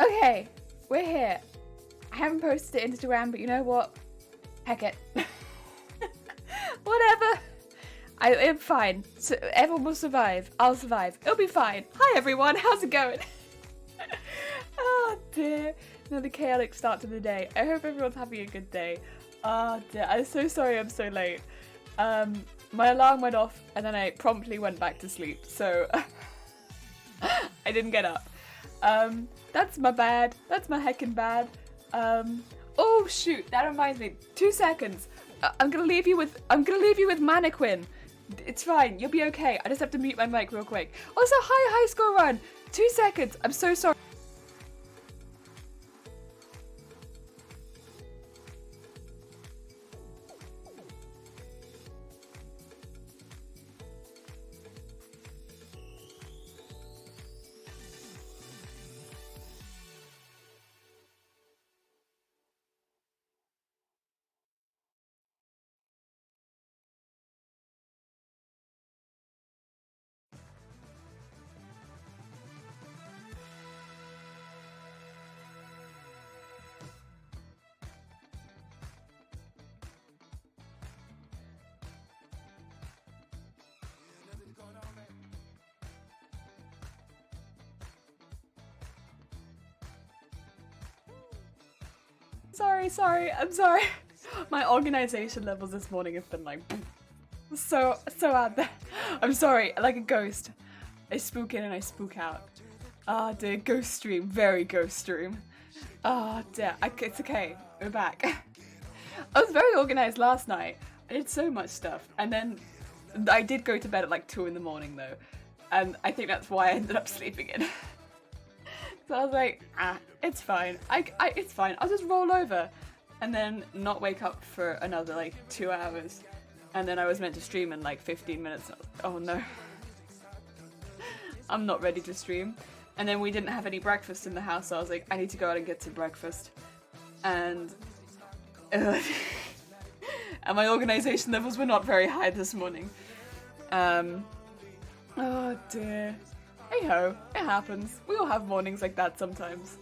Okay, we're here. I haven't posted it to Instagram, but you know what? Heck it. Whatever. I'm fine. So everyone will survive. I'll survive. It'll be fine. Hi everyone, how's it going? Oh dear. Another chaotic start to the day. I hope everyone's having a good day. Oh dear. I'm so sorry I'm so late. My alarm went off and then I promptly went back to sleep. So I didn't get up. That's my bad. That's my heckin' bad. Oh shoot, that reminds me. 2 seconds. I'm gonna leave you with mannequin. It's fine, you'll be okay. I just have to mute my mic real quick. Also, hi high school run. 2 seconds. I'm so sorry. I'm sorry. My organization levels this morning have been like so out there. I'm sorry, like a ghost. I spook in and I spook out. Ah dear, ghost stream, very ghost stream. Ah dear, it's okay, we're back. I was very organized last night. I did so much stuff, and then I did go to bed at like 2 in the morning though, and I think that's why I ended up sleeping in. So I was like, it's fine. It's fine. I'll just roll over and then not wake up for another like 2 hours. And then I was meant to stream in like 15 minutes. Oh no. I'm not ready to stream. And then we didn't have any breakfast in the house, so I was like, I need to go out and get some breakfast. And and my organization levels were not very high this morning. Oh dear. Hey ho, it happens. We all have mornings like that sometimes.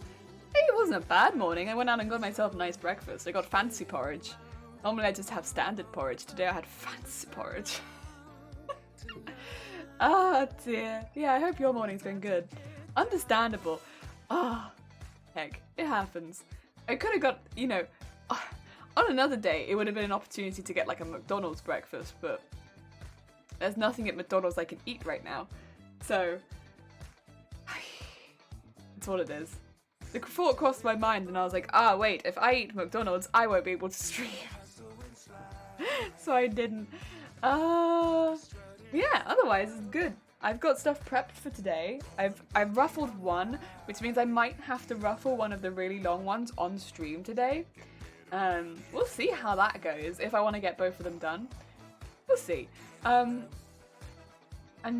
Hey, it wasn't a bad morning. I went out and got myself a nice breakfast. I got fancy porridge. Normally I just have standard porridge. Today I had fancy porridge. Oh dear. Yeah, I hope your morning's been good. Understandable. Ah, heck, it happens. I could have got, you know, on another day it would have been an opportunity to get like a McDonald's breakfast, but there's nothing at McDonald's I can eat right now. So it's what it is. The thought crossed my mind and I was like, wait, if I eat McDonald's, I won't be able to stream. So I didn't. Yeah, otherwise it's good. I've got stuff prepped for today. I've ruffled one, which means I might have to ruffle one of the really long ones on stream today. We'll see how that goes, if I want to get both of them done. We'll see. And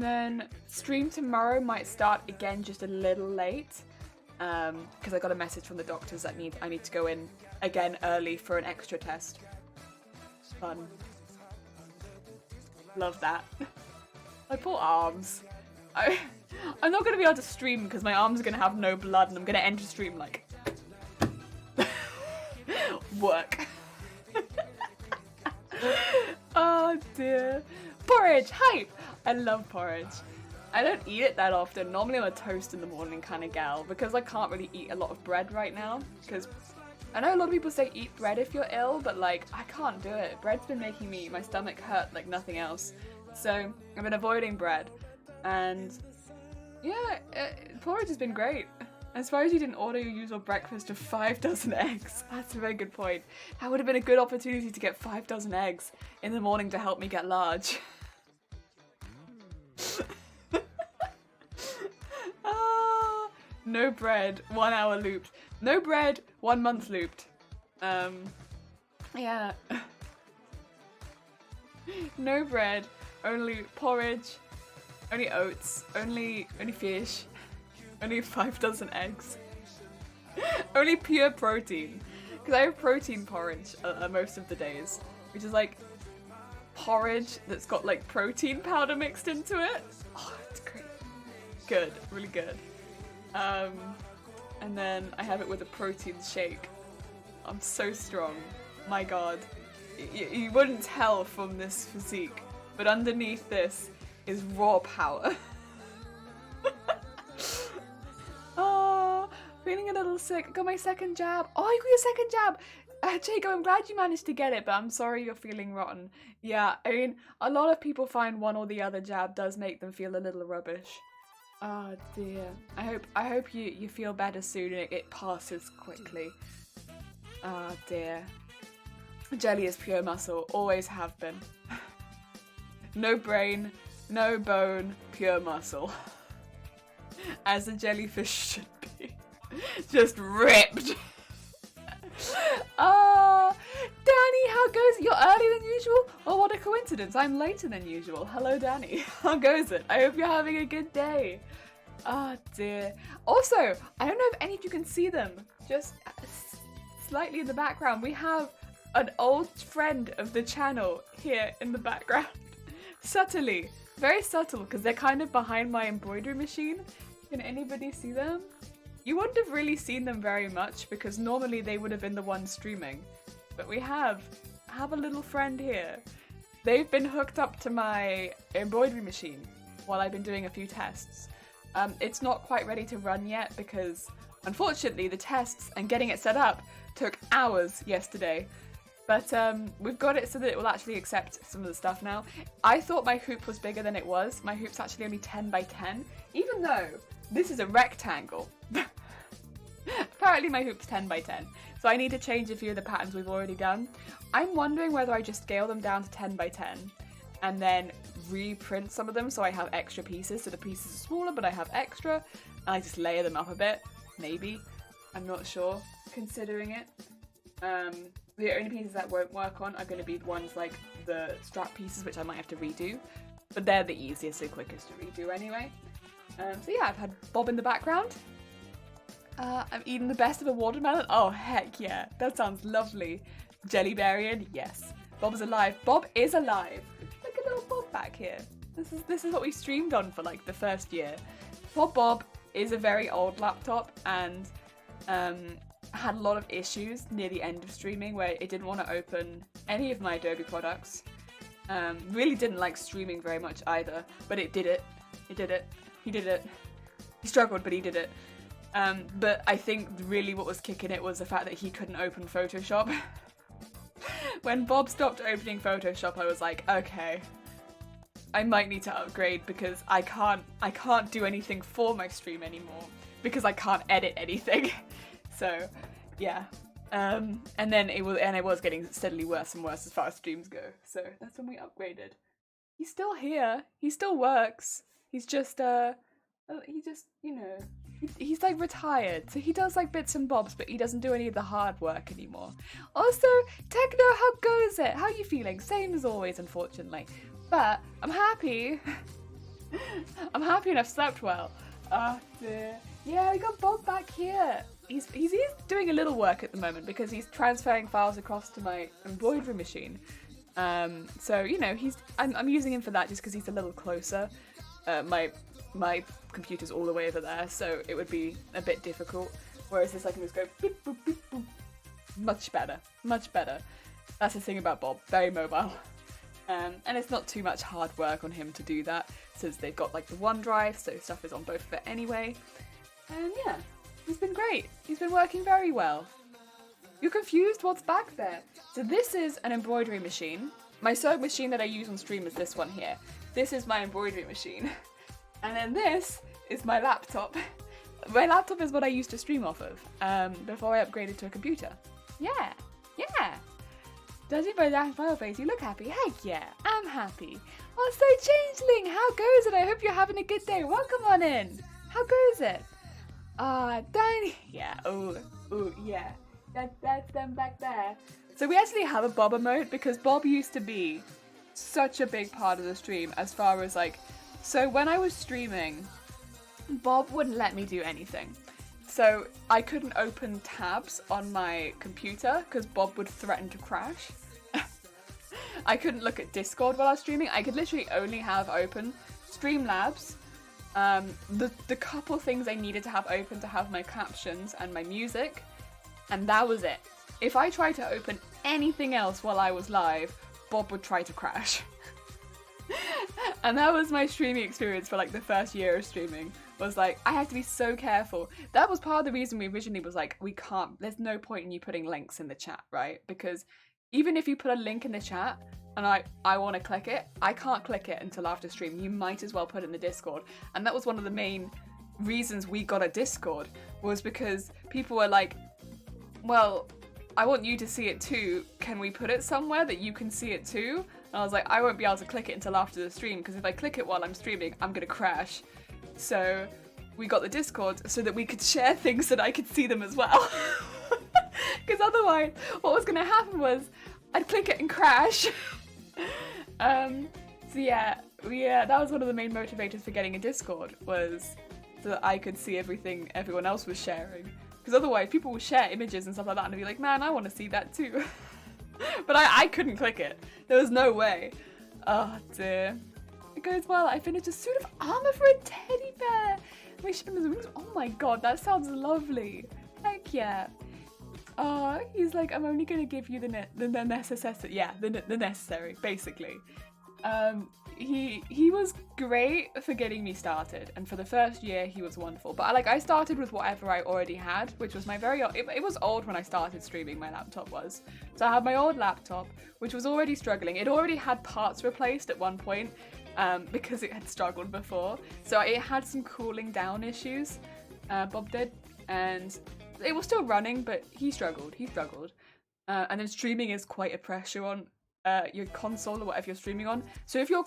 then stream tomorrow might start again just a little late, because I got a message from the doctors that I need to go in again early for an extra test. Fun. Love that. My poor arms. I'm not going to be able to stream because my arms are going to have no blood and I'm going to enter stream like... work. Oh dear. Porridge! Hype! I love porridge. I don't eat it that often. Normally I'm a toast in the morning kind of gal because I can't really eat a lot of bread right now. Because I know a lot of people say eat bread if you're ill, but like I can't do it. Bread's been making my stomach hurt like nothing else. So I've been avoiding bread. And yeah, porridge has been great. As far as you didn't order your usual breakfast of 5 dozen eggs. That's a very good point. That would have been a good opportunity to get 5 dozen eggs in the morning to help me get large. No bread, 1 hour looped. No bread, 1 month looped. Yeah. No bread, only porridge, only oats, only fish, only 5 dozen eggs. Only pure protein. Because I have protein porridge most of the days, which is like porridge that's got like protein powder mixed into it. Oh, it's great. Good, really good. and then I have it with a protein shake. I'm so strong. My god. You wouldn't tell from this physique, but underneath this is raw power. Oh, feeling a little sick. Got my second jab. Oh, you got your second jab. Jacob, I'm glad you managed to get it, but I'm sorry you're feeling rotten. Yeah, I mean, a lot of people find one or the other jab does make them feel a little rubbish. Oh dear. I hope you feel better soon and it passes quickly. Oh dear. Jelly is pure muscle, always have been. No brain, no bone, pure muscle. As a jellyfish should be. Just ripped. Danny, how goes it? You're earlier than usual? Oh, what a coincidence. I'm later than usual. Hello, Danny. How goes it? I hope you're having a good day. Oh, dear. Also, I don't know if any of you can see them. Just slightly in the background, we have an old friend of the channel here in the background. Subtly. Very subtle, because they're kind of behind my embroidery machine. Can anybody see them? You wouldn't have really seen them very much because normally they would have been the ones streaming. But we have a little friend here. They've been hooked up to my embroidery machine while I've been doing a few tests. It's not quite ready to run yet because unfortunately the tests and getting it set up took hours yesterday. But we've got it so that it will actually accept some of the stuff now. I thought my hoop was bigger than it was. My hoop's actually only 10 by 10, even though this is a rectangle. Apparently my hoop's 10 by 10, so I need to change a few of the patterns we've already done. I'm wondering whether I just scale them down to 10 by 10 and then reprint some of them so I have extra pieces. So the pieces are smaller, but I have extra, and I just layer them up a bit. Maybe. I'm not sure, considering it. The only pieces that won't work on are going to be the ones like the strap pieces, which I might have to redo. But they're the easiest and quickest to redo anyway. So yeah, I've had Bob in the background. I'm eating the best of a watermelon. Oh, heck yeah. That sounds lovely. Jellyberrian, yes. Bob's alive. Bob is alive. Look at little Bob back here. This is what we streamed on for like the first year. Poor Bob is a very old laptop and had a lot of issues near the end of streaming where it didn't want to open any of my Adobe products. Really didn't like streaming very much either, but it did it. It did it. He did it. He struggled, but he did it. But I think really what was kicking it was the fact that he couldn't open Photoshop. When Bob stopped opening Photoshop, I was like, okay, I might need to upgrade because I can't do anything for my stream anymore because I can't edit anything. So, yeah. And then it was getting steadily worse and worse as far as streams go. So that's when we upgraded. He's still here. He still works. He's just, you know, he's like retired. So he does like bits and bobs, but he doesn't do any of the hard work anymore. Also, Techno, how goes it? How are you feeling? Same as always, unfortunately. But I'm happy. I'm happy and I've slept well. Oh dear. Yeah, we got Bob back here. He's doing a little work at the moment because he's transferring files across to my embroidery machine. So you know, I'm using him for that just because he's a little closer. My computer's all the way over there, so it would be a bit difficult. Whereas this I can just go beep, boop, beep, boop. Much better, much better. That's the thing about Bob, very mobile. And it's not too much hard work on him to do that since they've got like the OneDrive, so stuff is on both of it anyway. And yeah, he's been great. He's been working very well. You're confused? What's back there? So this is an embroidery machine. My sewing machine that I use on stream is this one here. This is my embroidery machine. And then this is my laptop. My laptop is what I used to stream off of before I upgraded to a computer. Yeah, yeah. Judging by that smile face, you look happy. Heck yeah, I'm happy. Also, Changeling, how goes it? I hope you're having a good day. Welcome on in. How goes it? Danny. Yeah, oh, yeah. That's them back there. So we actually have a Bob emote because Bob used to be such a big part of the stream as far as like, so when I was streaming, Bob wouldn't let me do anything. So I couldn't open tabs on my computer because Bob would threaten to crash. I couldn't look at Discord while I was streaming. I could literally only have open Streamlabs, the couple things I needed to have open to have my captions and my music, and that was it. If I tried to open anything else while I was live, Bob would try to crash. And that was my streaming experience for like the first year of streaming, was like, I have to be so careful. That was part of the reason we originally was like, we can't, there's no point in you putting links in the chat, right? Because even if you put a link in the chat and I want to click it, I can't click it until after stream. You might as well put it in the Discord. And that was one of the main reasons we got a Discord, was because people were like, well, I want you to see it too. Can we put it somewhere that you can see it too? And I was like, I won't be able to click it until after the stream, because if I click it while I'm streaming, I'm gonna crash. So we got the Discord so that we could share things that I could see them as well. Because otherwise, what was gonna happen was I'd click it and crash. So yeah, that was one of the main motivators for getting a Discord, was so that I could see everything everyone else was sharing. Because otherwise, people will share images and stuff like that, and I'd be like, man, I want to see that too. But I couldn't click it. There was no way. Oh dear. It goes well. I finished a suit of armor for a teddy bear. My shipping his wings. Oh my god, that sounds lovely. Heck yeah. Oh, he's like, I'm only gonna give you the necessary. Yeah, the necessary, basically. He was great for getting me started, and for the first year he was wonderful. But I started with whatever I already had, which was my very old, it was old when I started streaming, my laptop was. So I had my old laptop, which was already struggling. It already had parts replaced at one point, because it had struggled before. So it had some cooling down issues, Bob did, and it was still running, but he struggled. And then streaming is quite a pressure on your console or whatever you're streaming on. So if your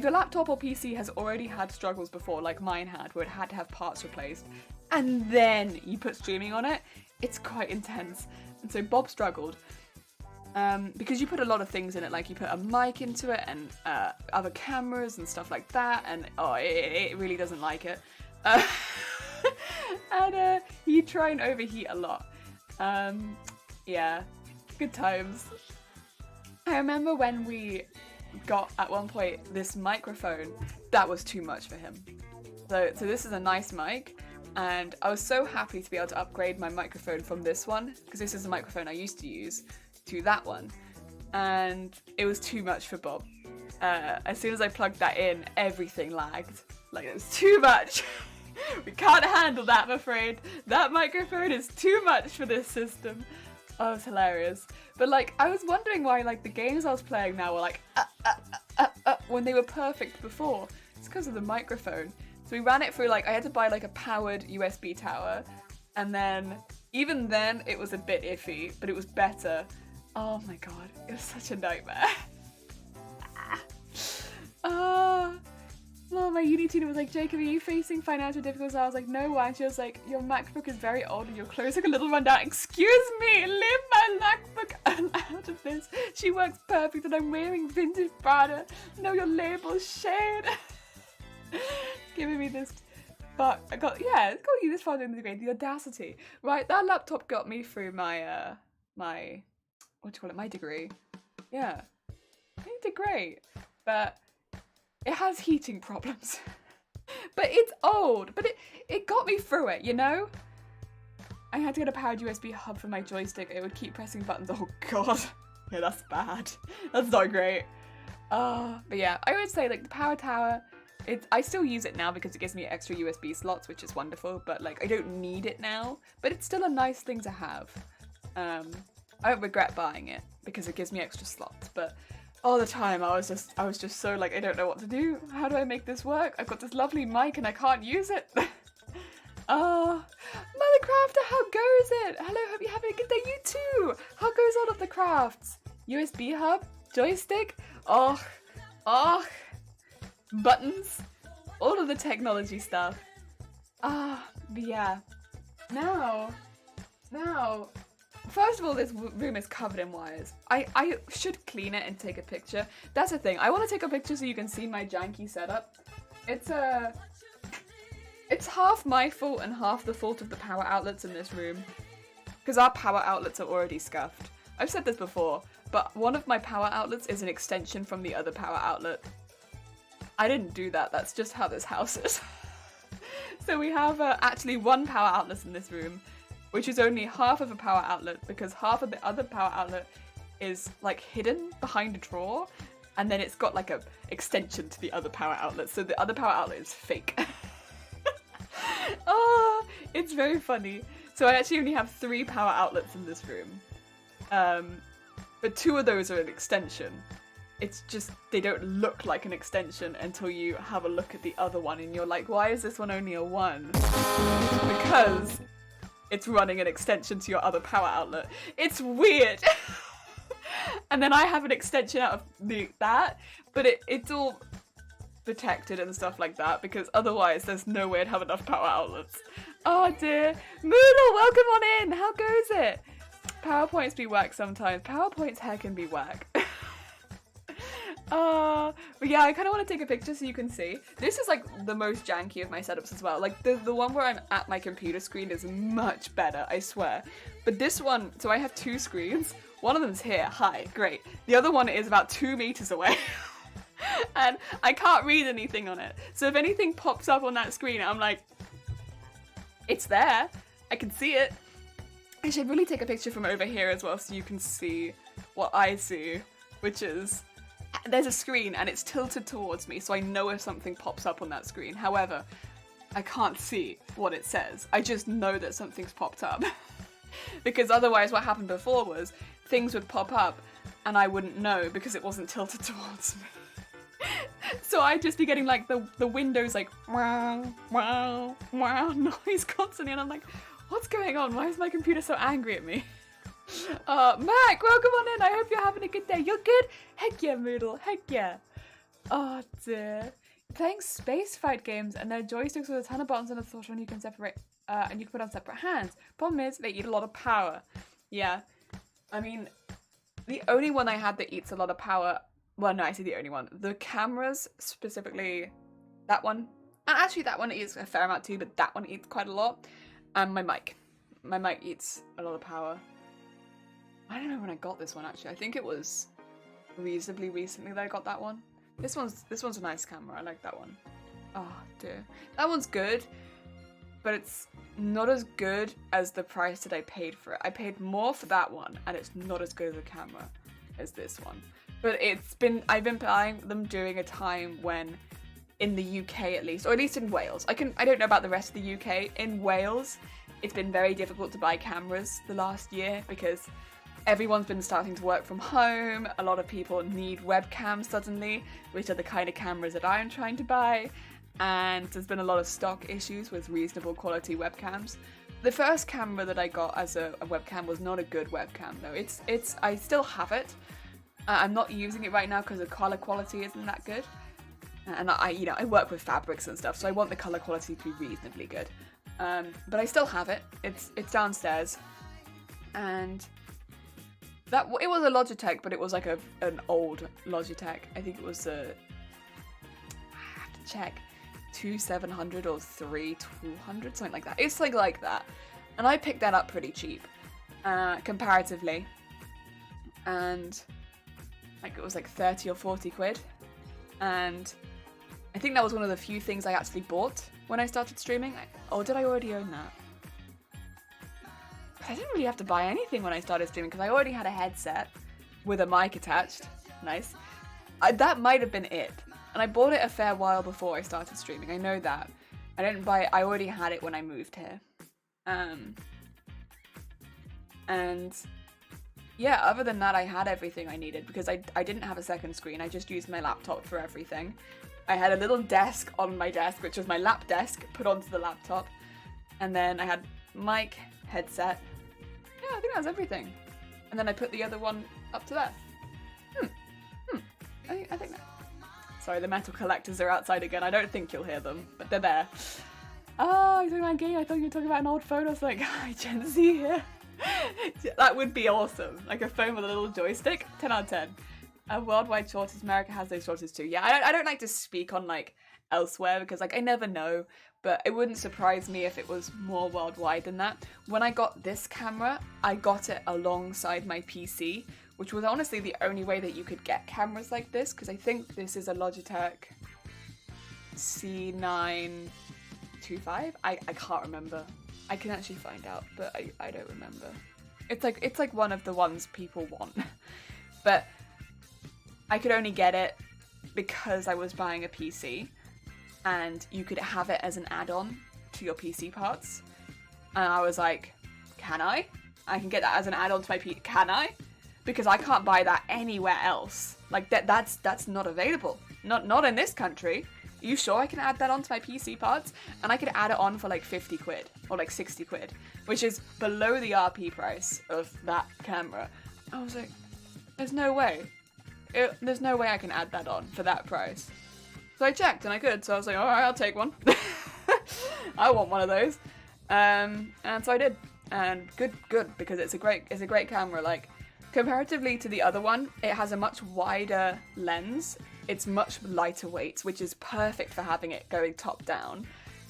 laptop or PC has already had struggles before, like mine had, where it had to have parts replaced, and then you put streaming on it, it's quite intense. And so Bob struggled. Because you put a lot of things in it, like you put a mic into it and other cameras and stuff like that, and it really doesn't like it. And he'd try and overheat a lot. Yeah, good times. I remember when we got, at one point, this microphone that was too much for him. So this is a nice mic, and I was so happy to be able to upgrade my microphone from this one, because this is a microphone I used to use, to that one, and it was too much for Bob. As soon as I plugged that in, everything lagged. Like, it was too much. We can't handle that, I'm afraid. That microphone is too much for this system. Oh, it's hilarious. But like, I was wondering why like the games I was playing now were like when they were perfect before. It's because of the microphone. So we ran it through, like, I had to buy like a powered USB tower, and then even then it was a bit iffy, but it was better. Oh my god, it was such a nightmare. Oh, my uni tutor was like, Jacob, are you facing financial difficulties? I was like, no, why? And she was like, your MacBook is very old and your clothes look a little run down. Excuse me, leave my MacBook out of this. She works perfect and I'm wearing vintage Prada. No, your label's shade. Giving me this, but it's got you this far in the grade. The audacity, right? That laptop got me through my my degree. Yeah, I did great, but it has heating problems. But it's old, but it got me through it, you know? I had to get a powered USB hub for my joystick. It would keep pressing buttons. Oh god. Yeah, that's bad. That's not great. But yeah, I would say like the power tower, I still use it now because it gives me extra USB slots, which is wonderful, but like I don't need it now, but it's still a nice thing to have. I don't regret buying it because it gives me extra slots, but all the time I was just so like, I don't know what to do. How do I make this work? I've got this lovely mic and I can't use it. Oh, Mothercrafter, how goes it? Hello, hope you're having a good day. You too. How goes all of the crafts? USB hub, joystick, buttons, all of the technology stuff. But yeah. Now, first of all, this room is covered in wires. I should clean it and take a picture. That's the thing. I want to take a picture so you can see my janky setup. It's half my fault and half the fault of the power outlets in this room. Because our power outlets are already scuffed. I've said this before, but one of my power outlets is an extension from the other power outlet. I didn't do that. That's just how this house is. So we have actually one power outlet in this room, which is only half of a power outlet because half of the other power outlet is like hidden behind a drawer, and then it's got like a extension to the other power outlet, so the other power outlet is fake. Oh, it's very funny. So I actually only have 3 power outlets in this room, but 2 of those are an extension. It's just they don't look like an extension until you have a look at the other one and you're like, why is this one only a 1? Because it's running an extension to your other power outlet. It's weird. And then I have an extension out of that, but it's all protected and stuff like that because otherwise there's no way I'd have enough power outlets. Oh dear. Moodle, welcome on in. How goes it? PowerPoints be whack sometimes. PowerPoints heckin' be whack. But yeah, I kind of want to take a picture so you can see. This is like the most janky of my setups as well. Like the one where I'm at my computer screen is much better, I swear. But this one, so I have 2 screens. One of them's here, hi, great. The other one is about 2 meters away. And I can't read anything on it. So if anything pops up on that screen, I'm like, it's there. I can see it. I should really take a picture from over here as well so you can see what I see, which is, there's a screen and it's tilted towards me, so I know if something pops up on that screen. However, I can't see what it says. I just know that something's popped up. Because otherwise what happened before was things would pop up and I wouldn't know because it wasn't tilted towards me. So I'd just be getting like the windows like wow, wow, wow noise constantly, and I'm like, what's going on? Why is my computer so angry at me? Mac, welcome on in. I hope you're having a good day. You're good? Heck yeah, Moodle. Heck yeah. Oh dear. Playing space fight games and their joysticks with a ton of buttons and a throttle, and you can separate and you can put on separate hands. Problem is they eat a lot of power. Yeah. I mean, the only one I had that eats a lot of power, well, no, I say the only one. The cameras, specifically that one, and actually that one eats a fair amount too, but that one eats quite a lot. And my mic. My mic eats a lot of power. I don't know when I got this one actually. I think it was reasonably recently that I got that one. This one's a nice camera. I like that one. Oh dear. That one's good, but it's not as good as the price that I paid for it. I paid more for that one, and it's not as good as a camera as this one. But I've been buying them during a time when, in the UK at least, or at least in Wales. I don't know about the rest of the UK. In Wales, it's been very difficult to buy cameras the last year because everyone's been starting to work from home. A lot of people need webcams suddenly, which are the kind of cameras that I'm trying to buy. And there's been a lot of stock issues with reasonable quality webcams. The first camera that I got as a webcam was not a good webcam though. I still have it. I'm not using it right now because the color quality isn't that good. And I work with fabrics and stuff, so I want the color quality to be reasonably good. But I still have it. It's downstairs. And it was a Logitech, but it was like an old Logitech. I think it was I have to check, 2700 or 3200, something like that. It's something like that. And I picked that up pretty cheap, comparatively. And like it was like 30 or 40 quid. And I think that was one of the few things I actually bought when I started streaming. Or did I already own that? I didn't really have to buy anything when I started streaming because I already had a headset with a mic attached. Nice. That might have been it. And I bought it a fair while before I started streaming. I know that. I didn't buy it. I already had it when I moved here. And yeah, other than that, I had everything I needed because I didn't have a second screen. I just used my laptop for everything. I had a little desk on my desk, which was my lap desk, put onto the laptop. And then I had mic, headset. Yeah, I think that was everything. And then I put the other one up to there. I think that. Sorry, the metal collectors are outside again. I don't think you'll hear them, but they're there. Oh, you're talking about a game? I thought you were talking about an old phone. I was like, hi, Gen Z here. That would be awesome. Like a phone with a little joystick. 10 out of 10. Worldwide shortage. America has those shortages too. Yeah, I don't like to speak on like elsewhere because like I never know, but it wouldn't surprise me if it was more worldwide than that. When I got this camera, I got it alongside my PC, which was honestly the only way that you could get cameras like this, because I think this is a Logitech C9 2.5? I can't remember. I can actually find out, but I don't remember. It's like one of the ones people want. But I could only get it because I was buying a PC and you could have it as an add-on to your PC parts. And I was like, can I? I can get that as an add-on to my PC. Can I? Because I can't buy that anywhere else. Like that's not available. Not in this country. Are you sure I can add that onto my PC parts? And I could add it on for like 50 quid or like 60 quid, which is below the RP price of that camera. I was like, there's no way. There's no way I can add that on for that price. So I checked and I could, so I was like, alright, I'll take one. I want one of those. And so I did. And good, because it's a great camera. Like, comparatively to the other one, it has a much wider lens. It's much lighter weight, which is perfect for having it going top down.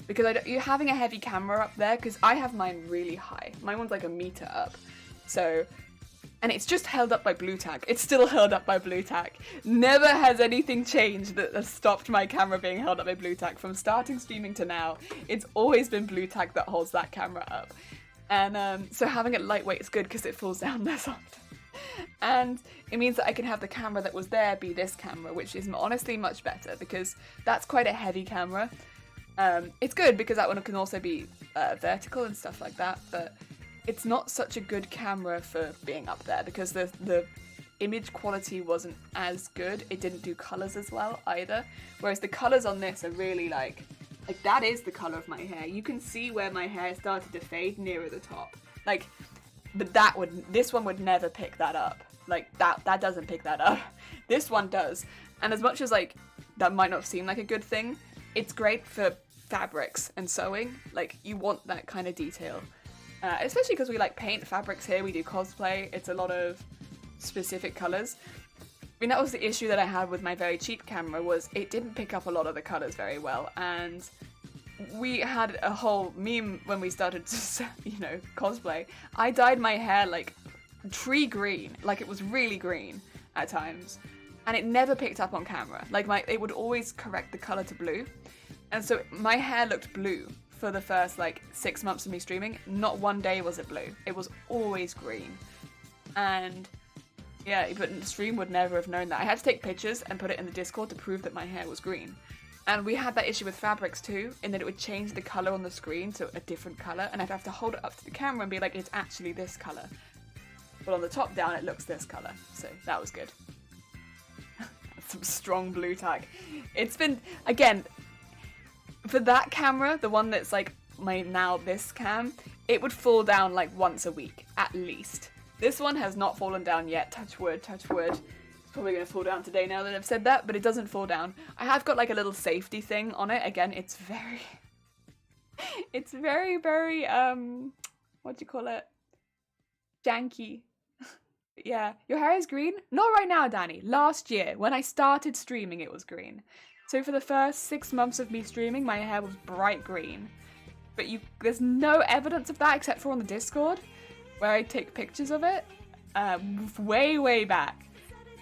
Because you're having a heavy camera up there, because I have mine really high. Mine one's like a meter up. So, and it's just held up by blue tack. It's still held up by blue tack. Never has anything changed that has stopped my camera being held up by blue tack. From starting streaming to now, it's always been blue tack that holds that camera up. And so having it lightweight is good because it falls down less often. And it means that I can have the camera that was there be this camera, which is honestly much better because that's quite a heavy camera. It's good because that one can also be vertical and stuff like that, but it's not such a good camera for being up there because the image quality wasn't as good. It didn't do colours as well either, whereas the colours on this are really like that is the colour of my hair. You can see where my hair started to fade nearer the top. Like, but this one would never pick that up. Like, that doesn't pick that up. This one does. And as much as, like, that might not seem like a good thing, it's great for fabrics and sewing. Like, you want that kind of detail. Especially because we, like, paint fabrics here, we do cosplay. It's a lot of specific colours. I mean, that was the issue that I had with my very cheap camera, was it didn't pick up a lot of the colours very well. And we had a whole meme when we started to, cosplay. I dyed my hair like tree green, like it was really green at times, and it never picked up on camera. Like it would always correct the color to blue, and so my hair looked blue for the first like 6 months of me streaming. Not one day was it blue. It was always green, and yeah, but the stream would never have known that. I had to take pictures and put it in the Discord to prove that my hair was green. And we had that issue with fabrics too, in that it would change the colour on the screen to a different colour, and I'd have to hold it up to the camera and be like, it's actually this colour. But on the top down, it looks this colour, so that was good. Some strong blue tack. It's been, again, for that camera, the one that's like this cam, it would fall down like once a week, at least. This one has not fallen down yet, touch wood, touch wood. Probably going to fall down today now that I've said that, but it doesn't fall down. I have got like a little safety thing on it. Again, it's very, what do you call it? Janky. Yeah, your hair is green? Not right now, Danny. Last year, when I started streaming, it was green. So for the first 6 months of me streaming, my hair was bright green. But there's no evidence of that except for on the Discord, where I take pictures of it, way back.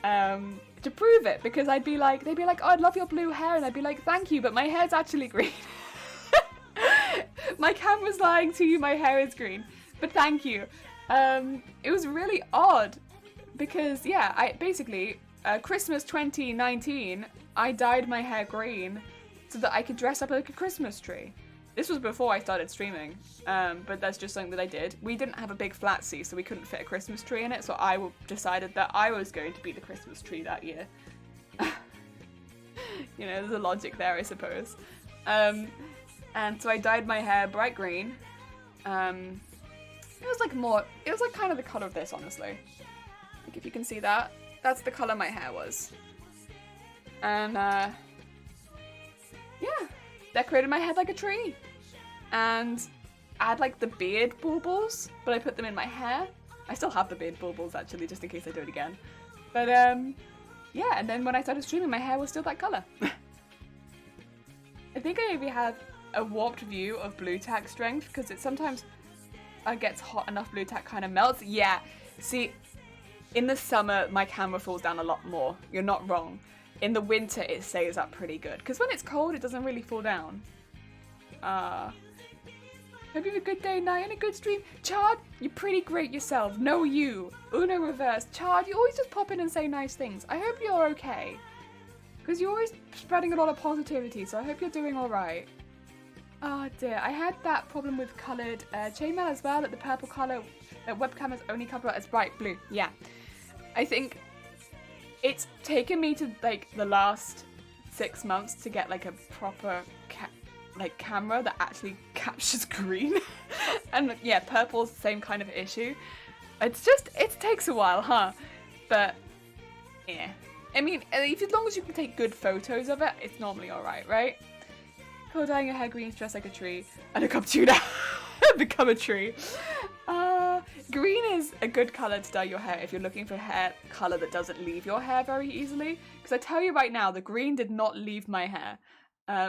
To prove it, because they'd be like, oh, I'd love your blue hair, and I'd be like, thank you, but my hair's actually green. My camera's lying to you, my hair is green, but thank you. It was really odd, because yeah, I basically, Christmas 2019, I dyed my hair green so that I could dress up like a Christmas tree. This was before I started streaming, but that's just something that I did. We didn't have a big flat sea, so we couldn't fit a Christmas tree in it, so I decided that I was going to be the Christmas tree that year. There's a logic there, I suppose. And so I dyed my hair bright green. It was like kind of the colour of this, honestly. Like, if you can see that, that's the colour my hair was. And, yeah. Decorated my head like a tree. And I had like the beard baubles, but I put them in my hair. I still have the beard baubles actually, just in case I do it again. But yeah, and then when I started streaming, my hair was still that colour. I think I maybe have a warped view of blue tack strength, because it sometimes gets hot enough, blue tack kind of melts. Yeah, see, in the summer, my camera falls down a lot more. You're not wrong. In the winter, it stays up pretty good, because when it's cold, it doesn't really fall down. Hope you have a good day, night, and a good stream. Chard, you're pretty great yourself. No, you. Uno reverse. Chard, you always just pop in and say nice things. I hope you're okay. Because you're always spreading a lot of positivity, so I hope you're doing alright. Oh dear, I had that problem with coloured chainmail as well, that the purple colour, that webcam is only covered as bright blue. Yeah. I think it's taken me to like the last 6 months to get like a proper camera that actually captures green. And yeah, purple's the same kind of issue. It's just, it takes a while, huh? But yeah, I mean, as long as you can take good photos of it, it's normally alright, right? Cool, dyeing your hair green, dress like a tree, and a cup tuna. Become a tree. Green is a good colour to dye your hair if you're looking for hair colour that doesn't leave your hair very easily. Because I tell you right now, the green did not leave my hair.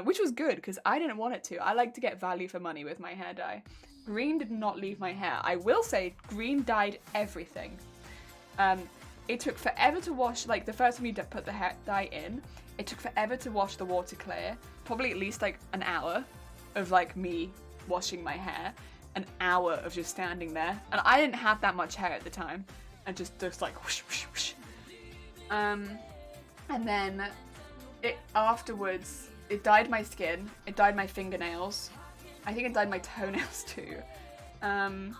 Which was good, because I didn't want it to. I like to get value for money with my hair dye. Green did not leave my hair. I will say, green dyed everything. It took forever to wash, like the first time you put the hair dye in, it took forever to wash the water clear. Probably at least like an hour of like me washing my hair. An hour of just standing there. And I didn't have that much hair at the time. And just like whoosh, whoosh, whoosh. And then afterwards, it dyed my skin, it dyed my fingernails, I think it dyed my toenails too, and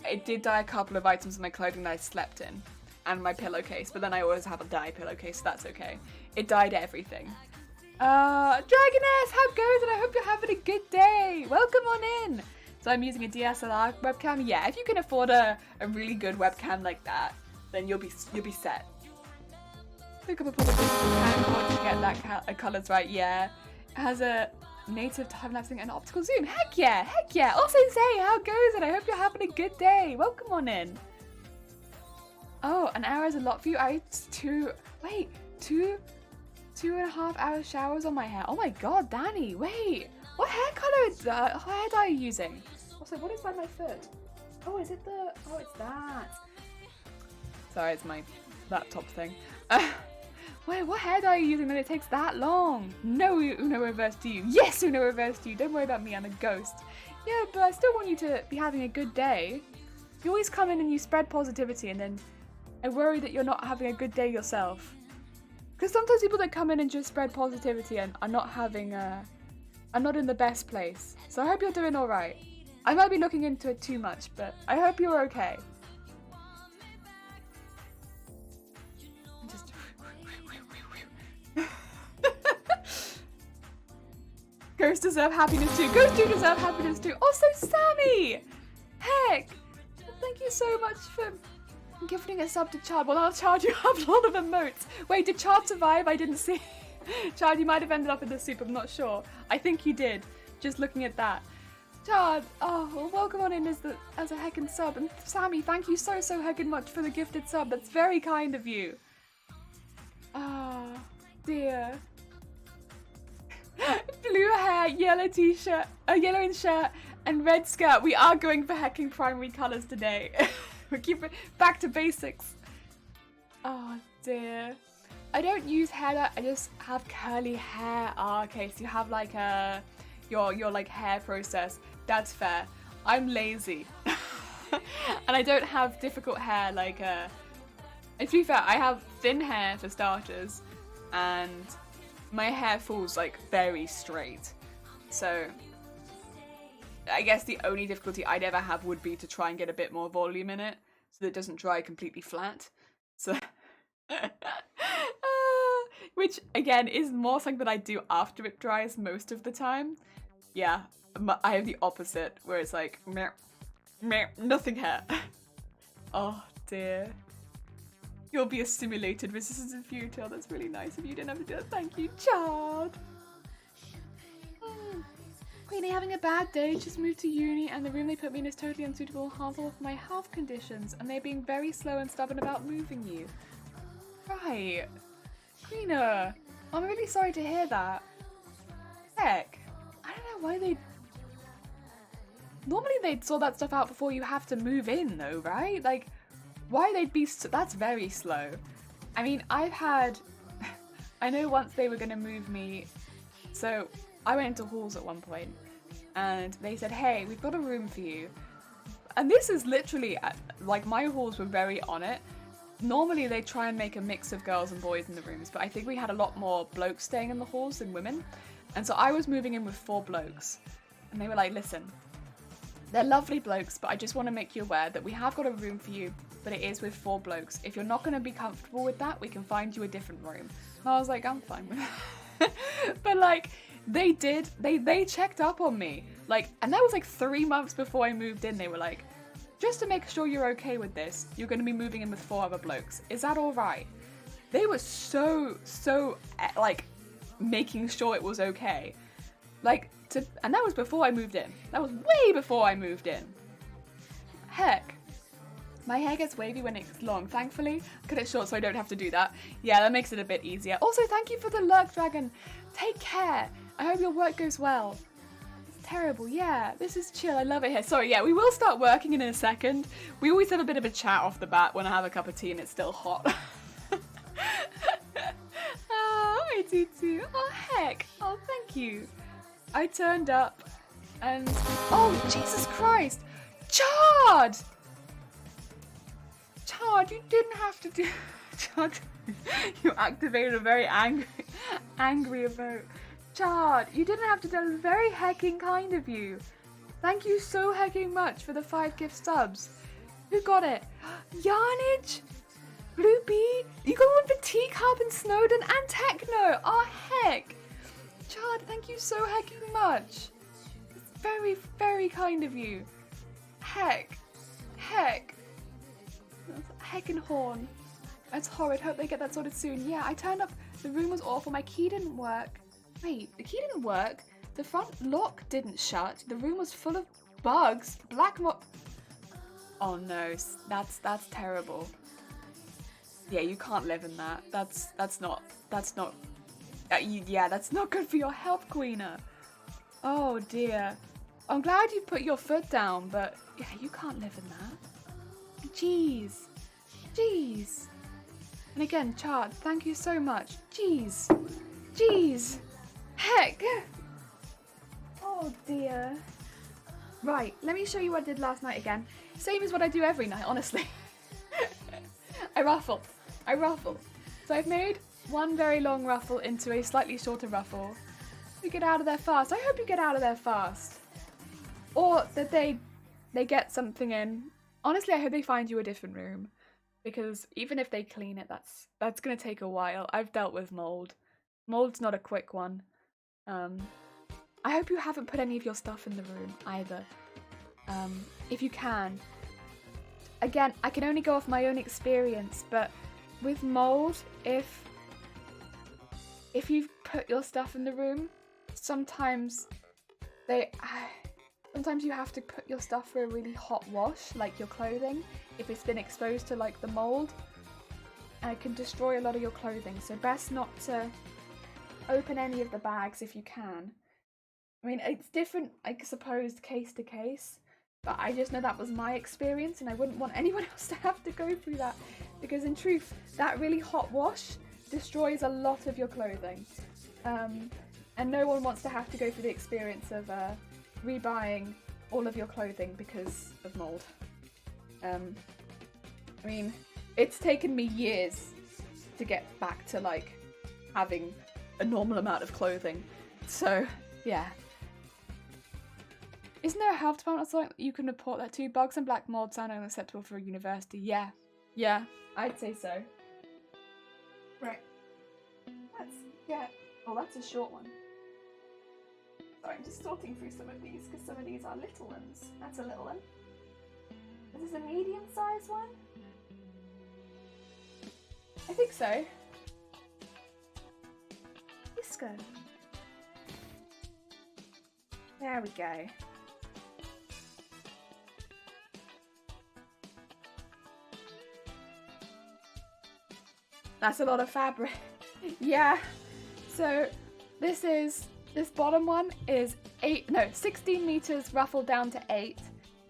it did dye a couple of items in my clothing that I slept in, and my pillowcase, but then I always have a dye pillowcase, so that's okay. It dyed everything. Dragoness, how goes it? I hope you're having a good day. Welcome on in. So I'm using a DSLR webcam. Yeah, if you can afford a really good webcam like that, then you'll be set. Pick up a product to get that colours right, yeah. It has a native time-lapsing and optical zoom. Heck yeah, heck yeah. Also say, how goes it? I hope you're having a good day. Welcome on in. Oh, an hour is a lot for you. Two and a half hour showers on my hair. Oh my god, Danny, wait. What hair colour is that? What hair dye are you using? Also, what is by my foot? Oh, is it the, oh, it's that. Sorry, it's my laptop thing. Wait, what hair dye are you using that it takes that long? No Uno reverse to you. Yes, Uno reverse to you. Don't worry about me, I'm a ghost. Yeah, but I still want you to be having a good day. You always come in and you spread positivity, and then I worry that you're not having a good day yourself. Because sometimes people that come in and just spread positivity and are not having are not in the best place. So I hope you're doing alright. I might be looking into it too much, but I hope you're okay. Ghosts deserve happiness too. Ghosts do deserve happiness too. Also, Sammy! Heck! Thank you so much for gifting a sub to Chard. Well, I'll Chard, you have a lot of emotes. Wait, did Chard survive? I didn't see. Chard, you might have ended up in the soup. I'm not sure. I think you did. Just looking at that. Chard, oh, well, welcome on in as a heckin' sub. And Sammy, thank you so heckin' much for the gifted sub. That's very kind of you. Ah, dear. Blue hair, yellow t-shirt, yellow in shirt, and red skirt. We are going for heckin' primary colours today. We keep it back to basics. Oh dear. I don't use hair dye, I just have curly hair. Ah, okay, so you have like your like hair process. That's fair. I'm lazy. And I don't have difficult hair like to be fair, I have thin hair for starters, and my hair falls like very straight. So I guess the only difficulty I'd ever have would be to try and get a bit more volume in it so that it doesn't dry completely flat. So which again is more something that I do after it dries most of the time. Yeah, I have the opposite where it's like meh, meh, nothing hair. Oh dear. You'll be assimilated, resistance and futile. That's really nice of you. Didn't have to do that. Thank you, Chard. Queenie, having a bad day. Just moved to uni and the room they put me in is totally unsuitable and harmful for my health conditions, and they're being very slow and stubborn about moving you. Right. Queena, I'm really sorry to hear that. Heck. I don't know why they... Normally they'd sort that stuff out before you have to move in though, right? Like, why they'd be... That's very slow. I mean, I've had... I know once they were going to move me... So, I went into halls at one point and they said, hey, we've got a room for you. And this is literally, like, my halls were very on it. Normally they try and make a mix of girls and boys in the rooms, but I think we had a lot more blokes staying in the halls than women. And so I was moving in with 4 blokes. And they were like, listen, they're lovely blokes, but I just want to make you aware that we have got a room for you, but it is with 4 blokes. If you're not going to be comfortable with that, we can find you a different room. And I was like, I'm fine with that. But like, they checked up on me. Like, and that was like 3 months before I moved in. They were like, just to make sure you're okay with this, you're going to be moving in with 4 other blokes. Is that all right? They were so, like, making sure it was okay. Like, and that was before I moved in. That was way before I moved in. Heck. My hair gets wavy when it's long. Thankfully, I cut it short so I don't have to do that. Yeah, that makes it a bit easier. Also, thank you for the lurk dragon. Take care. I hope your work goes well. Terrible, yeah, this is chill, I love it here. Sorry, yeah, we will start working in a second. We always have a bit of a chat off the bat when I have a cup of tea and it's still hot. Oh, hi Tutu. Oh, heck. Oh, thank you. I turned up and... Oh, Jesus Christ. Chard! Chard, you didn't have to do... Chard, you activated a very angry emote. Chard, you didn't have to do it. Very hecking kind of you. Thank you so hecking much for the 5 gift subs. Who got it? Yarnage? Bloopy? You got one for Teacup and Snowden and Techno. Oh, heck. Chard, thank you so hecking much. It's very, very kind of you. Heck. Heckin' horn. That's horrid. Hope they get that sorted soon. Yeah, I turned up. The room was awful. My key didn't work. Wait, the key didn't work. The front lock didn't shut. The room was full of bugs. Oh no, that's terrible. Yeah, you can't live in that. That's not. Yeah, that's not good for your health, Queener. Oh dear. I'm glad you put your foot down, but yeah, you can't live in that. Jeez. And again, Chard, thank you so much. Jeez. Heck. Oh dear. Right, let me show you what I did last night again. Same as what I do every night, honestly. I ruffle. So I've made one very long ruffle into a slightly shorter ruffle. You get out of there fast. I hope you get out of there fast. Or that they get something in. Honestly, I hope they find you a different room. Because even if they clean it, that's going to take a while. I've dealt with mold. Mold's not a quick one. I hope you haven't put any of your stuff in the room either. If you can. Again, I can only go off my own experience, but with mold, if you've put your stuff in the room, sometimes you have to put your stuff for a really hot wash, like your clothing, if it's been exposed to like the mold, and it can destroy a lot of your clothing. So best not to open any of the bags if you can. I mean, it's different, I suppose, case to case, but I just know that was my experience and I wouldn't want anyone else to have to go through that, because in truth, that really hot wash destroys a lot of your clothing. And no one wants to have to go through the experience of rebuying all of your clothing because of mold. I mean, it's taken me years to get back to like having a normal amount of clothing. So, yeah. Isn't there a health department or something that you can report that to? Bugs and black mold sound unacceptable for a university. Yeah, I'd say so. Right. Let's get... Oh, that's a short one. Sorry, I'm just sorting through some of these because some of these are little ones. That's a little one. Is this a medium-sized one? I think so. Disco. There we go. That's a lot of fabric. Yeah. So this bottom one is 16 meters ruffled down to 8,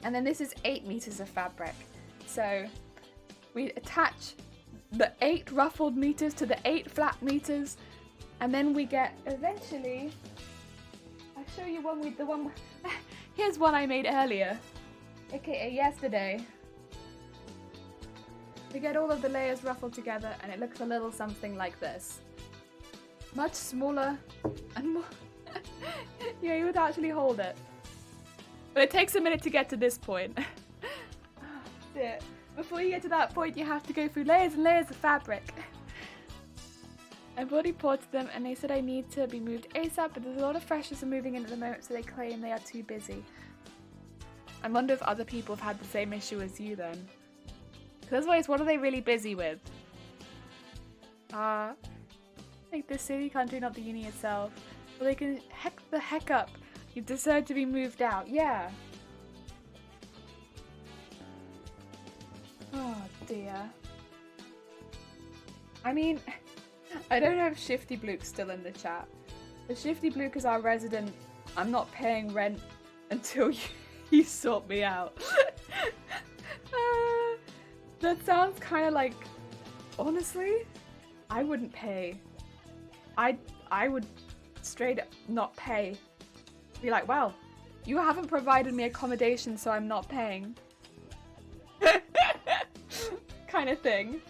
and then this is 8 meters of fabric. So we attach the 8 ruffled meters to the 8 flat meters, and then we get eventually show you one with the one. Here's one I made earlier, aka yesterday. We get all of the layers ruffled together and it looks a little something like this. Much smaller and more... Yeah, you would actually hold it. But it takes a minute to get to this point. Dear. Before you get to that point, you have to go through layers and layers of fabric. I've already ported them and they said I need to be moved ASAP, but there's a lot of freshers are moving in at the moment, so they claim they are too busy. I wonder if other people have had the same issue as you then. Because otherwise, what are they really busy with? Like the city, country, not the uni itself. Well, they can heck the heck up. You deserve to be moved out. Yeah. Oh dear. I mean, I don't know if Shifty Bluke's still in the chat. The Shifty Bluke is our resident. I'm not paying rent until you sort me out. That sounds kind of like, honestly, I wouldn't pay. I would straight up not pay. Be like, well, you haven't provided me accommodation, so I'm not paying. Kind of thing.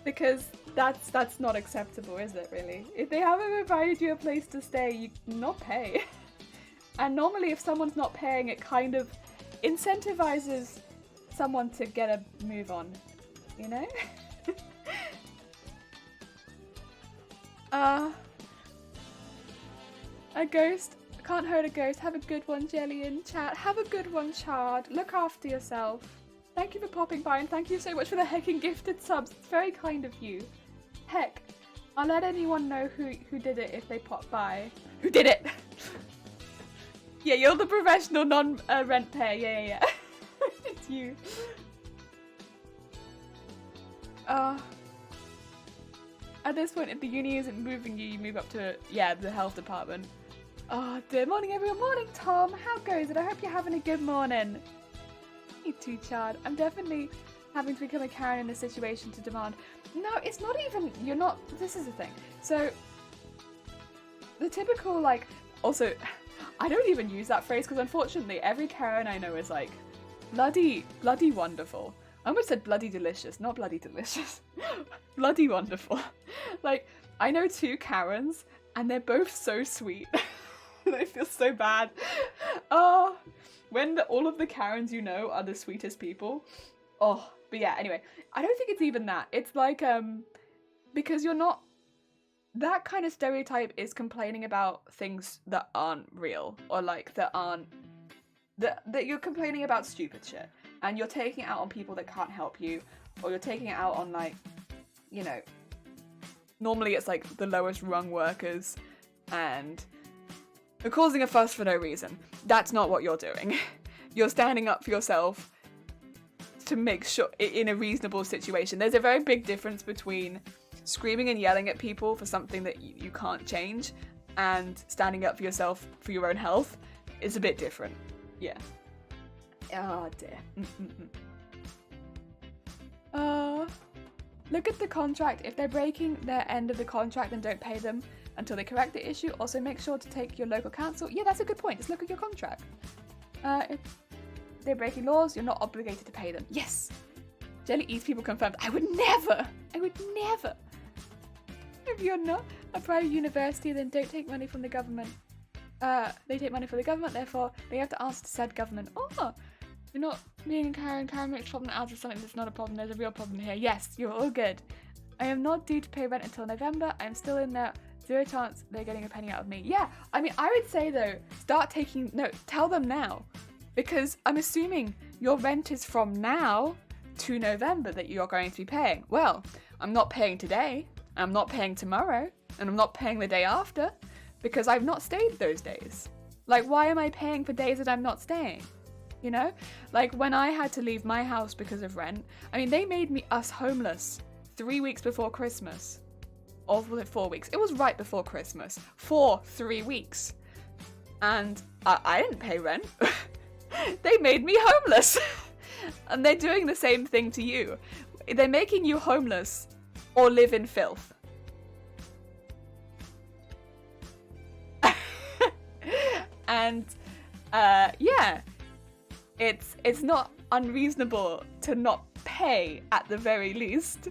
Because that's not acceptable, is it really? If they haven't provided you a place to stay, you not pay. And normally if someone's not paying, it kind of incentivizes someone to get a move on, you know? A ghost. Can't hurt a ghost. Have a good one, Jelly in chat. Have a good one, Chard. Look after yourself. Thank you for popping by and thank you so much for the heckin' gifted subs. It's very kind of you. Heck, I'll let anyone know who did it if they pop by. Who did it? Yeah, you're the professional non-rent payer. Yeah. It's you. At this point, if the uni isn't moving you, you move up to, yeah, the health department. Oh, dear. Morning, everyone. Morning, Tom. How goes it? I hope you're having a good morning. Me too, Chad. I'm definitely having to become a Karen in this situation to demand. No, it's not even, you're not, this is the thing. So, the typical, like, also, I don't even use that phrase because unfortunately every Karen I know is like, bloody wonderful. I almost said bloody delicious, not bloody delicious. Bloody wonderful. Like, I know two Karens and they're both so sweet. And I feel so bad. Oh, when all of the Karens you know are the sweetest people. Oh, but yeah, anyway, I don't think it's even that. It's like, because you're not, that kind of stereotype is complaining about things that aren't real, or like that you're complaining about stupid shit, and you're taking it out on people that can't help you, or you're taking it out on, like, you know, normally it's like the lowest rung workers, and you're causing a fuss for no reason. That's not what you're doing. You're standing up for yourself to make sure, in a reasonable situation. There's a very big difference between screaming and yelling at people for something that you can't change, and standing up for yourself for your own health is a bit different. Yeah. Oh dear. Look at the contract. If they're breaking their end of the contract, then don't pay them until they correct the issue. Also, make sure to take your local council. Yeah, that's a good point. Just look at your contract. If they're breaking laws, you're not obligated to pay them. Yes! Jelly eats people confirmed. I would never! If you're not a private university, then don't take money from the government. They take money from the government, therefore they have to answer to said government. Oh! You're not being a Karen. Karen makes problem out of something that's not a problem. There's a real problem here. Yes, you're all good. I am not due to pay rent until November. I am still in there. Zero chance they're getting a penny out of me. Yeah, I mean, I would say though, tell them now. Because I'm assuming your rent is from now to November that you're going to be paying. Well, I'm not paying today, I'm not paying tomorrow, and I'm not paying the day after, because I've not stayed those days. Like, why am I paying for days that I'm not staying? You know? Like, when I had to leave my house because of rent, I mean, they made us homeless 3 weeks before Christmas. Or was it 4 weeks? It was right before Christmas. For 3 weeks. And I didn't pay rent. They made me homeless. And they're doing the same thing to you. They're making you homeless or live in filth. And yeah, it's not unreasonable to not pay at the very least.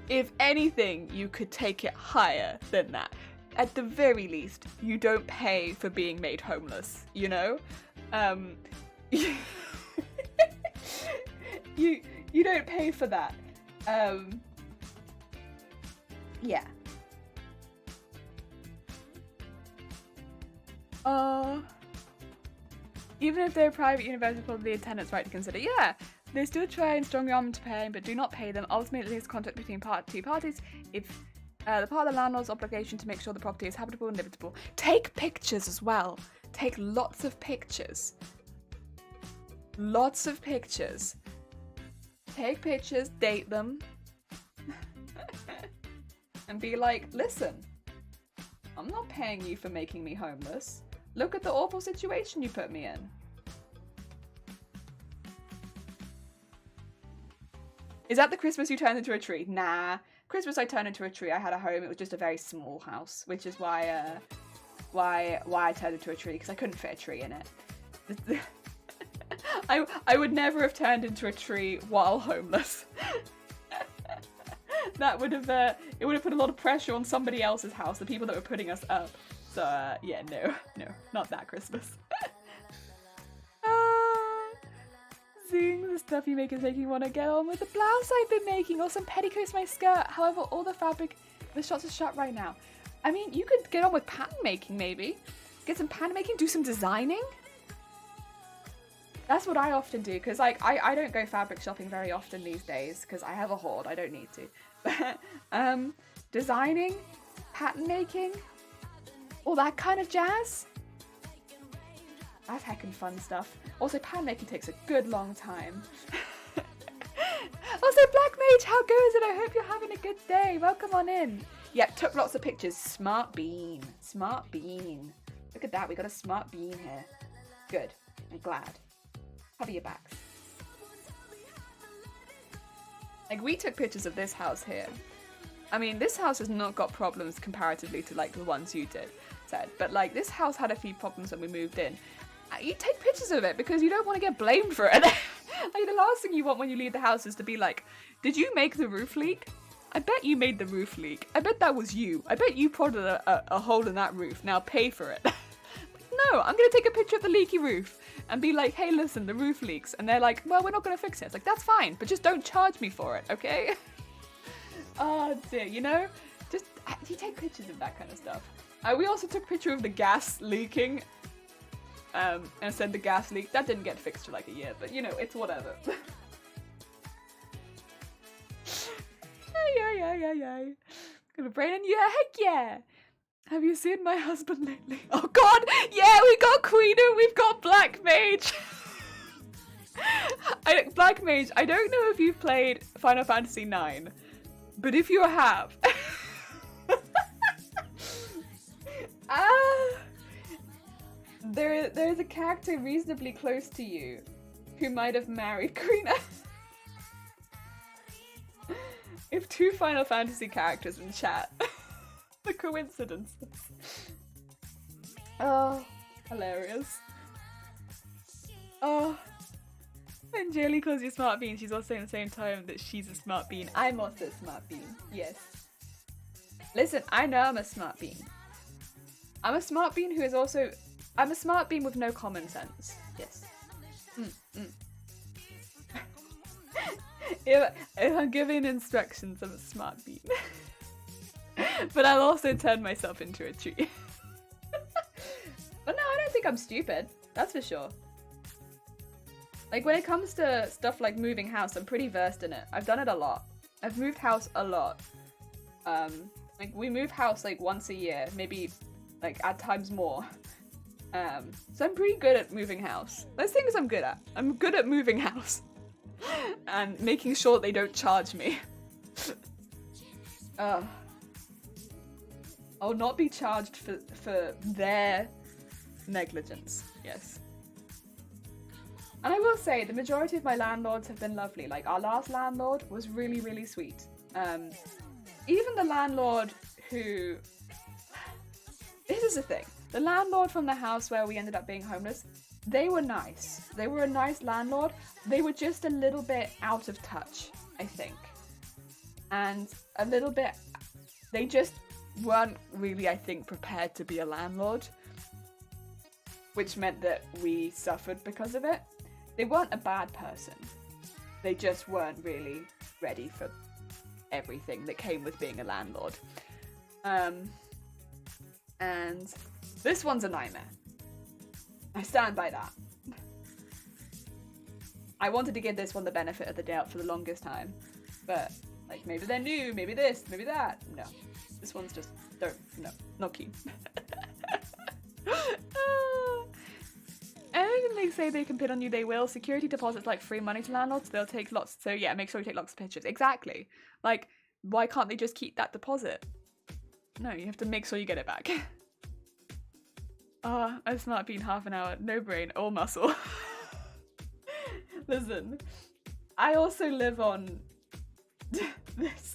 If anything, you could take it higher than that. At the very least, you don't pay for being made homeless, you know? You don't pay for that. Yeah. Even if they're private universities, probably a tenant's right to consider. Yeah, they still try and strongly arm them to pay, but do not pay them. Ultimately, it's contact between two parties. If the part of the landlord's obligation to make sure the property is habitable and livable. Take pictures as well. Take lots of pictures. Lots of pictures. Take pictures, date them, and be like, listen, I'm not paying you for making me homeless. Look at the awful situation you put me in. Is that the Christmas you turned into a tree? Nah. Christmas I turned into a tree. I had a home. It was just a very small house, which is why I turned into a tree, because I couldn't fit a tree in it. I would never have turned into a tree while homeless. That would have it would have put a lot of pressure on somebody else's house, the people that were putting us up. So yeah, no, not that Christmas. Seeing the stuff you make is making me want to get on with the blouse I've been making, or some petticoats my skirt. However, all the fabric, the shops are shut right now. I mean, you could get on with pattern making maybe. Get some pattern making, do some designing. That's what I often do, because like I don't go fabric shopping very often these days because I have a hoard. I don't need to. But designing, pattern making, all that kind of jazz. That's heckin' fun stuff. Also, pattern making takes a good long time. Also, Black Mage, how goes it? I hope you're having a good day. Welcome on in. Yep, took lots of pictures. Smart bean. Smart bean. Look at that, we got a smart bean here. Good. I'm glad. Cover your backs. Like, we took pictures of this house here. I mean, this house has not got problems comparatively to, like, the ones you said. But, like, this house had a few problems when we moved in. You take pictures of it because you don't want to get blamed for it. Like, the last thing you want when you leave the house is to be like, did you make the roof leak? I bet you made the roof leak. I bet that was you. I bet you prodded a hole in that roof. Now pay for it. No, I'm going to take a picture of the leaky roof and be like, hey, listen, the roof leaks. And they're like, well, we're not going to fix it. It's like, that's fine, but just don't charge me for it, okay? Oh, dear, you know? Just, you take pictures of that kind of stuff. We also took a picture of the gas leaking. And said the gas leaked. That didn't get fixed for like a year, but you know, it's whatever. Yeah. Got a brain in you? Heck yeah! Have you seen my husband lately? Oh god! Yeah, we got Queener, we've got Black Mage! Black Mage, I don't know if you've played Final Fantasy IX, but if you have... There's a character reasonably close to you who might have married Queener. If two Final Fantasy characters in chat. The coincidence. Oh, hilarious. Oh. When Jaylee calls you smart bean, she's also saying at the same time that she's a smart bean. I'm also a smart bean, yes. Listen, I know I'm a smart bean. I'm a smart bean who is also... I'm a smart bean with no common sense. Yes. If I'm giving instructions, I'm a smart bean. But I'll also turn myself into a tree. But no, I don't think I'm stupid. That's for sure. Like, when it comes to stuff like moving house, I'm pretty versed in it. I've done it a lot. I've moved house a lot. Like, we move house like once a year, maybe like at times more. So I'm pretty good at moving house. Those things I'm good at. I'm good at moving house. And making sure they don't charge me. I'll not be charged for their negligence. Yes. And I will say, the majority of my landlords have been lovely. Like, our last landlord was really, really sweet. Even the landlord who... This is the thing. The landlord from the house where we ended up being homeless, they were nice. They were a nice landlord. They were just a little bit out of touch, I think. And a little bit, they just weren't really, I think, prepared to be a landlord, which meant that we suffered because of it. They weren't a bad person. They just weren't really ready for everything that came with being a landlord. And this one's a nightmare. I stand by that. I wanted to give this one the benefit of the doubt for the longest time, but like maybe they're new, maybe this, maybe that. No, this one's just not keen. Anything they say they can pin on you, they will. Security deposits like free money to landlords. They'll take lots. So yeah, make sure you take lots of pictures. Exactly. Like, why can't they just keep that deposit? No, you have to make sure you get it back. It's not been half an hour. No brain or muscle. Listen, I also live on this.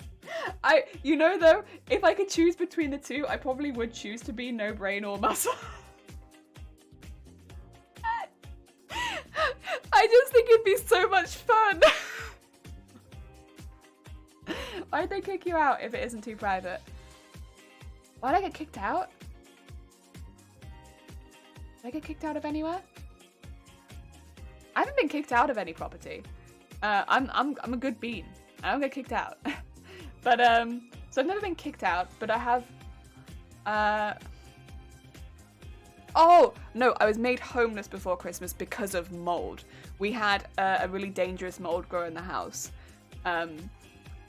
You know though, if I could choose between the two, I probably would choose to be no brain or muscle. I just think it'd be so much fun. Why'd they kick you out if it isn't too private? Why'd I get kicked out? Did I get kicked out of anywhere? I haven't been kicked out of any property. I'm a good bean. I don't get kicked out. But so I've never been kicked out, but I have oh no, I was made homeless before Christmas because of mold. We had a really dangerous mold grow in the house.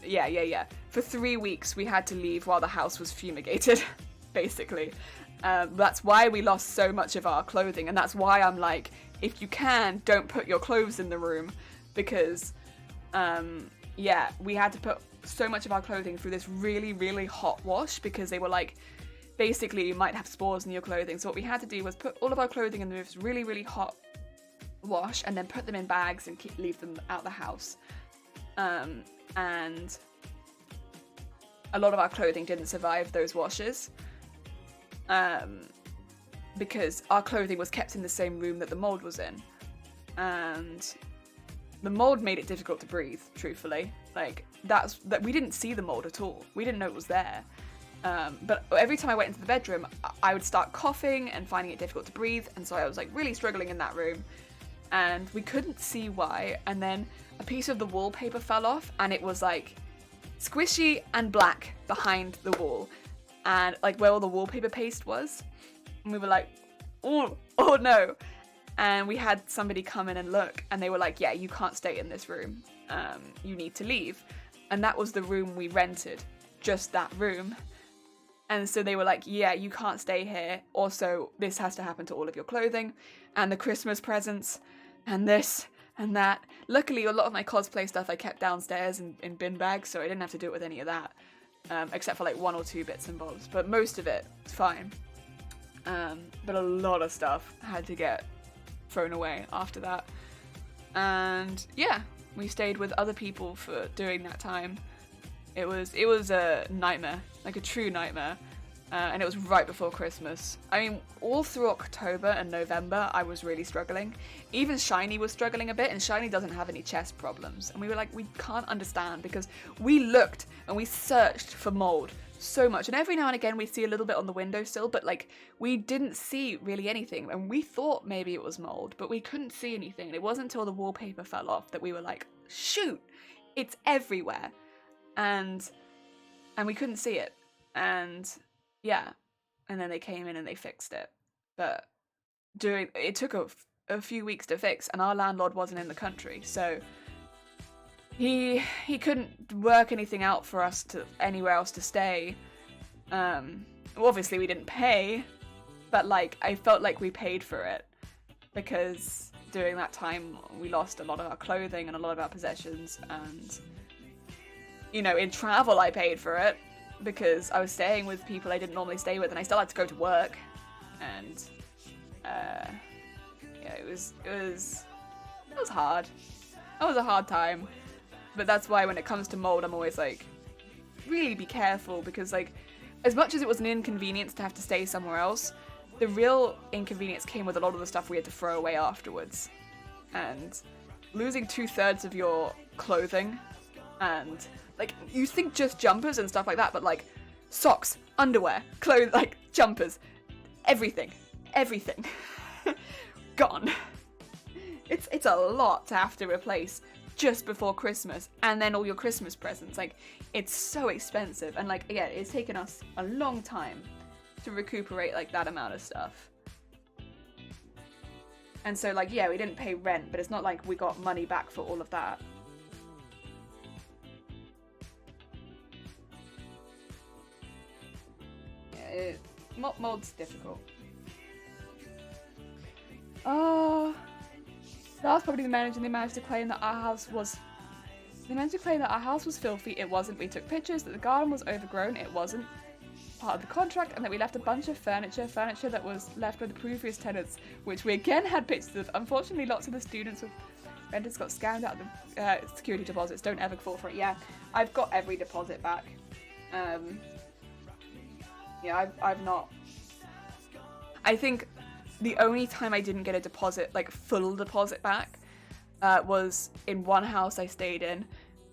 Yeah. For 3 weeks we had to leave while the house was fumigated, basically. That's why we lost so much of our clothing, and that's why I'm like, if you can, don't put your clothes in the room, because yeah, we had to put so much of our clothing through this really, really hot wash because they were like, basically you might have spores in your clothing. So what we had to do was put all of our clothing in this really, really hot wash and then put them in bags and leave them out the house. And a lot of our clothing didn't survive those washes because our clothing was kept in the same room that the mold was in, and the mold made it difficult to breathe, truthfully. Like, that we didn't see the mold at all. We didn't know it was there. But every time I went into the bedroom, I would start coughing and finding it difficult to breathe, and so I was like really struggling in that room, and we couldn't see why. And then a piece of the wallpaper fell off, and it was like squishy and black behind the wall, and like where all the wallpaper paste was, and we were like, oh no. And we had somebody come in and look, and they were like, yeah, you can't stay in this room, you need to leave. And that was the room we rented, just that room. And so they were like, yeah, you can't stay here, also this has to happen to all of your clothing and the Christmas presents and this and that. Luckily, a lot of my cosplay stuff I kept downstairs in bin bags, so I didn't have to do it with any of that, except for like 1 or 2 bits and bobs, but most of it was fine. But a lot of stuff had to get thrown away after that. And yeah, we stayed with other people for during that time. It was a nightmare, like a true nightmare. And it was right before Christmas. I mean, all through October and November, I was really struggling. Even Shiny was struggling a bit, and Shiny doesn't have any chest problems. And we were like, we can't understand, because we looked and we searched for mold so much. And every now and again, we see a little bit on the windowsill, but like, we didn't see really anything. And we thought maybe it was mold, but we couldn't see anything. And it wasn't until the wallpaper fell off that we were like, shoot, it's everywhere. And we couldn't see it. And yeah, and then they came in and they fixed it. But it took a few weeks to fix, and our landlord wasn't in the country, so he couldn't work anything out for us to anywhere else to stay. Obviously we didn't pay, but like, I felt like we paid for it, because during that time we lost a lot of our clothing and a lot of our possessions, and you know, in travel I paid for it, because I was staying with people I didn't normally stay with, and I still had to go to work, and yeah, it was hard. That was a hard time, but that's why when it comes to mold, I'm always like, really be careful, because like, as much as it was an inconvenience to have to stay somewhere else, the real inconvenience came with a lot of the stuff we had to throw away afterwards. And losing 2/3 of your clothing, and like, you think just jumpers and stuff like that, but like socks, underwear, clothes, like jumpers, everything gone. It's a lot to have to replace just before Christmas, and then all your Christmas presents. Like, it's so expensive, and like, yeah, it's taken us a long time to recuperate like that amount of stuff. And so like, yeah, we didn't pay rent, but it's not like we got money back for all of that. Yeah, mold's difficult. That was probably the manager. They managed to claim that our house was filthy. It wasn't. We took pictures that the garden was overgrown. It wasn't part of the contract, and that we left a bunch of furniture that was left by the previous tenants, which we again had pictures of. Unfortunately, lots of the students with renters got scammed out of the security deposits. Don't ever fall for it. Yeah, I've got every deposit back. Yeah, I've not. I think the only time I didn't get a deposit, like full deposit back, was in one house I stayed in.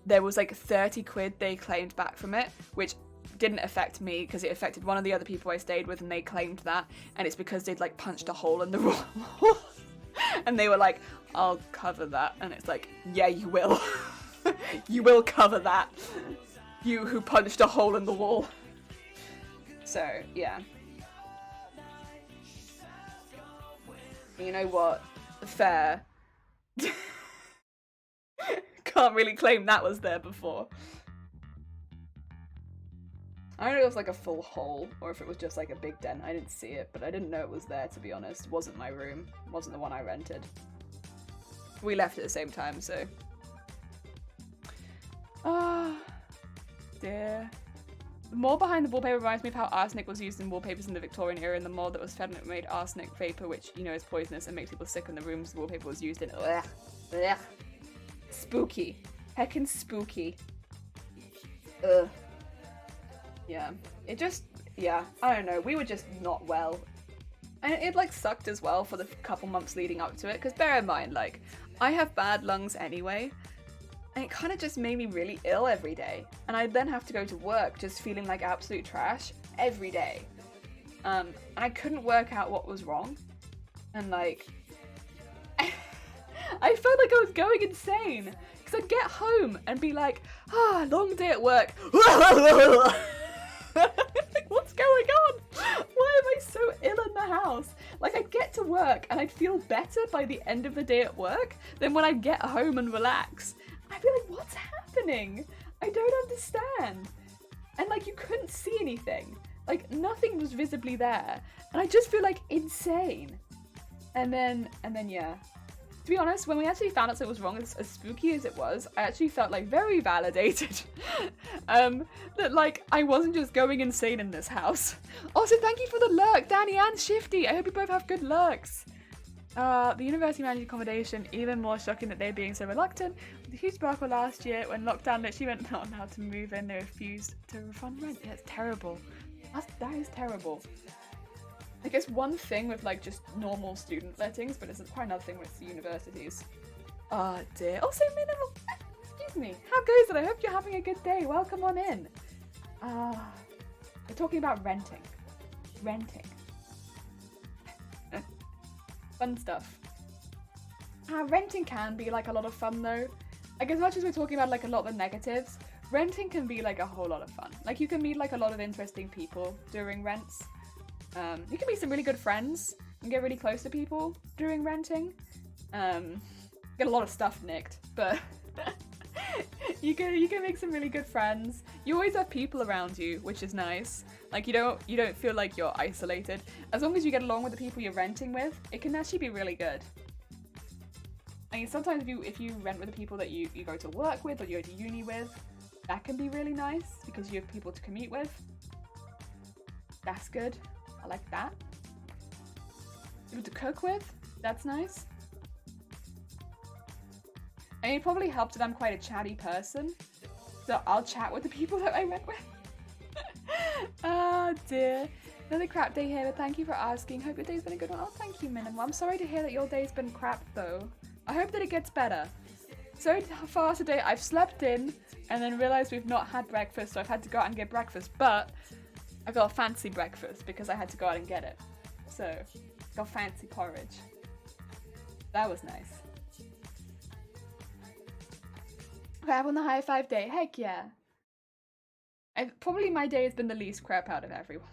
There was like 30 quid they claimed back from it, which didn't affect me because it affected one of the other people I stayed with, and they claimed that, and it's because they'd like punched a hole in the wall. And they were like, I'll cover that. And it's like, yeah, you will. You will cover that. You who punched a hole in the wall. So, yeah. You know what? Fair. Can't really claim that was there before. I don't know if it was like a full hole or if it was just like a big dent. I didn't see it, but I didn't know it was there, to be honest. It wasn't my room. It wasn't the one I rented. We left at the same time, so. Ah, dear. The mole behind the wallpaper reminds me of how arsenic was used in wallpapers in the Victorian era, and the mold that was fed made arsenic vapor, which, you know, is poisonous and makes people sick in the rooms the wallpaper was used in. Ugh. Ugh. Spooky. Heckin' spooky. Ugh. Yeah. It just, yeah, I don't know. We were just not well. And it like sucked as well for the couple months leading up to it, because bear in mind, like, I have bad lungs anyway. And it kind of just made me really ill every day. And I'd then have to go to work just feeling like absolute trash every day. And I couldn't work out what was wrong. And like, I felt like I was going insane. Because I'd get home and be like, long day at work. Like, what's going on? Why am I so ill in the house? Like, I'd get to work and I'd feel better by the end of the day at work than when I get home and relax. I'd be like, what's happening? I don't understand. And like, you couldn't see anything. Like, nothing was visibly there. And I just feel like insane. And then yeah. To be honest, when we actually found out something was wrong, as spooky as it was, I actually felt like very validated. That like, I wasn't just going insane in this house. Also, thank you for the lurk, Danny and Shifty. I hope you both have good lurks. The university managed accommodation, even more shocking that they're being so reluctant. With a huge debacle last year when lockdown literally went not allowed to move in, they refused to refund rent. Yeah, it's terrible. That is terrible. I guess one thing with like just normal student lettings, but it's quite another thing with the universities. Oh dear. Also, minimal. Excuse me. How goes it? I hope you're having a good day. Welcome on in. We're talking about renting. Fun stuff. Renting can be like a lot of fun though. Like, as much as we're talking about like a lot of the negatives, renting can be like a whole lot of fun. Like, you can meet like a lot of interesting people during rents. You can meet some really good friends and get really close to people during renting. Get a lot of stuff nicked, but you can make some really good friends. You always have people around you, which is nice. Like, you don't feel like you're isolated. As long as you get along with the people you're renting with, it can actually be really good. I mean, sometimes if you rent with the people that you go to work with or you go to uni with, that can be really nice because you have people to commute with. That's good. I like that. People to cook with, that's nice. And it probably helps that I'm quite a chatty person, so I'll chat with the people that I rent with. Oh dear. Another crap day here, but thank you for asking. Hope your day's been a good one. Oh, thank you, Minimal. I'm sorry to hear that your day's been crap, though. I hope that it gets better. So far today, I've slept in and then realized we've not had breakfast, so I've had to go out and get breakfast. But I got a fancy breakfast because I had to go out and get it. So, got fancy porridge. That was nice. Crap on the high five day. Heck yeah. Probably my day has been the least crap out of everyone's.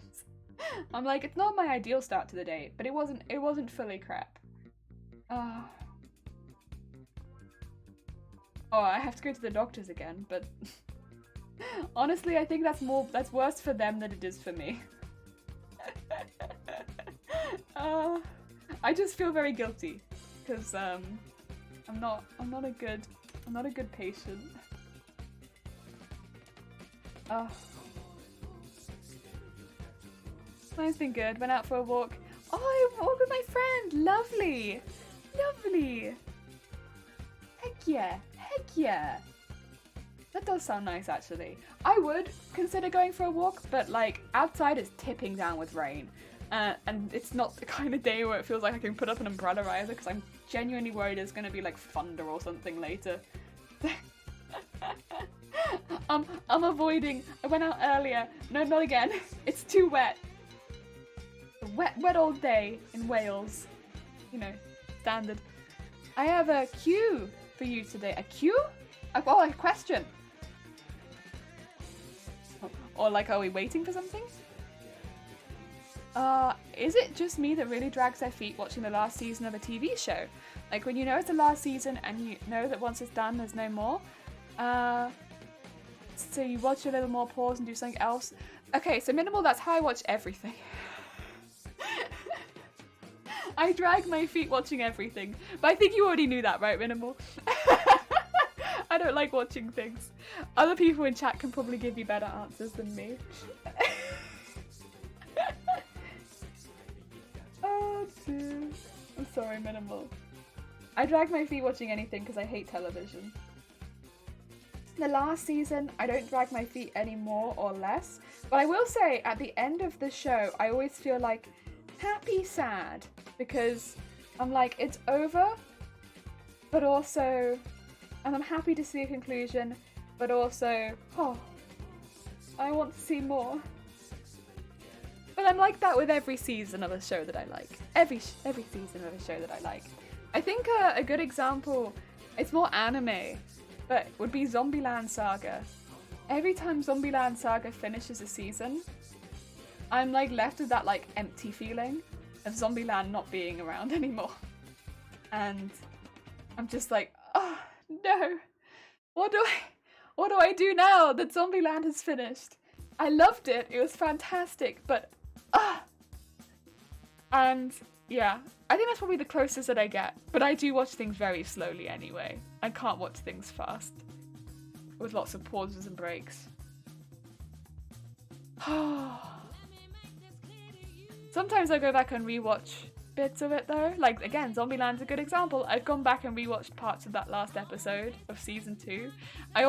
I'm like, it's not my ideal start to the day, but it wasn't fully crap. Oh, I have to go to the doctors again, but honestly, I think that's worse for them than it is for me. I just feel very guilty because I'm not a good patient. Mine's been good. Went out for a walk. Oh, I walked with my friend. Lovely. Lovely. Heck yeah. Heck yeah. That does sound nice, actually. I would consider going for a walk, but like outside it's tipping down with rain. And it's not the kind of day where it feels like I can put up an umbrella either, because I'm genuinely worried there's going to be like thunder or something later. I'm avoiding. I went out earlier. No, not again. It's too wet. Wet all day in Wales. You know, standard. I have a queue for you today. A queue? Oh, a question. Or like, are we waiting for something? Is it just me that really drags their feet watching the last season of a TV show? Like when you know it's the last season and you know that once it's done there's no more? So you watch a little more, pause and do something else. Okay, so Minimal, that's how I watch everything. I drag my feet watching everything. But I think you already knew that, right, Minimal? I don't like watching things. Other people in chat can probably give you better answers than me. Oh, dude. I'm sorry, Minimal. I drag my feet watching anything because I hate television. The last season, I don't drag my feet any more or less. But I will say, at the end of the show, I always feel like happy, sad. Because I'm like, it's over, but also, and I'm happy to see a conclusion, but also, oh, I want to see more. But I'm like that with every season of a show that I like. Every season of a show that I like. I think a good example, it's more anime, but would be Zombieland Saga. Every time Zombieland Saga finishes a season, I'm like left with that like empty feeling of Zombieland not being around anymore. And I'm just like, oh no, what do I do now that Zombieland has finished? I loved it, it was fantastic, but and yeah, I think that's probably the closest that I get. But I do watch things very slowly anyway. I can't watch things fast with lots of pauses and breaks. Sometimes I go back and rewatch bits of it though. Like again, Zombieland's a good example. I've gone back and rewatched parts of that last episode of season 2. I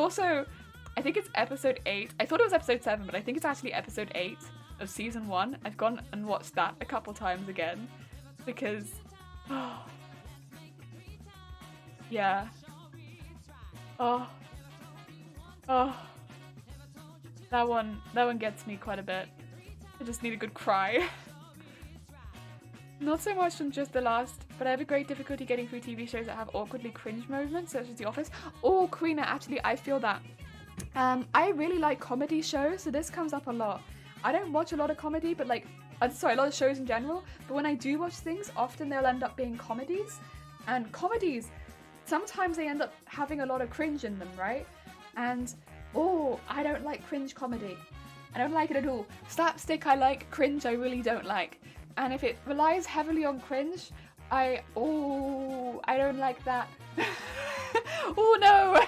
think it's episode 8. I thought it was episode 7, but I think it's actually episode 8 of season 1. I've gone and watched that a couple times again because yeah. That one gets me quite a bit. I just need a good cry. Not so much from just the last, but I have a great difficulty getting through TV shows that have awkwardly cringe moments, such as The Office. Oh, Karina, actually, I feel that. I really like comedy shows, so this comes up a lot. I don't watch a lot of comedy, but like, a lot of shows in general, but when I do watch things, often they'll end up being comedies. And comedies, sometimes they end up having a lot of cringe in them, right? And, I don't like cringe comedy. I don't like it at all. Slapstick I like, cringe I really don't like. And if it relies heavily on cringe, I don't like that. Oh no!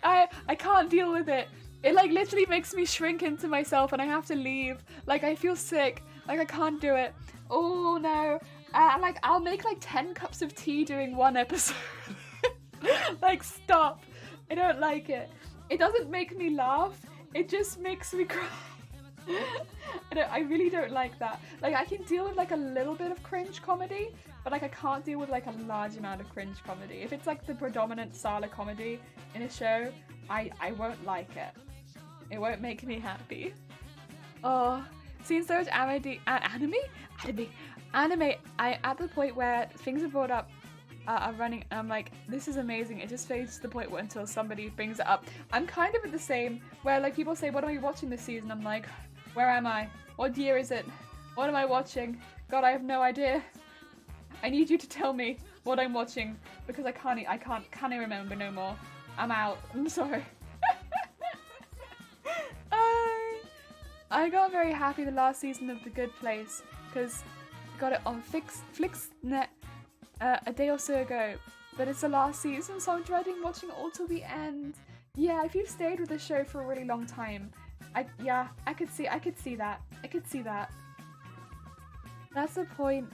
I can't deal with it. It like literally makes me shrink into myself and I have to leave. Like I feel sick. Like I can't do it. Oh no. Like I'll make like 10 cups of tea during one episode. Like stop. I don't like it. It doesn't make me laugh. It just makes me cry. I really don't like that. Like, I can deal with like a little bit of cringe comedy, but like I can't deal with like a large amount of cringe comedy. If it's like the predominant style of comedy in a show, I won't like it. It won't make me happy. Oh, seen so much anime. I at the point where things are brought up are running, and I'm like, this is amazing. It just fades to the point where until somebody brings it up. I'm kind of at the same where like people say, what am I watching this season? I'm like, where am I? What year is it? What am I watching? God, I have no idea. I need you to tell me what I'm watching because I can't even remember no more. I'm out. I'm sorry. I got very happy the last season of The Good Place because I got it on Flixnet a day or so ago, but it's the last season, so I'm dreading watching it all till the end. Yeah, if you've stayed with the show for a really long time, I could see that. That's the point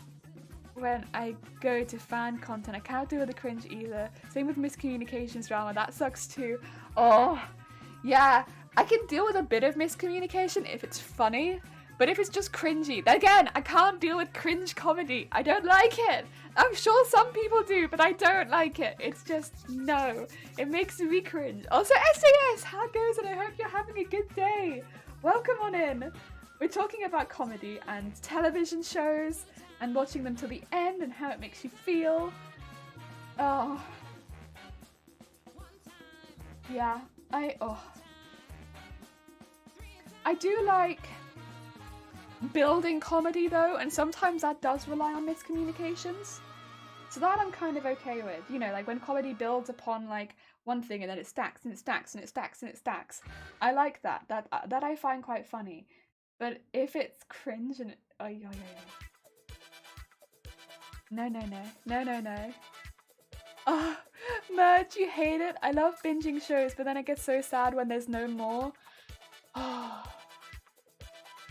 when I go to fan content. I can't deal with the cringe either. Same with miscommunications drama, that sucks too. Oh, yeah, I can deal with a bit of miscommunication if it's funny, but if it's just cringy, then again, I can't deal with cringe comedy. I don't like it. I'm sure some people do, but I don't like it. It's just, no. It makes me cringe. Also, SAS, how goes it? I hope you're having a good day. Welcome on in. We're talking about comedy and television shows and watching them till the end and how it makes you feel. Oh. Yeah, I do like building comedy though, and sometimes that does rely on miscommunications. So that I'm kind of okay with. You know, like when comedy builds upon like one thing and then it stacks and it stacks and it stacks and it stacks. I like that. That I find quite funny. But if it's cringe and no. Oh, Merch, you hate it? I love binging shows, but then it gets so sad when there's no more. Oh.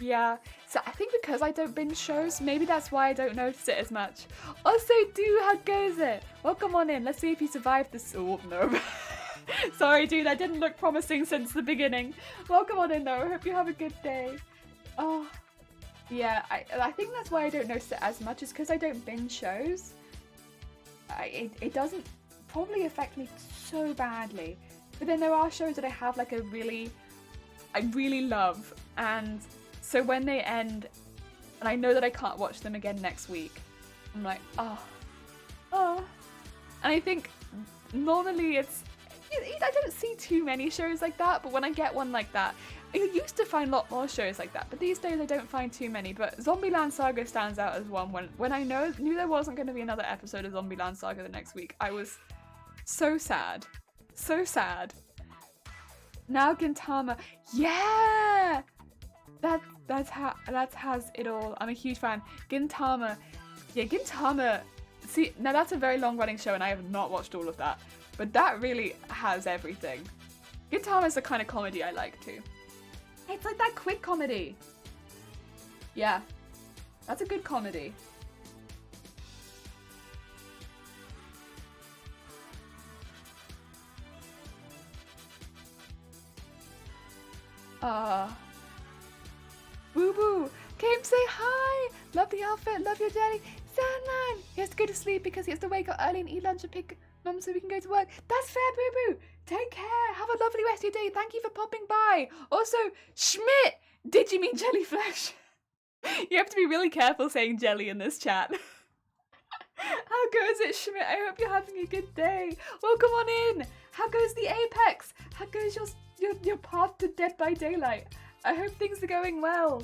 Yeah, so I think because I don't binge shows, maybe that's why I don't notice it as much. Also, how goes it? Welcome on in. Let's see if you survived this. Oh, no. Sorry, dude, I didn't look promising since the beginning. Welcome on in, though. I hope you have a good day. Oh, yeah, I think that's why I don't notice it as much, is because I don't binge shows. It doesn't probably affect me so badly. But then there are shows that I have like I really love, and so when they end and I know that I can't watch them again next week, I'm like, oh. And I think normally I don't see too many shows like that, but when I get one like that, I used to find a lot more shows like that, but these days I don't find too many. But Zombieland Saga stands out as one. When I knew there wasn't going to be another episode of Zombieland Saga the next week, I was so sad. So sad. Now Gintama. Yeah! That has it all. I'm a huge fan. Gintama. Yeah, Gintama. See, now that's a very long running show and I have not watched all of that. But that really has everything. Gintama is the kind of comedy I like too. It's like that quick comedy. Yeah. That's a good comedy. Boo Boo came say hi. Love the outfit, love your jelly. Sandman, he has to go to sleep because he has to wake up early and eat lunch and pick Mum so we can go to work. That's fair, Boo Boo. Take care. Have a lovely rest of your day. Thank you for popping by. Also, Schmidt, did you mean jellyflesh? You have to be really careful saying jelly in this chat. How goes it, Schmidt? I hope you're having a good day. Welcome on in. How goes the Apex? How goes your path to Dead by Daylight? I hope things are going well.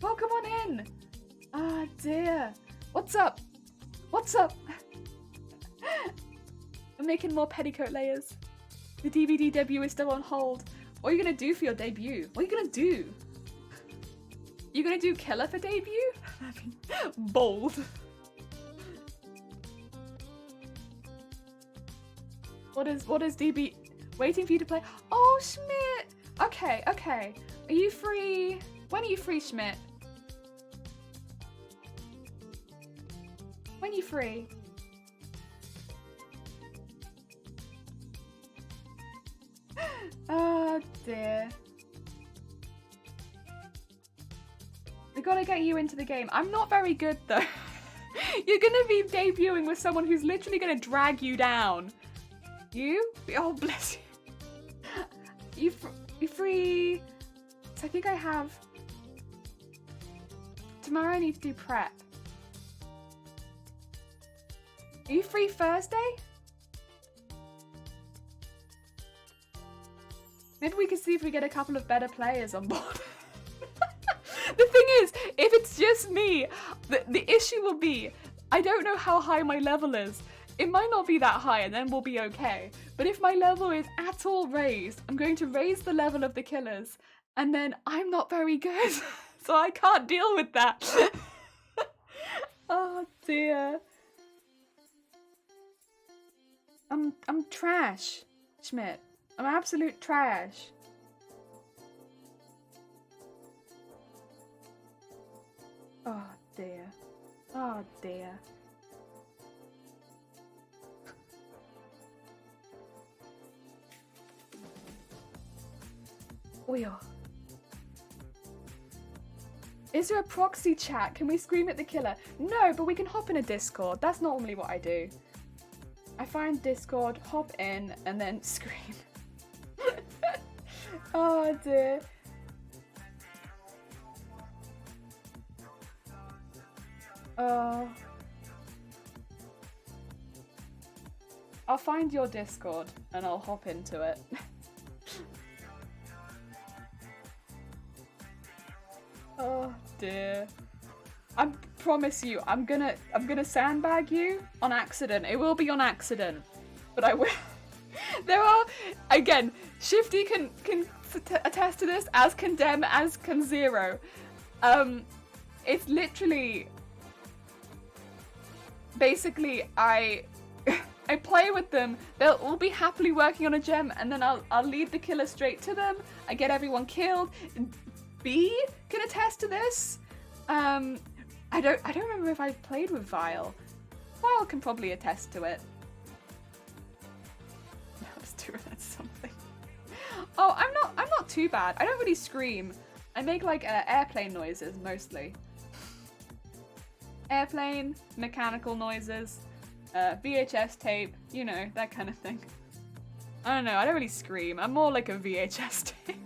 Welcome on in. Ah, dear. What's up? What's up? I'm making more petticoat layers. The DVD debut is still on hold. What are you gonna do for your debut? What are you gonna do? You gonna do killer for debut? Bold. What is DB waiting for you to play? Oh, Schmidt. Okay. Are you free? When are you free, Schmidt? When are you free? Oh dear. gotta get you into the game. I'm not very good though. You're gonna be debuting with someone who's literally gonna drag you down. You? Oh, bless you. You free? So I think I have... Tomorrow I need to do prep. Are you free Thursday? Maybe we can see if we get a couple of better players on board. The thing is, if it's just me, the issue will be, I don't know how high my level is. It might not be that high and then we'll be okay. But if my level is at all raised, I'm going to raise the level of the killers and then I'm not very good. So I can't deal with that. Oh dear. I'm trash, Schmidt. I'm absolute trash. Oh dear. Oh dear. Wheel. Is there a proxy chat? Can we scream at the killer? No, but we can hop in a Discord. That's normally what I do. I find Discord, hop in, and then scream. Oh dear. Oh. I'll find your Discord and I'll hop into it. Oh dear. I promise you, I'm gonna sandbag you on accident. It will be on accident, but I will. There are, again, Shifty can attest to this, as can Dem, as can Zero. It's literally, basically, I play with them. They'll all be happily working on a gem, and then I'll lead the killer straight to them. I get everyone killed. B can attest to this. I don't remember if I've played with Vile. Vile can probably attest to it. I was doing something. Oh, I'm not too bad. I don't really scream. I make like airplane noises mostly. Airplane, mechanical noises, VHS tape, you know, that kind of thing. I don't know, I don't really scream. I'm more like a VHS tape.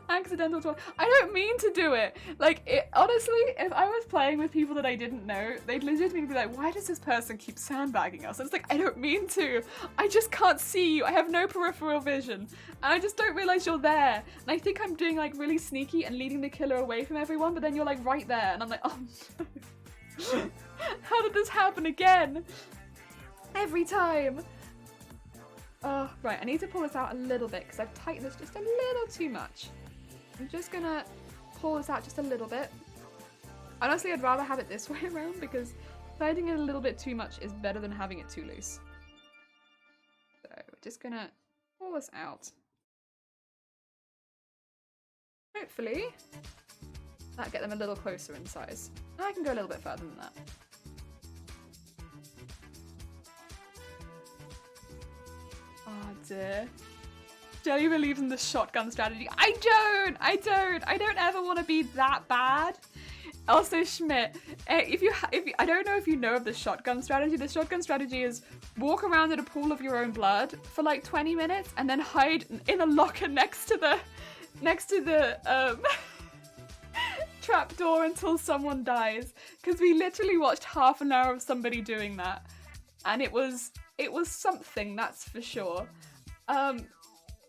Accidental talk. I don't mean to do it. Like, honestly, if I was playing with people that I didn't know, they'd legitimately be like, why does this person keep sandbagging us? And it's like, I don't mean to. I just can't see you. I have no peripheral vision. And I just don't realize you're there. And I think I'm doing like really sneaky and leading the killer away from everyone, but then you're like right there. And I'm like, oh no. How did this happen again? Every time. Oh, right, I need to pull this out a little bit because I've tightened this just a little too much. I'm just gonna pull this out just a little bit. Honestly, I'd rather have it this way around because tightening it a little bit too much is better than having it too loose. So we're just gonna pull this out. Hopefully that'll get them a little closer in size. I can go a little bit further than that. Oh dear. Jelly believes in the shotgun strategy. I don't ever want to be that bad. Also, Schmidt, if you I don't know if you know of the shotgun strategy. The shotgun strategy is walk around in a pool of your own blood for like 20 minutes and then hide in a locker next to the trapdoor until someone dies. Because we literally watched half an hour of somebody doing that, and it was something, that's for sure.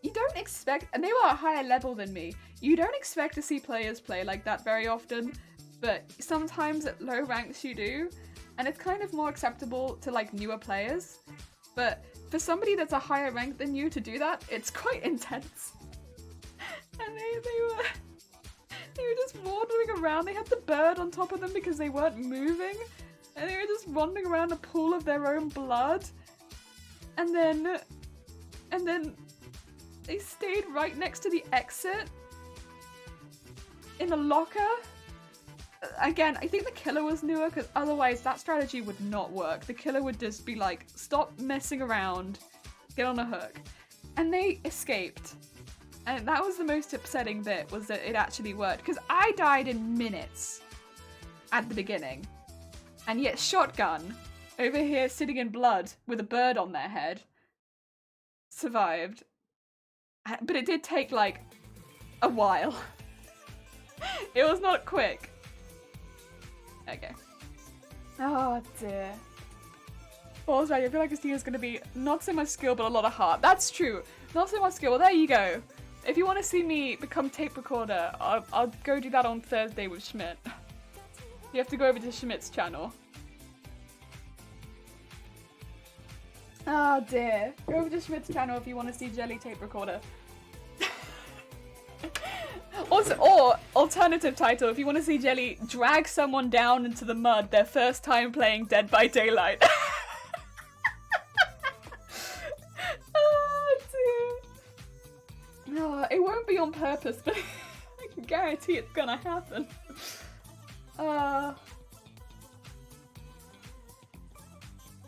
You don't expect, and they were a higher level than me, you don't expect to see players play like that very often, but sometimes at low ranks you do, and it's kind of more acceptable to like newer players, but for somebody that's a higher rank than you to do that, it's quite intense. And they were just wandering around. They had the bird on top of them because they weren't moving, and they were just wandering around a pool of their own blood, and then they stayed right next to the exit in a locker. Again, I think the killer was newer because otherwise that strategy would not work. The killer would just be like, stop messing around, get on a hook. And they escaped. And that was the most upsetting bit, was that it actually worked. Because I died in minutes at the beginning. And yet Shotgun, over here sitting in blood with a bird on their head, survived. But it did take, like, a while. It was not quick. Okay. Oh dear. Balls right, I feel like this team is going to be not so much skill, but a lot of heart. That's true. Not so much skill. Well, there you go. If you want to see me become tape recorder, I'll go do that on Thursday with Schmidt. You have to go over to Schmidt's channel. Oh dear. Go over to Schmidt's channel if you want to see Jelly tape recorder. Also, or alternative title, if you want to see Jelly drag someone down into the mud their first time playing Dead by Daylight. Oh dear. No, it won't be on purpose, but I can guarantee it's gonna happen.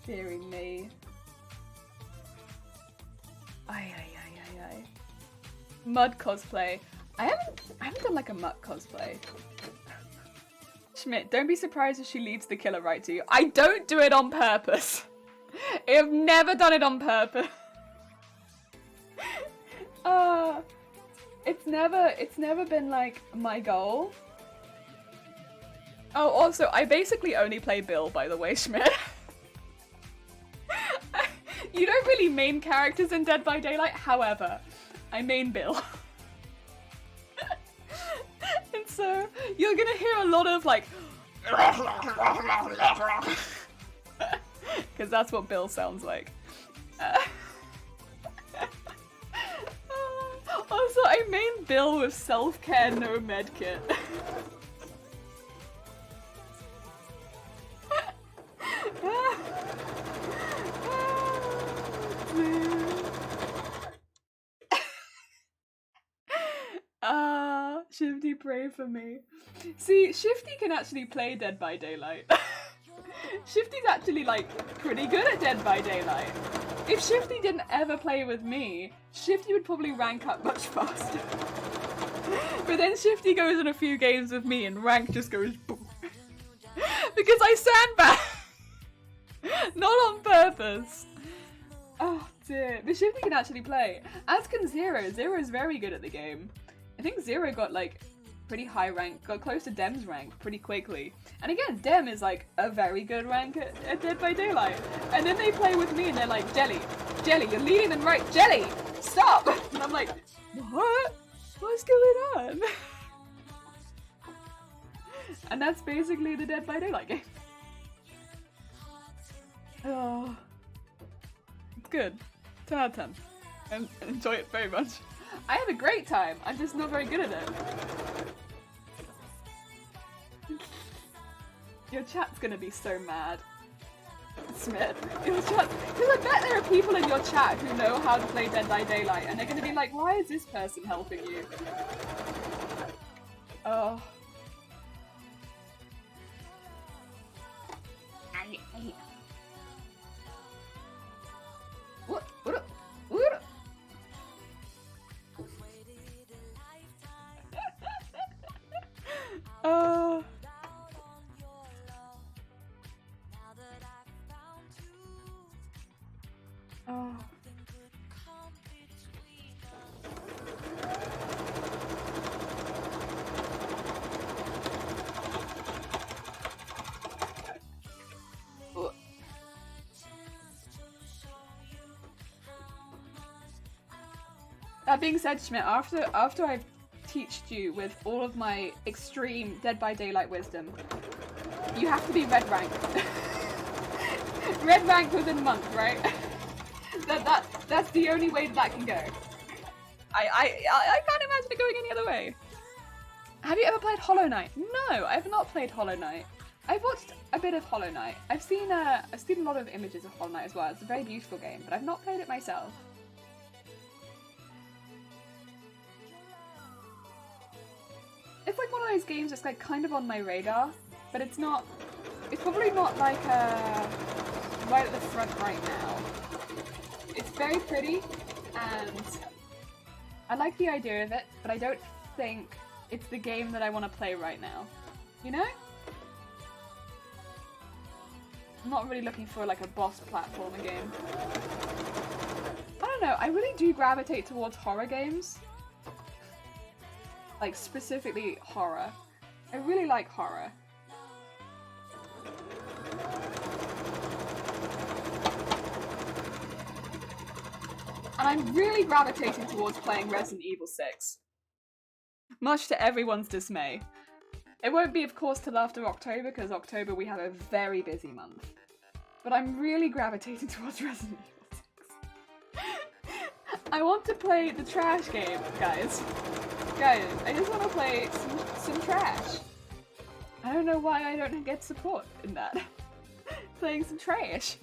Deary me. Ay. Mud cosplay. I haven't done like a mud cosplay. Schmidt, don't be surprised if she leads the killer right to you. I don't do it on purpose. I have never done it on purpose. It's never been like my goal. Oh, also, I basically only play Bill, by the way, Schmidt. You don't really main characters in Dead by Daylight, however, I main Bill. And so, you're gonna hear a lot of like... Because that's what Bill sounds like. Also, I main Bill with self-care, no medkit. Shifty, pray for me. See, Shifty can actually play Dead by Daylight. Shifty's actually, like, pretty good at Dead by Daylight. If Shifty didn't ever play with me, Shifty would probably rank up much faster. But then Shifty goes in a few games with me and rank just goes boom. Because I sandbag! Not on purpose. Oh dear. But Shifty can actually play. As can Zero. Zero is very good at the game. I think Zero got like pretty high rank, got close to Dem's rank pretty quickly. And again, Dem is like a very good rank at Dead by Daylight. And then they play with me and they're like, Jelly, you're leading them right. Jelly, stop! And I'm like, what? What's going on? And that's basically the Dead by Daylight game. Oh, it's good. 10 out of 10. And enjoy it very much. I have a great time. I'm just not very good at it. Your chat's gonna be so mad. Smith. Your chat. Because I bet there are people in your chat who know how to play Dead by Daylight and they're gonna be like, why is this person helping you? Oh. What? Oh. Oh. That being said, Schmidt, after I've teached you with all of my extreme Dead by Daylight wisdom, you have to be red ranked. Red ranked within a month, right? That's the only way that can go. I can't imagine it going any other way. Have you ever played Hollow Knight? No, I have not played Hollow Knight. I've watched a bit of Hollow Knight. I've seen a lot of images of Hollow Knight as well. It's a very beautiful game, but I've not played it myself. It's like one of those games that's like kind of on my radar, but it's not. It's probably not like right at the front right now. It's very pretty, and I like the idea of it, but I don't think it's the game that I want to play right now. You know? I'm not really looking for like a boss platformer game. I don't know, I really do gravitate towards horror games. Like specifically horror. I really like horror. And I'm really gravitating towards playing Resident Evil 6. Much to everyone's dismay. It won't be, of course, till after October, because October we have a very busy month. But I'm really gravitating towards Resident Evil 6. I want to play the trash game, guys. Guys, I just want to play some trash. I don't know why I don't get support in that. Playing some trash.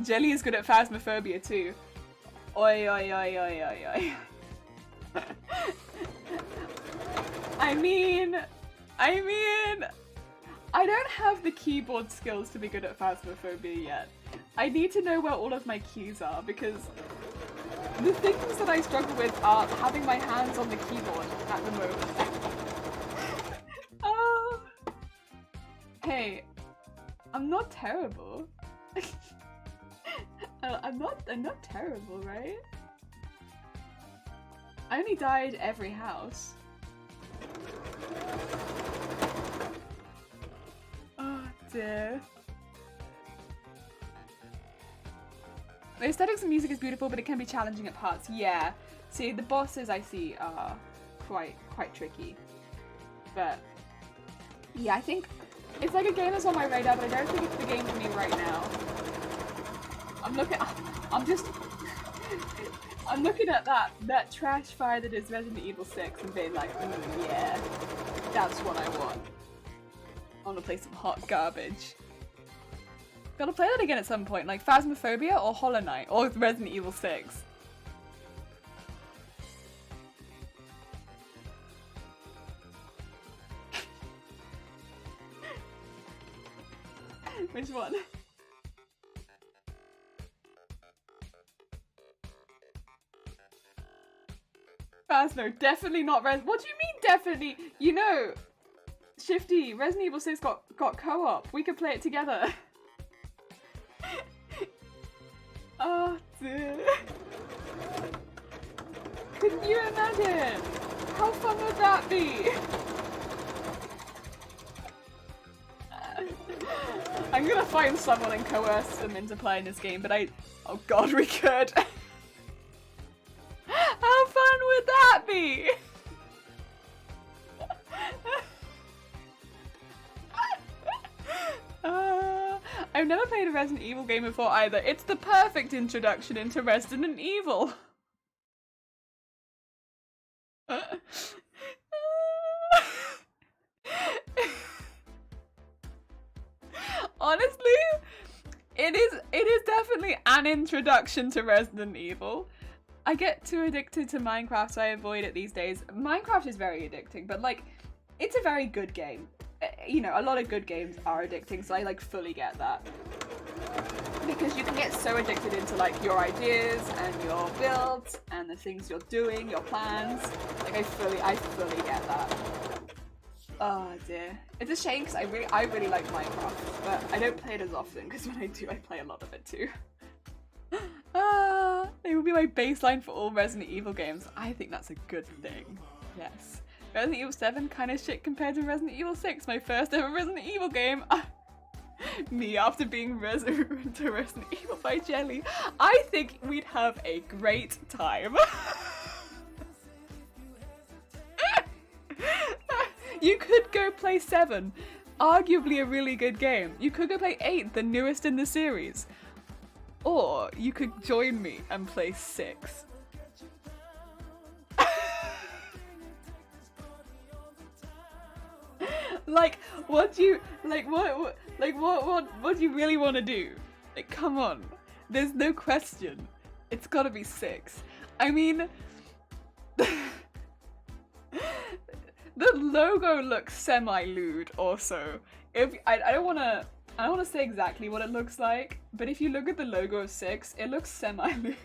Jelly is good at phasmophobia too. Oi oi oi oi oi oi. I mean, I don't have the keyboard skills to be good at phasmophobia yet. I need to know where all of my keys are, because the things that I struggle with are having my hands on the keyboard at the moment. Hey, I'm not terrible. I'm not terrible, right? I only died every house. Oh dear. The aesthetics and music is beautiful, but it can be challenging at parts. Yeah. See, the bosses I see are quite tricky. But yeah, I think it's like a game that's on my radar, but I don't think it's the game for me right now. I'm looking at that trash fire that is Resident Evil 6 and being like, yeah, that's what I want. I want to play some hot garbage. Gotta play that again at some point, like Phasmophobia or Hollow Knight or Resident Evil 6. Which one? Phasmo, definitely not Res. What do you mean definitely? You know, Shifty, Resident Evil 6 got co-op. We could play it together. Oh dear. Can you imagine? How fun would that be? I'm gonna find someone and coerce them into playing this game, but oh god, we could. How fun would that be? I've never played a Resident Evil game before either. It's the perfect introduction into Resident Evil. Honestly, it is definitely an introduction to Resident Evil. I get too addicted to Minecraft, so I avoid it these days. Minecraft is very addicting, but like, it's a very good game. You know, a lot of good games are addicting, so I like fully get that. Because you can get so addicted into like your ideas and your builds and the things you're doing, your plans. Like I fully get that. Oh dear. It's a shame because I really like Minecraft, but I don't play it as often because when I do, I play a lot of it too. It will be my baseline for all Resident Evil games. I think that's a good thing. Yes. Resident Evil 7 kind of shit compared to Resident Evil 6, my first ever Resident Evil game. Me after being resurrected to Resident Evil by Jelly. I think we'd have a great time. You could go play 7, arguably a really good game. You could go play 8, the newest in the series. Or you could join me and play 6. Like, what do you really want to do? Like, come on. There's no question. It's gotta be 6. I mean, the logo looks semi-lewd also. I don't want to I don't want to say exactly what it looks like, but if you look at the logo of 6, it looks semi-lewd.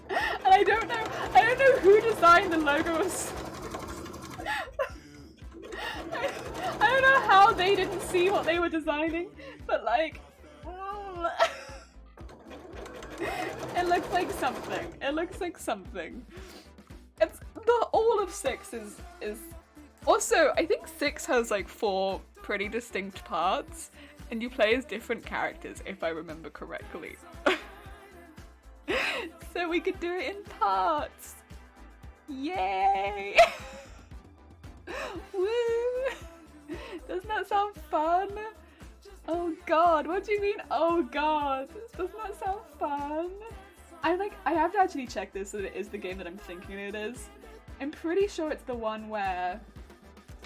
And I don't know who designed the logo of I don't know how they didn't see what they were designing, but like, it looks like something. It looks like something. It's all of 6 is also, I think 6 has like 4 pretty distinct parts, and you play as different characters if I remember correctly. So we could do it in parts. Yay! Woo! Doesn't that sound fun? Oh god, what do you mean, oh god? Doesn't that sound fun? I have to actually check this so that it is the game that I'm thinking it is. I'm pretty sure it's the one where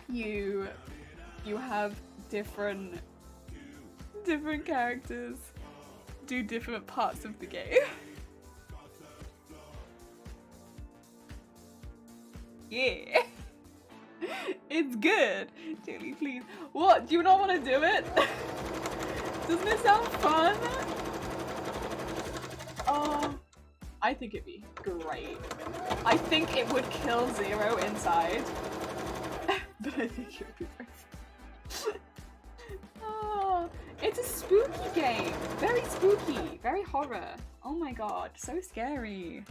you have different characters do different parts of the game. Yeah. It's good. Julie, please. What? Do you not want to do it? Doesn't it sound fun? Oh, I think it'd be great. I think it would kill Zero inside. But I think it would be great. Oh, it's a spooky game. Very spooky. Very horror. Oh my god. So scary.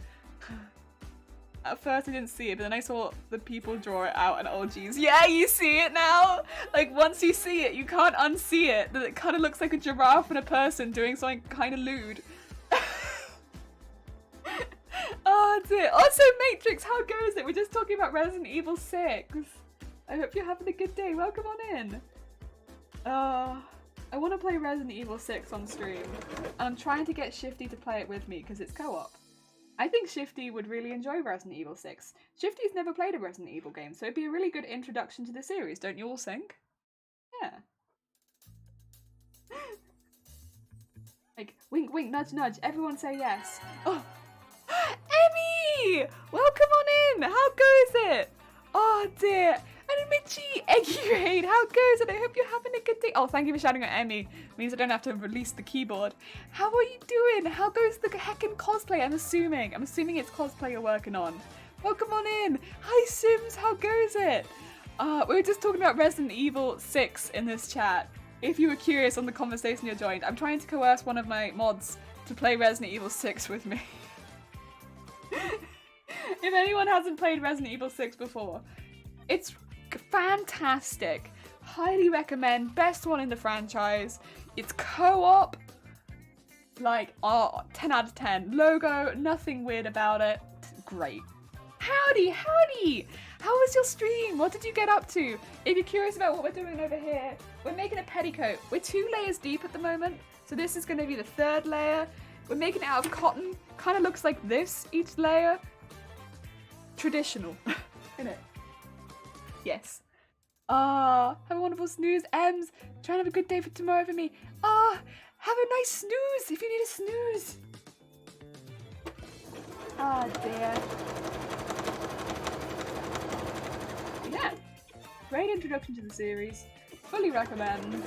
At first I didn't see it, but then I saw the people draw it out and oh geez, yeah, you see it now? Like once you see it, you can't unsee it. That it kind of looks like a giraffe and a person doing something kind of lewd. Oh dear. Also Matrix, how goes it? We're just talking about Resident Evil 6. I hope you're having a good day. Welcome on in. I want to play Resident Evil 6 on stream. And I'm trying to get Shifty to play it with me because it's co-op. I think Shifty would really enjoy Resident Evil 6. Shifty's never played a Resident Evil game, so it'd be a really good introduction to the series, don't you all think? Yeah. Like, wink wink, nudge nudge, everyone say yes. Oh! Emmy! Welcome on in! How goes it? Oh dear. And Mitchie, Eggy Raid, how goes it? I hope you're having a good day. Oh, thank you for shouting at Emmy. Means I don't have to release the keyboard. How are you doing? How goes the heckin' cosplay? I'm assuming it's cosplay you're working on. Welcome on in. Hi Sims, how goes it? We were just talking about Resident Evil 6 in this chat. If you were curious on the conversation you joined, I'm trying to coerce one of my mods to play Resident Evil 6 with me. If anyone hasn't played Resident Evil 6 before, it's fantastic. Highly recommend. Best one in the franchise. It's co-op. Like, 10 out of 10. Logo, nothing weird about it. Great. Howdy, howdy! How was your stream? What did you get up to? If you're curious about what we're doing over here, we're making a petticoat. We're 2 layers deep at the moment, so this is going to be the 3rd layer. We're making it out of cotton. Kind of looks like this, each layer. Traditional, innit? Yes. Have a wonderful snooze. Ems, try and have a good day for tomorrow for me. Have a nice snooze if you need a snooze. Dear. Yeah. Great introduction to the series. Fully recommend.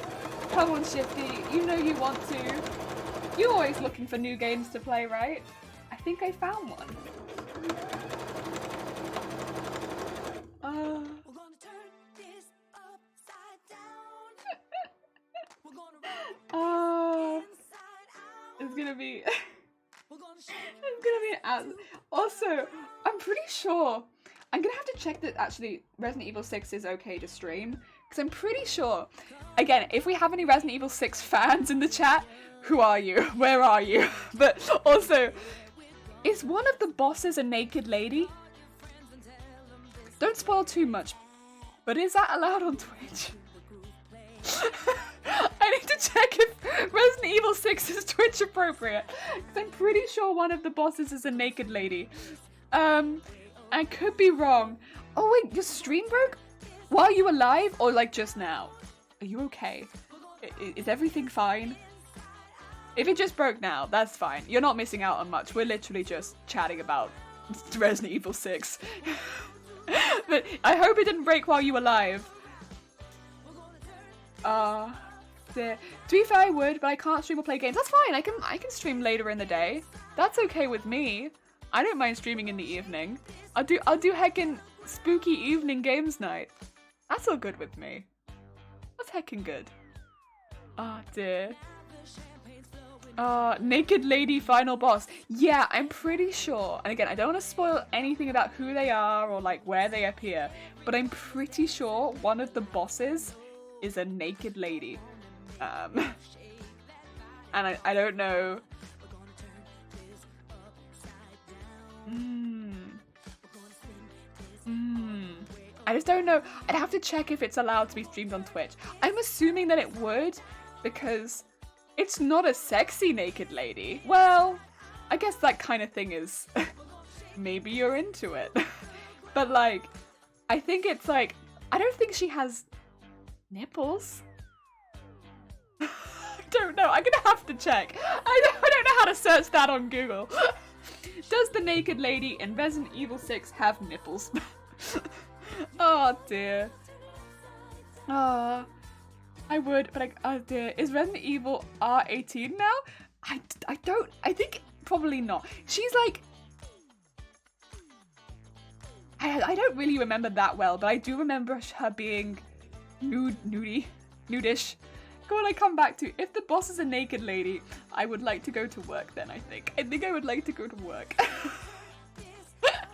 Come on, Shifty. You know you want to. You're always looking for new games to play, right? I think I found one. It's gonna be also, I'm pretty sure I'm gonna have to check that actually Resident Evil 6 is okay to stream, because I'm pretty sure, again, if we have any Resident Evil 6 fans in the chat, who are you? Where are you? But also, is one of the bosses a naked lady? Don't spoil too much, but is that allowed on Twitch? I need to check if Resident Evil 6 is Twitch appropriate, because I'm pretty sure one of the bosses is a naked lady. I could be wrong. Oh wait, your stream broke? While you were live, or like just now? Are you okay? Is everything fine? If it just broke now, that's fine. You're not missing out on much. We're literally just chatting about Resident Evil 6. But I hope it didn't break while you were live. To be fair, I would, but I can't stream or play games. That's fine. I can stream later in the day. That's okay with me. I don't mind streaming in the evening. I'll do heckin' spooky evening games night. That's all good with me. That's heckin' good. Oh dear. Naked Lady final boss. Yeah, I'm pretty sure. And again, I don't want to spoil anything about who they are or like where they appear, but I'm pretty sure one of the bosses is a naked lady. And I don't know. I just don't know. I'd have to check if it's allowed to be streamed on Twitch. I'm assuming that it would, because it's not a sexy naked lady. Well, I guess that kind of thing is maybe you're into it. But like, I think it's like, I don't think she has nipples. I don't know. I'm gonna have to check. I don't know how to search that on Google. Does the naked lady in Resident Evil 6 have nipples? Oh dear. I would, but oh dear. Is Resident Evil R18 now? I think probably not. She's like, I don't really remember that well, but I do remember her being nudish. Go on, I come back to, if the boss is a naked lady, I would like to go to work then, I think. I think I would like to go to work.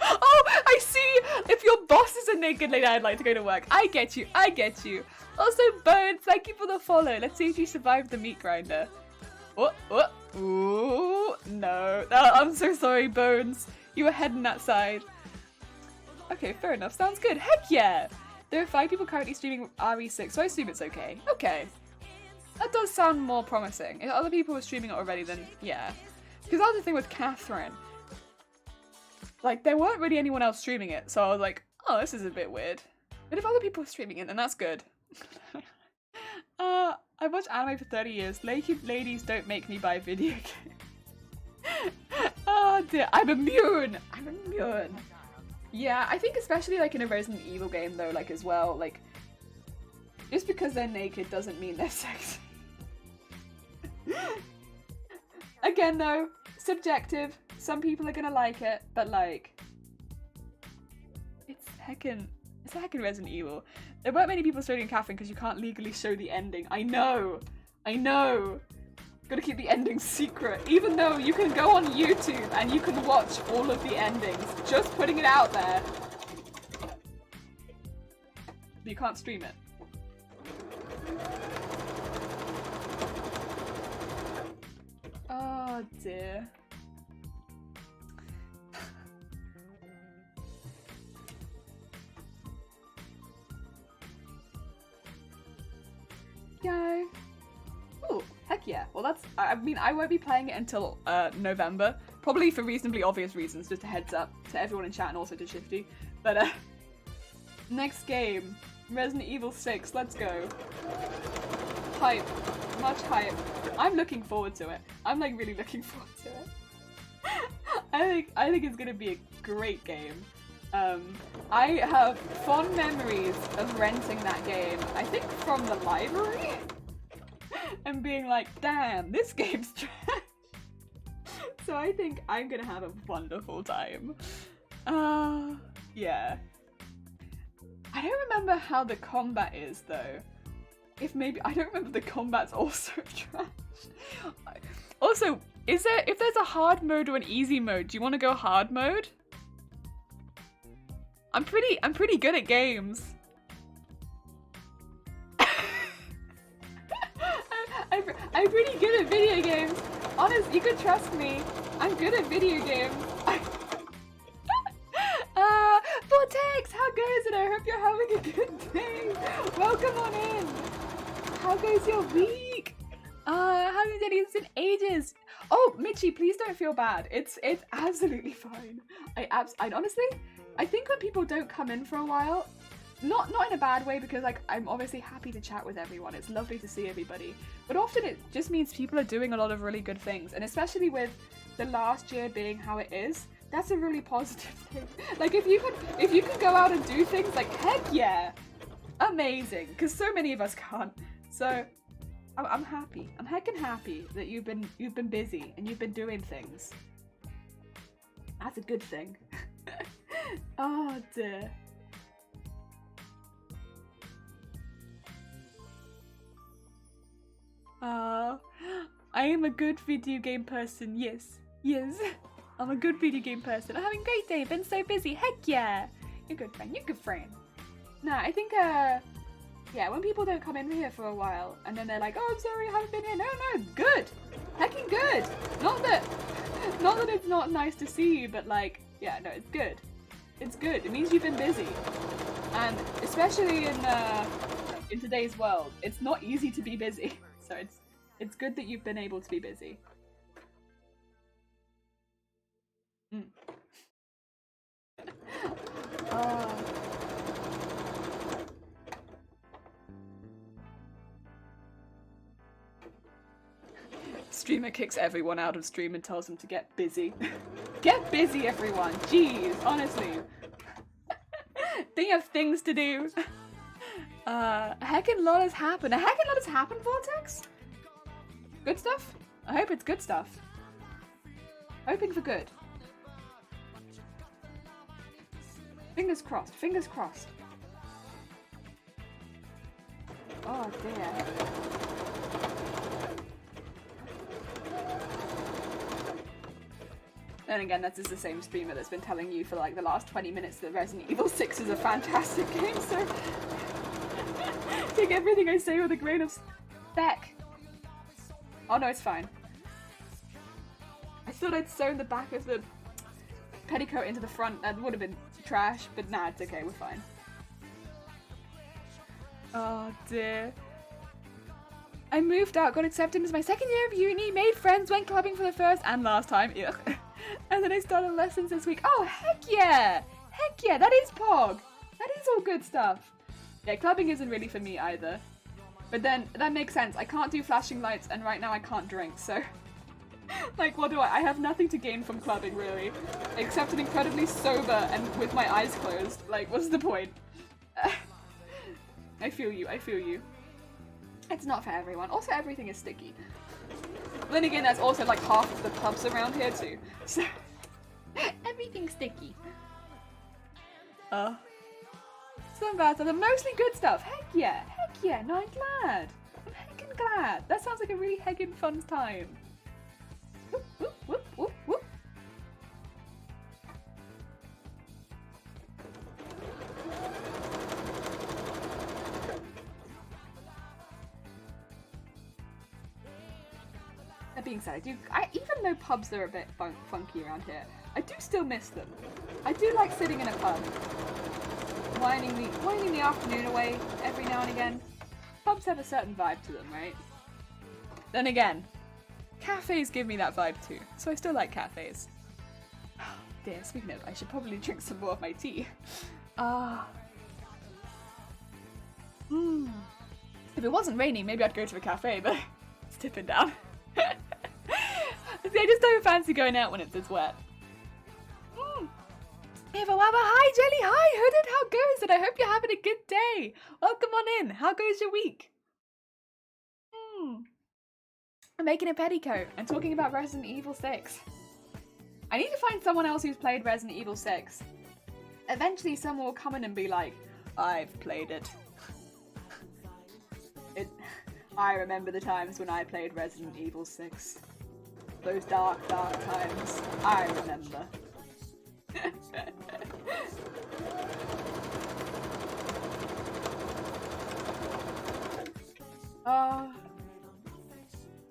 Oh, I see! If your boss is a naked lady, I'd like to go to work. I get you, I get you. Also, Bones, thank you for the follow. Let's see if you survived the meat grinder. Ooh, no. Oh, I'm so sorry, Bones. You were heading that side. Okay, fair enough. Sounds good. Heck yeah! There are 5 people currently streaming RE6, so I assume it's okay. Okay. That does sound more promising. If other people were streaming it already, then yeah. Because that's the thing with Catherine. Like, there weren't really anyone else streaming it, so I was like, oh, this is a bit weird. But if other people are streaming it, then that's good. I've watched anime for 30 years. Naked ladies don't make me buy video games. Oh dear, I'm immune! I'm immune. Yeah, I think especially like in a Resident Evil game though, like as well, like, just because they're naked doesn't mean they're sexy. Again though, subjective. Some people are gonna like it, but like, it's a heckin' Resident Evil. There weren't many people streaming Catherine because you can't legally show the ending. I know. Gotta keep the ending secret, even though you can go on YouTube and you can watch all of the endings. Just putting it out there. You can't stream it. Oh dear. Go. Ooh, heck yeah. Well, that's, I mean, I won't be playing it until November, probably for reasonably obvious reasons, just a heads up to everyone in chat and also to Shifty. But next game, Resident Evil 6, let's go. Hype, much hype. I'm looking forward to it. I'm like really looking forward to it. I think it's gonna be a great game. I have fond memories of renting that game, I think from the library, and being like, damn, this game's trash. So I think I'm gonna have a wonderful time. Yeah. I don't remember how the combat is though. If I don't remember the combat's also trash. Also, if there's a hard mode or an easy mode, do you want to go hard mode? I'm pretty good at games. I'm pretty good at video games. Honest, you can trust me. I'm good at video games. Vortex, how goes it? I hope you're having a good day. Welcome on in. How goes your week? Haven't done this in ages. Oh, Mitchie, please don't feel bad. It's absolutely fine. I honestly, I think when people don't come in for a while, not in a bad way, because like I'm obviously happy to chat with everyone. It's lovely to see everybody. But often it just means people are doing a lot of really good things, and especially with the last year being how it is, that's a really positive thing. Like if you could go out and do things, like heck yeah, amazing, because so many of us can't. So I'm happy. I'm heckin' happy that you've been busy and you've been doing things. That's a good thing. Oh dear. I am a good video game person. Yes, yes. I'm a good video game person. I'm having a great day. Been so busy. Heck yeah. You're a good friend. You're a good friend. No, I think yeah, when people don't come in here for a while and then they're like, oh, I'm sorry, I haven't been here. No, good. Heckin' good. Not that it's not nice to see you, but like, yeah, no, it's good. It's good. It means you've been busy. And especially in today's world, it's not easy to be busy. So it's good that you've been able to be busy. Streamer kicks everyone out of stream and tells them to get busy. Get busy, everyone. Jeez, honestly. They have things to do. A heckin' lot has happened. A heckin' lot has happened, Vortex? Good stuff? I hope it's good stuff. Hoping for good. Fingers crossed, fingers crossed. Oh dear. And again, that is the same streamer that's been telling you for like the last 20 minutes that Resident Evil 6 is a fantastic game, so take everything I say with a grain of speck. Oh no, it's fine. I thought I'd sewn the back of the petticoat into the front. That would have been trash, but nah, it's okay, we're fine. Oh dear. I moved out, got accepted into my second year of uni, made friends, went clubbing for the first and last time. Ugh. And then I started lessons this week. Oh, heck yeah! Heck yeah, that is Pog! That is all good stuff. Yeah, clubbing isn't really for me either. But then, that makes sense. I can't do flashing lights and right now I can't drink, so... like, what do I have nothing to gain from clubbing, really. Except an incredibly sober and with my eyes closed. Like, what's the point? I feel you, I feel you. It's not for everyone. Also, everything is sticky. But then again, that's also like half of the pubs around here too. So everything's sticky. Some bad stuff, but mostly good stuff. Heck yeah, heck yeah. No, I'm glad. I'm heckin' glad. That sounds like a really heckin' fun time. Whoop, whoop, whoop, whoop, whoop. That being said, even though pubs are a bit funky around here, I do still miss them. I do like sitting in a pub, whining the afternoon away every now and again. Pubs have a certain vibe to them, right? Then again, cafes give me that vibe too, so I still like cafes. Oh, dear, speaking of, I should probably drink some more of my tea. If it wasn't raining, maybe I'd go to a cafe, but it's tipping down. I just don't fancy going out when it's this wet. Hi Jelly, hi Hooded, how goes it? I hope you're having a good day. Welcome on in. How goes your week? I'm making a petticoat and talking about Resident Evil 6. I need to find someone else who's played Resident Evil 6. Eventually someone will come in and be like, I've played it. I remember the times when I played Resident Evil 6. Those dark, dark times. I remember. I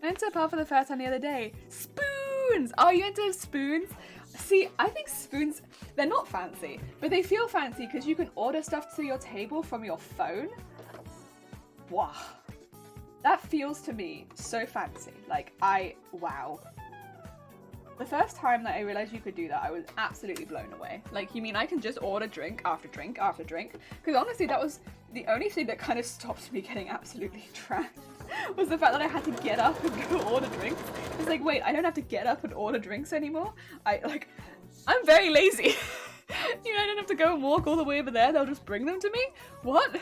went to a pub for the first time the other day. Spoons! Oh, you went to spoons? See, I think spoons, they're not fancy, but they feel fancy because you can order stuff to your table from your phone. Wow. That feels to me so fancy. Like, wow. The first time that I realized you could do that, I was absolutely blown away. Like, you mean I can just order drink after drink after drink? Because honestly, that was the only thing that kind of stopped me getting absolutely trashed, was the fact that I had to get up and go order drinks. It's like, wait, I don't have to get up and order drinks anymore? I'm very lazy. You know, I don't have to go and walk all the way over there, they'll just bring them to me? What?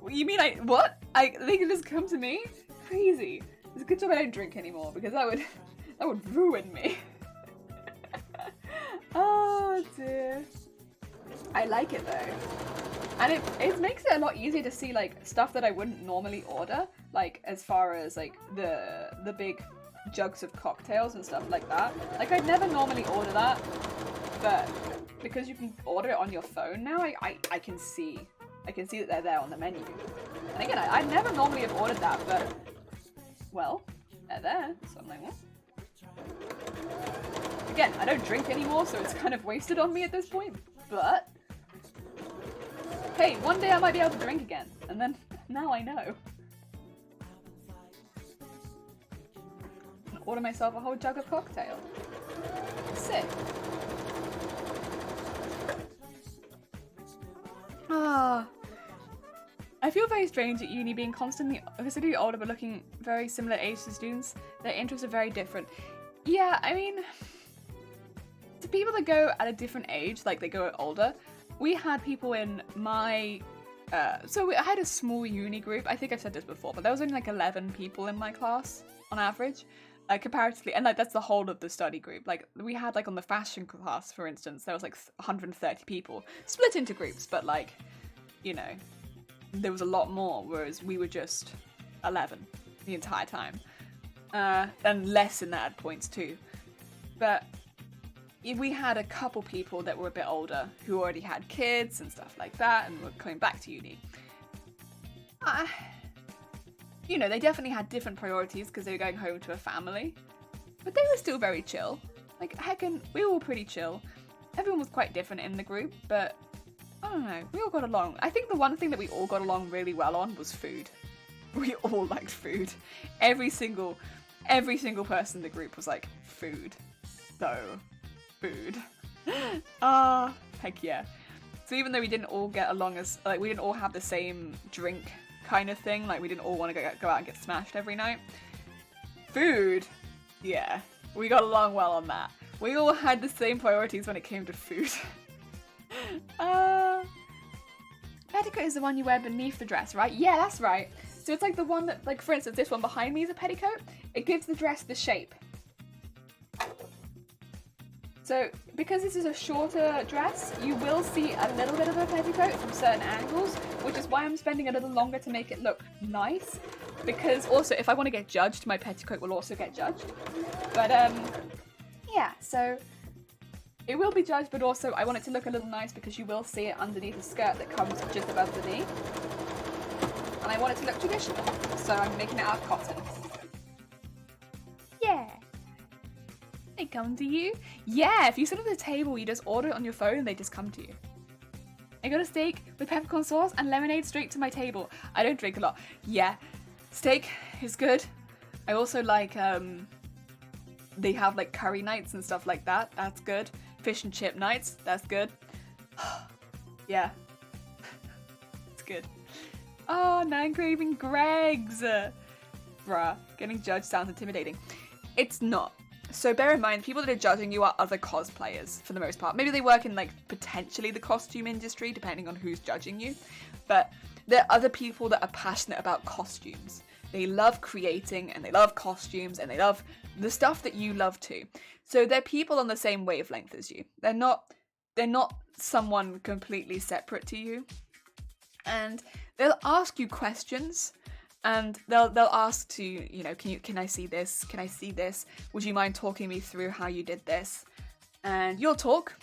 You mean what? They can just come to me? crazy. It's a good job I don't drink anymore because that would ruin me. Oh dear. I like it though. And it makes it a lot easier to see like stuff that I wouldn't normally order, like as far as like the big jugs of cocktails and stuff like that. Like I'd never normally order that, but because you can order it on your phone now, I can see that they're there on the menu. And again, I never normally have ordered that, but well, they're there, so I'm like, what? Again, I don't drink anymore, so it's kind of wasted on me at this point, but hey, one day I might be able to drink again, and then now I know. Order myself a whole jug of cocktail. Sick. I feel very strange at uni being constantly older but looking very similar age to students. Their interests are very different. Yeah, I mean, to people that go at a different age, like they go older, we had people in my, I had a small uni group. I think I've said this before, but there was only like 11 people in my class on average. Comparatively, and like that's the whole of the study group. Like we had like on the fashion class, for instance, there was like 130 people split into groups, but like, you know, there was a lot more, whereas we were just 11 the entire time, and less in that at points too. But we had a couple people that were a bit older who already had kids and stuff like that, and were coming back to uni. You know, they definitely had different priorities because they were going home to a family, but they were still very chill. Like, heckin', we were all pretty chill. Everyone was quite different in the group, but I don't know, we all got along. I think the one thing that we all got along really well on was food. We all liked food. Every single person in the group was like, food. So, food. Heck yeah. So even though we didn't all get along as, like, we didn't all have the same drink kind of thing, like we didn't all want to go out and get smashed every night. Food, yeah, we got along well on that. We all had the same priorities when it came to food. Petticoat is the one you wear beneath the dress, right? Yeah, that's right. So it's like the one that, like for instance, this one behind me is a petticoat. It gives the dress the shape. So, because this is a shorter dress, you will see a little bit of a petticoat from certain angles, which is why I'm spending a little longer to make it look nice. Because also, if I want to get judged, my petticoat will also get judged. But, yeah, so it will be judged, but also I want it to look a little nice because you will see it underneath a skirt that comes just above the knee. And I want it to look traditional, so I'm making it out of cotton. Yeah. They come to you? Yeah, if you sit at the table, you just order it on your phone and they just come to you. I got a steak with peppercorn sauce and lemonade straight to my table. I don't drink a lot. Yeah, steak is good. I also like, they have like curry nights and stuff like that. That's good. Fish and chip nights. That's good. Yeah. It's good. Oh, now I'm craving Greg's. Bruh, getting judged sounds intimidating. It's not. So bear in mind, people that are judging you are other cosplayers for the most part. Maybe they work in like potentially the costume industry, depending on who's judging you. But there are other people that are passionate about costumes. They love creating and they love costumes and they love the stuff that you love too. So they're people on the same wavelength as you. They're not someone completely separate to you. And they'll ask you questions. And they'll ask to, you know, can I see this? Can I see this? Would you mind talking me through how you did this? And you'll talk.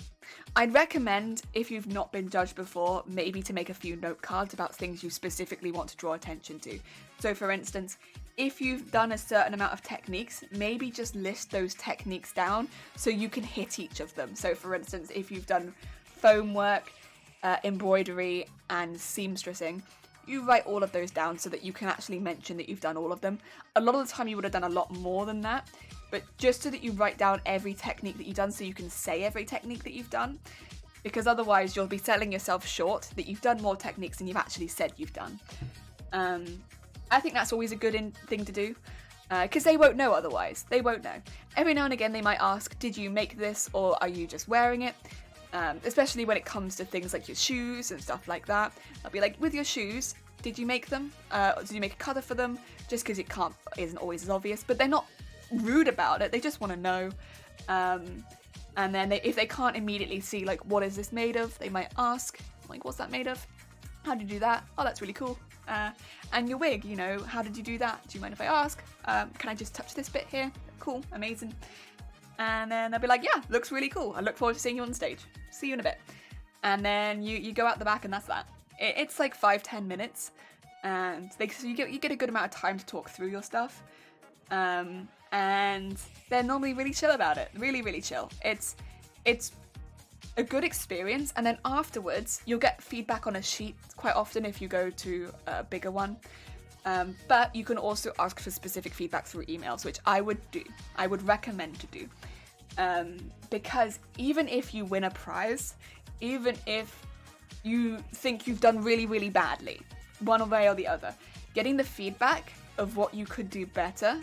I'd recommend, if you've not been judged before, maybe to make a few note cards about things you specifically want to draw attention to. So for instance, if you've done a certain amount of techniques, maybe just list those techniques down so you can hit each of them. So for instance, if you've done foam work, embroidery, and seamstressing, you write all of those down so that you can actually mention that you've done all of them. A lot of the time you would have done a lot more than that, but just so that you write down every technique that you've done so you can say every technique that you've done, because otherwise you'll be selling yourself short that you've done more techniques than you've actually said you've done. I think that's always a good thing to do, because they won't know otherwise. They won't know. Every now and again they might ask, did you make this or are you just wearing it? Especially when it comes to things like your shoes and stuff like that. I'll be like, with your shoes, did you make them? Did you make a color for them? Just because it isn't always as obvious, but they're not rude about it. They just want to know. And then if they can't immediately see, like, what is this made of, they might ask, like, what's that made of? How did you do that? Oh, that's really cool. And your wig, you know, how did you do that? Do you mind if I ask? Can I just touch this bit here? Cool, amazing. And then they'll be like, yeah, looks really cool. I look forward to seeing you on stage. See you in a bit. And then you go out the back and that's that. It's like 5-10 minutes. And so you get a good amount of time to talk through your stuff. And they're normally really chill about it. Really, really chill. It's a good experience, and then afterwards you'll get feedback on a sheet quite often if you go to a bigger one. But you can also ask for specific feedback through emails, which I would recommend to do. Because even if you win a prize, even if you think you've done really, really badly, one way or the other, getting the feedback of what you could do better,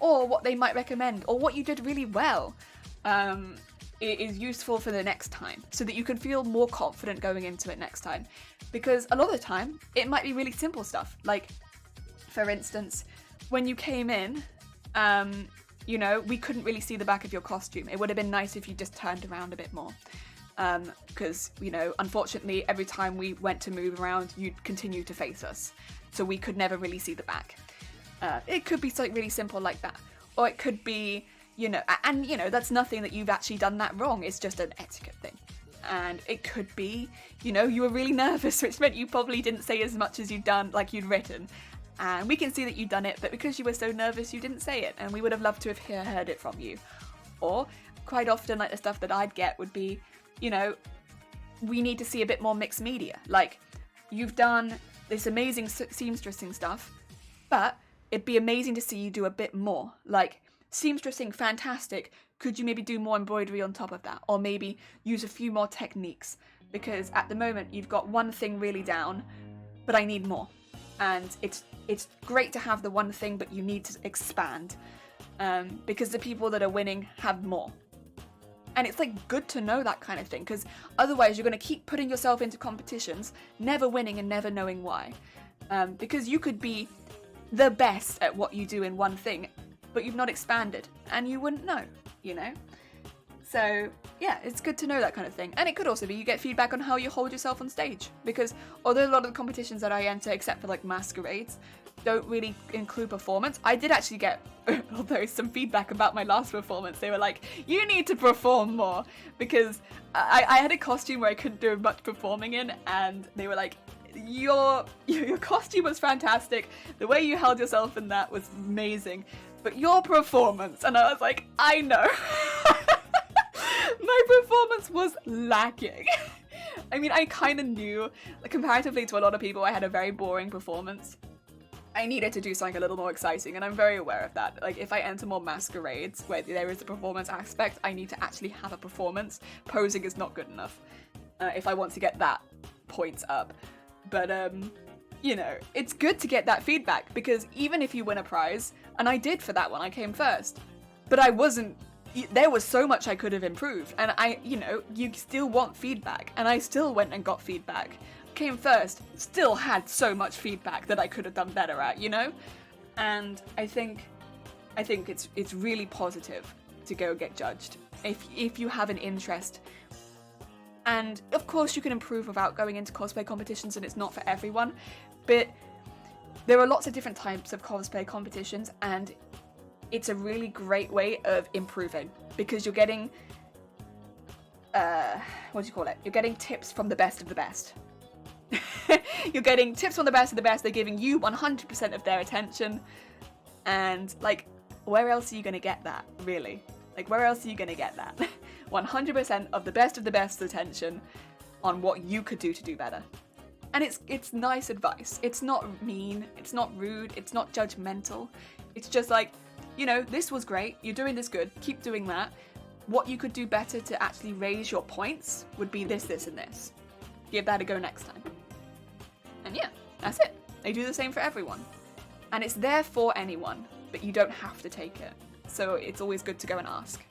or what they might recommend, or what you did really well, is useful for the next time, so that you can feel more confident going into it next time. Because a lot of the time, it might be really simple stuff. Like, for instance, when you came in, you know, we couldn't really see the back of your costume. It would have been nice if you just turned around a bit more. Because, you know, unfortunately, every time we went to move around, you'd continue to face us. So we could never really see the back. It could be something really simple like that. Or it could be, you know, and, you know, that's nothing that you've actually done that wrong. It's just an etiquette thing. And it could be, you know, you were really nervous, which meant you probably didn't say as much as you'd done, like you'd written. And we can see that you'd done it, but because you were so nervous, you didn't say it. And we would have loved to have heard it from you. Or quite often, like, the stuff that I'd get would be, you know, we need to see a bit more mixed media. Like, you've done this amazing seamstressing stuff, but it'd be amazing to see you do a bit more. Like, seamstressing, fantastic. Could you maybe do more embroidery on top of that? Or maybe use a few more techniques? Because at the moment, you've got one thing really down, but I need more. And it's great to have the one thing, but you need to expand. Because the people that are winning have more. And it's, like, good to know that kind of thing, because otherwise you're going to keep putting yourself into competitions, never winning and never knowing why. Because you could be the best at what you do in one thing, but you've not expanded, and you wouldn't know, you know? So, yeah, it's good to know that kind of thing. And it could also be you get feedback on how you hold yourself on stage, because although a lot of the competitions that I enter, except for, like, masquerades, don't really include performance, I did actually get, although some feedback about my last performance. They were like, you need to perform more, because I had a costume where I couldn't do much performing in, and they were like, your costume was fantastic, the way you held yourself in that was amazing, but your performance, and I was like, I know. My performance was lacking. I mean, I kind of knew, like, comparatively to a lot of people, I had a very boring performance. I needed to do something a little more exciting, and I'm very aware of that. Like, if I enter more masquerades where there is a performance aspect, I need to actually have a performance. Posing is not good enough if I want to get that points up. But, you know, it's good to get that feedback, because even if you win a prize, and I did for that one, I came first, but I wasn't, there was so much I could have improved, and you know, you still want feedback, and I still went and got feedback. Came first, still had so much feedback that I could have done better at, you know? And I think it's really positive to go get judged if you have an interest. And of course you can improve without going into cosplay competitions, and it's not for everyone, but there are lots of different types of cosplay competitions, and it's a really great way of improving, because you're getting you're getting tips from the best of the best. You're getting tips from the best of the best. They're giving you 100% of their attention, and, like, where else are you gonna get that, really? Like, where else are you gonna get that? 100% of the best's attention on what you could do to do better. And it's nice advice. It's not mean, it's not rude, it's not judgmental. It's just like, you know, this was great, you're doing this good, keep doing that. What you could do better to actually raise your points would be this, this, and this. Give that a go next time. And yeah, that's it. They do the same for everyone. And it's there for anyone, but you don't have to take it. So it's always good to go and ask.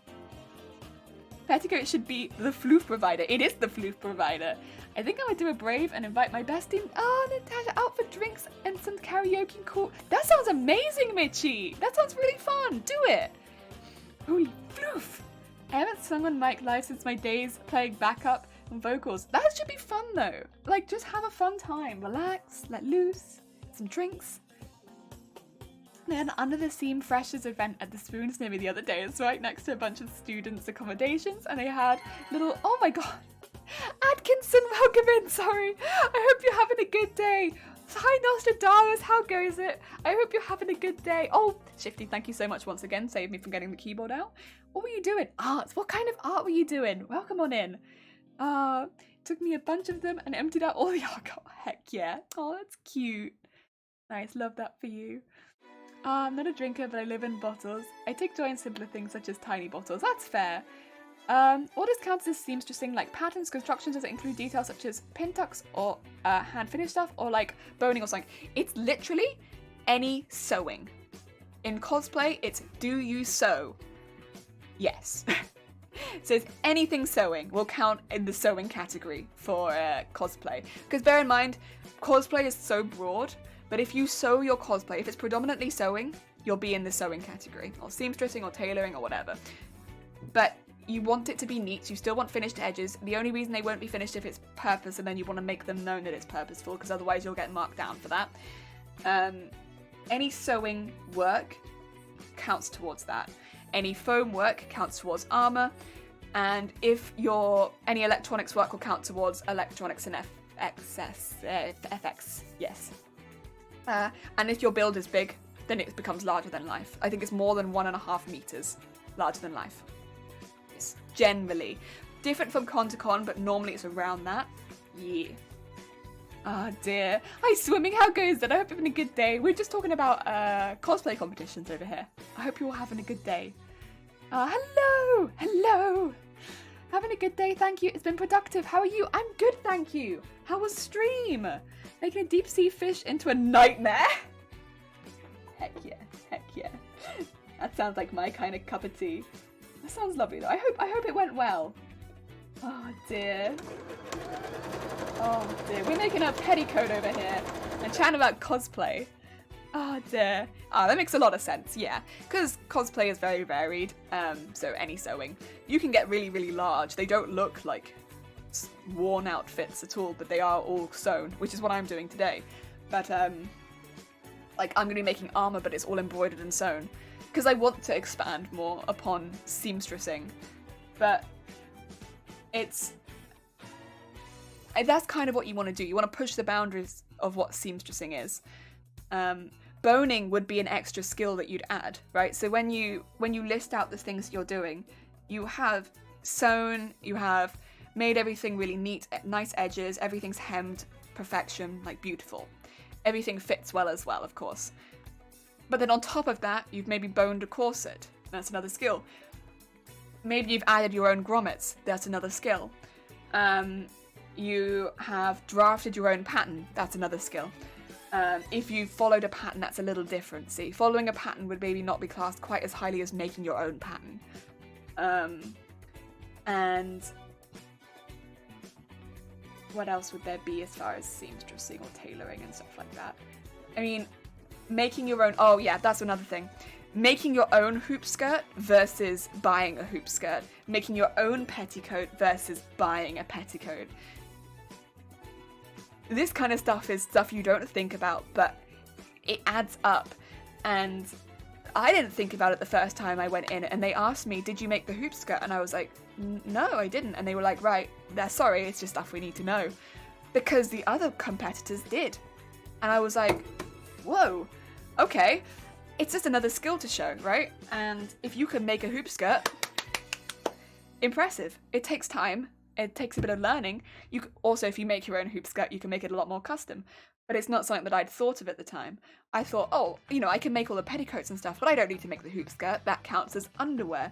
Petticoat should be the floof provider. It is the floof provider. I think I would do a brave and invite my bestie. Oh, Natasha, out for drinks and some karaoke. Cool. That sounds amazing, Mitchie. That sounds really fun. Do it. Holy floof. I haven't sung on mic live since my days playing backup and vocals. That should be fun though. Like, just have a fun time. Relax, let loose, some drinks. Then under the Seam Freshers event at the Spoons near me the other day. It's right next to a bunch of students' accommodations, and they had little, oh my god, Atkinson, welcome in, sorry. I hope you're having a good day. Hi Nostradamus, how goes it? I hope you're having a good day. Oh, Shifty, thank you so much once again. Saved me from getting the keyboard out. What were you doing? Arts. What kind of art were you doing? Welcome on in. Took me a bunch of them and emptied out all the alcohol. Heck yeah. Oh, that's cute. Nice, love that for you. I'm not a drinker, but I live in bottles. I take joy in simpler things such as tiny bottles. That's fair. What does count as seamstressing? Like patterns, constructions, does it include details such as pin tucks or hand-finished stuff or like boning or something? It's literally any sewing. In cosplay, it's do you sew? Yes. So it's anything sewing will count in the sewing category for cosplay. Because bear in mind, cosplay is so broad. But if you sew your cosplay, if it's predominantly sewing, you'll be in the sewing category, or seamstressing or tailoring or whatever. But you want it to be neat, you still want finished edges. The only reason they won't be finished if it's purpose, and then you want to make them known that it's purposeful, because otherwise you'll get marked down for that. Any sewing work counts towards that. Any foam work counts towards armor, and if any electronics work will count towards electronics and FX, yes. And if your build is big, then it becomes larger than life. I think it's more than 1.5 meters larger than life. Yes, generally. Different from con to con, but normally it's around that. Yeah. Oh dear. Hi swimming, how goes it? I hope you're having a good day. We're just talking about cosplay competitions over here. I hope you're all having a good day. Hello! Hello! Having a good day, thank you. It's been productive. How are you? I'm good, thank you. How was stream? Making a deep sea fish into a nightmare? Heck yeah, heck yeah. That sounds like my kind of cup of tea. That sounds lovely though. I hope it went well. Oh dear. Oh dear. We're making a petticoat over here and chatting about cosplay. Oh dear. That makes a lot of sense, yeah. Because cosplay is very varied, so any sewing. You can get really, really large. They don't look like worn outfits at all, but they are all sewn, which is what I'm doing today. But, like, I'm going to be making armor, but it's all embroidered and sewn. Because I want to expand more upon seamstressing. But that's kind of what you want to do. You want to push the boundaries of what seamstressing is. Boning would be an extra skill that you'd add, right? So when you list out the things you're doing, you have sewn, you have made everything really neat, nice edges, everything's hemmed, perfection, like beautiful. Everything fits well as well, of course. But then on top of that, you've maybe boned a corset. That's another skill. Maybe you've added your own grommets. That's another skill. You have drafted your own pattern. That's another skill. If you followed a pattern, that's a little different. See, following a pattern would maybe not be classed quite as highly as making your own pattern. And what else would there be as far as seamstressing or tailoring and stuff like that? I mean, making your own... Oh yeah, that's another thing. Making your own hoop skirt versus buying a hoop skirt. Making your own petticoat versus buying a petticoat. This kind of stuff is stuff you don't think about, but it adds up. And I didn't think about it the first time I went in, and they asked me, did you make the hoop skirt? And I was like, no, I didn't. And they were like, right, they're sorry, it's just stuff we need to know. Because the other competitors did. And I was like, whoa, okay. It's just another skill to show, right? And if you can make a hoop skirt, impressive. It takes time. It takes a bit of learning. Also, if you make your own hoop skirt, you can make it a lot more custom. But it's not something that I'd thought of at the time. I thought, oh, I can make all the petticoats and stuff, but I don't need to make the hoop skirt. That counts as underwear.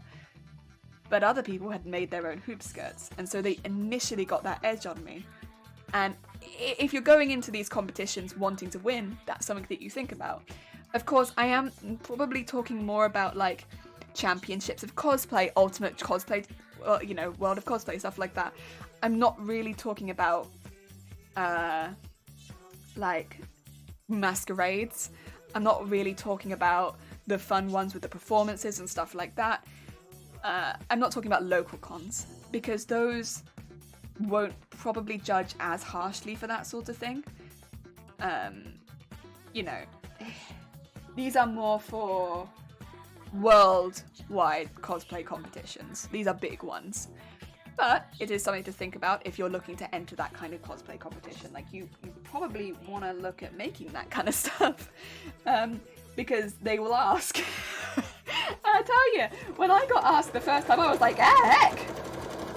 But other people had made their own hoop skirts, and so they initially got that edge on me. And if you're going into these competitions wanting to win, that's something that you think about. Of course, I am probably talking more about, like, championships of cosplay, ultimate cosplay you know, World of Cosplay, stuff like that. I'm not really talking about like masquerades. I'm not really talking about the fun ones with the performances and stuff like that. I'm not talking about local cons, because those won't probably judge as harshly for that sort of thing. You know, these are more for worldwide cosplay competitions. These are big ones. But it is something to think about if you're looking to enter that kind of cosplay competition. Like, you probably want to look at making that kind of stuff. Because they will ask. I tell you, when I got asked the first time, I was like, heck!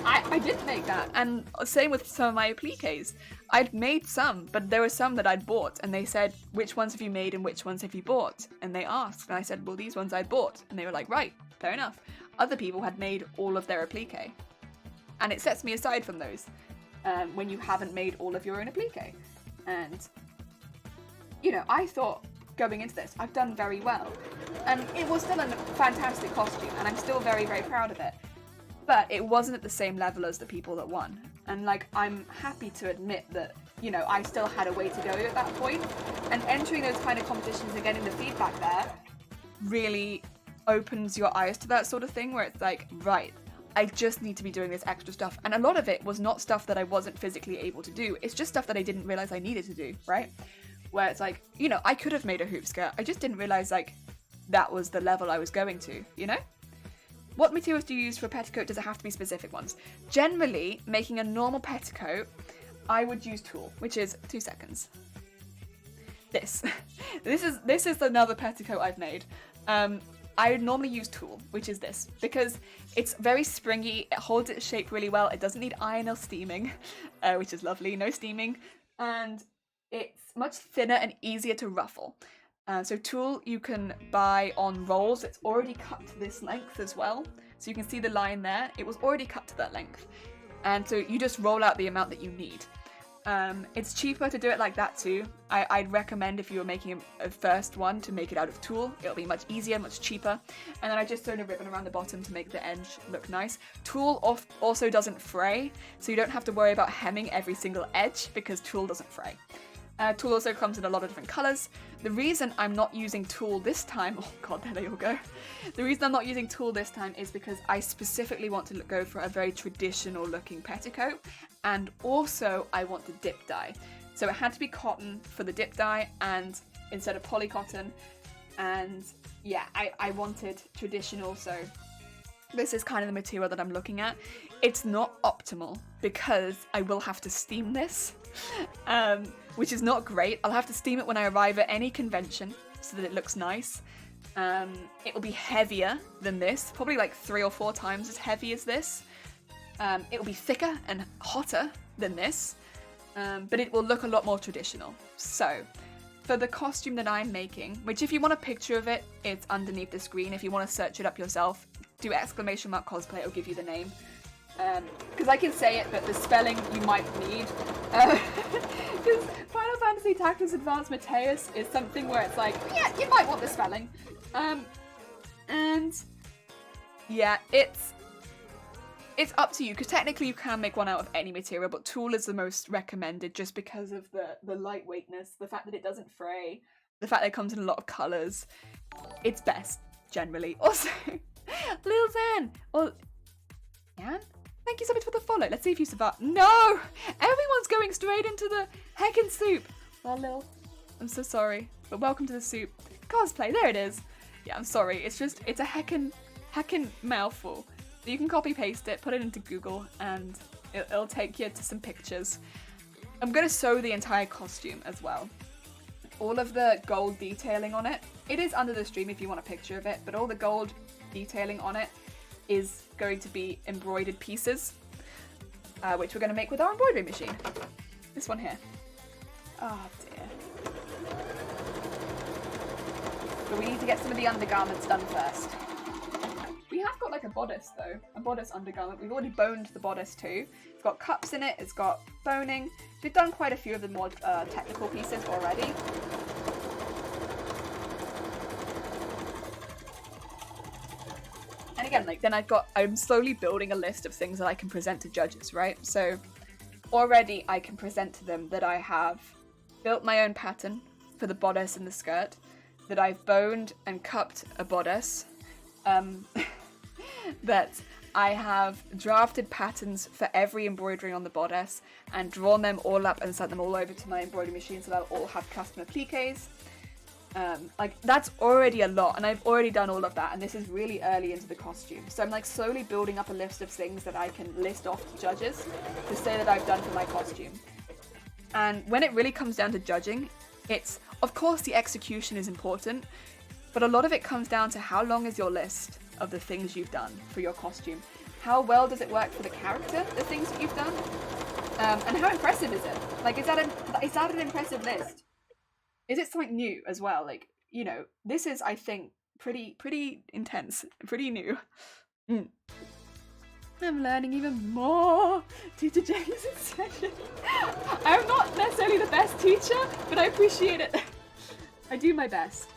I didn't make that. And same with some of my appliques. I'd made some, but there were some that I'd bought, and they said, which ones have you made and which ones have you bought? And they asked, and I said, well, these ones I bought. And they were like, right, fair enough. Other people had made all of their applique. And it sets me aside from those when you haven't made all of your own applique. And, you know, I thought going into this, I've done very well. And it was still a fantastic costume, and I'm still very, very proud of it. But it wasn't at the same level as the people that won. And, like, I'm happy to admit that, you know, I still had a way to go at that point. And entering those kind of competitions and getting the feedback there really opens your eyes to that sort of thing, where it's like, right, I just need to be doing this extra stuff. And a lot of it was not stuff that I wasn't physically able to do. It's just stuff that I didn't realize I needed to do, right? Where it's like, you know, I could have made a hoop skirt. I just didn't realize, like, that was the level I was going to, you know? What materials do you use for a petticoat? Does it have to be specific ones? Generally, making a normal petticoat, I would use tulle, which is 2 seconds. This. This is another petticoat I've made. I would normally use tulle, which is this, because it's very springy, it holds its shape really well, it doesn't need iron or steaming, which is lovely, no steaming, and it's much thinner and easier to ruffle. So tulle you can buy on rolls. It's already cut to this length as well. So you can see the line there. It was already cut to that length. And so you just roll out the amount that you need. It's cheaper to do it like that too. I'd recommend, if you were making a first one, to make it out of tulle. It'll be much easier, much cheaper. And then I just sewn a ribbon around the bottom to make the edge look nice. Tulle also doesn't fray, so you don't have to worry about hemming every single edge, because tulle doesn't fray. Tulle also comes in a lot of different colours. The reason I'm not using tulle this time, oh god, there they all go. The reason I'm not using tulle this time is because I specifically want to go for a very traditional looking petticoat, and also I want the dip dye. So it had to be cotton for the dip dye, and instead of polycotton, and yeah, I wanted traditional, so this is kind of the material that I'm looking at. It's not optimal because I will have to steam this, which is not great. I'll have to steam it when I arrive at any convention so that it looks nice. It will be heavier than this, probably like 3 or 4 times as heavy as this. It will be thicker and hotter than this, but it will look a lot more traditional. So, for the costume that I'm making, which if you want a picture of it, it's underneath the screen. If you want to search it up yourself, do !cosplay, it'll give you the name. Because I can say it, but the spelling you might need. Because Final Fantasy Tactics Advanced Mateus is something where it's like, yeah, you might want the spelling. And yeah, it's up to you, because technically you can make one out of any material, but tulle is the most recommended just because of the lightweightness, the fact that it doesn't fray, the fact that it comes in a lot of colours. It's best, generally. Also, Lil Zan, or Jan? Thank you so much for the follow. Let's see if you survive. No! Everyone's going straight into the heckin' soup. Well, Lil, I'm so sorry, but welcome to the soup. Cosplay, there it is. Yeah, I'm sorry. It's a heckin' mouthful. You can copy paste it, put it into Google, and it'll take you to some pictures. I'm gonna sew the entire costume as well. All of the gold detailing on it, it is under the stream if you want a picture of it, but all the gold detailing on it is going to be embroidered pieces, which we're going to make with our embroidery machine. This one here. Oh dear. But we need to get some of the undergarments done first. We have got like a bodice though, a bodice undergarment. We've already boned the bodice too. It's got cups in it, it's got boning. We've done quite a few of the more technical pieces already. And again, like then I'm slowly building a list of things that I can present to judges, right? So already I can present to them that I have built my own pattern for the bodice and the skirt, that I've boned and cupped a bodice, that I have drafted patterns for every embroidery on the bodice and drawn them all up and sent them all over to my embroidery machine so they'll all have custom appliques. Like that's already a lot, and I've already done all of that, and this is really early into the costume. So I'm like slowly building up a list of things that I can list off to judges to say that I've done for my costume. And when it really comes down to judging, it's, of course the execution is important, but a lot of it comes down to how long is your list of the things you've done for your costume. How well does it work for the character, the things that you've done? And how impressive is it? Like, is that an impressive list? Is it something new as well? Like, you know, this is, I think, pretty intense, pretty new. I'm learning even more. Teacher James in session. I'm not necessarily the best teacher, but I appreciate it. I do my best.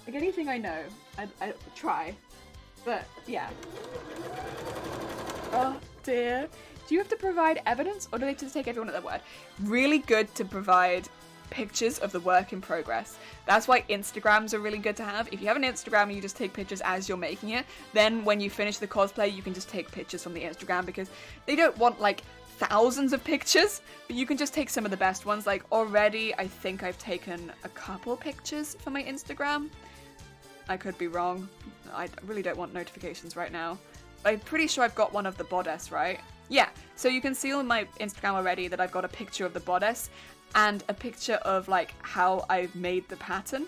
Like anything I know, I try. But yeah. Oh dear. Do you have to provide evidence, or do they just take everyone at their word? Really good to provide pictures of the work in progress. That's why Instagrams are really good to have. If you have an Instagram and you just take pictures as you're making it, then when you finish the cosplay you can just take pictures from the Instagram, because they don't want like thousands of pictures, but you can just take some of the best ones. Like already I think I've taken a couple pictures for my Instagram. I could be wrong. I really don't want notifications right now. I'm pretty sure I've got one of the bodice, right? Yeah, so you can see on my Instagram already that I've got a picture of the bodice and a picture of like how I've made the pattern,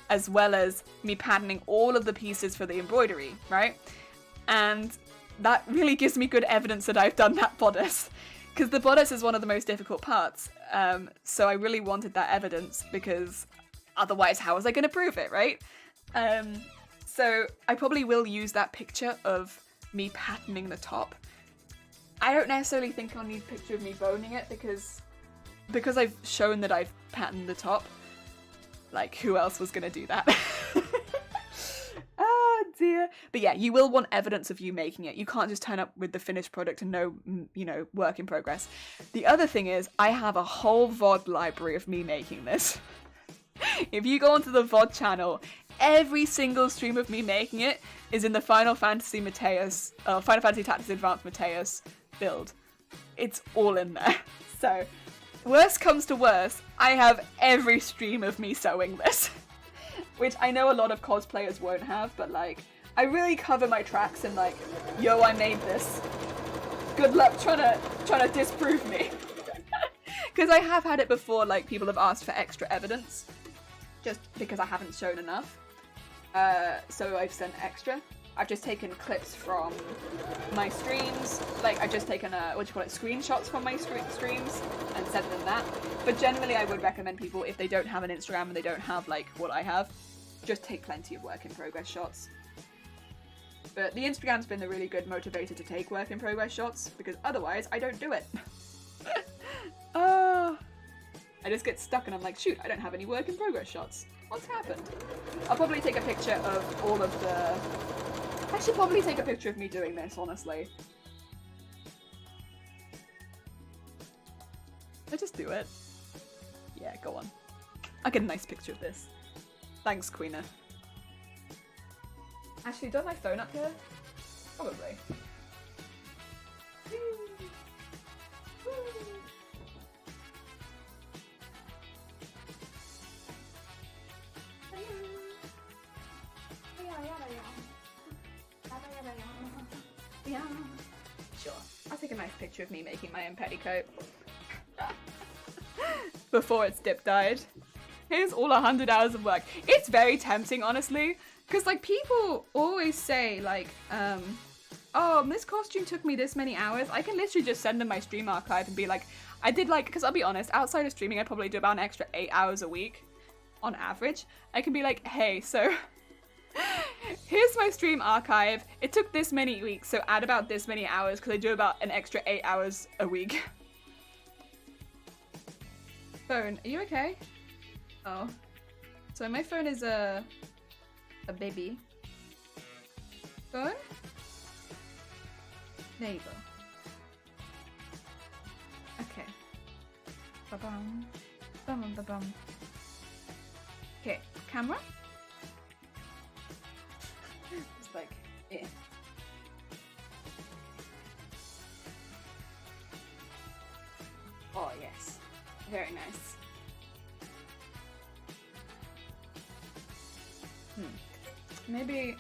as well as me patterning all of the pieces for the embroidery, right? And that really gives me good evidence that I've done that bodice, because the bodice is one of the most difficult parts. So I really wanted that evidence, because otherwise how was I going to prove it, right? So I probably will use that picture of me patterning the top. I don't necessarily think I'll need a picture of me boning it, because I've shown that I've patterned the top. Like, who else was gonna do that? Oh dear. But yeah, you will want evidence of you making it. You can't just turn up with the finished product and no, you know, work in progress. The other thing is, I have a whole VOD library of me making this. If you go onto the VOD channel, every single stream of me making it is in the Final Fantasy Tactics Advanced Mateus build. It's all in there. So, worst comes to worst, I have every stream of me sewing this. Which I know a lot of cosplayers won't have, but like, I really cover my tracks and like, yo, I made this. Good luck trying to disprove me. Because I have had it before, like people have asked for extra evidence, just because I haven't shown enough. So I've sent extra. I've just taken clips from my streams, like I've just taken screenshots from my streams and sent them that. But generally I would recommend people, if they don't have an Instagram and they don't have like what I have, just take plenty of work in progress shots. But the Instagram's been a really good motivator to take work in progress shots, because otherwise I don't do it. I just get stuck and I'm like, shoot, I don't have any work in progress shots. What's happened? I'll probably take a picture of all of the... I should probably take a picture of me doing this, honestly. I just do it. Yeah, go on. I'll get a nice picture of this. Thanks, Queena. Actually, do I have my phone up here? Probably. Yeah. Sure. I'll take a nice picture of me making my own petticoat. Before it's dip dyed. Here's all 100 hours of work. It's very tempting, honestly. Because, like, people always say, like, oh, this costume took me this many hours. I can literally just send them my stream archive and be like, I did, like, because I'll be honest, outside of streaming, I probably do about an extra 8 hours a week on average. I can be like, hey, so here's my stream archive. It took this many weeks, so add about this many hours because I do about an extra 8 hours a week. Phone, are you okay? Oh. So my phone is a baby. Phone? There you go. Okay. Ba-bum. Bum ba bum. Okay, camera. Just like, yeah. Oh yes, very nice. Maybe.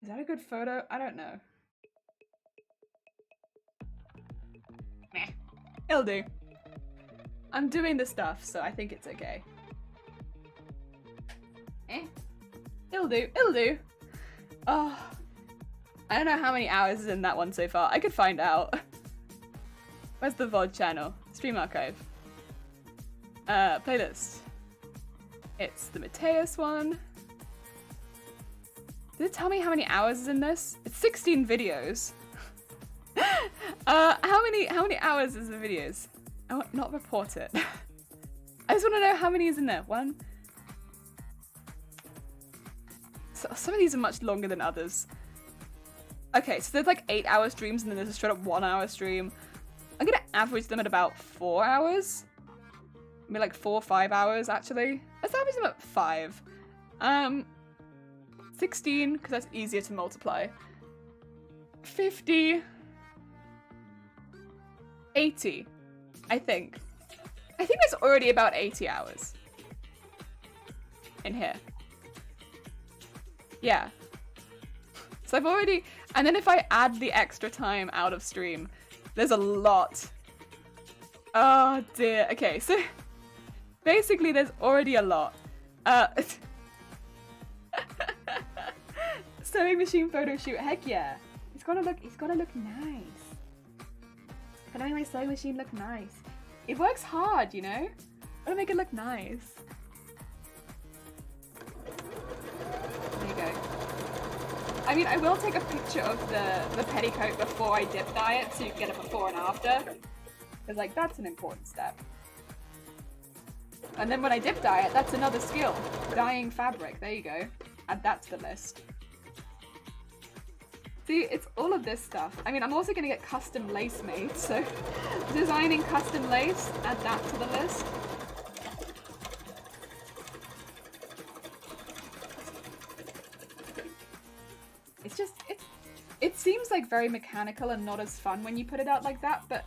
Is that a good photo? I don't know. Meh. It'll do. I'm doing the stuff, so I think it's okay. It'll do. It'll do. Oh, I don't know how many hours is in that one so far. I could find out. Where's the VOD channel? Stream archive. Playlist. It's the Mateus one. Did it tell me how many hours is in this? It's 16 videos. How many hours is the videos? I want not report it. I just want to know how many is in there. One. So, some of these are much longer than others. Okay, so there's like 8-hour streams and then there's a straight up 1-hour stream. I'm gonna average them at about 4 hours. Maybe like 4 or 5 hours actually. Let's average them at 5. 16, because that's easier to multiply. 50. 80, I think. I think there's already about 80 hours in here. Yeah. So I've already, and then if I add the extra time out of stream, there's a lot. Oh dear. Okay, so basically there's already a lot. Sewing machine photo shoot, heck yeah. It's gotta look nice. Gotta make my sewing machine look nice. It works hard, you know? Gotta make it look nice. There you go. I mean, I will take a picture of the petticoat before I dip dye it so you can get a before and after. Because like, that's an important step. And then when I dip dye it, that's another skill. Dyeing fabric, there you go. Add that to the list. See, it's all of this stuff. I mean, I'm also gonna get custom lace made, so designing custom lace, add that to the list. It's just, it seems like very mechanical and not as fun when you put it out like that, but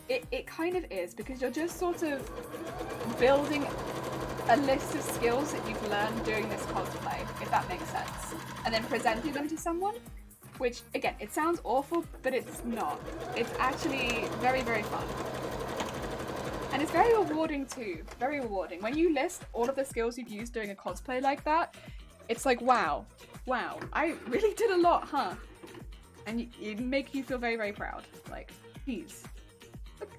it kind of is, because you're just sort of building a list of skills that you've learned doing this cosplay, if that makes sense, and then presenting them to someone. Which, again, it sounds awful, but it's not. It's actually very, very fun. And it's very rewarding too. Very rewarding. When you list all of the skills you've used doing a cosplay like that, it's like, wow. Wow, I really did a lot, huh? And it make you feel very, very proud. Like, geez. Look.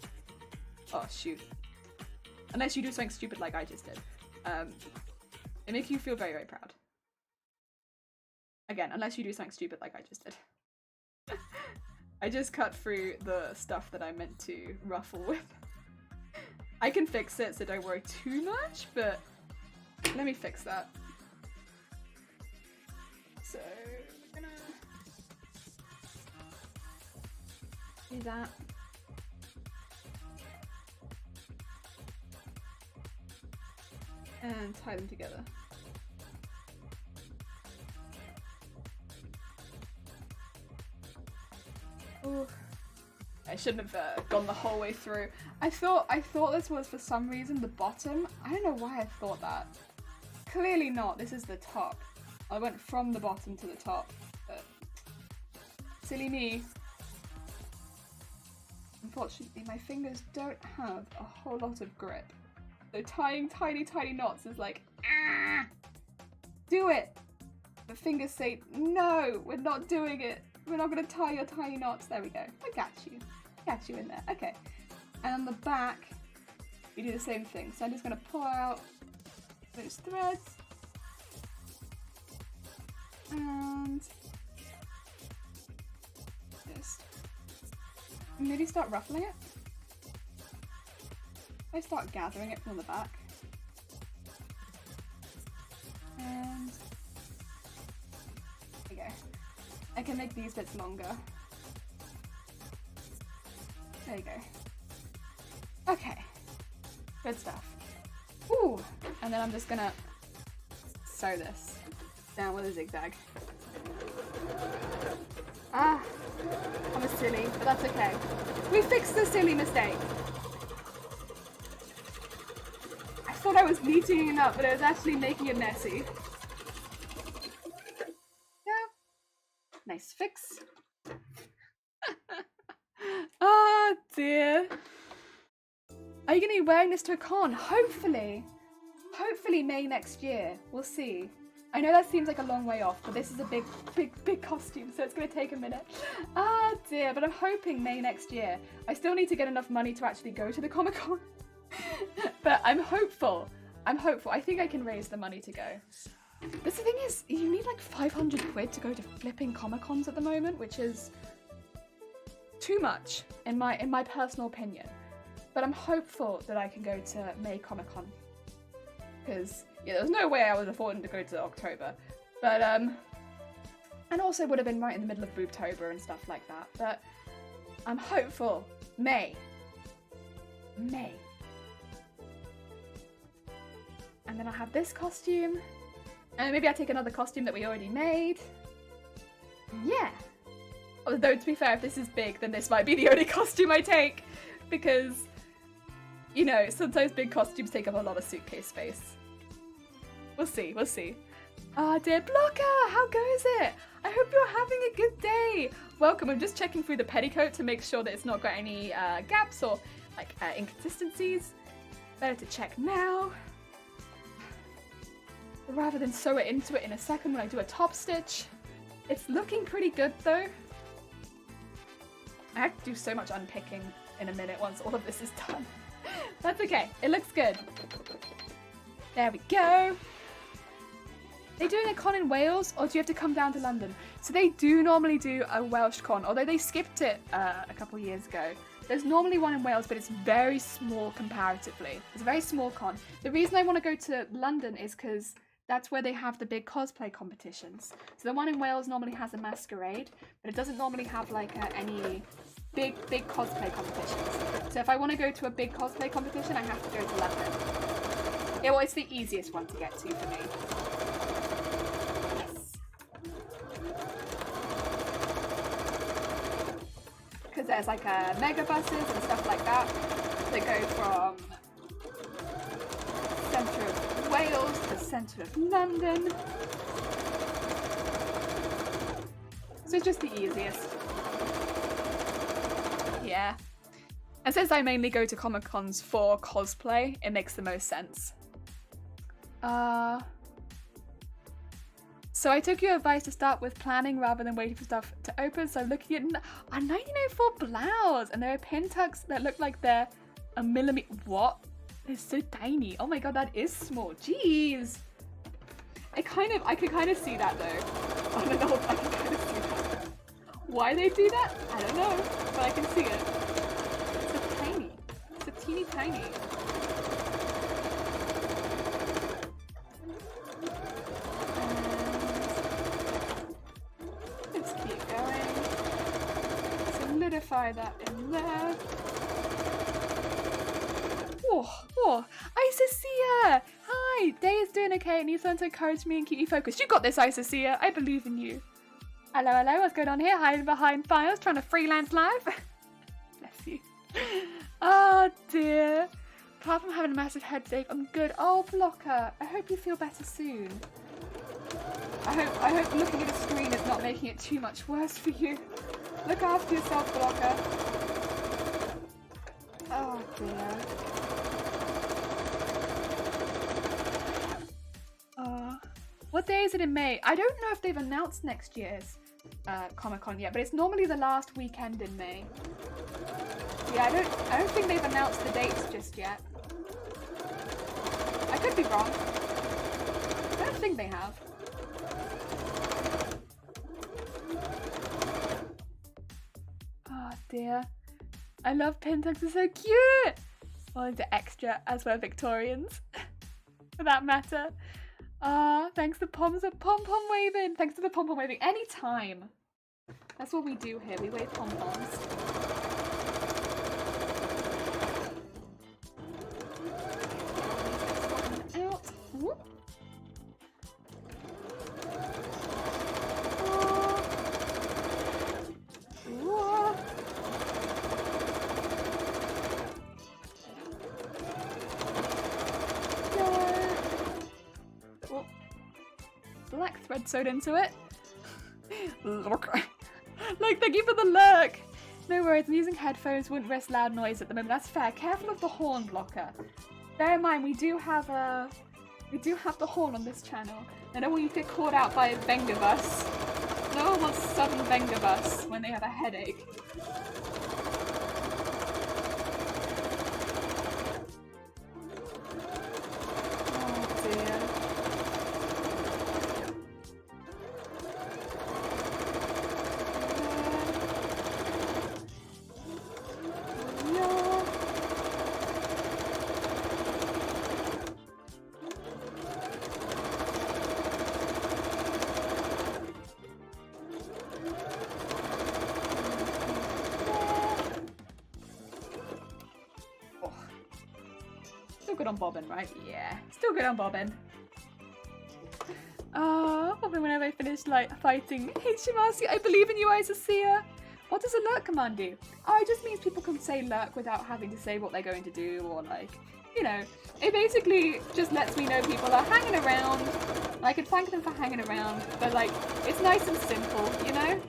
Oh, shoot. Unless you do something stupid like I just did. It makes you feel very, very proud. Again, unless you do something stupid like I just did. I just cut through the stuff that I meant to ruffle with. I can fix it, so don't worry too much, but let me fix that. So, we're gonna do that. And tie them together. Ooh. I shouldn't have gone the whole way through. I thought this was for some reason the bottom. I don't know why I thought that. Clearly not. This is the top. I went from the bottom to the top. But silly me. Unfortunately, my fingers don't have a whole lot of grip. So tying tiny, tiny knots is like, ah! Do it! The fingers say, no, we're not doing it. We're not going to tie your tiny knots. There we go. I got you. Got you in there. Okay. And on the back, we do the same thing. So I'm just going to pull out those threads. And just Maybe start ruffling it. I start gathering it from the back. And there you go. I can make these bits longer. There you go. Okay. Good stuff. Ooh! And then I'm just gonna sew this down with a zigzag. Ah! I'm a silly, but that's okay. We fixed the silly mistake. I thought I was neatening it up, but I was actually making it messy. Yeah. Nice fix. Oh dear. Are you going to be wearing this to a con? Hopefully. Hopefully May next year. We'll see. I know that seems like a long way off, but this is a big costume, so it's going to take a minute. Ah dear, but I'm hoping May next year. I still need to get enough money to actually go to the Comic-Con. But I'm hopeful. I'm hopeful. I think I can raise the money to go. The thing is, you need like 500 quid to go to flipping Comic-Cons at the moment, which is too much in my personal opinion. But I'm hopeful that I can go to May Comic-Con. Because, yeah, there's no way I was affording to go to October. But, and also would have been right in the middle of boobtober and stuff like that. But I'm hopeful. May. And then I'll have this costume. And maybe I take another costume that we already made. Yeah. Although, to be fair, if this is big, then this might be the only costume I take. Because, you know, sometimes big costumes take up a lot of suitcase space. We'll see, we'll see. Ah, dear Blocker, how goes it? I hope you're having a good day. Welcome, I'm just checking through the petticoat to make sure that it's not got any gaps or like inconsistencies. Better to check now. Rather than sew it into it in a second when I do a top stitch. It's looking pretty good though. I have to do so much unpicking in a minute once all of this is done. That's okay, it looks good. There we go. They doing a con in Wales, or do you have to come down to London? So they do normally do a Welsh con, although they skipped it a couple years ago. There's normally one in Wales, but it's very small comparatively. It's a very small con. The reason I want to go to London is because that's where they have the big cosplay competitions. So the one in Wales normally has a masquerade, but it doesn't normally have like any big cosplay competitions. So if I want to go to a big cosplay competition, I have to go to London. Yeah, well, it's the easiest one to get to for me. Because there's like mega buses and stuff like that go from centre of Wales to centre of London. So it's just the easiest. Yeah. And since I mainly go to Comic-Cons for cosplay, it makes the most sense. So I took your advice to start with planning rather than waiting for stuff to open. So I'm looking at a 1904 blouse, and there are pin tucks that look like they're a millimeter. What? They're so tiny. Oh my god, that is small. Jeez. I could kind of see that though. I don't know. I can kind of see that. Why they do that? I don't know, but I can see it. It's so tiny. It's so teeny tiny. Solidify that in there. Whoa, Isacia! Hi, day is doing okay. Need someone to encourage me and keep me focused. You got this, Isacia. I believe in you. Hello, what's going on here? Hiding behind files, trying to freelance live. Bless you. Oh dear. Apart from having a massive headache, I'm good. Oh, Blocker, I hope you feel better soon. I hope looking at a screen is not making it too much worse for you. Look after yourself, Blocker. Oh dear. What day is it in May? I don't know if they've announced next year's Comic-Con yet, but it's normally the last weekend in May. Yeah, I don't think they've announced the dates just yet. I could be wrong. I don't think they have. Oh dear. I love pin tucks, they're so cute. Well, the extra as well, Victorians, for that matter. Thanks to pom pom waving. Thanks to the pom pom waving. Anytime. That's what we do here. We wave pom poms. Out. Whoop. Black thread sewed into it. Like, thank you for the lurk. No worries, I'm using headphones, wouldn't risk loud noise at the moment. That's fair. Careful of the horn blocker. Bear in mind, we do have the horn on this channel. I don't want you to get caught out by a Venga bus. No one wants sudden Venga bus when they have a headache. Oh dear. Good on bobbin, right? Yeah, still good on bobbin. Bobbin whenever I finish like fighting. Hey Shimasi, I believe in you, Isacia. What does a lurk command do? Oh, it just means people can say lurk without having to say what they're going to do, or like, you know, it basically just lets me know people are hanging around. I could thank them for hanging around, but like, it's nice and simple, you know?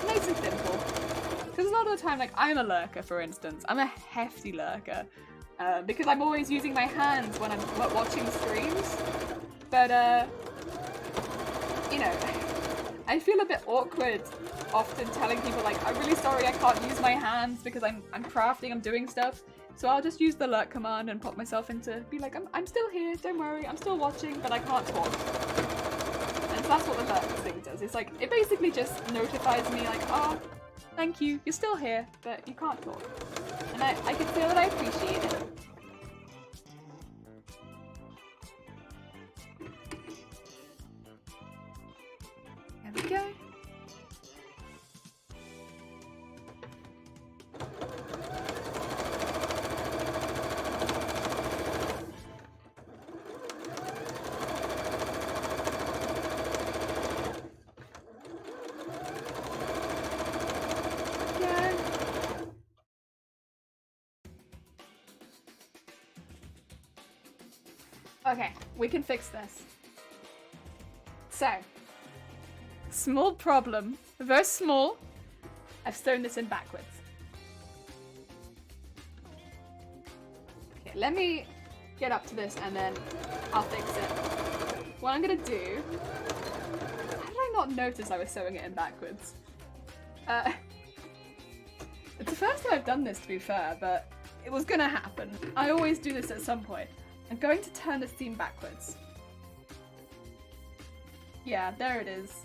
Nice and simple. Because a lot of the time, like, I'm a lurker, for instance. I'm a hefty lurker. Because I'm always using my hands when I'm watching streams. But, you know, I feel a bit awkward often telling people, like, I'm really sorry I can't use my hands because I'm crafting, I'm doing stuff. So I'll just use the lurk command and pop myself into, be like, I'm still here, don't worry, I'm still watching, but I can't talk. And so that's what the lurk thing does. It's like, it basically just notifies me, like, oh, thank you, you're still here, but you can't talk. And I can feel that I appreciate it. There we go. Okay, we can fix this. So, small problem, very small. I've sewn this in backwards. Okay, let me get up to this and then I'll fix it. What I'm gonna do... How did I not notice I was sewing it in backwards? It's the first time I've done this, to be fair, but it was gonna happen. I always do this at some point. I'm going to turn the seam backwards. Yeah, there it is.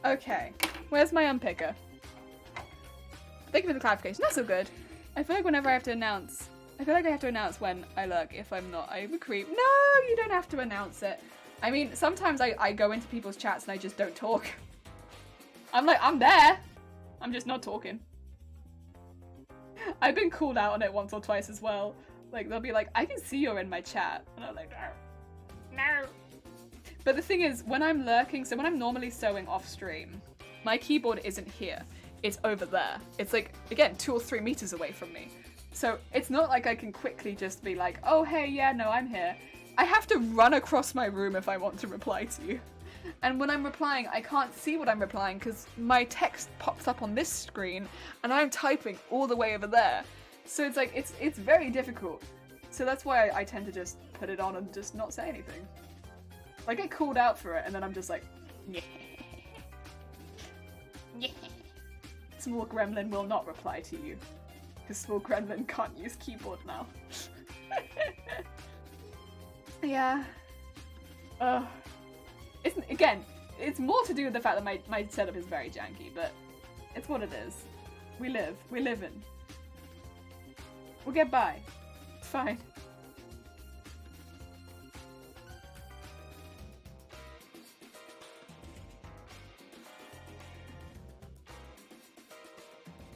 Okay, where's my unpicker? Thank you for the clarification, that's so good. I feel like whenever I have to announce, when I lurk. If I'm not, I'm a creep. No, you don't have to announce it. I mean, sometimes I go into people's chats and I just don't talk. I'm like, I'm there. I'm just not talking. I've been called out on it once or twice as well. Like, they'll be like, I can see you're in my chat. And I'm like, no. But the thing is, when I'm lurking, so when I'm normally sewing off stream, my keyboard isn't here. It's over there. It's like, again, 2 or 3 meters away from me. So it's not like I can quickly just be like, oh, hey, yeah, no, I'm here. I have to run across my room if I want to reply to you. And when I'm replying, I can't see what I'm replying because my text pops up on this screen and I'm typing all the way over there. So it's like, it's very difficult. So that's why I tend to just put it on and just not say anything. I get called out for it and then I'm just like, yeah. Yeah. Small Gremlin will not reply to you. Because Small Gremlin can't use keyboard now. Yeah. Again, it's more to do with the fact that my setup is very janky, but It's what it is. We live. We're living. We'll get by. It's fine.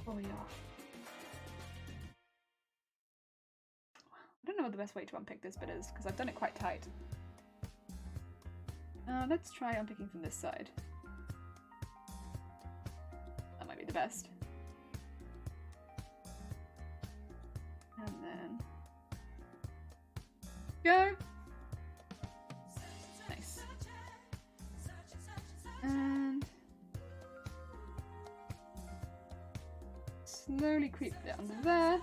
Oh yeah. I don't know what the best way to unpick this bit is, because I've done it quite tight. Let's try unpicking from this side. That might be the best. And then... go! Nice. And... slowly creep it under there.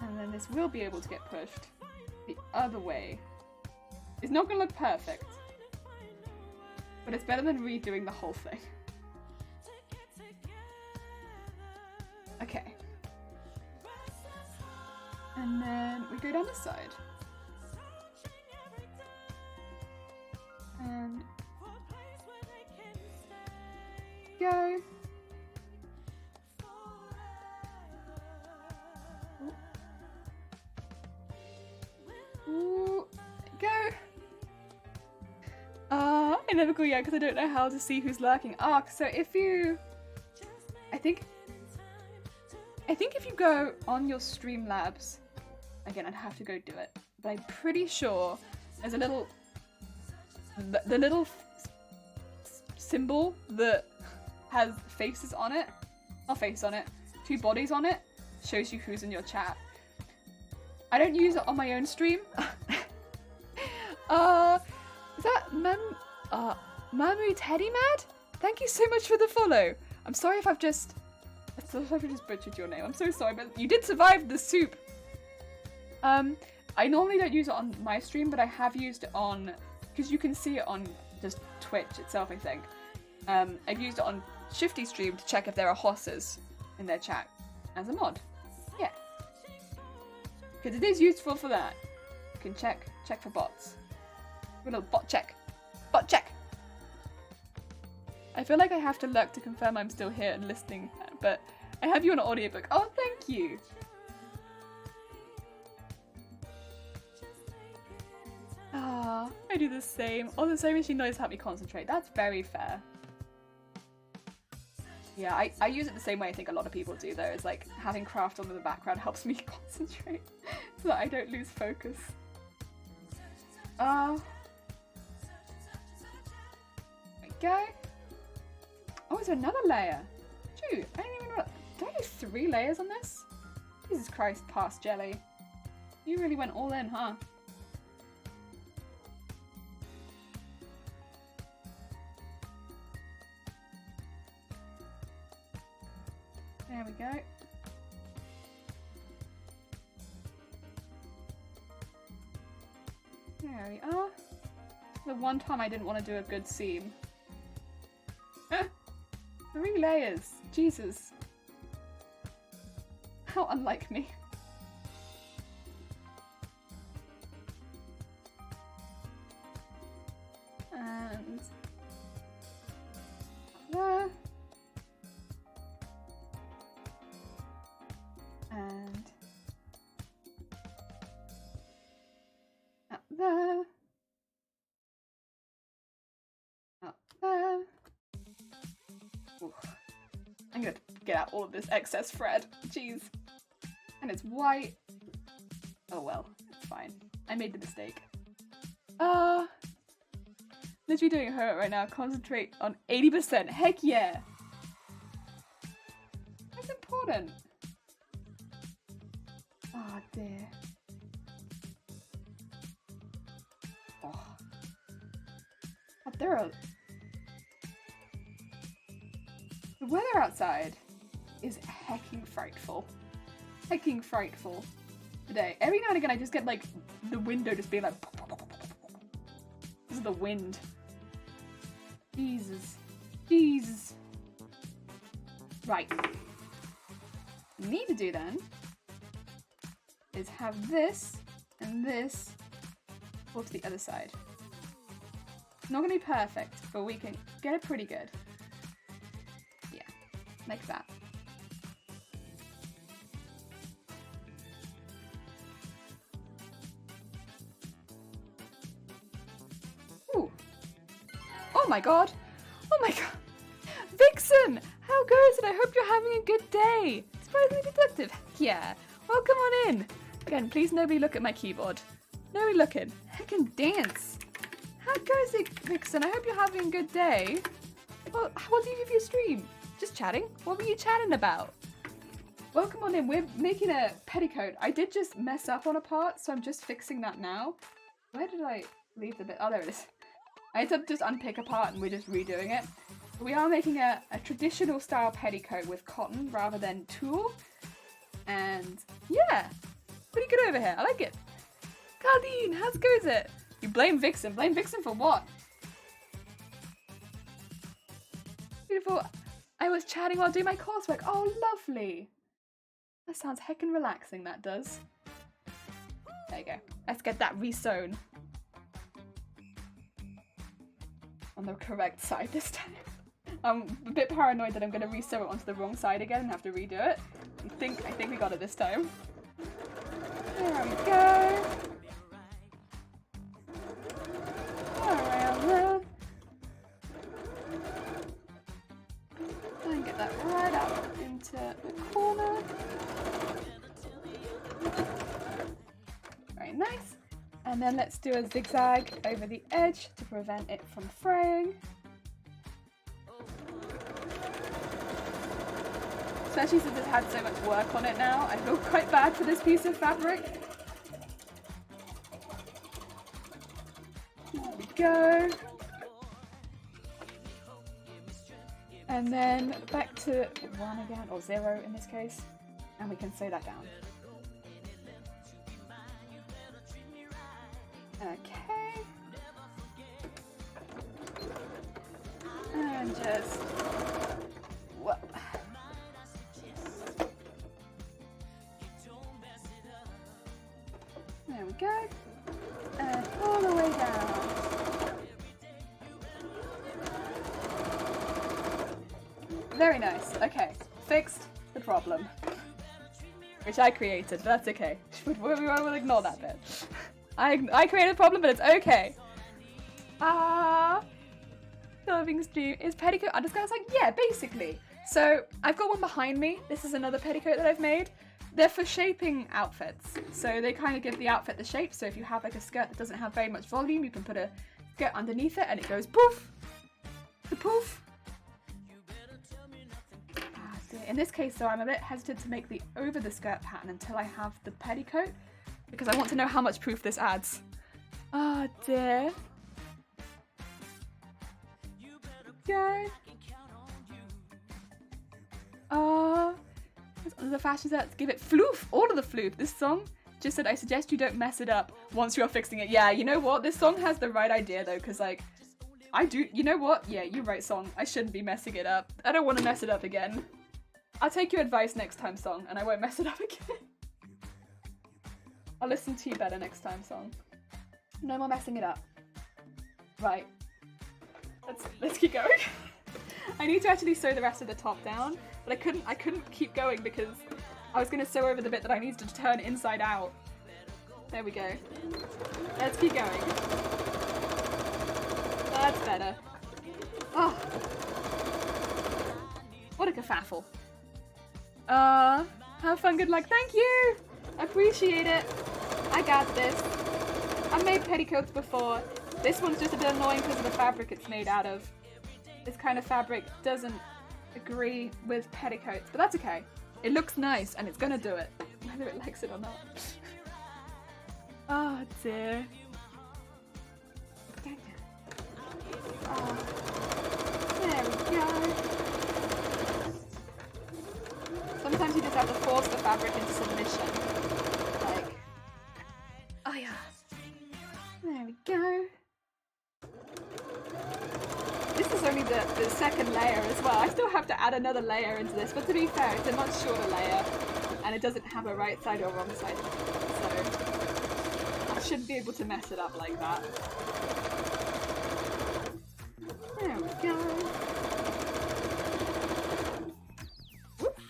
And then this will be able to get pushed the other way. It's not going to look perfect, but it's better than redoing the whole thing. Okay. And then we go down this side. And go. Ooh, go. I never go yet because I don't know how to see who's lurking. So if you, I think if you go on your Streamlabs, again I'd have to go do it, but I'm pretty sure there's a little, the little symbol that has faces on it, not face on it, two bodies on it, shows you who's in your chat. I don't use it on my own stream. Is that Mamu Teddy Mad? Thank you so much for the follow. I'm sorry if I've just butchered your name. I'm so sorry, but you did survive the soup. I normally don't use it on my stream, but I have used it on, because you can see it on just Twitch itself, I think. I've used it on Shifty's stream to check if there are horses in their chat as a mod. Yeah. Because it is useful for that. You can check for bots. A little bot check. Bot check! I feel like I have to lurk to confirm I'm still here and listening, but I have you on an audiobook. Oh, thank you! Ah, I do the same. Oh, the sewing machine noise helped me concentrate. That's very fair. Yeah, I use it the same way I think a lot of people do though. It's like having craft on in the background helps me concentrate so that I don't lose focus. There we go. Oh, is there another layer? Shoot, I didn't even know. Did I do 3 layers on this? Jesus Christ, past jelly. You really went all in, huh? There we go. There we are. The one time I didn't want to do a good seam. 3 layers. Jesus. How unlike me. And there. And up there. Up there. Ooh. I'm gonna get out all of this excess thread. Jeez. And it's white. Oh well, it's fine. I made the mistake. Literally doing her right now. Concentrate on 80%. Heck yeah! That's important. Oh dear. Oh. Oh, there are... The weather outside is hecking frightful. Hecking frightful today. Every now and again I just get like the window just being like... This is the wind. Jesus. Jesus. Right. What we need to do then is have this And this go to the other side. Not gonna be perfect, but we can get it pretty good. Yeah, like that. Ooh. Oh my god! Oh my god! Vixen! How goes it? I hope you're having a good day! Surprisingly productive. Yeah. Welcome on in. Again, please nobody look at my keyboard. Nobody looking. Heckin' dance. How goes it, Vixen? I hope you're having a good day. Well, what do you do for your stream? Just chatting? What were you chatting about? Welcome on in. We're making a petticoat. I did just mess up on a part, so I'm just fixing that now. Where did I leave the bit? Oh, there it is. I had to just unpick a part and we're just redoing it. We are making a traditional style petticoat with cotton rather than tulle. And yeah, pretty good over here. I like it. Cardine, how's goes it? You blame Vixen. Blame Vixen for what? Beautiful. I was chatting while doing my coursework. Oh, lovely. That sounds heckin' relaxing, that does. There you go. Let's get that re-sewn. On the correct side this time. I'm a bit paranoid that I'm going to re-sew it onto the wrong side again and have to redo it. I think we got it this time. There we go. Around there. And get that right up into the corner. Very nice. And then let's do a zigzag over the edge to prevent it from fraying. Especially since it's had so much work on it now, I feel quite bad for this piece of fabric. There we go. And then back to 1 again, or 0 in this case, and we can sew that down. Okay. And just... what? There we go. And all the way down. Very nice. Okay. Fixed the problem. Which I created, but that's okay. We will ignore that bit. I created a problem, but it's okay. Loving stream. Is petticoat underskirt? Like, yeah, basically. So I've got one behind me. This is another petticoat that I've made. They're for shaping outfits. So they kind of give the outfit the shape. So if you have like a skirt that doesn't have very much volume, you can put a skirt underneath it and it goes poof. The poof. In this case though, I'm a bit hesitant to make the over the skirt pattern until I have the petticoat because I want to know how much proof this adds. Oh dear. Go. The fashion sets give it floof, all of the floof. This song just said, I suggest you don't mess it up once you're fixing it. Yeah, you know what? This song has the right idea though, because like, I do, you know what? Yeah, you're right, song. I shouldn't be messing it up. I don't want to mess it up again. I'll take your advice next time, song, and I won't mess it up again. I'll listen to you better next time, song. No more messing it up. Right. Let's keep going. I need to actually sew the rest of the top down, but I couldn't keep going because I was going to sew over the bit that I needed to turn inside out. There we go. Let's keep going. That's better. Oh. What a kerfuffle. Have fun, good luck. Thank you! I appreciate it. I got this. I've made petticoats before. This one's just a bit annoying because of the fabric it's made out of. This kind of fabric doesn't agree with petticoats, but that's okay. It looks nice and it's gonna do it, whether it likes it or not. Oh dear. Oh, there we go. Sometimes you just have to force the fabric into submission. Like, oh yeah. There we go. This is only the second layer as well. I still have to add another layer into this, but to be fair, it's a much shorter layer and it doesn't have a right side or wrong side. So, should be able to mess it up like that. There we go. Whoop.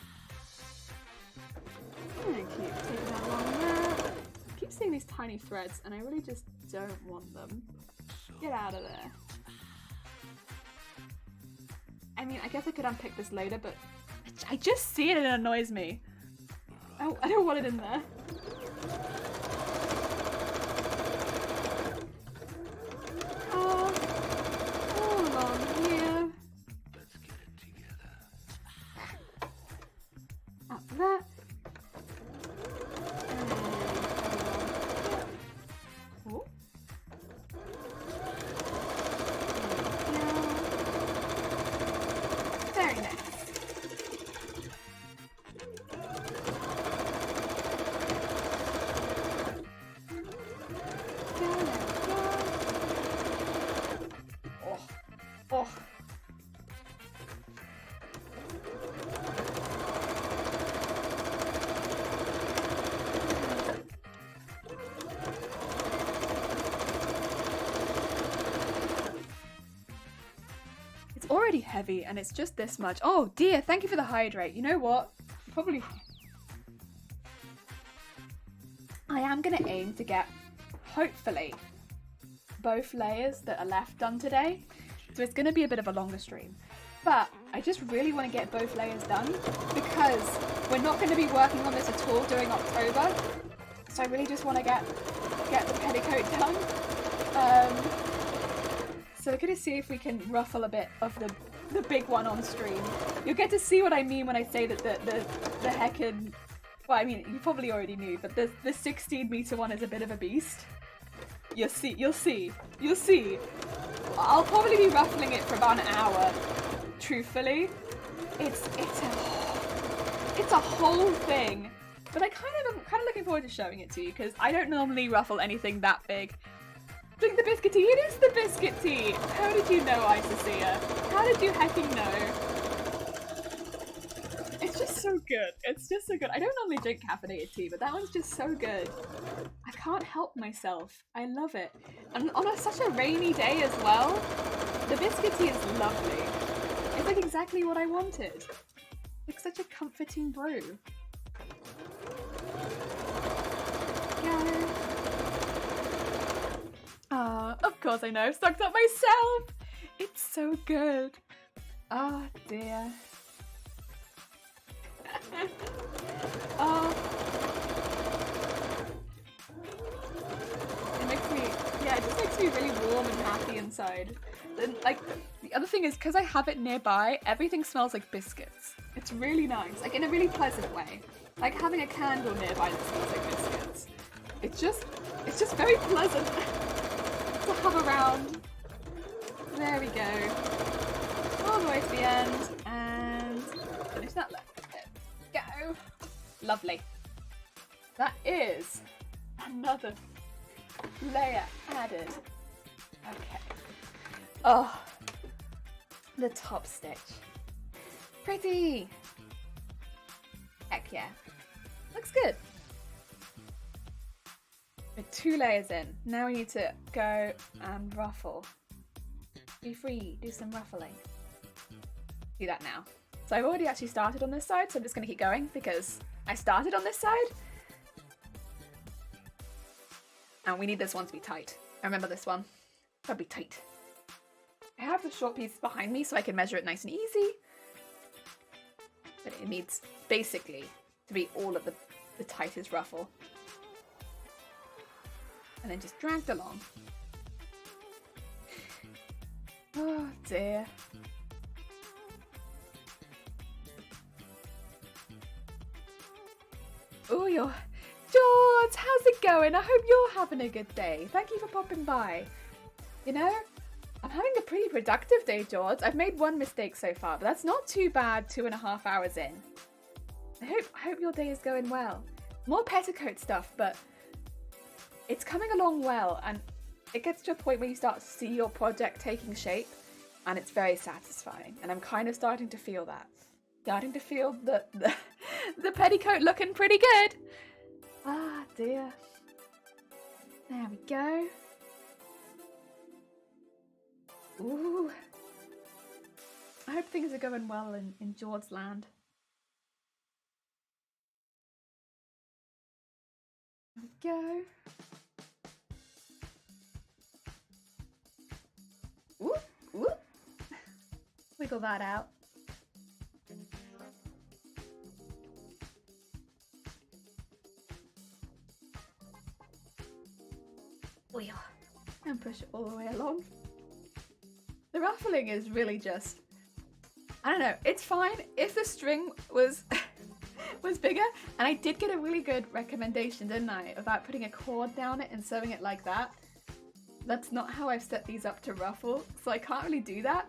Very cute. Take that along there. I keep seeing these tiny threads and I really just don't want them. Get out of there. I mean, I guess I could unpick this later, but I just see it and it annoys me. Oh, I don't want it in there. All along here. Let's get it together. Up that. Oh. Very nice. Oh. It's already heavy and it's just this much. Oh dear, thank you for the hydrate. You know what? Probably... I am gonna aim to get, hopefully, both layers that are left done today. So it's gonna be a bit of a longer stream. But I just really want to get both layers done because we're not going to be working on this at all during October. So I really just want to get the petticoat done. So we're going to see if we can ruffle a bit of the big one on stream. You'll get to see what I mean when I say that the heckin... Well, I mean, you probably already knew, but the 16-meter one is a bit of a beast. You'll see. I'll probably be ruffling it for about an hour. Truthfully, it's a whole thing. But I'm kind of looking forward to showing it to you because I don't normally ruffle anything that big. Drink the biscuit tea. It is the biscuit tea. How did you know, Isacia? How did you hecking know? It's just so good. It's just so good. I don't normally drink caffeinated tea, but that one's just so good. I can't help myself. I love it. And on such a rainy day as well, the biscuit tea is lovely. It's like exactly what I wanted. Like such a comforting brew. Of course I know. I've sucked up myself. It's so good. Oh dear. It just makes me really warm and happy inside. Then, like, the other thing is, because I have it nearby, everything smells like biscuits. It's really nice, like in a really pleasant way. Like having a candle nearby that smells like biscuits. It's just very pleasant to have around. There we go. All the way to the end, and finish that left bit. Go. Lovely. That is another layer added. Okay. Oh, the top stitch. Pretty. Heck yeah. Looks good. We're 2 layers in. Now we need to go and ruffle. Be free. Do some ruffling. Do that now. So I've already actually started on this side, so I'm just going to keep going because I started on this side. And we need this one to be tight. I remember this one. Gotta be tight. I have the short piece behind me so I can measure it nice and easy. But it needs, basically, to be all of the tightest ruffle. And then just dragged along. Oh dear. Oh, you're... George, how's it going? I hope you're having a good day. Thank you for popping by. You know, I'm having a pretty productive day, George. I've made one mistake so far, but that's not too bad 2.5 hours in. I hope your day is going well. More petticoat stuff, but it's coming along well, and it gets to a point where you start to see your project taking shape, and it's very satisfying. And I'm kind of starting to feel that. Starting to feel the petticoat looking pretty good. Ah, dear. There we go. Ooh. I hope things are going well in George's land. There we go. Ooh, ooh. Wiggle that out. Wheel. And push it all the way along. The ruffling is really just, I don't know, it's fine. If the string was was bigger, and I did get a really good recommendation, didn't I, about putting a cord down it and sewing it like that. That's not how I've set these up to ruffle, so I can't really do that.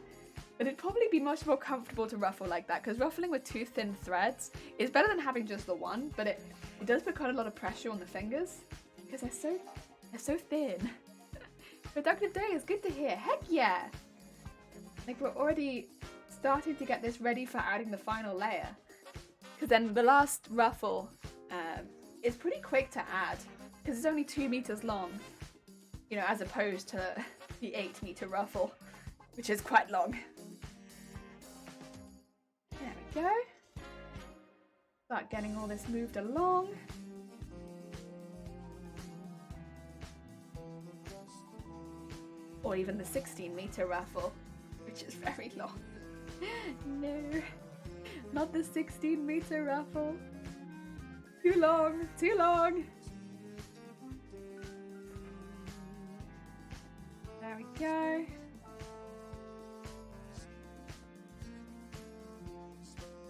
But it'd probably be much more comfortable to ruffle like that, because ruffling with two thin threads is better than having just the one, but it does put quite a lot of pressure on the fingers, because they're so thin. Productive day is good to hear. Heck yeah! Like, we're already starting to get this ready for adding the final layer. Because then the last ruffle is pretty quick to add, because it's only 2 meters long, you know, as opposed to the 8-meter ruffle, which is quite long. There we go. Start getting all this moved along. Or even the 16-meter ruffle, which is very long. No, not the 16-meter ruffle. Too long, too long. There we go.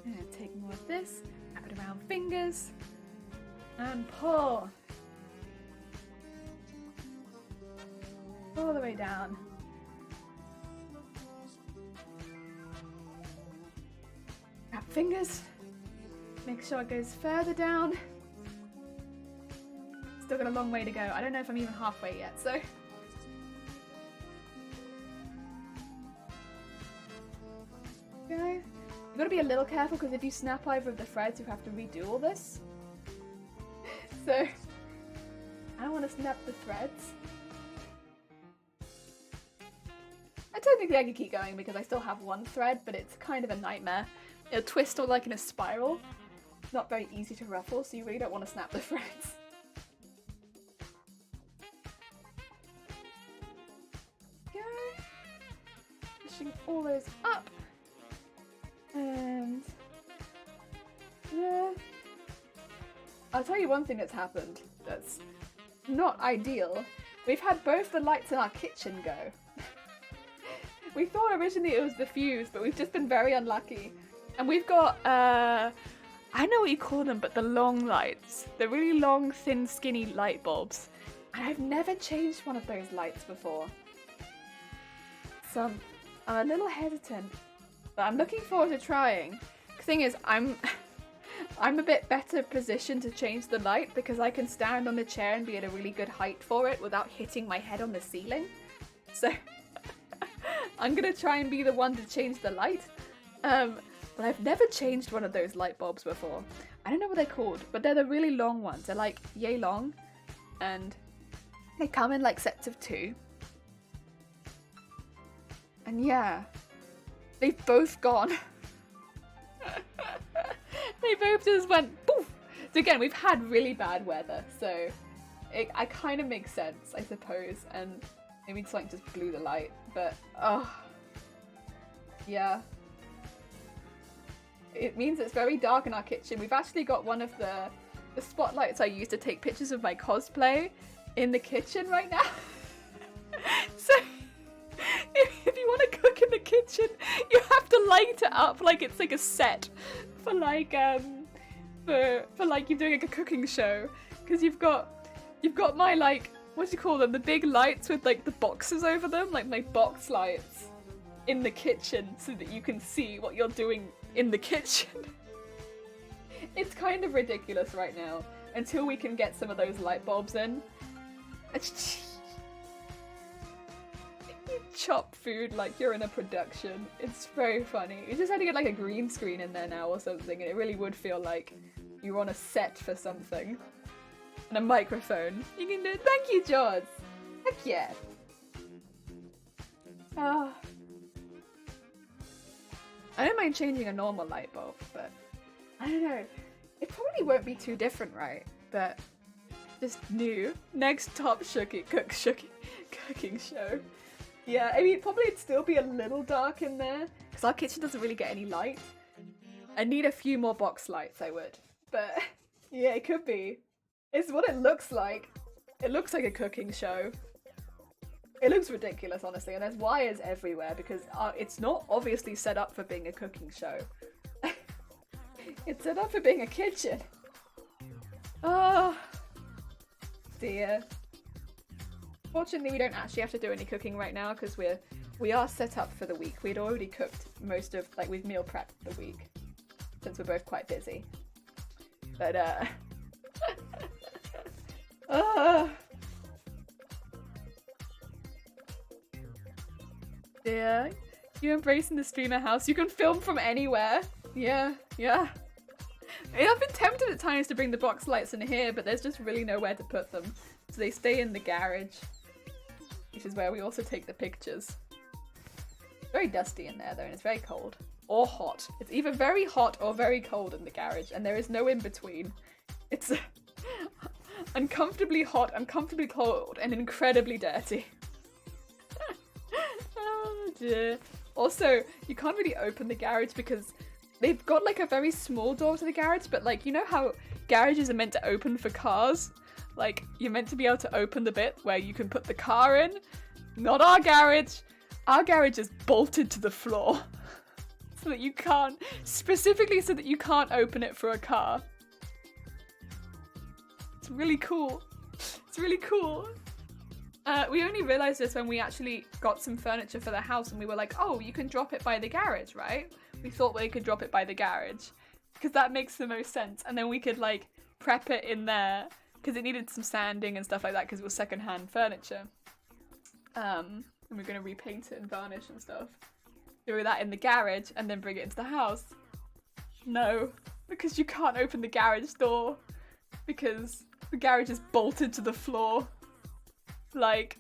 I'm gonna take more of this, wrap it around fingers, and pull. All the way down. Wrap fingers. Make sure it goes further down. Still got a long way to go. I don't know if I'm even halfway yet, so. Okay. You've got to be a little careful, because if you snap either of the threads, you have to redo all this. So, I don't want to snap the threads. I technically I could keep going because I still have one thread, but it's kind of a nightmare. It'll twist all like in a spiral. Not very easy to ruffle, so you really don't want to snap the threads. Go. Pushing all those up. And yeah. I'll tell you one thing that's happened that's not ideal. We've had both the lights in our kitchen go. We thought originally it was the fuse, but we've just been very unlucky. And we've got, I don't know what you call them, but the long lights. The really long, thin, skinny light bulbs. And I've never changed one of those lights before. So I'm a little hesitant, but I'm looking forward to trying. The thing is, I'm a bit better positioned to change the light because I can stand on the chair and be at a really good height for it without hitting my head on the ceiling. So I'm gonna try and be the one to change the light. But I've never changed one of those light bulbs before. I don't know what they're called, but they're the really long ones. They're like yay long, and they come in like sets of 2. And yeah, they've both gone. They both just went poof. So again, we've had really bad weather, so it kind of makes sense, I suppose. And maybe something just blew the light, but oh, yeah. It means it's very dark in our kitchen. We've actually got one of the spotlights I use to take pictures of my cosplay in the kitchen right now. So if you want to cook in the kitchen, you have to light it up like it's like a set for like for like you're doing like a cooking show, because you've got my like, what do you call them, the big lights with like the boxes over them, like my box lights in the kitchen so that you can see what you're doing in the kitchen. It's kind of ridiculous right now until we can get some of those light bulbs in. You chop food like you're in a production. It's very funny. You just had to get like a green screen in there now or something, and it really would feel like you're on a set for something. and a microphone. You can do it. Thank you, George. Heck yeah. Oh. I don't mind changing a normal light bulb, but I don't know. It probably won't be too different, right? But just new. Next top cooking show. Yeah, I mean, probably it'd still be a little dark in there because our kitchen doesn't really get any light. I need a few more box lights, I would. But yeah, it could be. It's what it looks like. It looks like a cooking show. It looks ridiculous, honestly, and there's wires everywhere because it's not obviously set up for being a cooking show. It's set up for being a kitchen. Oh, dear. Fortunately, we don't actually have to do any cooking right now because we are set up for the week. We'd already cooked most of, like, we've meal prepped the week since we're both quite busy. But dear, you embracing the streamer house. You can film from anywhere. Yeah. I've been tempted at times to bring the box lights in here, but there's just really nowhere to put them. So they stay in the garage, which is where we also take the pictures. It's very dusty in there though, and it's very cold. Or hot. It's either very hot or very cold in the garage, and there is no in between. It's uncomfortably hot, uncomfortably cold, and incredibly dirty. Oh dear. Also, you can't really open the garage because they've got like a very small door to the garage, but like, you know how garages are meant to open for cars? Like, you're meant to be able to open the bit where you can put the car in. Not our garage. Our garage is bolted to the floor. So that you can't, specifically so that you can't open it for a car. It's really cool. It's really cool. We only realised this when we actually got some furniture for the house and we were like, oh, you can drop it by the garage, right? We thought we could drop it by the garage because that makes the most sense. And then we could like prep it in there because it needed some sanding and stuff like that because it was secondhand furniture. And we're going to repaint it and varnish and stuff. Do that in the garage and then bring it into the house. No, because you can't open the garage door because the garage is bolted to the floor. Like,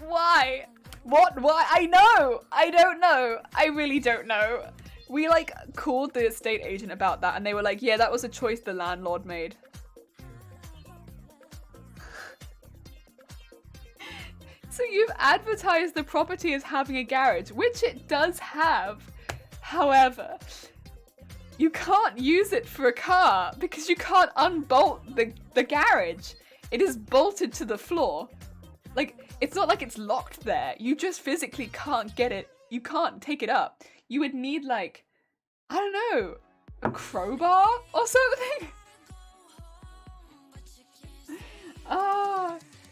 why? What? Why? I know! I don't know. I really don't know. We like called the estate agent about that and they were like, yeah, that was a choice the landlord made. So you've advertised the property as having a garage, which it does have. However, you can't use it for a car because you can't unbolt the garage. It is bolted to the floor. Like, it's not like it's locked there. You just physically can't get it. You can't take it up. You would need like, I don't know, a crowbar or something?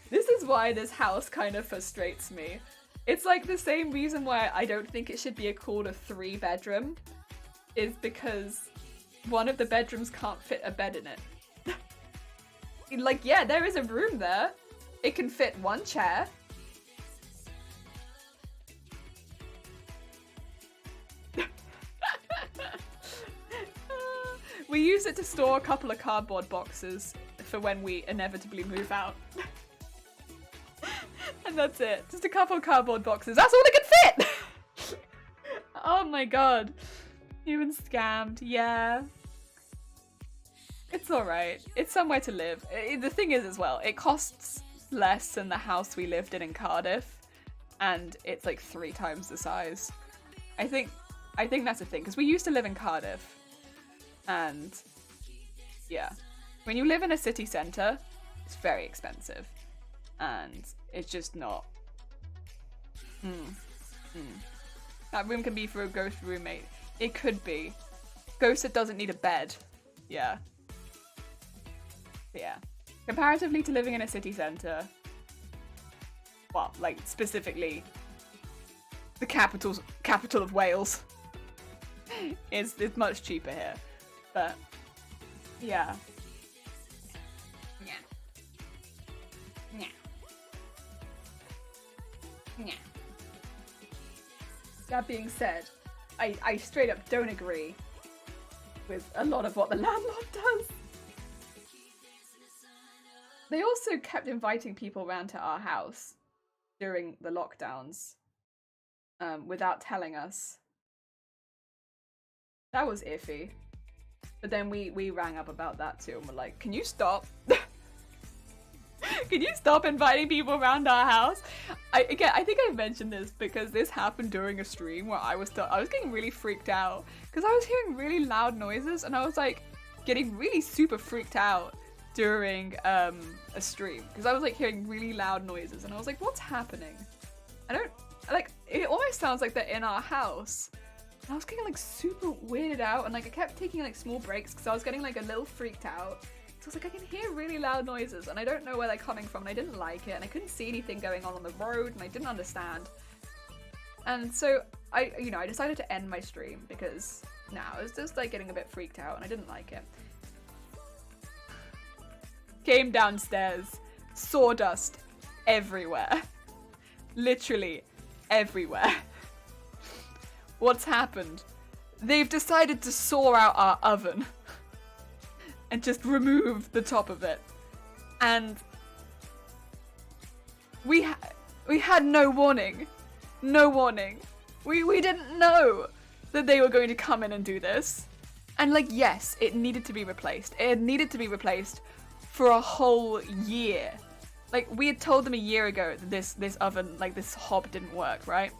This is why this house kind of frustrates me. It's like the same reason why I don't think it should be called a 3-bedroom is because one of the bedrooms can't fit a bed in it. Like, yeah, there is a room there. It can fit one chair. We use it to store a couple of cardboard boxes for when we inevitably move out. And that's it. Just a couple of cardboard boxes. That's all it can fit! Oh my god. You've been scammed. Yeah. It's alright. It's somewhere to live. The thing is as well, it costs less than the house we lived in Cardiff. And it's like 3 times the size. I think that's the thing. Because we used to live in Cardiff. And yeah. When you live in a city centre, it's very expensive. And it's just not. That room can be for a ghost roommate. It could be. Ghost that doesn't need a bed. Yeah. But yeah. Comparatively to living in a city centre, well, like specifically the capital of Wales is much cheaper here. But yeah. Yeah. That being said, I straight up don't agree with a lot of what the landlord does. They also kept inviting people around to our house during the lockdowns without telling us. That was iffy. But then we rang up about that too, and we're like, can you stop? Can you stop inviting people around our house? I think I mentioned this because this happened during a stream where I was getting really freaked out because I was hearing really loud noises, and I was like getting really super freaked out during a stream because I was like hearing really loud noises, and I was like, what's happening? I don't like, it almost sounds like they're in our house. And I was getting like super weirded out, and like I kept taking like small breaks because I was getting like a little freaked out. So I was like, I can hear really loud noises and I don't know where they're coming from, and I didn't like it, and I couldn't see anything going on the road, and I didn't understand. And so I decided to end my stream because I was just like getting a bit freaked out and I didn't like it. Came downstairs, sawdust everywhere. Literally everywhere. What's happened? They've decided to saw out our oven and just remove the top of it. And we had no warning. No warning. We didn't know that they were going to come in and do this. And like, yes, it needed to be replaced. It needed to be replaced for a whole year. Like, we had told them a year ago that this oven, like this hob didn't work, right?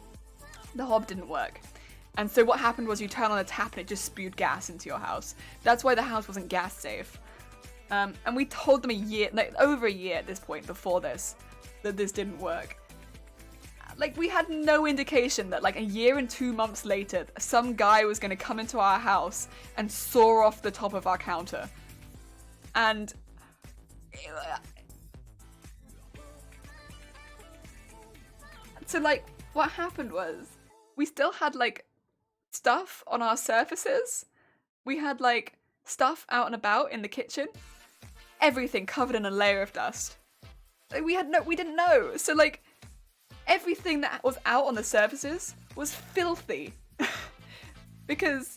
The hob didn't work. And so what happened was you turn on a tap and it just spewed gas into your house. That's why the house wasn't gas safe. And we told them over a year at this point before this, that this didn't work. Like, we had no indication that like a year and 2 months later, some guy was going to come into our house and saw off the top of our counter. And so like, what happened was we still had like stuff on our surfaces. We had like stuff out and about in the kitchen. Everything covered in a layer of dust. Like, we didn't know. So like, everything that was out on the surfaces was filthy. Because,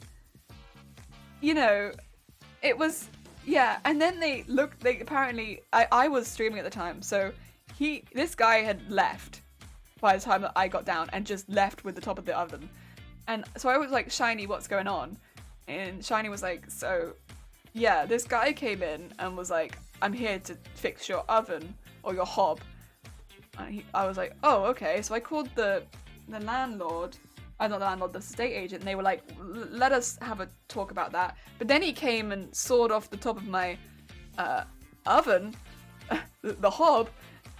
it was, yeah. And then they apparently, I was streaming at the time, so this guy had left by the time that I got down and just left with the top of the oven. And so I was like, Shiny, what's going on? And Shiny was like, so, yeah, this guy came in and was like, I'm here to fix your oven or your hob. And I was like, oh, okay. So I called the landlord, not the landlord, the estate agent, and they were like, let us have a talk about that. But then he came and sawed off the top of my oven, the hob,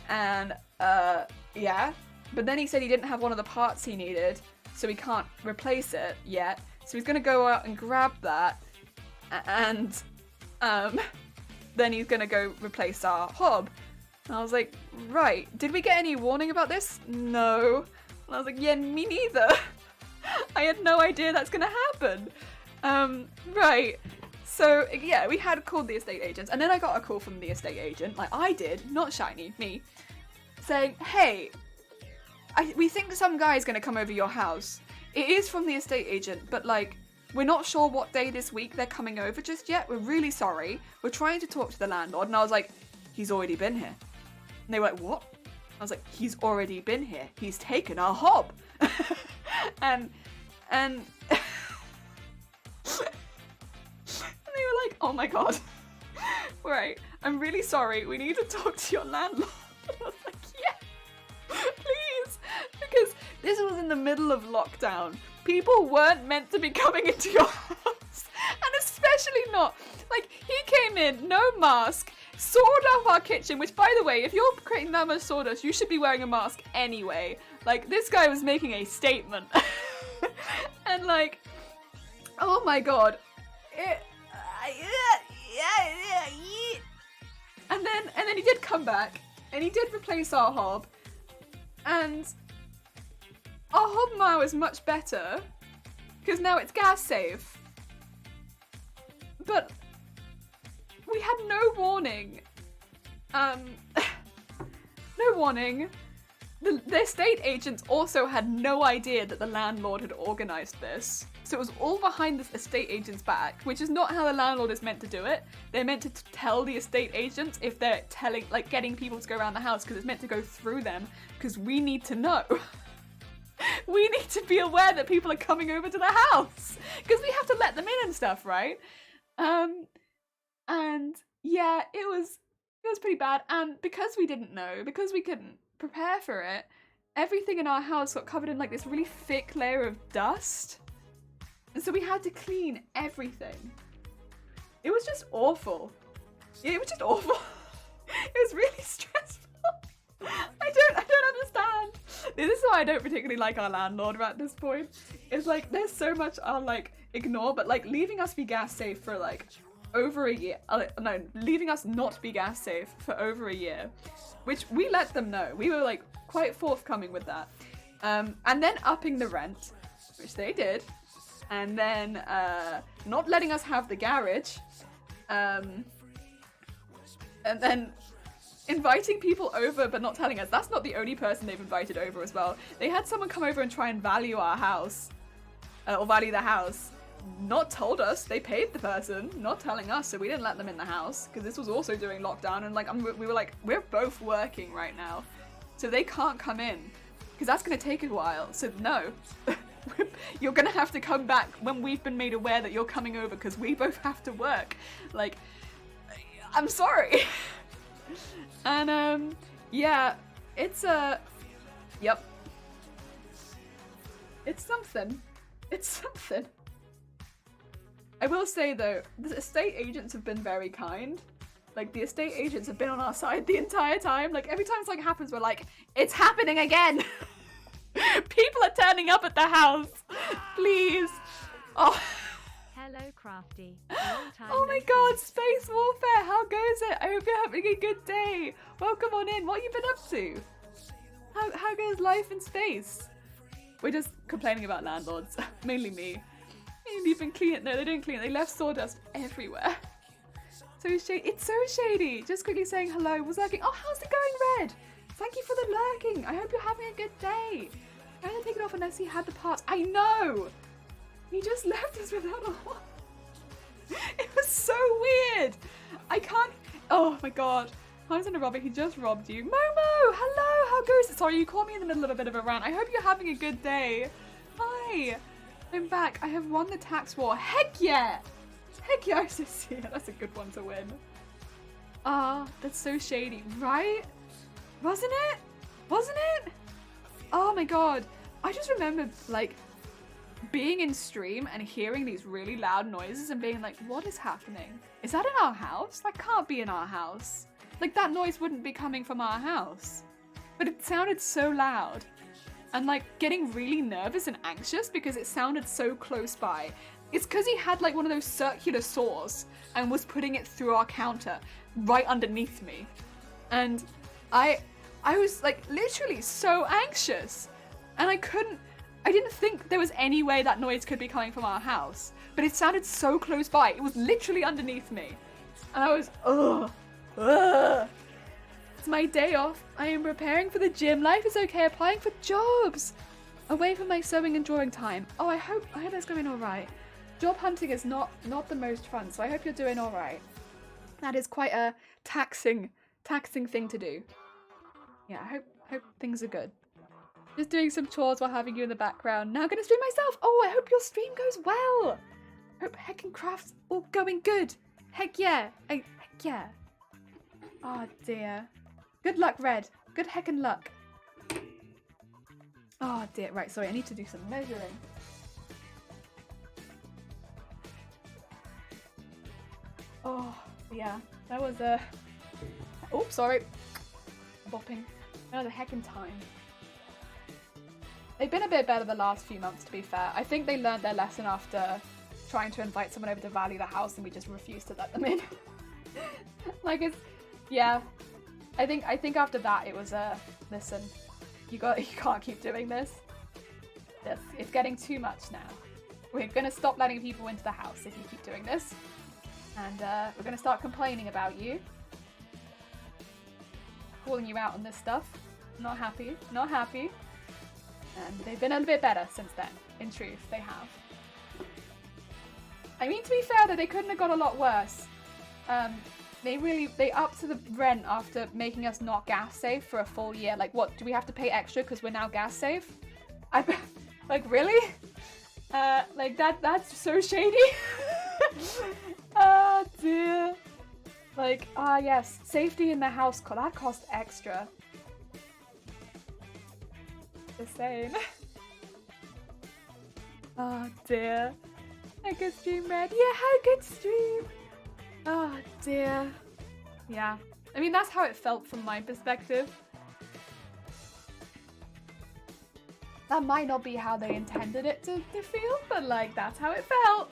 and yeah. But then he said he didn't have one of the parts he needed, so he can't replace it yet. So he's gonna go out and grab that, and then he's gonna go replace our hob. And I was like, right, did we get any warning about this? No. And I was like, yeah, me neither. I had no idea that's gonna happen. Right. So yeah, we had called the estate agents, and then I got a call from the estate agent, like I did, not Shiny, me, saying, hey, we think some guy is gonna come over your house. It is from the estate agent, but like, we're not sure what day this week they're coming over just yet. We're really sorry. We're trying to talk to the landlord. And I was like, he's already been here. And they were like, what? I was like, he's already been here. He's taken our hob. and they were like, oh my god. Right, I'm really sorry. We need to talk to your landlord. I was like, yeah, please. Because this was in the middle of lockdown. People weren't meant to be coming into your house. And especially not, like, he came in, no mask, sawed off our kitchen, which, by the way, if you're creating that much sawdust, you should be wearing a mask anyway. Like, this guy was making a statement. And, like, oh my god. And then he did come back, and he did replace our hob, and our hob now is much better, because now it's gas safe. But we had no warning. No warning. The estate agents also had no idea that the landlord had organised this. So it was all behind this estate agent's back, which is not how the landlord is meant to do it. They're meant to tell the estate agents if they're telling, like getting people to go around the house, because it's meant to go through them, because we need to know. We need to be aware that people are coming over to the house, because we have to let them in and stuff, right? And yeah, it was pretty bad. And because we didn't know, because we couldn't prepare for it, everything in our house got covered in like this really thick layer of dust. And so we had to clean everything. It was just awful. Yeah, it was just awful. It was really stressful. I don't understand. This is why I don't particularly like our landlord at this point. It's like there's so much I'll like ignore, but like leaving us be gas safe for like over a year. No, leaving us not be gas safe for over a year, which we let them know. We were like quite forthcoming with that. And then upping the rent, which they did. And then not letting us have the garage. And then inviting people over but not telling us. That's not the only person they've invited over as well. They had someone come over and try and value our house. Or value the house. Not told us. They paid the person, not telling us, so we didn't let them in the house. Because this was also during lockdown, and like we were like, we're both working right now. So they can't come in. Because that's going to take a while. So no. You're gonna have to come back when we've been made aware that you're coming over, because we both have to work. Like, I'm sorry. And yeah, it's yep. It's something. It's something. I will say though, the estate agents have been very kind. Like, the estate agents have been on our side the entire time. Like, every time something happens, we're like, it's happening again. People are turning up at the house. Please. Oh. Hello, Crafty. Oh my god, Space Warfare. How goes it? I hope you're having a good day. Welcome on in. What have you been up to? How goes life in space? We're just complaining about landlords. Mainly me. You've been cleaning. No, they didn't clean it. They left sawdust everywhere. So shady. It's so shady. Just quickly saying hello. Was lurking. Oh, how's it going, Red? Thank you for the lurking. I hope you're having a good day. I didn't take it off unless he had the parts. I know. He just left us without a lot. It was so weird. I can't. Oh my god. Hi's in a robber. He just robbed you. Momo, hello. How goes it? Sorry, you caught me in the middle of a bit of a rant. I hope you're having a good day. Hi. I'm back. I have won the tax war. Heck yeah. Heck yeah, RCC. That's a good one to win. Ah, that's so shady, right? Wasn't it? Wasn't it? Oh my god. I just remembered, like, being in stream and hearing these really loud noises and being like, what is happening? Is that in our house? That can't be in our house. Like, that noise wouldn't be coming from our house. But it sounded so loud. And, like, getting really nervous and anxious because it sounded so close by. It's because he had, like, one of those circular saws and was putting it through our counter right underneath me. And I was, like, literally so anxious. And I didn't think there was any way that noise could be coming from our house. But it sounded so close by. It was literally underneath me. And I was, ugh. It's my day off. I am preparing for the gym. Life is okay. Applying for jobs. Away from my sewing and drawing time. Oh, I hope that's going all right. Job hunting is not the most fun, so I hope you're doing all right. That is quite a taxing thing to do. Yeah, I hope things are good. Just doing some chores while having you in the background. Now gonna stream myself. Oh, I hope your stream goes well. Hope Heckin Craft's all going good. Heck yeah. Heck yeah. Oh dear. Good luck, Red. Good heckin' luck. Oh dear. Right, sorry, I need to do some measuring. Oh, yeah. That was a... Oh, sorry. Bopping. Another heckin' time. They've been a bit better the last few months, to be fair. I think they learned their lesson after trying to invite someone over to value the house and we just refused to let them in. Like, it's... Yeah. I think after that it was listen, you can't keep doing this. It's getting too much now. We're gonna stop letting people into the house if you keep doing this. And we're gonna start complaining about you. Calling you out on this stuff. Not happy. Not happy. And they've been a bit better since then. In truth, they have. I mean, to be fair though, they couldn't have got a lot worse. They upped the rent after making us not gas safe for a full year. Like, what, do we have to pay extra because we're now gas safe? Like, really? Like, that's so shady. Oh, dear. Like, yes, safety in the house, that cost extra. Just saying. Oh, dear. A good stream, Red. Yeah, had a good stream. Oh, dear. Yeah. I mean, that's how it felt from my perspective. That might not be how they intended it to feel, but like, that's how it felt.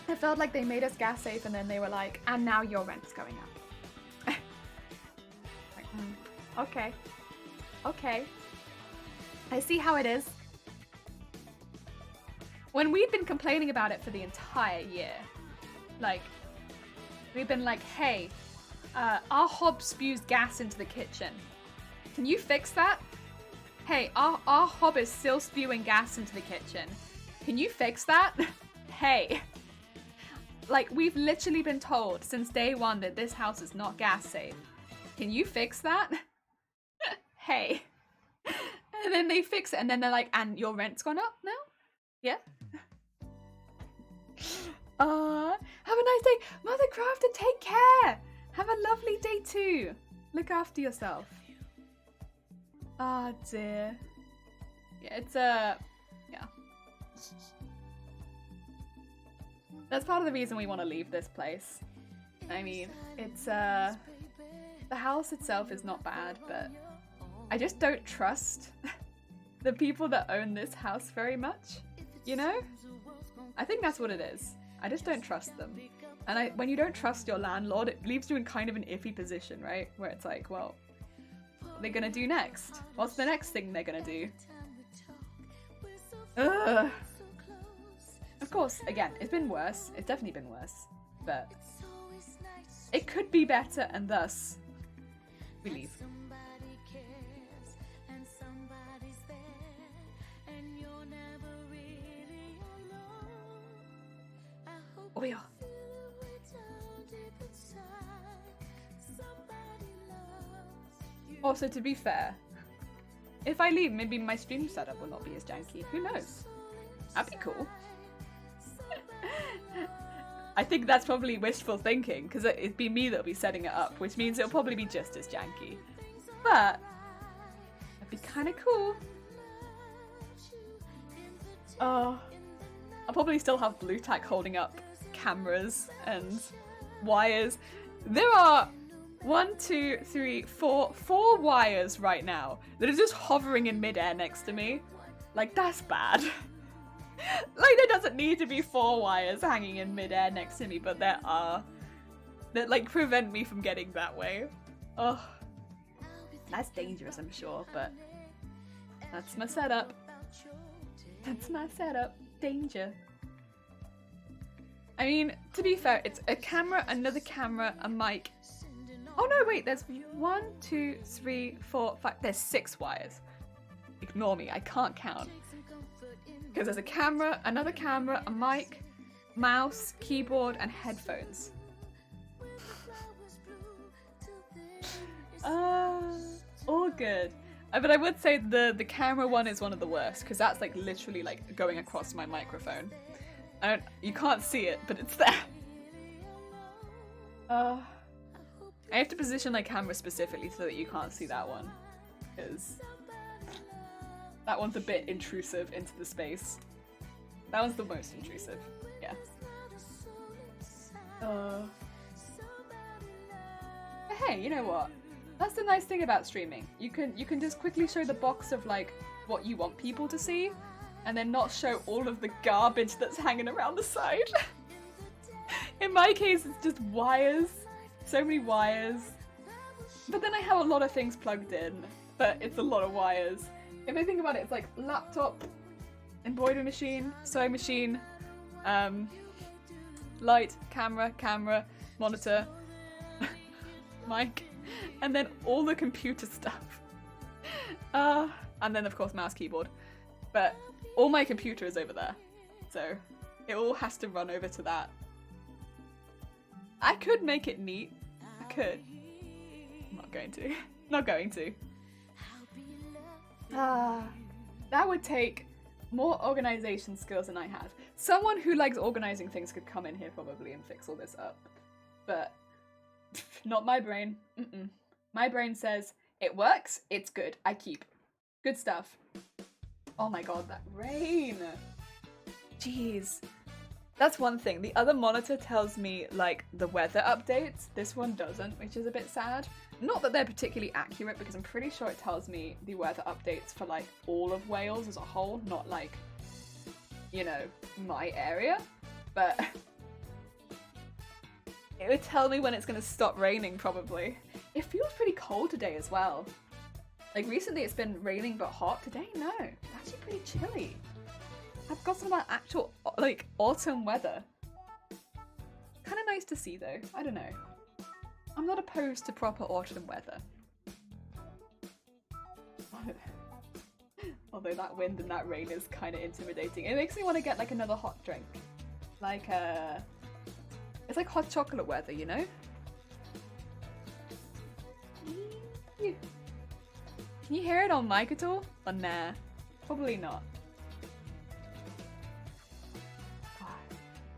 It felt like they made us gas safe and then they were like, and now your rent's going up. Like, okay. Okay. I see how it is. When we'd been complaining about it for the entire year, like, we've been like, hey, our hob spews gas into the kitchen. Can you fix that? Hey, our hob is still spewing gas into the kitchen. Can you fix that? Hey. Like, we've literally been told since day one that this house is not gas safe. Can you fix that? Hey. And then they fix it and then they're like, and your rent's gone up now? Yeah? Have a nice day. Mother Crafter, take care. Have a lovely day too. Look after yourself. Ah, dear. Yeah, it's yeah. That's part of the reason we want to leave this place. I mean, it's the house itself is not bad, but I just don't trust the people that own this house very much, you know? I think that's what it is. I just don't trust them. And when you don't trust your landlord, it leaves you in kind of an iffy position, right? Where it's like, well, what are they gonna do next? What's the next thing they're gonna do? Ugh. Of course, again, it's been worse. It's definitely been worse. But it could be better, and thus, we leave. Oh yeah. Also, to be fair, if I leave, maybe my stream setup will not be as janky. Who knows? That'd be cool. I think that's probably wishful thinking, because it'd be me that'll be setting it up, which means it'll probably be just as janky. But that'd be kind of cool. Oh, I'll probably still have blue tack holding up cameras and wires. There are 4 wires right now that are just hovering in midair next to me. Like, that's bad. Like, there doesn't need to be 4 wires hanging in midair next to me, but there are. That, like, prevent me from getting that way. Oh, that's dangerous, I'm sure, but that's my setup. That's my setup. Danger. I mean, to be fair, it's a camera, another camera, a mic. Oh no, wait, there's 1, 2, 3, 4, 5, there's 6 wires. Ignore me, I can't count. Because there's a camera, another camera, a mic, mouse, keyboard, and headphones. All good. But I would say the camera one is one of the worst, because that's like literally like going across my microphone. You can't see it, but it's there. I have to position my camera specifically so that you can't see that one, because that one's a bit intrusive into the space. That one's the most intrusive, yeah. But hey, you know what? That's the nice thing about streaming. You can just quickly show the box of like what you want people to see, and then not show all of the garbage that's hanging around the side. In my case, it's just wires. So many wires. But then I have a lot of things plugged in, but it's a lot of wires. If I think about it, it's like laptop, embroidery machine, sewing machine, light, camera, monitor, mic, and then all the computer stuff. And then of course mouse, keyboard. But all my computer is over there. So It all has to run over to that. I could make it neat. I could. I'm not going to. Not going to. That would take more organization skills than I have. Someone who likes organizing things could come in here probably and fix all this up. But not my brain. My brain says, it works, it's good, I keep. Good stuff. Oh my god, that rain. Jeez. That's one thing. The other monitor tells me, like, the weather updates. This one doesn't, which is a bit sad. Not that they're particularly accurate, because I'm pretty sure it tells me the weather updates for, like, all of Wales as a whole, not, like, you know, my area. But it would tell me when it's going to stop raining, probably. It feels pretty cold today as well. Like, recently it's been raining but hot. Today, no. It's actually pretty chilly. I've got some of that actual, like, autumn weather. Kind of nice to see, though. I don't know. I'm not opposed to proper autumn weather. Although that wind and that rain is kind of intimidating. It makes me want to get, like, another hot drink. Like, it's like hot chocolate weather, you know? Can you hear it on mic at all? Or nah? Probably not.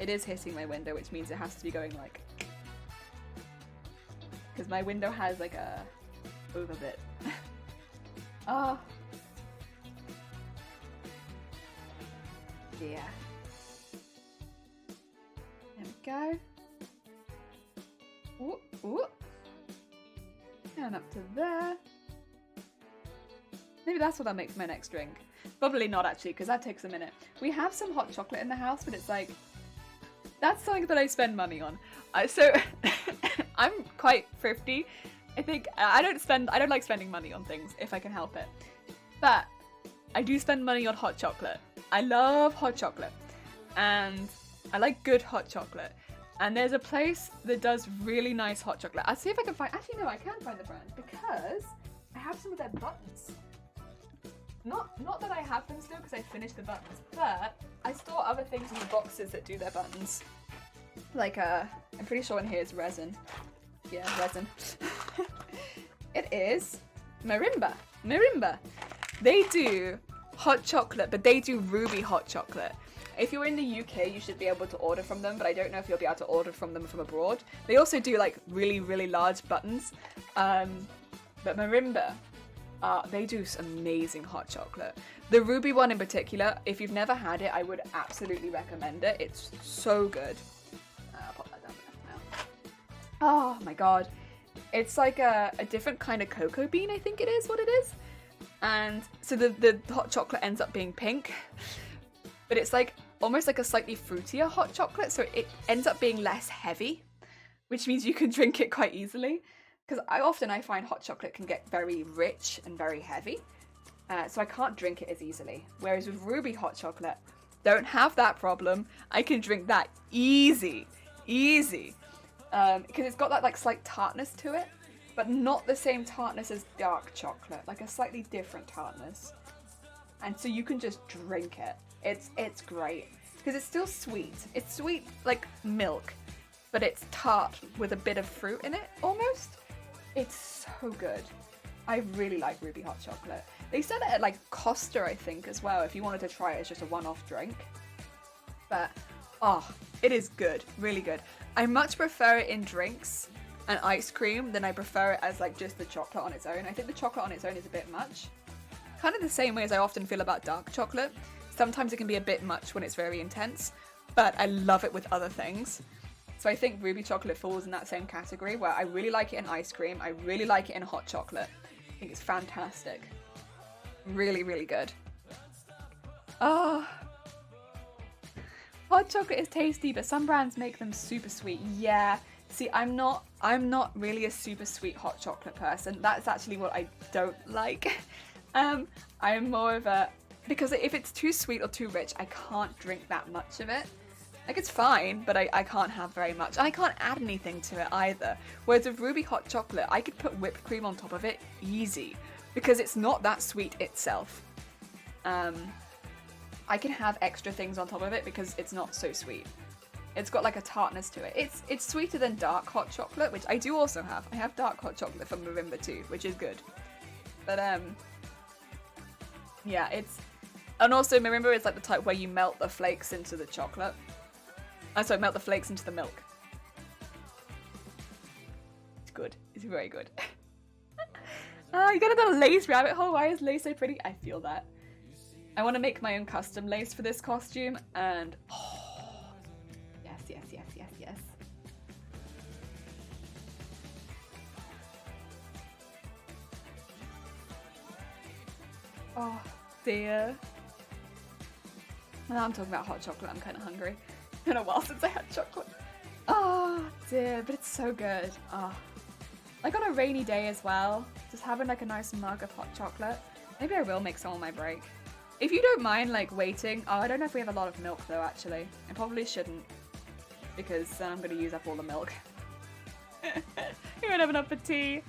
It is hitting my window, which means it has to be going like... Because my window has like a over bit. Oh. Yeah. There we go. Ooh, ooh. And up to there. Maybe that's what I'll make for my next drink. Probably not actually, because that takes a minute. We have some hot chocolate in the house, but it's like... That's something that I spend money on. So I'm quite thrifty. I think I don't like spending money on things if I can help it. But I do spend money on hot chocolate. I love hot chocolate. And I like good hot chocolate. And there's a place that does really nice hot chocolate. I'll see if I can find... Actually, no, I can find the brand because I have some of their buttons. Not that I have them still because I finished the buttons, but I store other things in the boxes that do their buttons. Like, I'm pretty sure in here is resin. Yeah, resin. It is Marimba. Marimba. They do hot chocolate, but they do ruby hot chocolate. If you're in the UK, you should be able to order from them, but I don't know if you'll be able to order from them from abroad. They also do, like, really, really large buttons. But Marimba, they do some amazing hot chocolate. The ruby one in particular, if you've never had it, I would absolutely recommend it. It's so good. I'll pop that down now. Oh my god. It's like a different kind of cocoa bean, I think it is what it is. And so the hot chocolate ends up being pink. But it's like almost like a slightly fruitier hot chocolate, so it ends up being less heavy, which means you can drink it quite easily. Because I find hot chocolate can get very rich and very heavy, so I can't drink it as easily. Whereas with ruby hot chocolate, don't have that problem. I can drink that easy, because it's got that like slight tartness to it, but not the same tartness as dark chocolate, like a slightly different tartness. And so you can just drink it. It's great because it's still sweet. It's sweet like milk, but it's tart with a bit of fruit in it almost. It's so good. I really like ruby hot chocolate. They sell it at like Costa, I think, as well, if you wanted to try it as just a one-off drink. But, oh, it is good. Really good. I much prefer it in drinks and ice cream than I prefer it as like just the chocolate on its own. I think the chocolate on its own is a bit much. Kind of the same way as I often feel about dark chocolate. Sometimes it can be a bit much when it's very intense, but I love it with other things. So I think ruby chocolate falls in that same category where I really like it in ice cream. I really like it in hot chocolate. I think it's fantastic. Really, really good. Oh. Hot chocolate is tasty, but some brands make them super sweet. Yeah. See, I'm not really a super sweet hot chocolate person. That's actually what I don't like. I'm more of a... Because if it's too sweet or too rich, I can't drink that much of it. Like, it's fine, but I can't have very much. And I can't add anything to it either. Whereas with ruby hot chocolate, I could put whipped cream on top of it easy. Because it's not that sweet itself. I can have extra things on top of it because it's not so sweet. It's got like a tartness to it. It's sweeter than dark hot chocolate, which I do also have. I have dark hot chocolate from Marimba too, which is good. But yeah, and also Marimba is like the type where you melt the flakes into the chocolate. Sorry, melt the flakes into the milk. It's good. It's very good. You got another lace rabbit hole. Why is lace so pretty? I feel that. I want to make my own custom lace for this costume, and oh, yes, yes, yes, yes, yes. Oh dear. Now I'm talking about hot chocolate. I'm kind of hungry. It's been a while since I had chocolate. Oh dear, but it's so good. Oh, like on a rainy day as well. Just having like a nice mug of hot chocolate. Maybe I will make some on my break. If you don't mind like waiting, I don't know if we have a lot of milk though actually. I probably shouldn't because then I'm going to use up all the milk. You won't have enough for tea.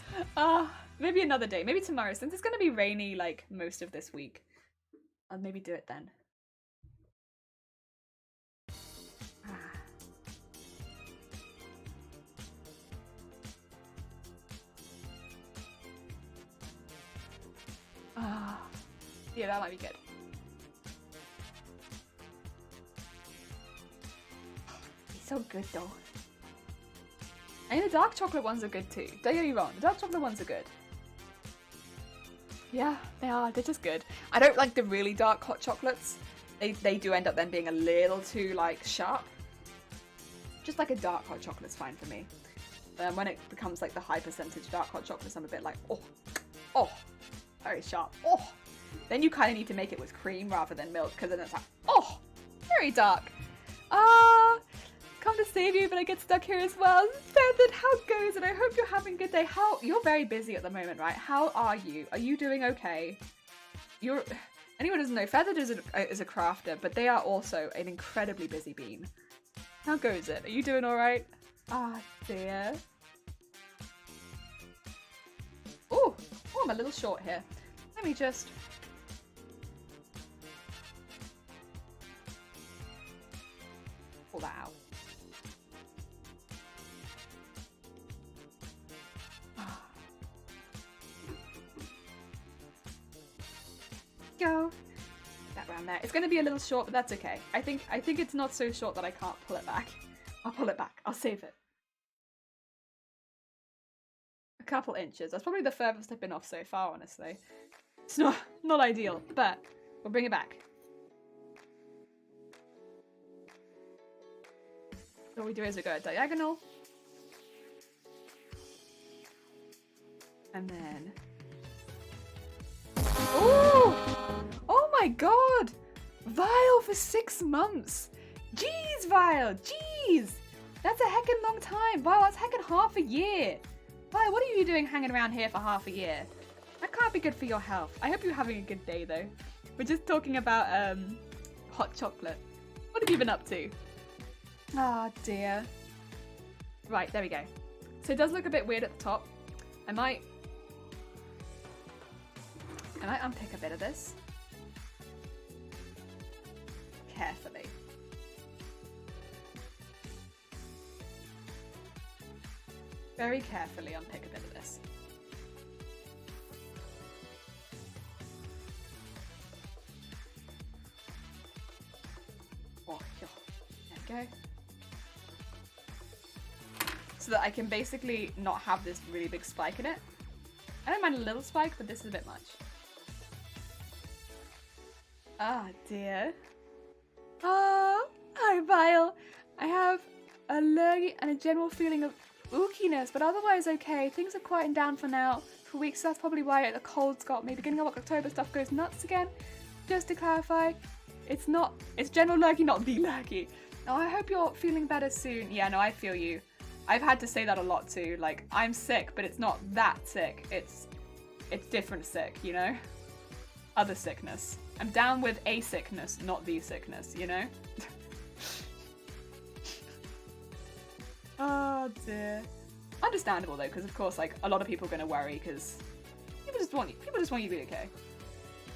Maybe another day, maybe tomorrow since it's going to be rainy like most of this week. I'll maybe do it then. Yeah, that might be good. It's so good though. And the dark chocolate ones are good too. Don't get me wrong, the dark chocolate ones are good. Yeah, they are. They're just good. I don't like the really dark hot chocolates. They do end up then being a little too like sharp. Just like a dark hot chocolate's fine for me. When it becomes like the high percentage dark hot chocolates, I'm a bit like, oh, very sharp. Oh. Then you kind of need to make it with cream rather than milk because then it's like, oh, very dark. Come to save you, but I get stuck here as well. Feathered, how goes it? I hope you're having a good day. You're very busy at the moment, right? How are you? Are you doing okay? Anyone doesn't know, Feathered is a crafter, but they are also an incredibly busy bean. How goes it? Are you doing all right? Ah, dear. Oh, I'm a little short here. Let me just... pull that out. Go. That round there. It's going to be a little short, but that's okay. I think it's not so short that I can't pull it back. I'll pull it back. I'll save it. A couple inches. That's probably the furthest I've been off so far, honestly. It's not ideal, but we'll bring it back. What we do is we go at diagonal. And then... Ooh! Oh my god! Vile for 6 months! Jeez, Vile! Jeez! That's a heckin' long time! Wow, that's heckin' half a year! Vile, what are you doing hanging around here for half a year? That can't be good for your health. I hope you're having a good day though. We're just talking about hot chocolate. What have you been up to? Ah, dear. Right, there we go. So it does look a bit weird at the top. I might unpick a bit of this. Carefully. Very carefully unpick a bit of this. Oh, there we go. So that I can basically not have this really big spike in it. I don't mind a little spike, but this is a bit much. Ah, dear. Oh, hi, Vile. I have a lurgy and a general feeling of ookiness, but otherwise okay. Things are quieting down for now. For weeks, so that's probably why the cold's got me. Beginning of October, stuff goes nuts again. Just to clarify, it's general lurgy, not the lurgy. Oh, I hope you're feeling better soon. Yeah, no, I feel you. I've had to say that a lot too. Like, I'm sick, but it's not that sick. It's different sick, you know? Other sickness. I'm down with a sickness, not the sickness, you know? Oh dear. Understandable though, because of course, like, a lot of people are gonna worry because people just want you to be okay.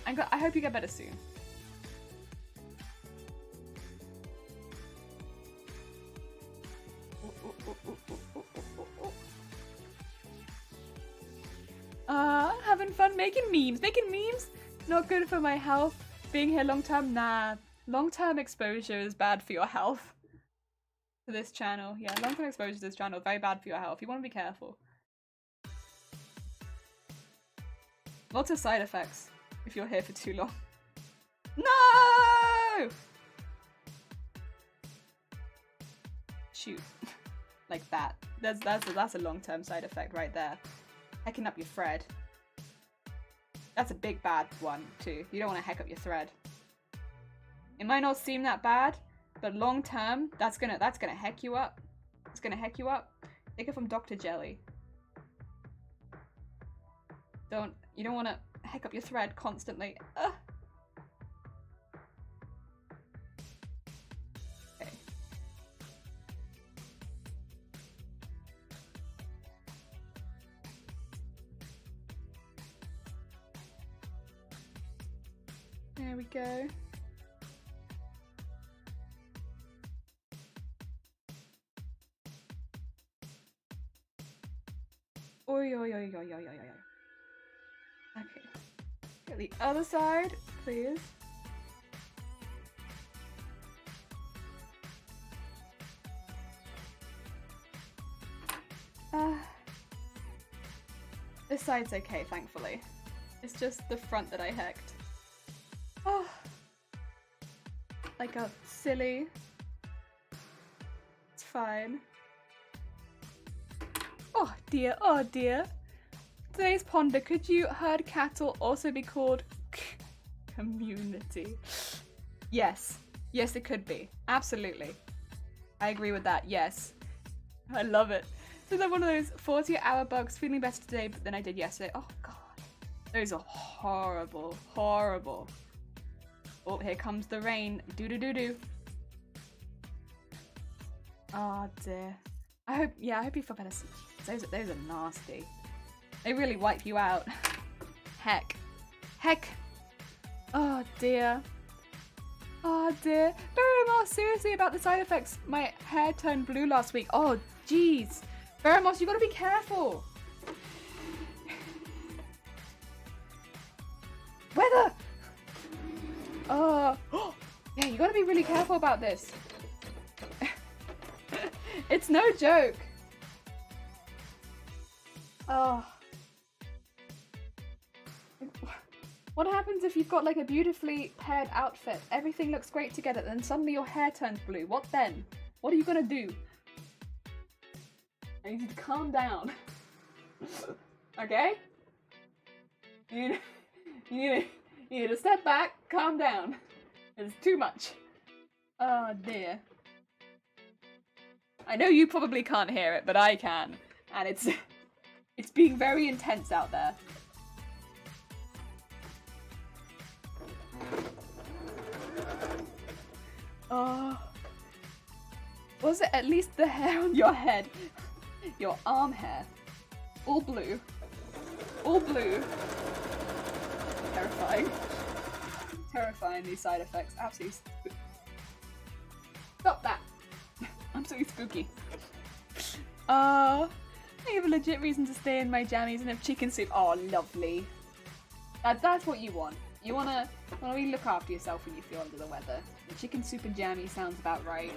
I hope you get better soon. having fun making memes. Making memes, not good for my health. Being here long term, nah. Long term exposure is bad for your health. To this channel, yeah, long term exposure to this channel, very bad for your health. You want to be careful. Lots of side effects if you're here for too long. No! Shoot. Like that. That's a long-term side effect right there. Hecking up your thread. That's a big bad one too. You don't want to heck up your thread. It might not seem that bad, but long term, that's gonna heck you up. It's gonna heck you up. Take it from Dr. Jelly. You don't want to heck up your thread constantly. Ugh. Okay. There we go. Oi, oi, oi, oi, oi, oi, oi, oi. Okay. Get the other side, please. This side's okay, thankfully. It's just the front that I hecked. Oh. Like a silly. It's fine. Oh dear, oh dear. Today's ponder, could you herd cattle also be called community? Yes. Yes, it could be. Absolutely. I agree with that, yes. I love it. So they're one of those 40-hour bugs, feeling better today than I did yesterday. Oh god. Those are horrible, horrible. Oh, here comes the rain. Do-do-do-do. Oh dear. I hope you feel better. Those are nasty. They really wipe you out. Heck. Heck. Oh dear. Oh dear. Barrymore, seriously about the side effects. My hair turned blue last week. Oh jeez. Barrymore, you gotta be careful. Weather! Oh. Yeah, you gotta be really careful about this. It's no joke. Oh. What happens if you've got like a beautifully paired outfit? Everything looks great together, then suddenly your hair turns blue. What then? What are you gonna do? I need you to calm down. Okay? You need to step back, calm down. It's too much. Oh dear. I know you probably can't hear it, but I can. And it's being very intense out there. Oh. Was it at least the hair on your head? Your arm hair. All blue. All blue. Terrifying. Terrifying, these side effects. Absolutely stop that. Absolutely spooky. I have a legit reason to stay in my jammies and have chicken soup. Oh, lovely. That's what you want. You wanna really look after yourself when you feel under the weather. And chicken soup and jammy sounds about right.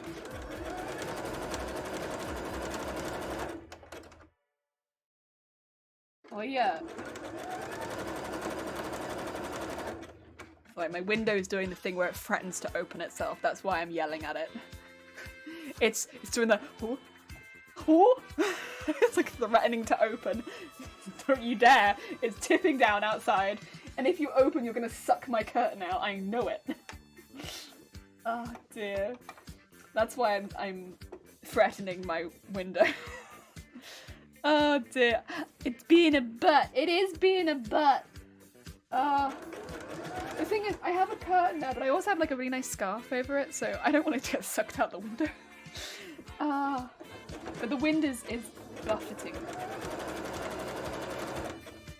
Oh yeah. Right, my window's doing the thing where it threatens to open itself. That's why I'm yelling at it. It's doing the it's like threatening to open. Don't you dare! It's tipping down outside, and if you open, you're gonna suck my curtain out. I know it. Oh dear. That's why I'm threatening my window. Oh dear. It's being a butt. It is being a butt. The thing is, I have a curtain there, but I also have like a really nice scarf over it, so I don't want it to get sucked out the window. But the wind is buffeting.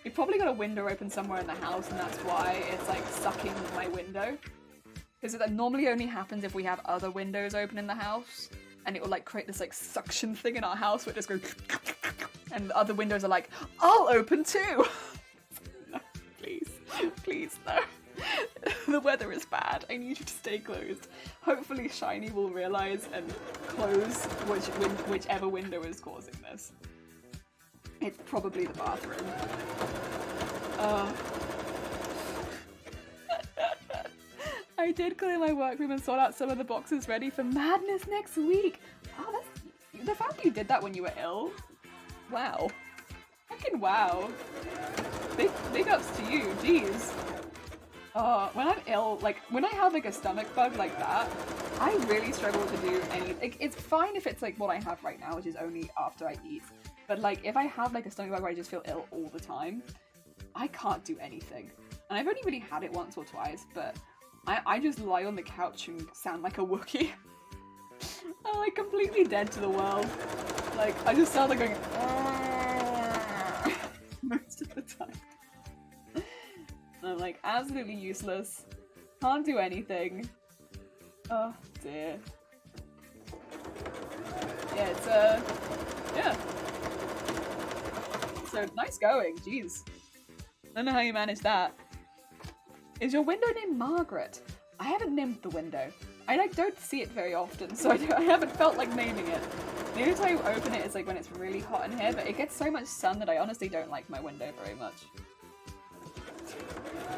You've probably got a window open somewhere in the house, and that's why it's like sucking my window. Because that normally only happens if we have other windows open in the house, and it will like create this like suction thing in our house where it just goes, and the other windows are like, I'll open too. Please, no. The weather is bad. I need you to stay closed. Hopefully Shiny will realize and close whichever window is causing this. It's probably the bathroom. I did clear my workroom and sort out some of the boxes ready for madness next week. Oh, that's the fact that you did that when you were ill. Wow. Fucking wow. Big ups to you, jeez. When I'm ill, like, when I have, like, a stomach bug like that, I really struggle to do any, like, it's fine if it's, like, what I have right now, which is only after I eat, but, like, if I have, like, a stomach bug where I just feel ill all the time, I can't do anything. And I've only really had it once or twice, but I just lie on the couch and sound like a Wookiee. I'm, like, completely dead to the world. Like, I just sound like going most of the time. I'm like absolutely useless. Can't do anything. Oh dear. Yeah, it's yeah. So nice going, jeez. I don't know how you managed that. Is your window named Margaret? I haven't named the window. I like don't see it very often, so I haven't felt like naming it. The only time I open it is like when it's really hot in here, but it gets so much sun that I honestly don't like my window very much.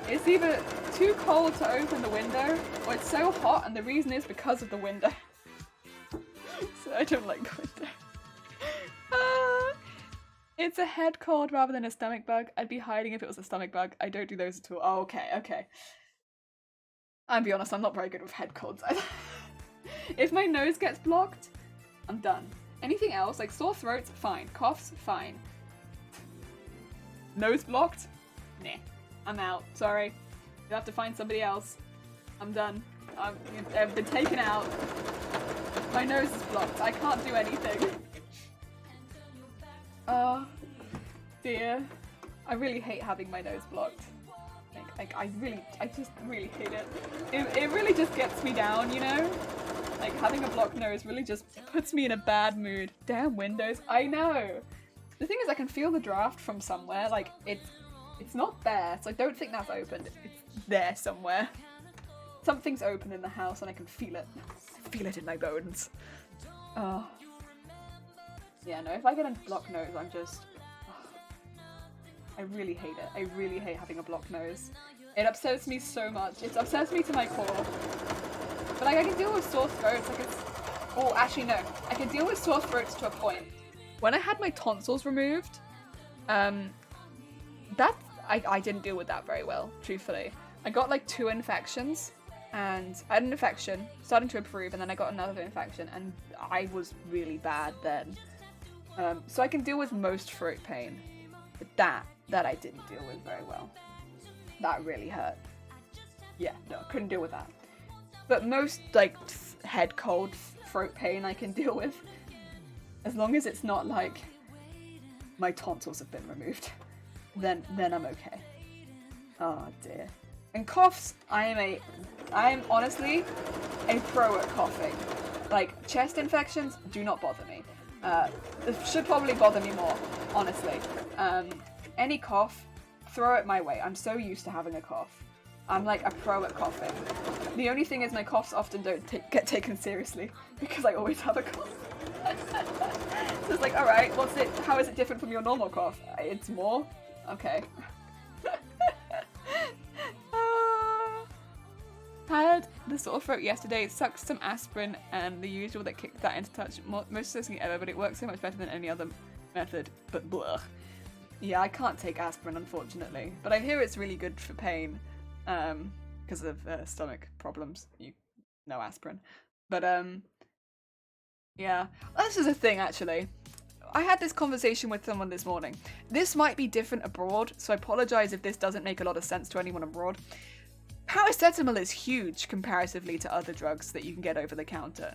It's either too cold to open the window, or it's so hot and the reason is because of the window. So I don't like the window. It's a head cold rather than a stomach bug. I'd be hiding if it was a stomach bug. I don't do those at all. Oh, okay. I'll be honest, I'm not very good with head colds either. If my nose gets blocked, I'm done. Anything else, like sore throats, fine. Coughs, fine. Nose blocked? Nah. I'm out. Sorry. You'll have to find somebody else. I'm done. I've been taken out. My nose is blocked. I can't do anything. Oh, dear. I really hate having my nose blocked. I just really hate it. It really just gets me down, you know? Like, having a blocked nose really just puts me in a bad mood. Damn windows. I know! The thing is, I can feel the draft from somewhere. Like, it's not there, so I don't think that's opened. It's there somewhere. Something's open in the house and I can feel it. I feel it in my bones. Oh. Yeah, no, if I get a blocked nose, I'm just... I really hate it. I really hate having a blocked nose. It upsets me so much. It upsets me to my core. But like, I can deal with sore throats. Oh, actually no. I can deal with sore throats to a point. When I had my tonsils removed, I didn't deal with that very well, truthfully. I got like 2 infections, and I had an infection, starting to improve, and then I got another infection, and I was really bad then. So I can deal with most throat pain, but that I didn't deal with very well. That really hurt. Yeah, no, I couldn't deal with that. But most, like, head cold, throat pain I can deal with. As long as it's not, like, my tonsils have been removed. Then I'm okay. Oh, dear. And coughs, I am honestly a pro at coughing. Like, chest infections do not bother me. It should probably bother me more, honestly. Any cough, throw it my way. I'm so used to having a cough. I'm like a pro at coughing. The only thing is my coughs often don't get taken seriously because I always have a cough. So it's like, alright, how is it different from your normal cough? It's more? Okay. Had the sore throat yesterday, sucked some aspirin and the usual that kicked that into touch. Most sensitive ever, but it works so much better than any other method. But blah. Yeah, I can't take aspirin, unfortunately. But I hear it's really good for pain, because of stomach problems. No aspirin. But, yeah. This is a thing, actually. I had this conversation with someone this morning. This might be different abroad, so I apologise if this doesn't make a lot of sense to anyone abroad. Paracetamol is huge comparatively to other drugs that you can get over the counter.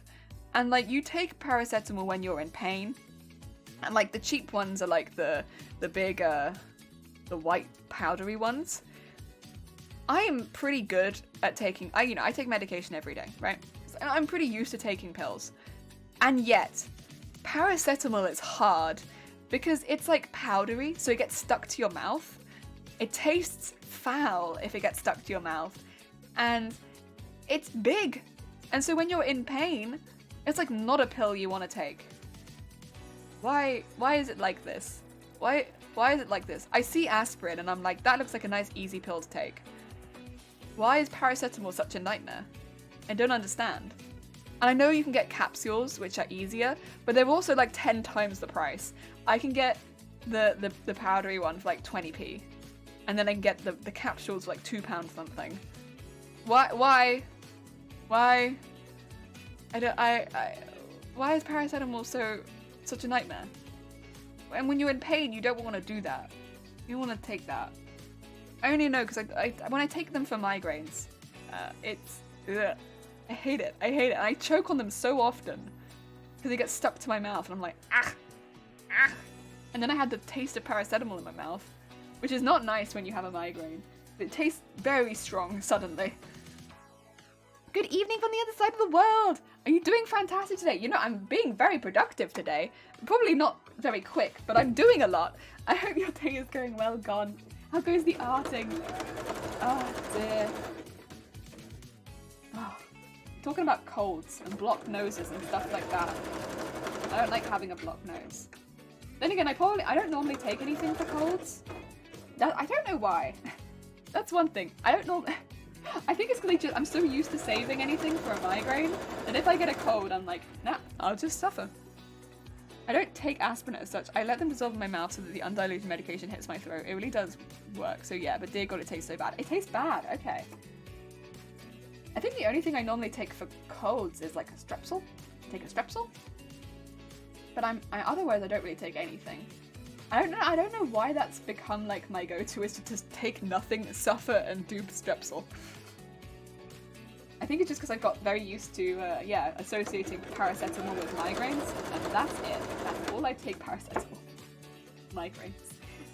And, like, you take paracetamol when you're in pain, and, like, the cheap ones are, like, the big, the white powdery ones. I am pretty good at taking, I take medication every day, right? And I'm pretty used to taking pills. And yet, paracetamol is hard because it's, like, powdery, so it gets stuck to your mouth. It tastes foul if it gets stuck to your mouth. And it's big. And so when you're in pain, it's like not a pill you want to take. Why is it like this? Why is it like this? I see aspirin and I'm like, that looks like a nice easy pill to take. Why is paracetamol such a nightmare? I don't understand. And I know you can get capsules, which are easier, but they're also like 10 times the price. I can get the powdery one for like 20p. And then I can get the capsules for like £2 something. Why? Why is paracetamol such a nightmare? And when you're in pain, you don't want to do that. You don't want to take that. I only know because when I take them for migraines, it's ugh. I hate it. I hate it. And I choke on them so often because they get stuck to my mouth, and I'm like ah. And then I had the taste of paracetamol in my mouth, which is not nice when you have a migraine. It tastes very strong suddenly. Good evening from the other side of the world! Are you doing fantastic today? You know, I'm being very productive today. Probably not very quick, but I'm doing a lot. I hope your day is going well, Gone. How goes the arting? Oh dear. Oh. Talking about colds and blocked noses and stuff like that. I don't like having a blocked nose. Then again, I don't normally take anything for colds. I don't know why. That's one thing. I think it's because I'm so used to saving anything for a migraine that if I get a cold, I'm like, nah, I'll just suffer. I don't take aspirin as such. I let them dissolve in my mouth so that the undiluted medication hits my throat. It really does work. So yeah, but dear God, it tastes so bad. It tastes bad. Okay. I think the only thing I normally take for colds is like a strepsil. Take a strepsil. But otherwise I don't really take anything. I don't know why that's become like my go-to is to just take nothing, suffer, and do strepsil. I think it's just because I got very used to associating paracetamol with migraines, and that's it. That's all I take, paracetamol. Migraines.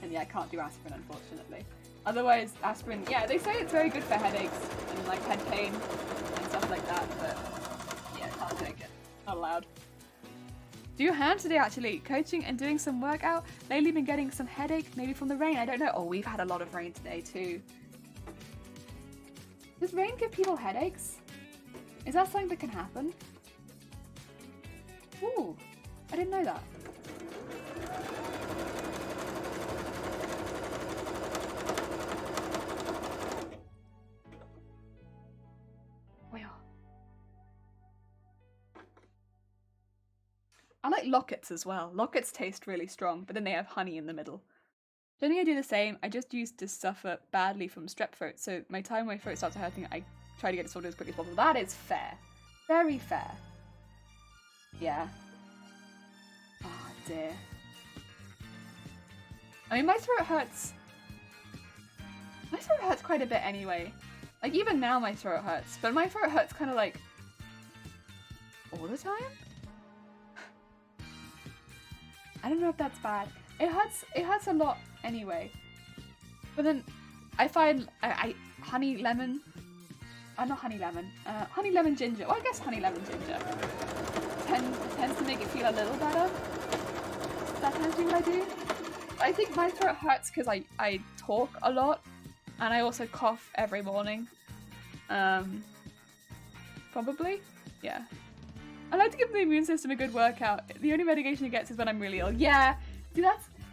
And yeah, I can't do aspirin, unfortunately. Otherwise, aspirin, yeah, they say it's very good for headaches and like head pain and stuff like that, but yeah, can't take it. Not allowed. Do your hand today actually. Coaching and doing some workout. Lately been getting some headache, maybe from the rain. I don't know. Oh, we've had a lot of rain today too. Does rain give people headaches? Is that something that can happen? Ooh, I didn't know that. I like lockets as well. Lockets taste really strong, but then they have honey in the middle. Don't think I do the same. I just used to suffer badly from strep throat, so my time my throat starts hurting, I try to get it sorted as quickly as possible. That is fair. Very fair. Yeah. Oh dear. I mean, my throat hurts. My throat hurts quite a bit anyway. Like, even now my throat hurts, but my throat hurts kind of like all the time? I don't know if that's bad. It hurts a lot anyway. But then I find honey lemon ginger. Well, I guess honey lemon ginger tends to make it feel a little better. That tends to be what I do. I think my throat hurts because I talk a lot and I also cough every morning. Probably, yeah. I like to give the immune system a good workout. The only medication it gets is when I'm really ill. Yeah, see,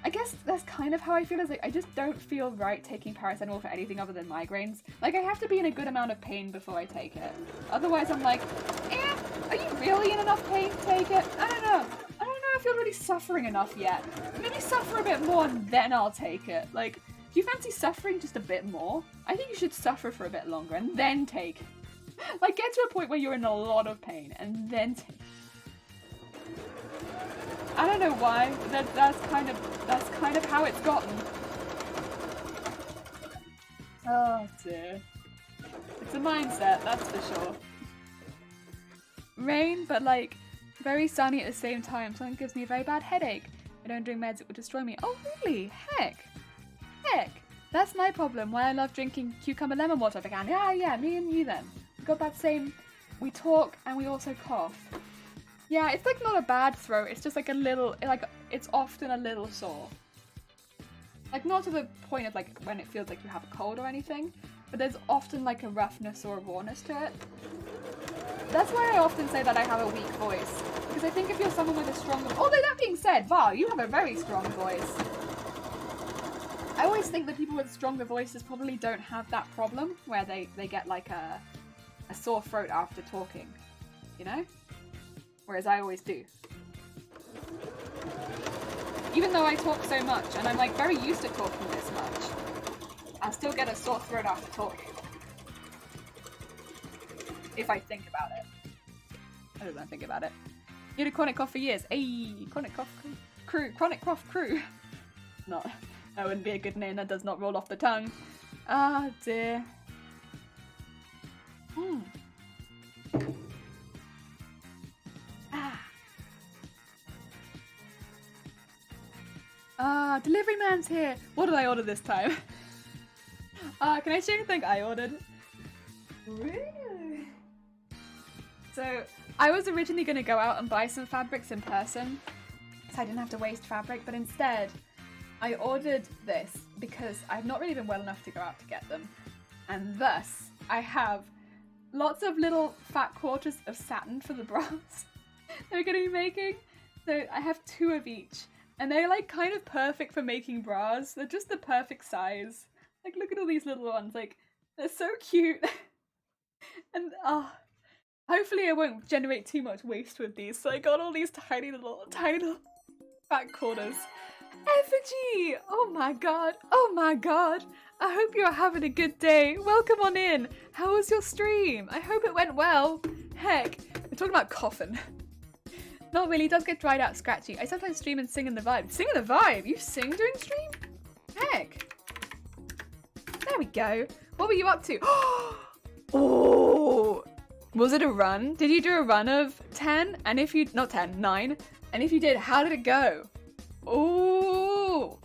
I guess that's kind of how I feel. Is like I just don't feel right taking paracetamol for anything other than migraines. Like, I have to be in a good amount of pain before I take it. Otherwise, I'm like, are you really in enough pain to take it? I don't know. I don't know if you're really suffering enough yet. Maybe suffer a bit more and then I'll take it. Like, do you fancy suffering just a bit more? I think you should suffer for a bit longer and then take it. Like, get to a point where you're in a lot of pain and then take it. I don't know why. That's kind of how it's gotten. Oh dear. It's a mindset, that's for sure. Rain, but like very sunny at the same time. Something gives me a very bad headache. I don't drink meds, it would destroy me. Oh really? Heck. That's my problem. Why I love drinking cucumber lemon water if I can. Yeah, me and you then. We got that same. We talk and we also cough. Yeah, it's like not a bad throat. It's just like a little, like it's often a little sore. Like, not to the point of like when it feels like you have a cold or anything, but there's often like a roughness or a rawness to it. That's why I often say that I have a weak voice. Because I think if you're someone with a strong... Although that being said, wow, you have a very strong voice. I always think that people with stronger voices probably don't have that problem where they get like a sore throat after talking, you know? Whereas I always do. Even though I talk so much and I'm like very used to talking this much, I still get a sore throat after talking. If I think about it. I don't think about it. You had a chronic cough for years. Ayy, chronic cough crew. Chronic cough crew. Not. That wouldn't be a good name. That does not roll off the tongue. Ah, dear. Delivery man's here. What did I order this time? Can I share anything I ordered? Really? So, I was originally going to go out and buy some fabrics in person, so I didn't have to waste fabric, but instead, I ordered this because I've not really been well enough to go out to get them, and thus, I have lots of little fat quarters of satin for the bras that we're going to be making. So, I have 2 of each, and they're like kind of perfect for making bras. They're just the perfect size. Like, look at all these little ones, like, they're so cute. And, hopefully I won't generate too much waste with these. So I got all these tiny little fat quarters. Effigy! Oh my god. Oh my god. I hope you're having a good day. Welcome on in. How was your stream? I hope it went well. Heck, we're talking about coffin. Not really, it does get dried out scratchy. I sometimes stream and sing in the vibe. Sing in the vibe? You sing during stream? Heck. There we go. What were you up to? Oh! Was it a run? Did you do a run of 10? And if you... Not 10, 9. And if you did, how did it go? Oh!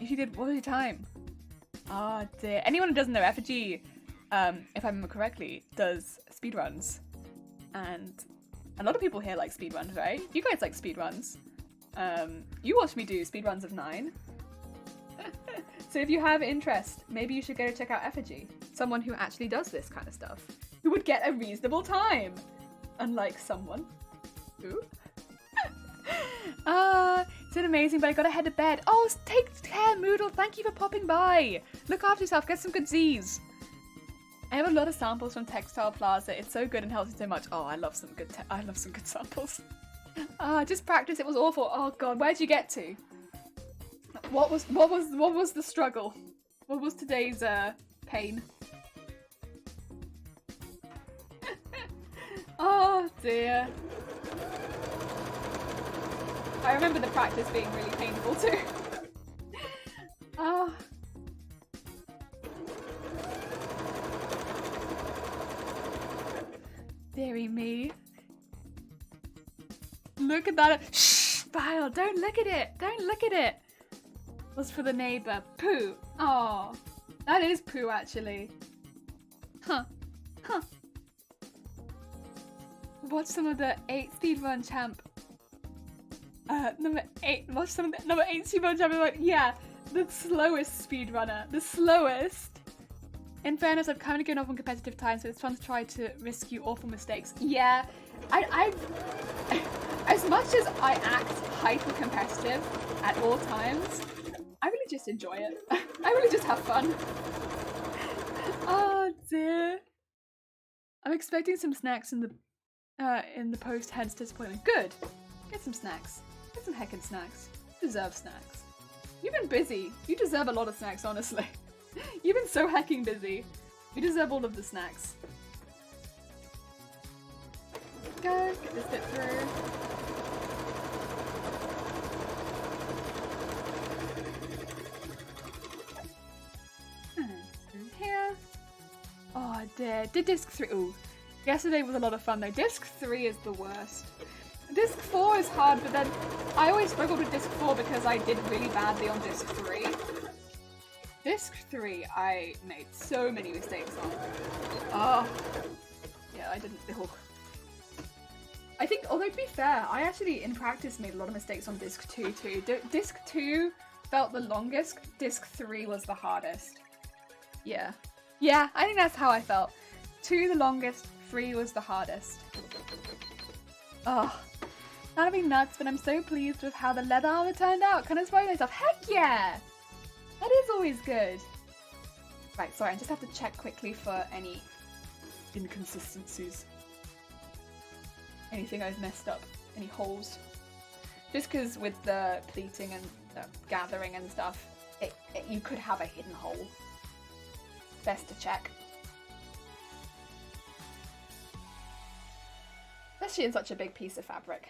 If you did, what was your time? Ah, dear. Anyone who doesn't know, Effigy, if I remember correctly, does speedruns. And a lot of people here like speedruns, right? You guys like speedruns. You watched me do speedruns of 9. So if you have interest, maybe you should go check out Effigy. Someone who actually does this kind of stuff. Who would get a reasonable time. Unlike someone who... It's been amazing, but I gotta head to bed. Oh, take care, Moodle. Thank you for popping by. Look after yourself. Get some good Z's. I have a lot of samples from Textile Plaza. It's so good and helps me so much. Oh, I love some good samples. Just practice. It was awful. Oh god, where'd you get to? What was the struggle? What was today's pain? Oh dear. I remember the practice being really painful too. Oh. Dearie me. Look at that. Shh, Bile, don't look at it. Don't look at it. Was for the neighbour. Poo. Oh, that is poo actually. Huh. Huh. Watch some of the 8 speedrun champ. Number 8. Watch some of the number 8 speedrun champ. Like, yeah, the slowest speedrunner. The slowest. In fairness, I've kind of given up on competitive time, so it's fun to try to rescue awful mistakes. Yeah, I've as much as I act hyper competitive at all times, I really just enjoy it. I really just have fun. Oh dear. I'm expecting some snacks in the post, hence disappointment. Good. Get some snacks. Get some heckin' snacks. You deserve snacks. You've been busy. You deserve a lot of snacks, honestly. You've been so hecking busy. You deserve all of the snacks. Go, get this bit through. Here. Oh dear. Did disc 3. Ooh. Yesterday was a lot of fun though. Disc 3 is the worst. Disc 4 is hard, but then I always struggled with disc 4 because I did really badly on disc 3. Disc 3, I made so many mistakes on. Oh. Yeah, I didn't. Oh. I think, although to be fair, I actually in practice made a lot of mistakes on disc 2 too. Disc 2 felt the longest, disc 3 was the hardest. Yeah. Yeah, I think that's how I felt. 2 the longest, 3 was the hardest. Oh, that'd be nuts, but I'm so pleased with how the leather armor turned out. Can I spoil myself? Heck yeah! That is always good. Right, sorry, I just have to check quickly for any inconsistencies. Anything I've messed up. Any holes. Just because with the pleating and the gathering and stuff, you could have a hidden hole. Best to check. Especially in such a big piece of fabric.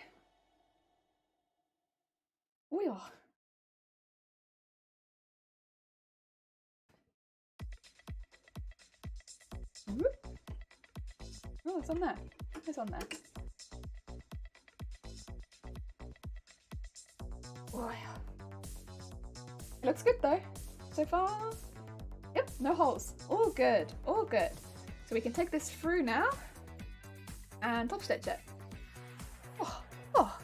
Oh yeah. Oh, it's on there. It's on there. Oh yeah. It looks good though. So far. Yep, no holes. All good. All good. So we can take this through now and top stitch it. Oh, oh.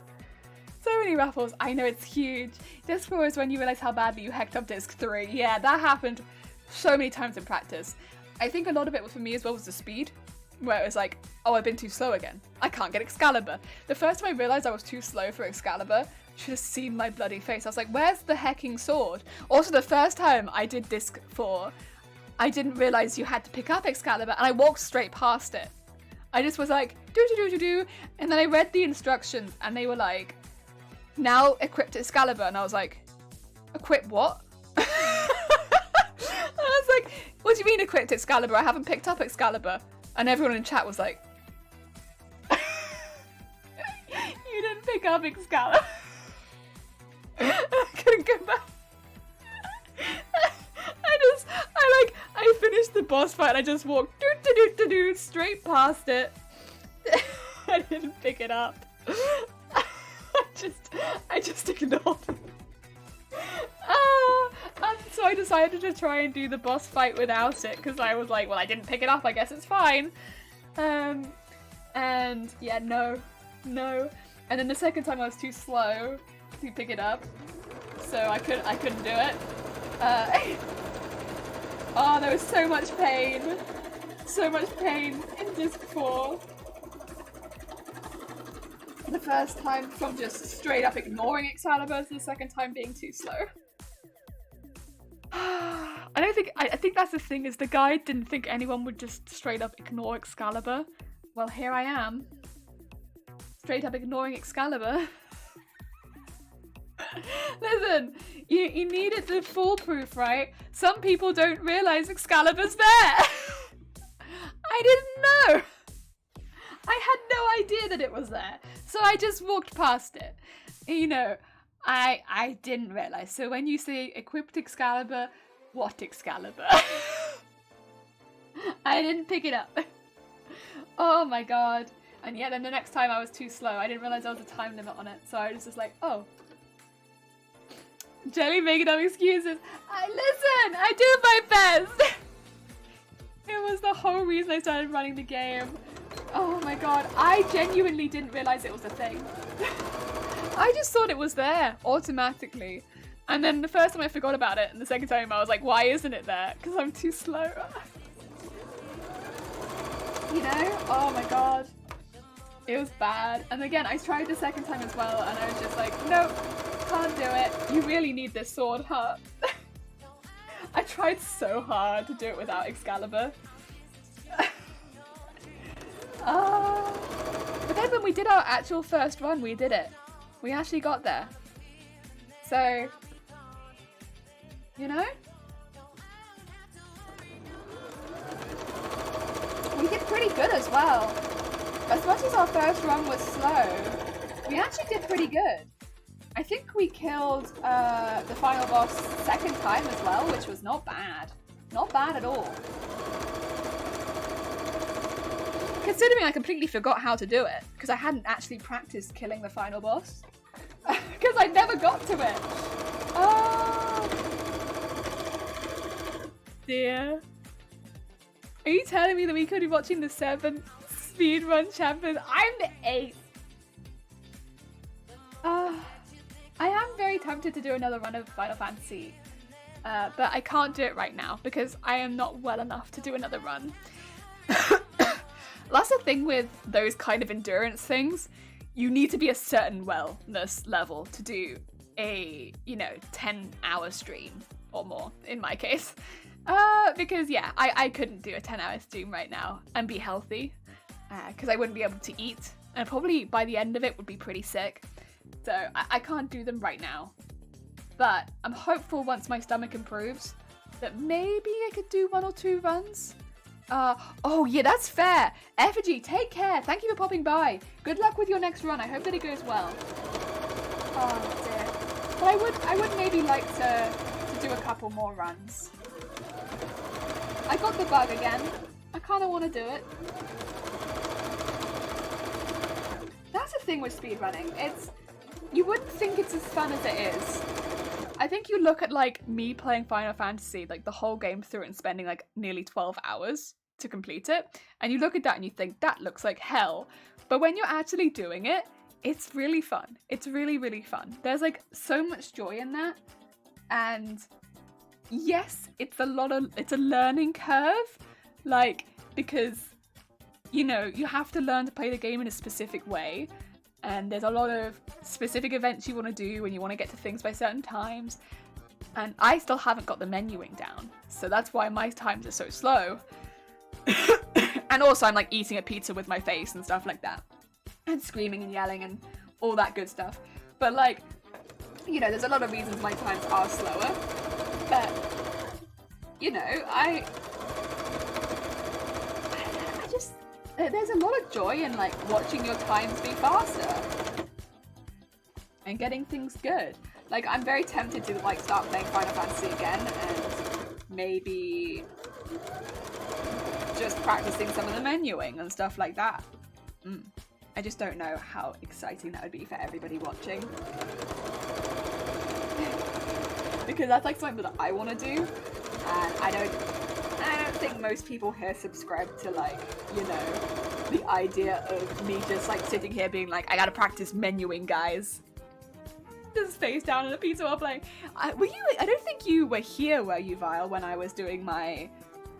So many ruffles. I know it's huge. Disc 4 is when you realise how badly you hecked up disc 3. Yeah, that happened so many times in practice. I think a lot of it for me as well was the speed, where it was like, oh, I've been too slow again. I can't get Excalibur. The first time I realised I was too slow for Excalibur, you should have seen my bloody face. I was like, where's the hecking sword? Also, the first time I did disc 4, I didn't realise you had to pick up Excalibur, and I walked straight past it. I just was like, do, and then I read the instructions, and they were like, now equipped Excalibur, and I was like, equip what? And I was like, what do you mean equipped Excalibur? I haven't picked up Excalibur. And everyone in chat was like, you didn't pick up Excalibur. I couldn't go back. I finished the boss fight and I just walked straight past it. I didn't pick it up. I just ignored it. And so I decided to try and do the boss fight without it because I was like, well, I didn't pick it up, I guess it's fine. And yeah, no. And then the second time I was too slow to pick it up, so I couldn't do it. Oh, there was so much pain in disc 4. The first time from just straight up ignoring Excalibur to the second time being too slow. I think that's the thing, is the guide didn't think anyone would just straight up ignore Excalibur. Well, here I am. Straight up ignoring Excalibur. Listen, you need it to foolproof, right? Some people don't realise Excalibur's there. I didn't know. I had no idea that it was there. So I just walked past it. You know, I didn't realise. So when you say equipped Excalibur, what Excalibur? I didn't pick it up. Oh my god. And yeah, then the next time I was too slow. I didn't realise there was a time limit on it. So I was just like, oh. Jelly making up excuses. I do my best. It was the whole reason I started running the game. Oh my god, I genuinely didn't realise it was a thing. I just thought it was there automatically. And then the first time I forgot about it, and the second time I was like, why isn't it there? Because I'm too slow. You know? Oh my god. It was bad. And again, I tried the second time as well, and I was just like, nope, can't do it. You really need this sword, huh? I tried so hard to do it without Excalibur. But then when we did our actual first run, we did it. We actually got there. So, you know? We did pretty good as well. As much as our first run was slow, we actually did pretty good. I think we killed the final boss second time as well, which was not bad. Not bad at all. Considering I completely forgot how to do it, because I hadn't actually practiced killing the final boss. Because I never got to it. Oh dear. Are you telling me that we could be watching the 7th speedrun champion? I'm the 8th. I am very tempted tempted to do another run of Final Fantasy, but I can't do it right now because I am not well enough to do another run. That's the thing with those kind of endurance things. You need to be a certain wellness level to do a, 10-hour stream or more, in my case. Because, yeah, I couldn't do a 10-hour stream right now and be healthy. Because I wouldn't be able to eat. And probably by the end of it would be pretty sick. So I can't do them right now. But I'm hopeful once my stomach improves that maybe I could do 1 or 2 runs. Oh yeah, that's fair. Effigy, take care. Thank you for popping by. Good luck with your next run. I hope that it goes well. Oh dear. But I would maybe like to do a couple more runs. I got the bug again. I kind of want to do it. That's the thing with speedrunning. You wouldn't think it's as fun as it is. I think you look at like me playing Final Fantasy, like the whole game through and spending like nearly 12 hours to complete it, and you look at that and you think that looks like hell. But when you're actually doing it, it's really fun. It's really, really fun. There's like so much joy in that. And yes, it's a learning curve, like, because you have to learn to play the game in a specific way. And there's a lot of specific events you want to do when you want to get to things by certain times. And I still haven't got the menuing down. So that's why my times are so slow. And also I'm like eating a pizza with my face and stuff like that. And screaming and yelling and all that good stuff. But like, there's a lot of reasons my times are slower. But, there's a lot of joy in like watching your times be faster and getting things good. Like, I'm very tempted to like start playing Final Fantasy again and maybe just practicing some of the menuing and stuff like that. I just don't know how exciting that would be for everybody watching. Because that's like something that I want to do, and I don't think most people here subscribe to like, the idea of me just like sitting here being like, I gotta practice menuing, guys. Just face down in a pizza while playing. I don't think you were here, were you, Vile, when I was doing my...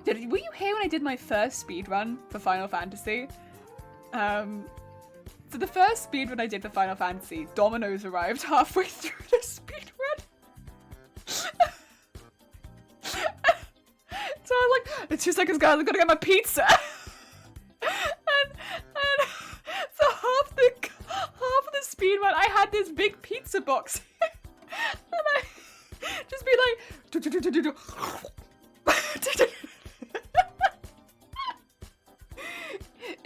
Were you here when I did my first speedrun for Final Fantasy? So the first speedrun I did for Final Fantasy, Domino's arrived halfway through the speedrun. So I was like, it's 2 seconds, guys, I'm gonna get my pizza. and so half the speed run, I had this big pizza box. And I just be like,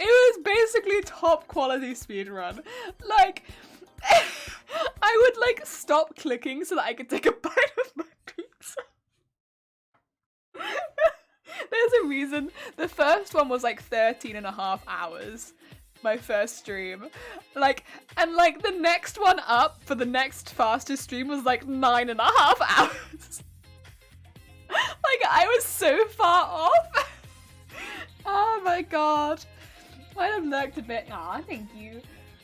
it was basically top quality speed run. Like, I would like stop clicking so that I could take a bite of my pizza. There's a reason. The first one was like 13.5 hours. My first stream. And the next one up for the next fastest stream was like 9.5 hours. Like, I was so far off. Oh my god. Might have lurked a bit. Aw, thank you.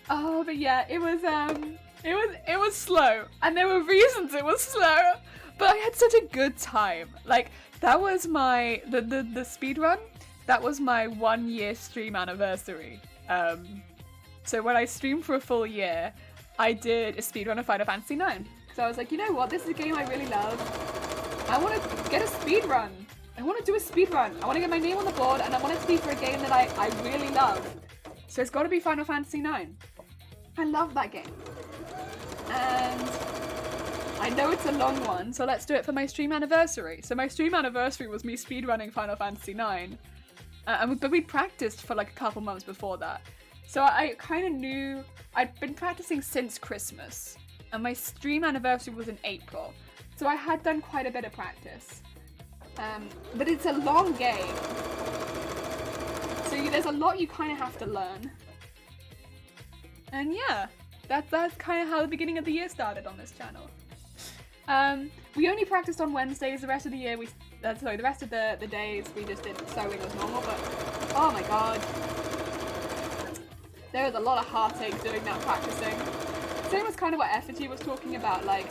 Oh, but yeah, it was slow. And there were reasons it was slow. But I had such a good time. Like, that was my, the speed run, that was my 1-year stream anniversary. So when I streamed for a full year, I did a speedrun of Final Fantasy 9. So I was like, you know what, this is a game I really love. I want to get a speedrun. I want to do a speedrun. I want to get my name on the board, and I want it to be for a game that I really love. So it's got to be Final Fantasy 9. I love that game. And I know it's a long one, so let's do it for my stream anniversary. So my stream anniversary was me speedrunning Final Fantasy 9. But we'd practiced for like a couple months before that. So I kind of knew, I'd been practicing since Christmas. And my stream anniversary was in April. So I had done quite a bit of practice. But it's a long game. So there's a lot you kind of have to learn. And yeah, that's kind of how the beginning of the year started on this channel. We only practiced on Wednesdays. The rest of the year, the rest of the days we just did sewing as normal. But oh my god, there was a lot of heartache doing that practicing. Same as kind of what Effigy was talking about. Like,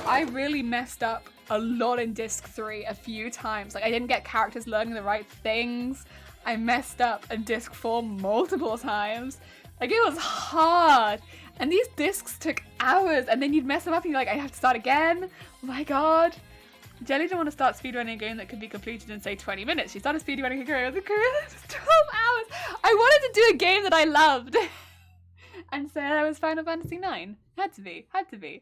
I really messed up a lot in disc 3 a few times. Like, I didn't get characters learning the right things. I messed up in disc 4 multiple times. Like, it was hard. And these discs took hours, and then you'd mess them up and you're like, I have to start again? Oh my god. Jelly didn't want to start speedrunning a game that could be completed in, say, 20 minutes. She started speedrunning a career with a career that was 12 hours. I wanted to do a game that I loved. And so that was Final Fantasy IX. Had to be.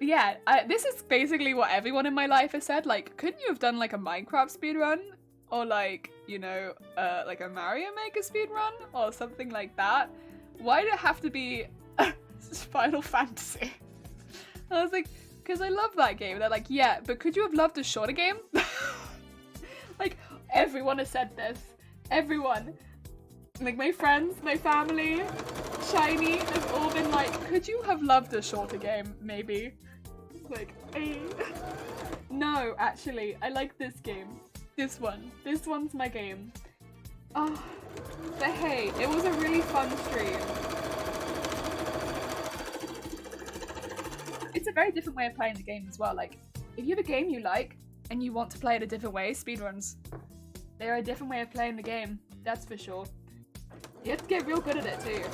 Yeah, this is basically what everyone in my life has said. Like, couldn't you have done like a Minecraft speedrun? Or like, you know, like a Mario Maker speedrun? Or something like that? Why did it have to be Final Fantasy? I was like, because I love that game. They're like, yeah, but could you have loved a shorter game? Like, everyone has said this. Everyone. Like, my friends, my family, Shiny, have all been like, could you have loved a shorter game, maybe? Like, no, actually, I like this game. This one. This one's my game. Oh, but hey, it was a really fun stream. It's a very different way of playing the game as well. Like, if you have a game you like and you want to play it a different way, speedruns, they're a different way of playing the game. That's for sure. You have to get real good at it too.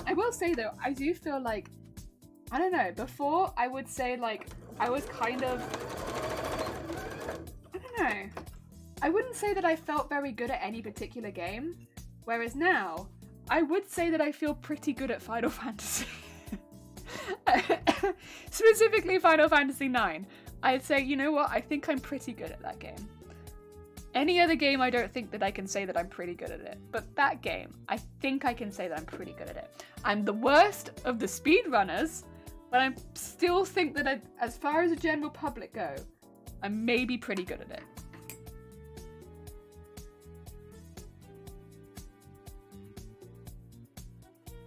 I will say though, I do feel like, I don't know, before I would say like, I was kind of, I don't know. I wouldn't say that I felt very good at any particular game, whereas now, I would say that I feel pretty good at Final Fantasy. Specifically Final Fantasy IX. I'd say, you know what, I think I'm pretty good at that game. Any other game, I don't think that I can say that I'm pretty good at it. But that game, I think I can say that I'm pretty good at it. I'm the worst of the speedrunners, but I still think that as far as the general public go, I'm maybe pretty good at it.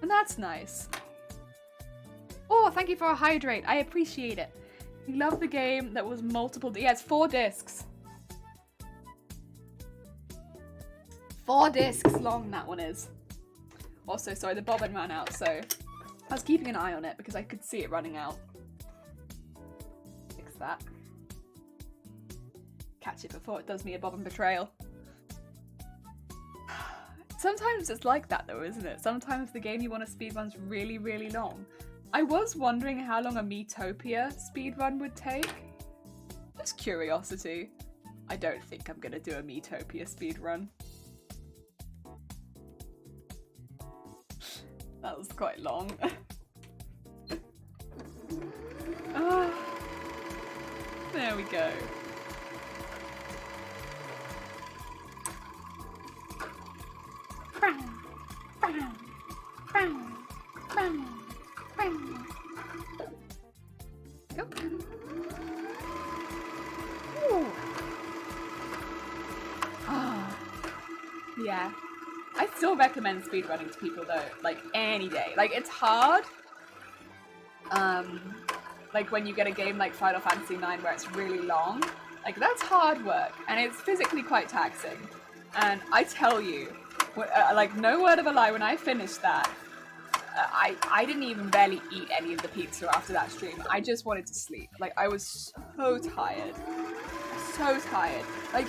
And that's nice. Oh, thank you for a hydrate. I appreciate it. You love the game that was multiple... Yeah, it's 4 discs. 4 discs long, that one is. Also, sorry, the bobbin ran out, so I was keeping an eye on it because I could see it running out. Fix that. Catch it before it does me a bobbin betrayal. Sometimes it's like that though, isn't it? Sometimes the game you want to speedrun's really, really long. I was wondering how long a Miitopia speedrun would take. Just curiosity. I don't think I'm gonna do a Miitopia speedrun. That was quite long. There we go. Yeah. I still recommend speedrunning to people though, like any day. Like it's hard. Like when you get a game like Final Fantasy IX where it's really long, like that's hard work and it's physically quite taxing. And I tell you, like no word of a lie, when I finished that, I didn't even barely eat any of the pizza after that stream. I just wanted to sleep. Like I was so tired. So tired. Like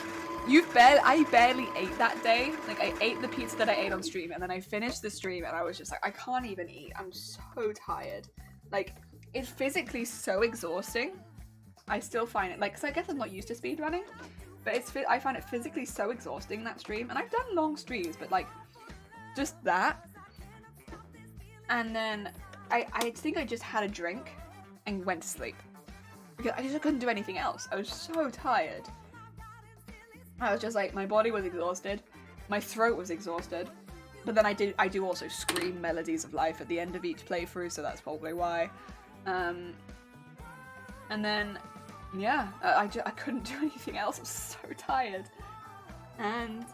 I barely ate that day. Like I ate the pizza that I ate on stream and then I finished the stream and I was just like, I can't even eat. I'm so tired. Like it's physically so exhausting. I still find it, like, cause I guess I'm not used to speedrunning, but I find it physically so exhausting, that stream. And I've done long streams, but like just that. And then I think I just had a drink and went to sleep because I just couldn't do anything else. I was so tired. I was just like, my body was exhausted, my throat was exhausted, but then I do also scream Melodies of Life at the end of each playthrough, so that's probably why. And then, yeah, I couldn't do anything else. I was so tired. And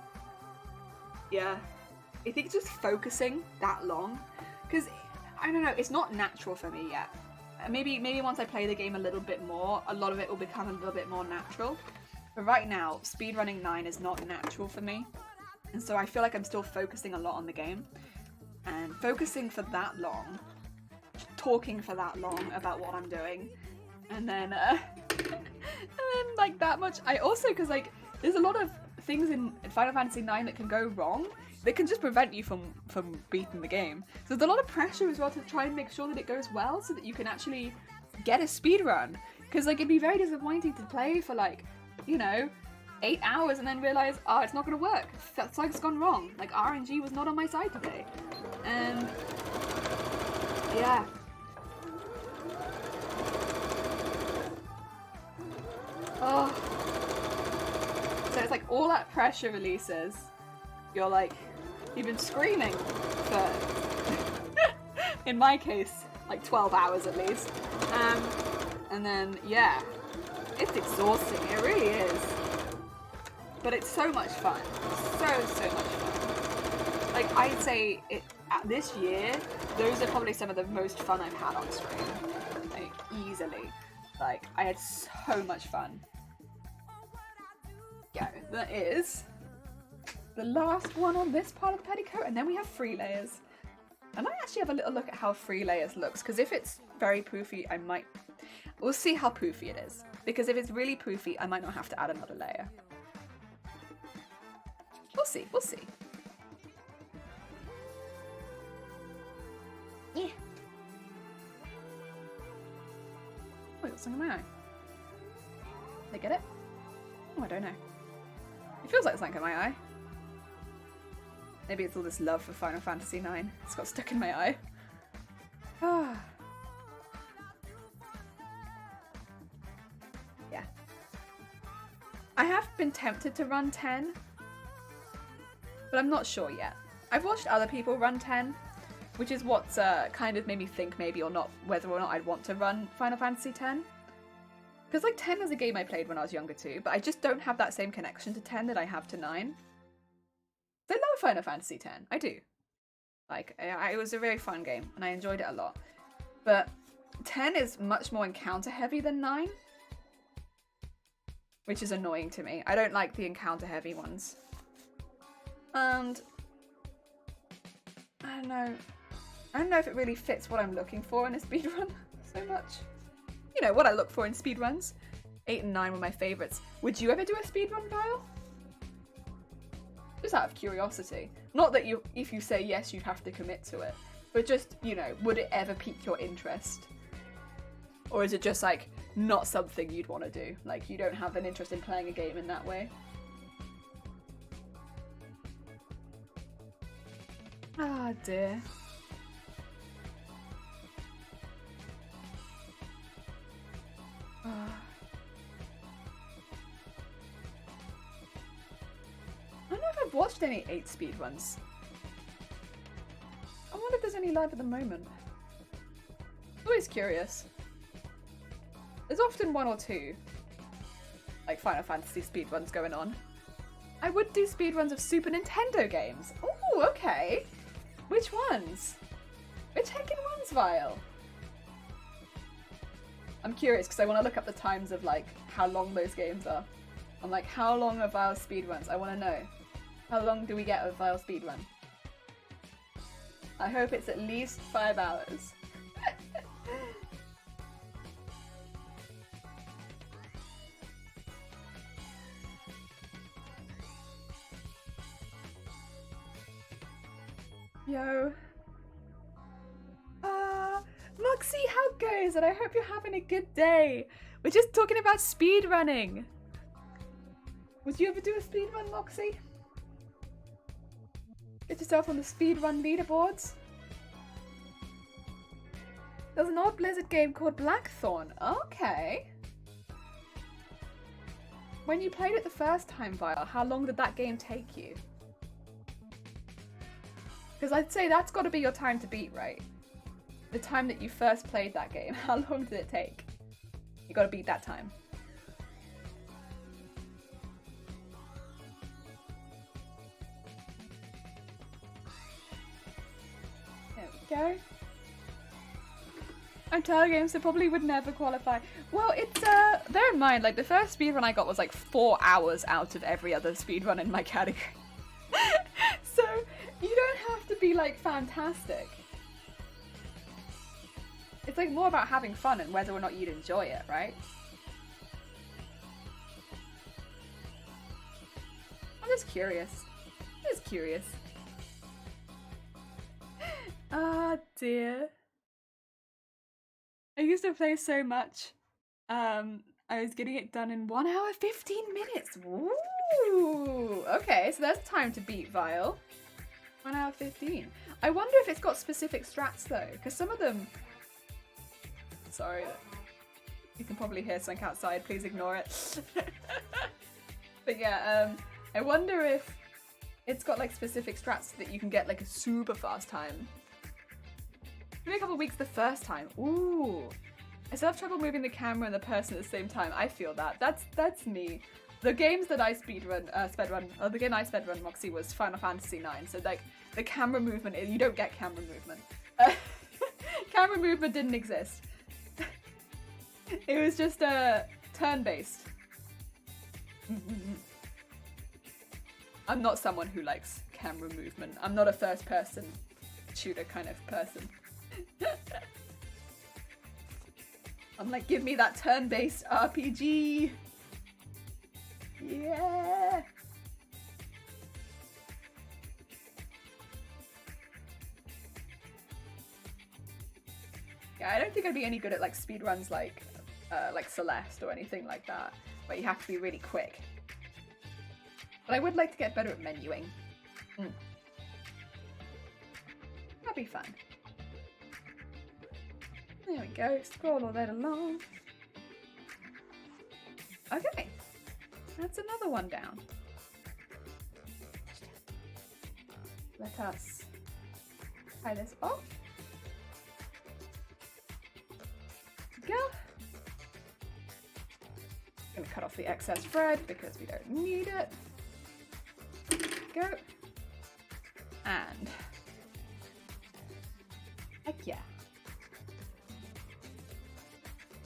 yeah, I think just focusing that long, because I don't know, it's not natural for me yet. Maybe once I play the game a little bit more, a lot of it will become a little bit more natural. But right now, speedrunning 9 is not natural for me. And so I feel like I'm still focusing a lot on the game. And focusing for that long talking for that long about what I'm doing. And then, like that much. I also, because like, there's a lot of things in Final Fantasy IX that can go wrong that can just prevent you from beating the game. So there's a lot of pressure as well to try and make sure that it goes well so that you can actually get a speed run. Because like it'd be very disappointing to play for like, you know, 8 hours and then realize, oh, it's not gonna work. That's like it's gone wrong. Like RNG was not on my side today. And yeah. Oh. So it's like all that pressure releases. You're like, you've been screaming for, in my case, like 12 hours at least. And then, yeah, it's exhausting. It really is. But it's so much fun. So much fun. Like, I'd say this year, those are probably some of the most fun I've had on stream. Like, easily. Like, I had so much fun. Yeah, that is the last one on this part of the petticoat, and then we have free layers. I might actually have a little look at how free layers looks, because if it's very poofy, we'll see how poofy it is. Because if it's really poofy, I might not have to add another layer. We'll see, we'll see. Yeah. Oh, I got something in my eye. Did I get it? Oh, I don't know. It feels like something in my eye. Maybe it's all this love for Final Fantasy IX. It's got stuck in my eye. Ah. Yeah. I have been tempted to run 10, but I'm not sure yet. I've watched other people run 10, which is what's kind of made me think maybe or not whether or not I'd want to run Final Fantasy 10. Because like 10 was a game I played when I was younger too, but I just don't have that same connection to 10 that I have to 9. I love Final Fantasy X. I do. Like, it was a very fun game, and I enjoyed it a lot. But 10 is much more encounter heavy than 9, which is annoying to me. I don't like the encounter heavy ones. And I don't know if it really fits what I'm looking for in a speedrun so much. You know, what I look for in speedruns. 8 and 9 were my favourites. Would you ever do a speedrun, Vile? Just out of curiosity. Not that if you say yes, you'd have to commit to it. But just, you know, would it ever pique your interest? Or is it just, like, not something you'd want to do? Like, you don't have an interest in playing a game in that way? Ah, dear. I don't know if I've watched any 8 speedruns. I wonder if there's any live at the moment. Always curious. There's often 1 or 2, like Final Fantasy speedruns going on. I would do speedruns of Super Nintendo games. Ooh, okay. Which ones? Which heckin' ones, Vile? I'm curious because I want to look up the times of like how long those games are. I'm like, how long are Vile speedruns? I want to know. How long do we get of Vile speedrun? I hope it's at least 5 hours. Yo. Moxie, how goes? And I hope you're having a good day. We're just talking about speedrunning. Would you ever do a speedrun, Moxie? Get yourself on the speedrun leaderboards. There's an old Blizzard game called Blackthorn. Okay. When you played it the first time, Vile, how long did that game take you? Because I'd say that's got to be your time to beat, right? The time that you first played that game. How long did it take? You got to beat that time. There we go. I'm telling games so probably would never qualify. Well, it's bear in mind, like the first speedrun I got was like 4 hours out of every other speedrun in my category. So you don't have to be like fantastic. It's like more about having fun and whether or not you'd enjoy it, right? I'm just curious. Just curious. Ah, dear. I used to play so much. I was getting it done in 1 hour 15 minutes. Ooh, okay, so that's time to beat Vile. 1 hour 15. I wonder if it's got specific strats though, because some of them. Sorry, you can probably hear something outside. Please ignore it. But yeah, I wonder if it's got like specific strats that you can get like a super fast time. Maybe a couple of weeks the first time. Ooh. I still have trouble moving the camera and the person at the same time. I feel that. That's me. The games that I the game I speedrun, Moxie, was Final Fantasy IX. So like the camera movement, you don't get camera movement. Camera movement didn't exist. It was just turn-based. I'm not someone who likes camera movement. I'm not a first-person shooter kind of person. I'm like, give me that turn-based RPG. Yeah. Yeah, I don't think I'd be any good at like speedruns like Celeste or anything like that, where you have to be really quick. But I would like to get better at menuing. That'd be fun. There we go, scroll all that along. Okay, that's another one down. Let us try this off. Go. Gonna cut off the excess thread because we don't need it. Go. And heck yeah.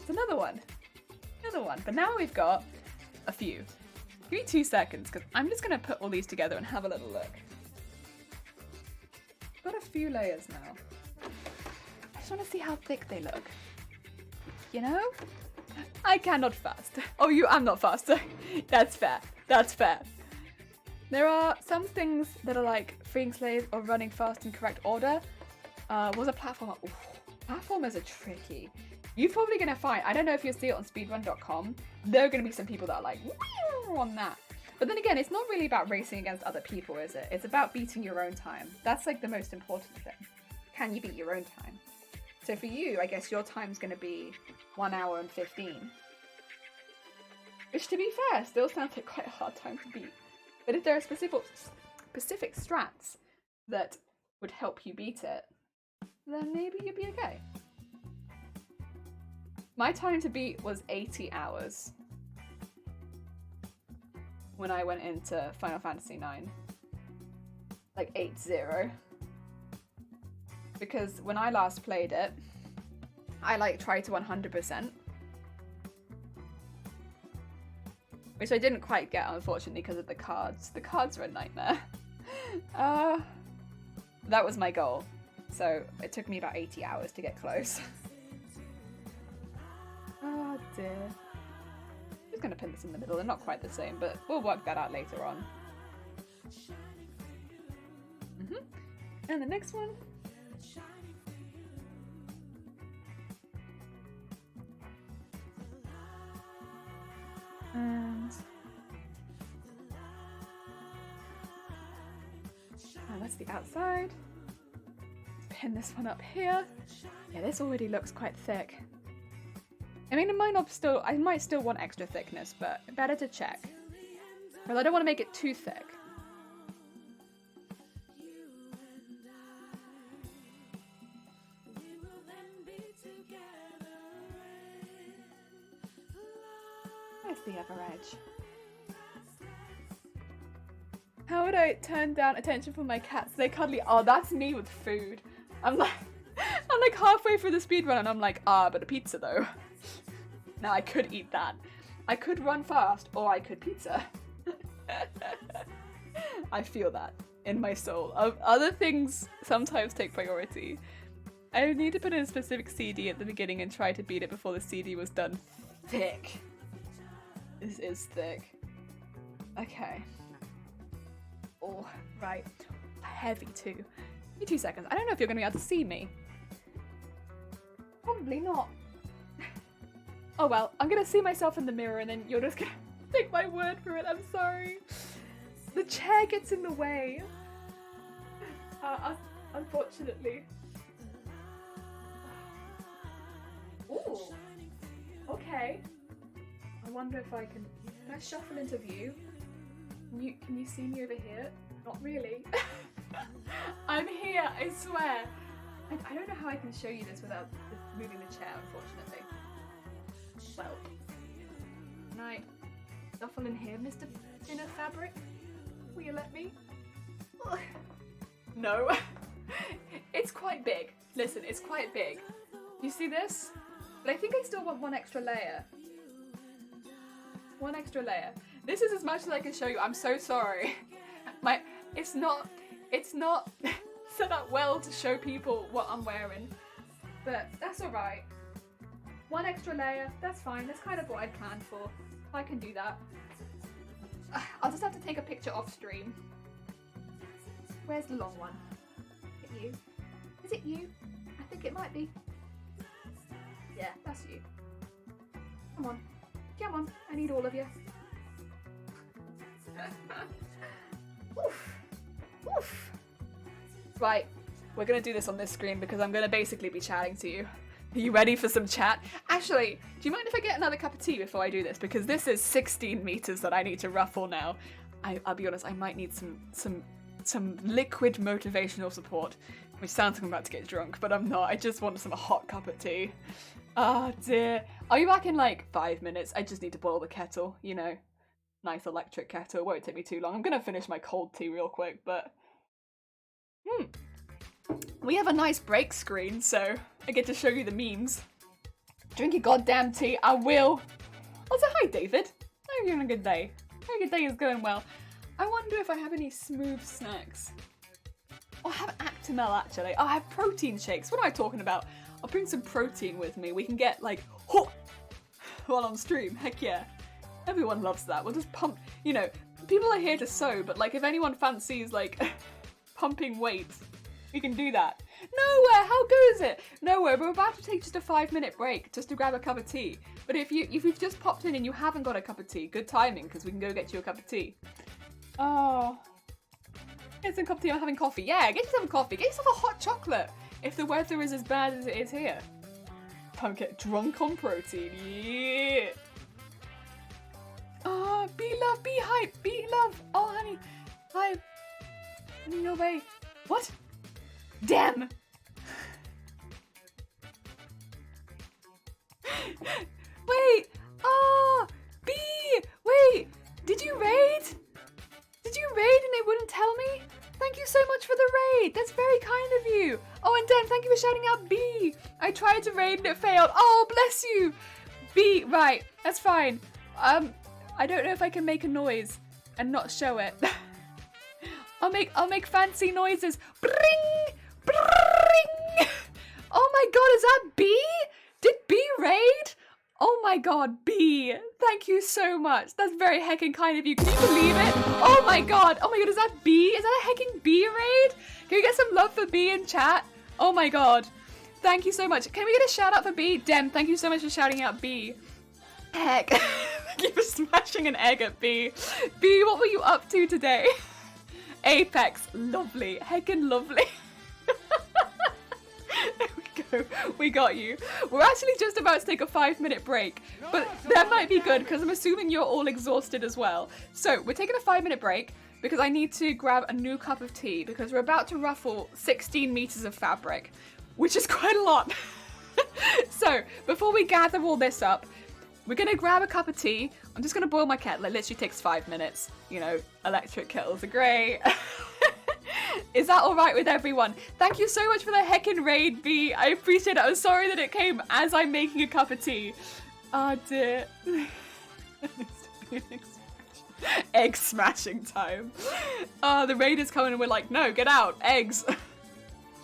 It's another one. Another one. But now we've got a few. Give me 2 seconds because I'm just gonna put all these together and have a little look. Got a few layers now. I just want to see how thick they look. You know? I cannot fast. Oh, I'm not fast. That's fair. That's fair. There are some things that are like freeing slaves or running fast in correct order. Was a platformer. Ooh, platformers are tricky. You're probably gonna find, I don't know if you'll see it on speedrun.com, there are gonna be some people that are like, on that. But then again, it's not really about racing against other people, is it? It's about beating your own time. That's like the most important thing. Can you beat your own time? So for you, I guess your time's gonna be 1 hour and 15. Which, to be fair, still sounds like quite a hard time to beat. But if there are specific strats that would help you beat it, then maybe you'd be okay. My time to beat was 80 hours when I went into Final Fantasy IX. Like 80. Because when I last played it, I like tried to 100%. Which I didn't quite get, unfortunately, because of the cards. The cards were a nightmare. That was my goal. So it took me about 80 hours to get close. Oh dear. I'm just going to pin this in the middle. They're not quite the same, but we'll work that out later on. And the next one. And that's the outside. Pin this one up here. Yeah, this already looks quite thick. I mean, I might still want extra thickness, but better to check. Because I don't want to make it too thick. Where's the other edge? How would I turn down attention from my cats? They cuddly. Oh, that's me with food. I'm like halfway through the speedrun and I'm like, but a pizza though. Now I could eat that. I could run fast or I could pizza. I feel that in my soul. Other things sometimes take priority. I need to put in a specific CD at the beginning and try to beat it before the CD was done. Thick. This is thick. Okay. Oh, right. Heavy too. Give me 2 seconds. I don't know if you're going to be able to see me. Probably not. Oh well, I'm going to see myself in the mirror and then you're just going to take my word for it. I'm sorry. The chair gets in the way. Unfortunately. Ooh. Okay. I wonder if I can I shuffle into view? Can you see me over here? Not really. I'm here, I swear. I don't know how I can show you this without moving the chair, unfortunately. Well, can I shuffle in here, Mr. Inner Fabric? Will you let me? No. It's quite big. Listen, it's quite big. You see this? But I think I still want one extra layer. One extra layer. This is as much as I can show you. I'm so sorry. It's not set up well to show people what I'm wearing. But that's alright. One extra layer, that's fine. That's kind of what I'd planned for. I can do that. I'll just have to take a picture off stream. Where's the long one? Is it you? Is it you? I think it might be. Yeah, that's you. Come on. Come on. I need all of you. Oof. Oof. Right. We're going to do this on this screen because I'm going to basically be chatting to you. Are you ready for some chat? Actually, do you mind if I get another cup of tea before I do this? Because this is 16 meters that I need to ruffle now. I'll be honest, I might need some liquid motivational support, which sounds like I'm about to get drunk, but I'm not. I just want some hot cup of tea. Oh dear. I'll be back in like 5 minutes. I just need to boil the kettle, you know. Nice electric kettle. It won't take me too long. I'm gonna finish my cold tea real quick, but... We have a nice break screen, so I get to show you the memes. Drink your goddamn tea, I will. Also, hi David. I hope you're having a good day. I hope your day is going well. I wonder if I have any smooth snacks. Oh, I have Actimel actually. Oh, I have protein shakes. What am I talking about? I'll bring some protein with me. We can get like, while on stream. Heck yeah. Everyone loves that. We'll just pump, you know, people are here to sew, but like if anyone fancies like pumping weight, we can do that. Nowhere, how good is it? Nowhere, we're about to take just a 5-minute break just to grab a cup of tea. But if you've just popped in and you haven't got a cup of tea, good timing because we can go get you a cup of tea. Oh. Get some cup of tea, I'm having coffee. Yeah, get yourself a coffee. Get yourself a hot chocolate if the weather is as bad as it is here. Time to get drunk on protein. Yeah. Oh, be love, be hype, be love. Oh, honey. Hi. Honey, no way. What? Damn. Wait. Oh, B. Wait. Did you raid? Did you raid and they wouldn't tell me? Thank you so much for the raid. That's very kind of you. Oh, and Dan, thank you for shouting out B. I tried to raid and it failed. Oh, bless you. B. Right. That's fine. I don't know if I can make a noise and not show it. I'll make fancy noises. Bring, bring. Oh my god, is that B? Did B raid? Oh my god, B. Thank you so much. That's very heckin' kind of you. Can you believe it? Oh my god. Oh my god, is that B? Is that a heckin' B raid? Can we get some love for B in chat? Oh my god. Thank you so much. Can we get a shout out for B? Dem, thank you so much for shouting out B. Heck. Thank you for smashing an egg at B. B, what were you up to today? Apex. Lovely. Heckin' lovely. There we go. We got you. We're actually just about to take a 5-minute break, but that might be good because I'm assuming you're all exhausted as well. So we're taking a 5-minute break because I need to grab a new cup of tea because we're about to ruffle 16 meters of fabric, which is quite a lot. So before we gather all this up, we're gonna grab a cup of tea. I'm just gonna boil my kettle. It literally takes 5 minutes. You know, electric kettles are great. Is that all right with everyone? Thank you so much for the heckin' raid, B. I appreciate it. I'm sorry that it came as I'm making a cup of tea. Oh dear. Egg smashing time. The raid is coming and we're like, no, get out, eggs.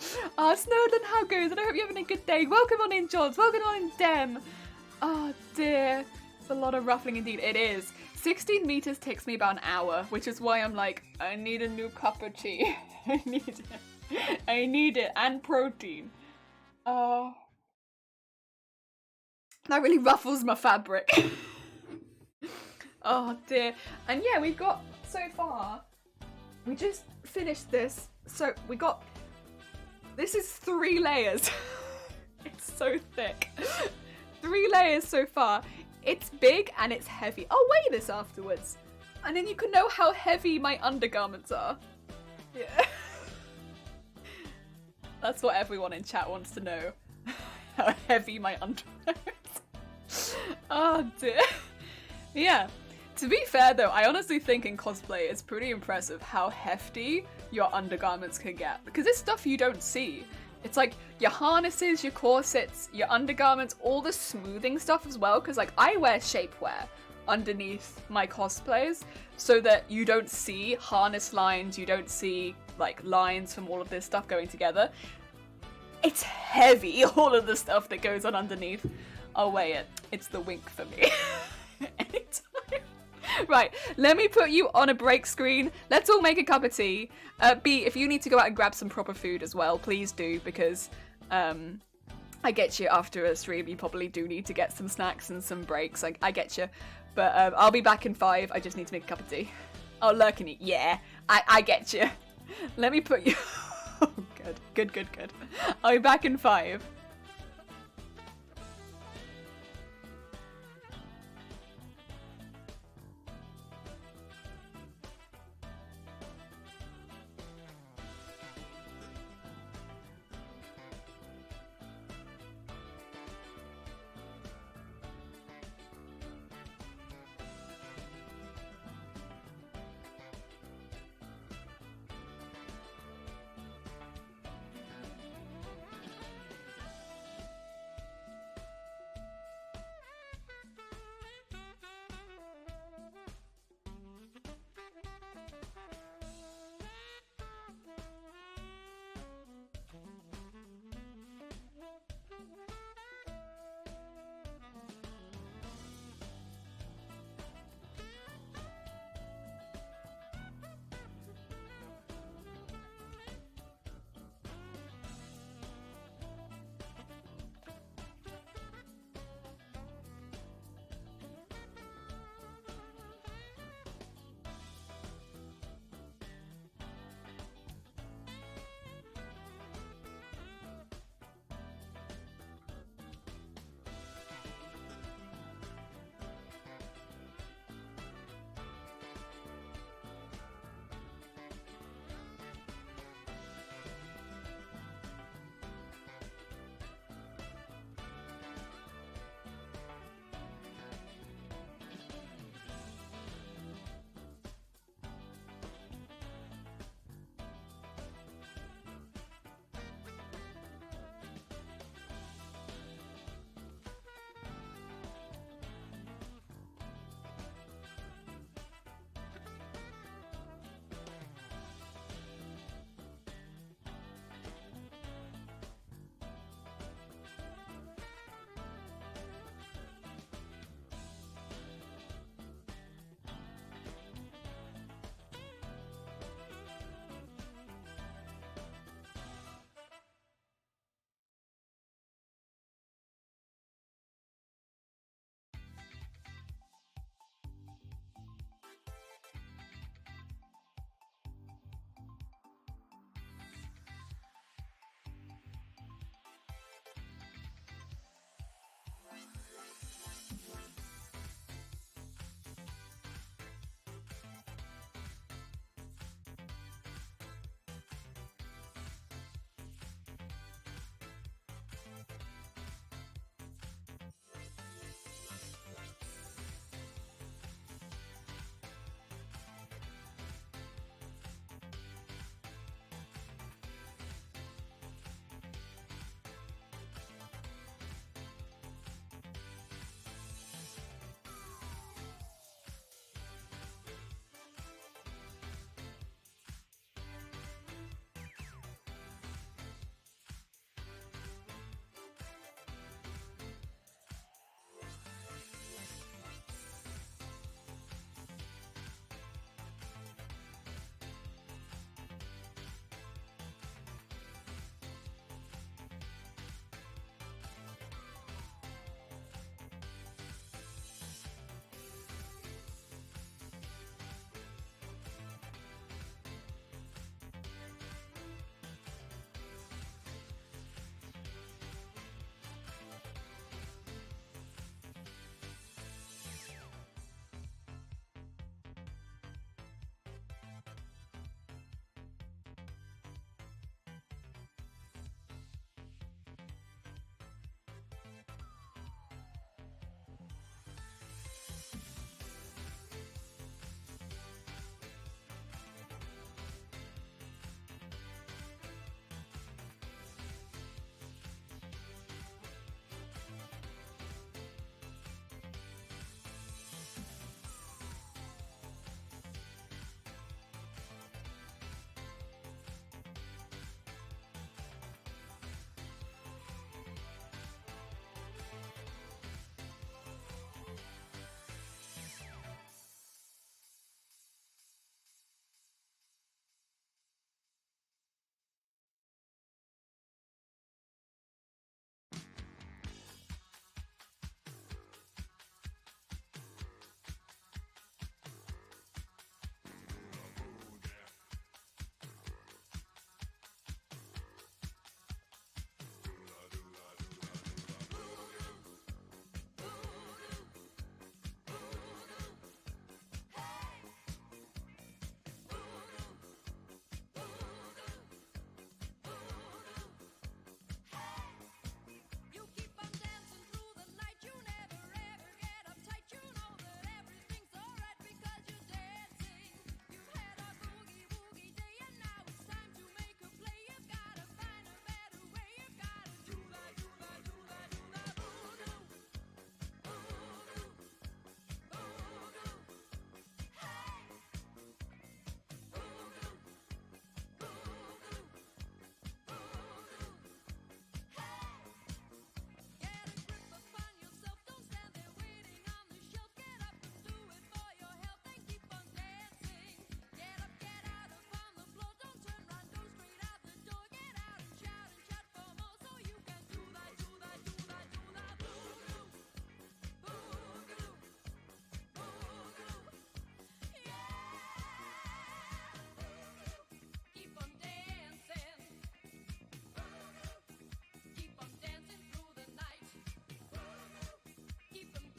Snowden, how goes? And I hope you're having a good day. Welcome on in, Johns. Welcome on in, Dem. Oh, dear. It's a lot of ruffling indeed. It is. 16 meters takes me about an hour, which is why I'm like, I need a new cup of tea. I need it. I need it. And protein. Oh. That really ruffles my fabric. Oh, dear. And yeah, we've got, so far, we just finished this. So we got, this is 3 layers. It's so thick. 3 layers so far. It's big and it's heavy. I'll weigh this afterwards. And then you can know how heavy my undergarments are. Yeah. That's what everyone in chat wants to know. How heavy my undergarments. Oh dear. Yeah. To be fair though, I honestly think in cosplay it's pretty impressive how hefty your undergarments can get. Because it's stuff you don't see. It's like your harnesses, your corsets, your undergarments, all the smoothing stuff as well. Because like I wear shapewear underneath my cosplays so that you don't see harness lines, you don't see like lines from all of this stuff going together. It's heavy, all of the stuff that goes on underneath. I'll weigh it. It's the wink for me. Anytime. Right, let me put you on a break screen. Let's all make a cup of tea. B, if you need to go out and grab some proper food as well, please do, because I get you after a stream. You probably do need to get some snacks and some breaks. I get you. But I'll be back in 5. I just need to make a cup of tea. Oh, lurk and eat. Yeah, I get you. Let me put you... Oh, good. I'll be back in 5.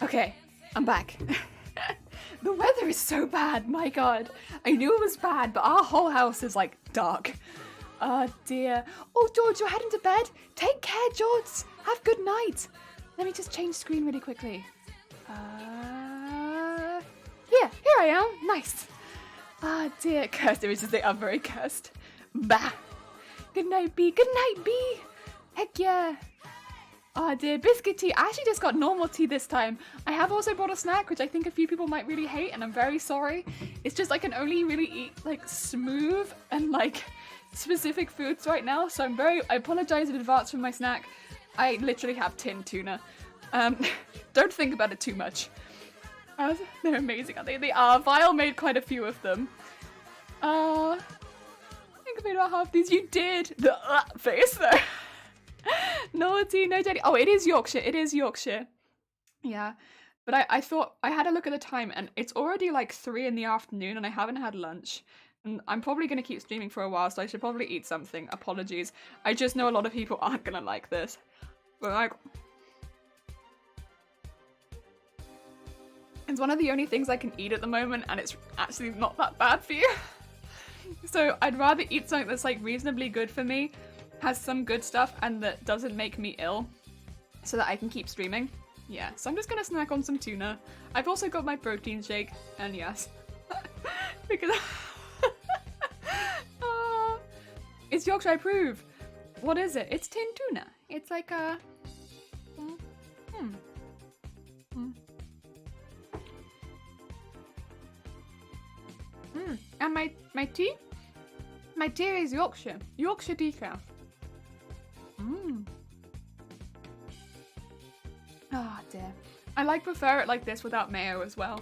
Okay, I'm back. The weather is so bad, my god. I knew it was bad, but our whole house is like dark. Oh dear. Oh, George, you're heading to bed? Take care, George. Have good night. Let me just change screen really quickly. Yeah, here I am. Nice. Ah, dear. Cursed. It was just I'm very cursed. Bah. Good night, B. Good night, B. Heck yeah. Oh dear, biscuit tea. I actually just got normal tea this time. I have also brought a snack, which I think a few people might really hate, and I'm very sorry. It's just I can only really eat like smooth and like specific foods right now, so I apologize in advance for my snack. I literally have tinned tuna. Don't think about it too much. They're amazing, aren't they? They are. Vile made quite a few of them. I think I made about half these. You did! The face there. Naughty, no daddy. Oh, it is Yorkshire. It is Yorkshire. Yeah. But I thought, I had a look at the time and it's already like 3 in the afternoon and I haven't had lunch. And I'm probably going to keep streaming for a while, so I should probably eat something. Apologies. I just know a lot of people aren't going to like this. But like... it's one of the only things I can eat at the moment and it's actually not that bad for you. So I'd rather eat something that's like reasonably good for me, has some good stuff, and that doesn't make me ill, so that I can keep streaming. Yeah, so I'm just gonna snack on some tuna. I've also got my protein shake, and yes. Because... it's Yorkshire, I approve. What is it? It's tinned tuna. It's like a... And my tea? My tea is Yorkshire. Yorkshire decaf. Ah, dear. I prefer it like this without mayo as well.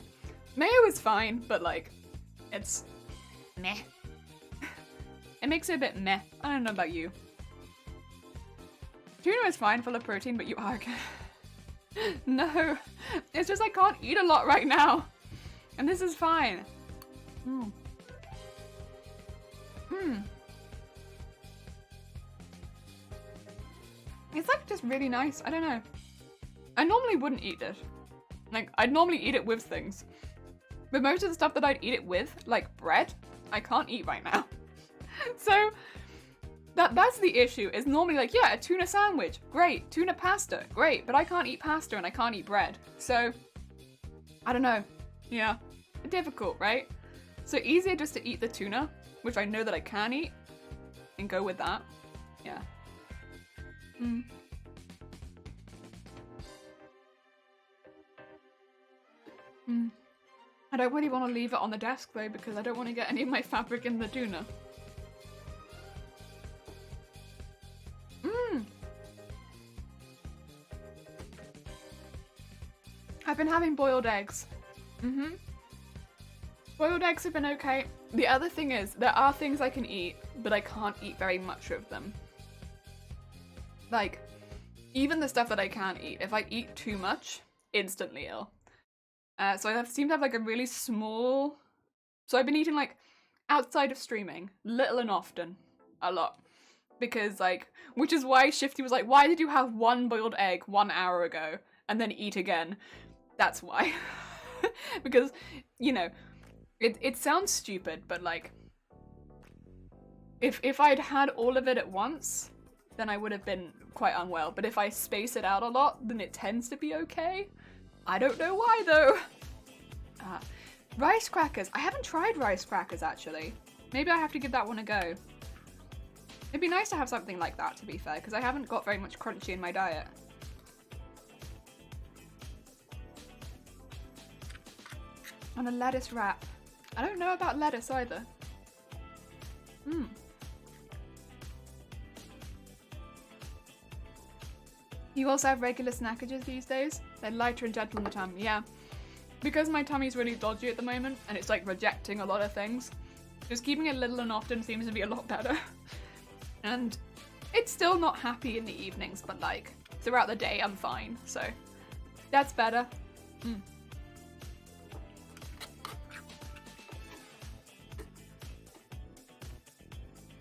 Mayo is fine, but like, it's meh. It makes it a bit meh. I don't know about you. Tuna is fine, full of protein, but you are okay. No, it's just I can't eat a lot right now. And this is fine. It's like just really nice. I don't know. I normally wouldn't eat it. Like, I'd normally eat it with things. But most of the stuff that I'd eat it with, like bread, I can't eat right now. So, that's the issue, is normally like, yeah, a tuna sandwich, great. Tuna pasta, great. But I can't eat pasta and I can't eat bread. So, I don't know. Yeah, difficult, right? So easier just to eat the tuna, which I know that I can eat, and go with that. Yeah. I don't really want to leave it on the desk though, because I don't want to get any of my fabric in the tuna. I've been having boiled eggs. Boiled eggs have been okay. The other thing is, there are things I can eat, but I can't eat very much of them. Like, even the stuff that I can't eat, if I eat too much, instantly ill. So I seem to have like a really small... So I've been eating like, outside of streaming, little and often, a lot. Because like, which is why Shifty was like, why did you have one boiled egg 1 hour ago, and then eat again? That's why. Because, you know, it sounds stupid, but like, if I'd had all of it at once, then I would have been quite unwell. But if I space it out a lot, then it tends to be okay. I don't know why though. Rice crackers. I haven't tried rice crackers actually. Maybe I have to give that one a go. It'd be nice to have something like that, to be fair, because I haven't got very much crunchy in my diet. And a lettuce wrap. I don't know about lettuce either. You also have regular snackages these days? They're lighter and gentle on the tummy, yeah. Because my tummy's really dodgy at the moment, and it's like rejecting a lot of things, just keeping it little and often seems to be a lot better. And it's still not happy in the evenings, but like, throughout the day I'm fine, so that's better.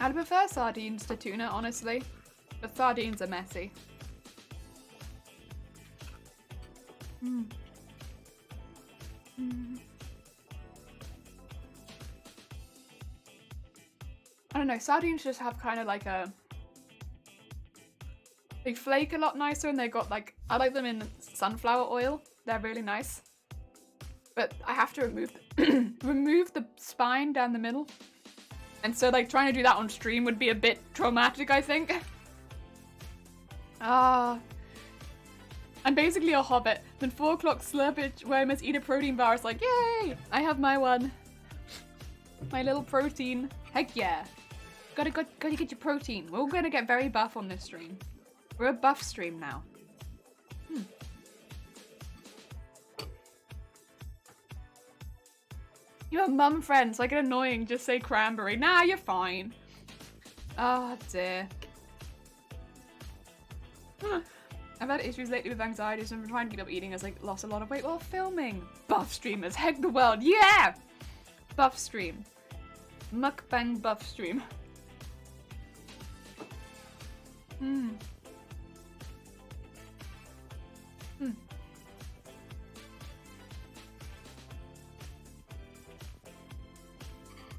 I'd prefer sardines to tuna, honestly, but sardines are messy. I don't know, sardines just have kind of like a... They flake a lot nicer and they got like... I like them in sunflower oil. They're really nice. But I have to remove the spine down the middle. And so like trying to do that on stream would be a bit traumatic, I think. I'm basically a hobbit. Then 4 o'clock slurpage where I must eat a protein bar. It's like, yay! I have my one. My little protein. Heck yeah. Gotta get your protein. We're all gonna get very buff on this stream. We're a buff stream now. You have mum friends, like an annoying, just say cranberry. Nah, you're fine. Oh dear. I've had issues lately with anxiety, so I'm trying to get up eating as I lost a lot of weight while filming. Buff streamers, heck the world, yeah! Buff stream. Mukbang buff stream.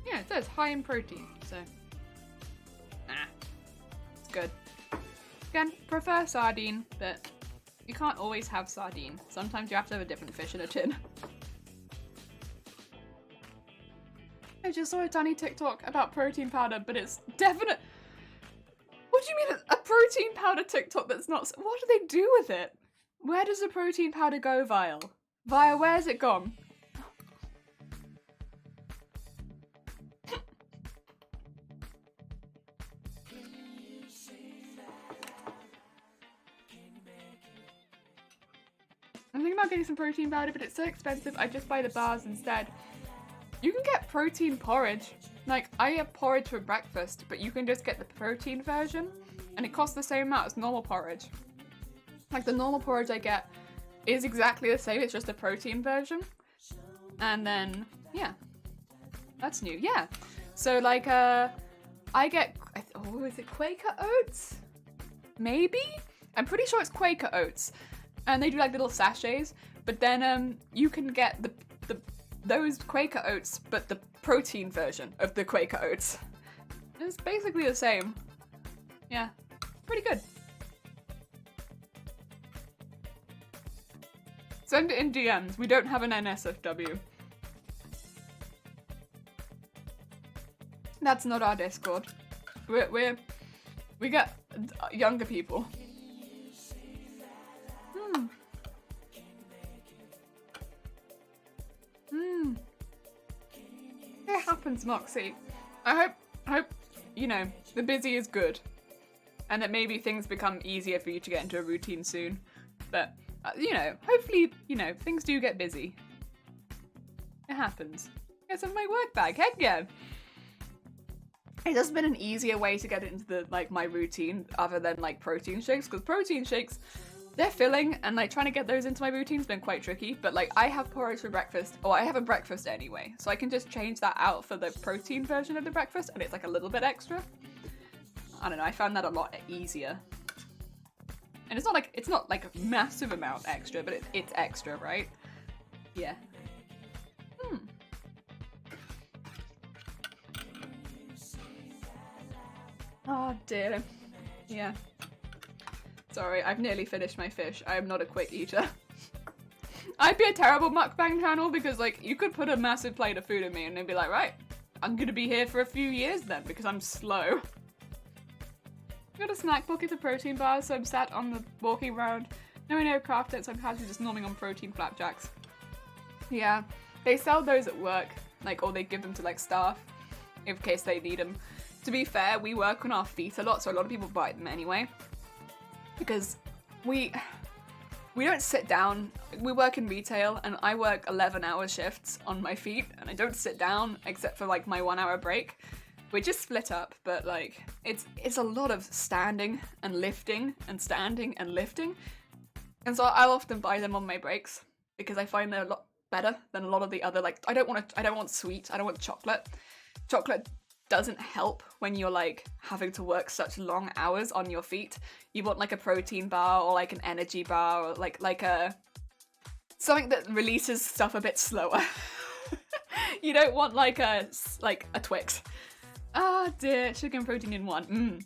Yeah, it says high in protein, so... It's good. Again, prefer sardine, but you can't always have sardine. Sometimes you have to have a different fish in a tin. I just saw a tiny TikTok about protein powder, but it's definite... What do you mean a protein powder TikTok that's not... What do they do with it? Where does the protein powder go, Vile? Vile, where's it gone? I'm thinking about getting some protein powder, but it's so expensive, I just buy the bars instead. You can get protein porridge. Like, I have porridge for breakfast, but you can just get the protein version, and it costs the same amount as normal porridge. Like, the normal porridge I get is exactly the same, it's just a protein version. And then, yeah. That's new, yeah. So, like, I get, is it Quaker Oats? Maybe? I'm pretty sure it's Quaker Oats. And they do like little sachets, but then you can get those Quaker Oats, but the protein version of the Quaker Oats. It's basically the same. Yeah, pretty good. Send it in DMs. We don't have an NSFW. That's not our Discord. We get younger people. It happens, Moxie. I hope, you know, the busy is good. And that maybe things become easier for you to get into a routine soon. But, you know, hopefully, you know, things do get busy. It happens. Get some of my work bag, heck yeah! It has been an easier way to get into the, like, my routine other than, like, protein shakes, because protein shakes, they're filling, and like trying to get those into my routine's been quite tricky, but like I have porridge for breakfast, or I have a breakfast anyway, so I can just change that out for the protein version of the breakfast, and it's like a little bit extra. I don't know, I found that a lot easier. And it's not like a massive amount extra, but it's extra, right? Yeah. Oh dear. Yeah. Sorry, I've nearly finished my fish. I am not a quick eater. I'd be a terrible mukbang channel because, like, you could put a massive plate of food in me and they'd be like, right, I'm gonna be here for a few years then because I'm slow. I got a snack bucket of protein bars, so I'm sat on the walking around. No, I know craft it, so I'm casually just nomming on protein flapjacks. Yeah, they sell those at work, like, or they give them to, like, staff in case they need them. To be fair, we work on our feet a lot, so a lot of people buy them anyway. Because we don't sit down. We work in retail and I work 11-hour shifts on my feet and I don't sit down except for like my 1-hour break. We're just split up, but like it's a lot of standing and lifting and standing and lifting. And so I'll often buy them on my breaks because I find they're a lot better than a lot of the other, like I don't want sweet, I don't want chocolate. Chocolate doesn't help when you're like having to work such long hours on your feet. You want like a protein bar or like an energy bar or like a something that releases stuff a bit slower. You don't want like a Twix. Ah dear, sugar and protein in one.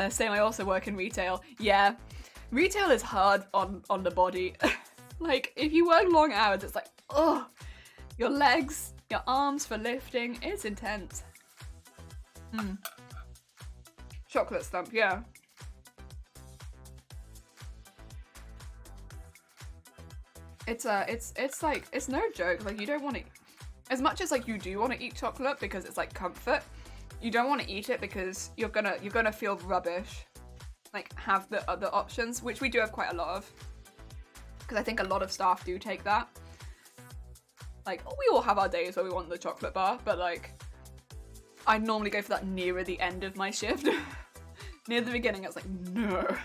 Same, I also work in retail. Yeah, retail is hard on the body. Like, if you work long hours, it's like, oh, your legs, your arms for lifting, it's intense. Chocolate stump, yeah. It's like, it's no joke. Like, you don't want to, as much as like you do want to eat chocolate because it's like comfort, you don't want to eat it because you're gonna feel rubbish. Like, have the other options, which we do have quite a lot of. Because I think a lot of staff do take that. Like, we all have our days where we want the chocolate bar, but like, I normally go for that nearer the end of my shift. Near the beginning, it's like, no.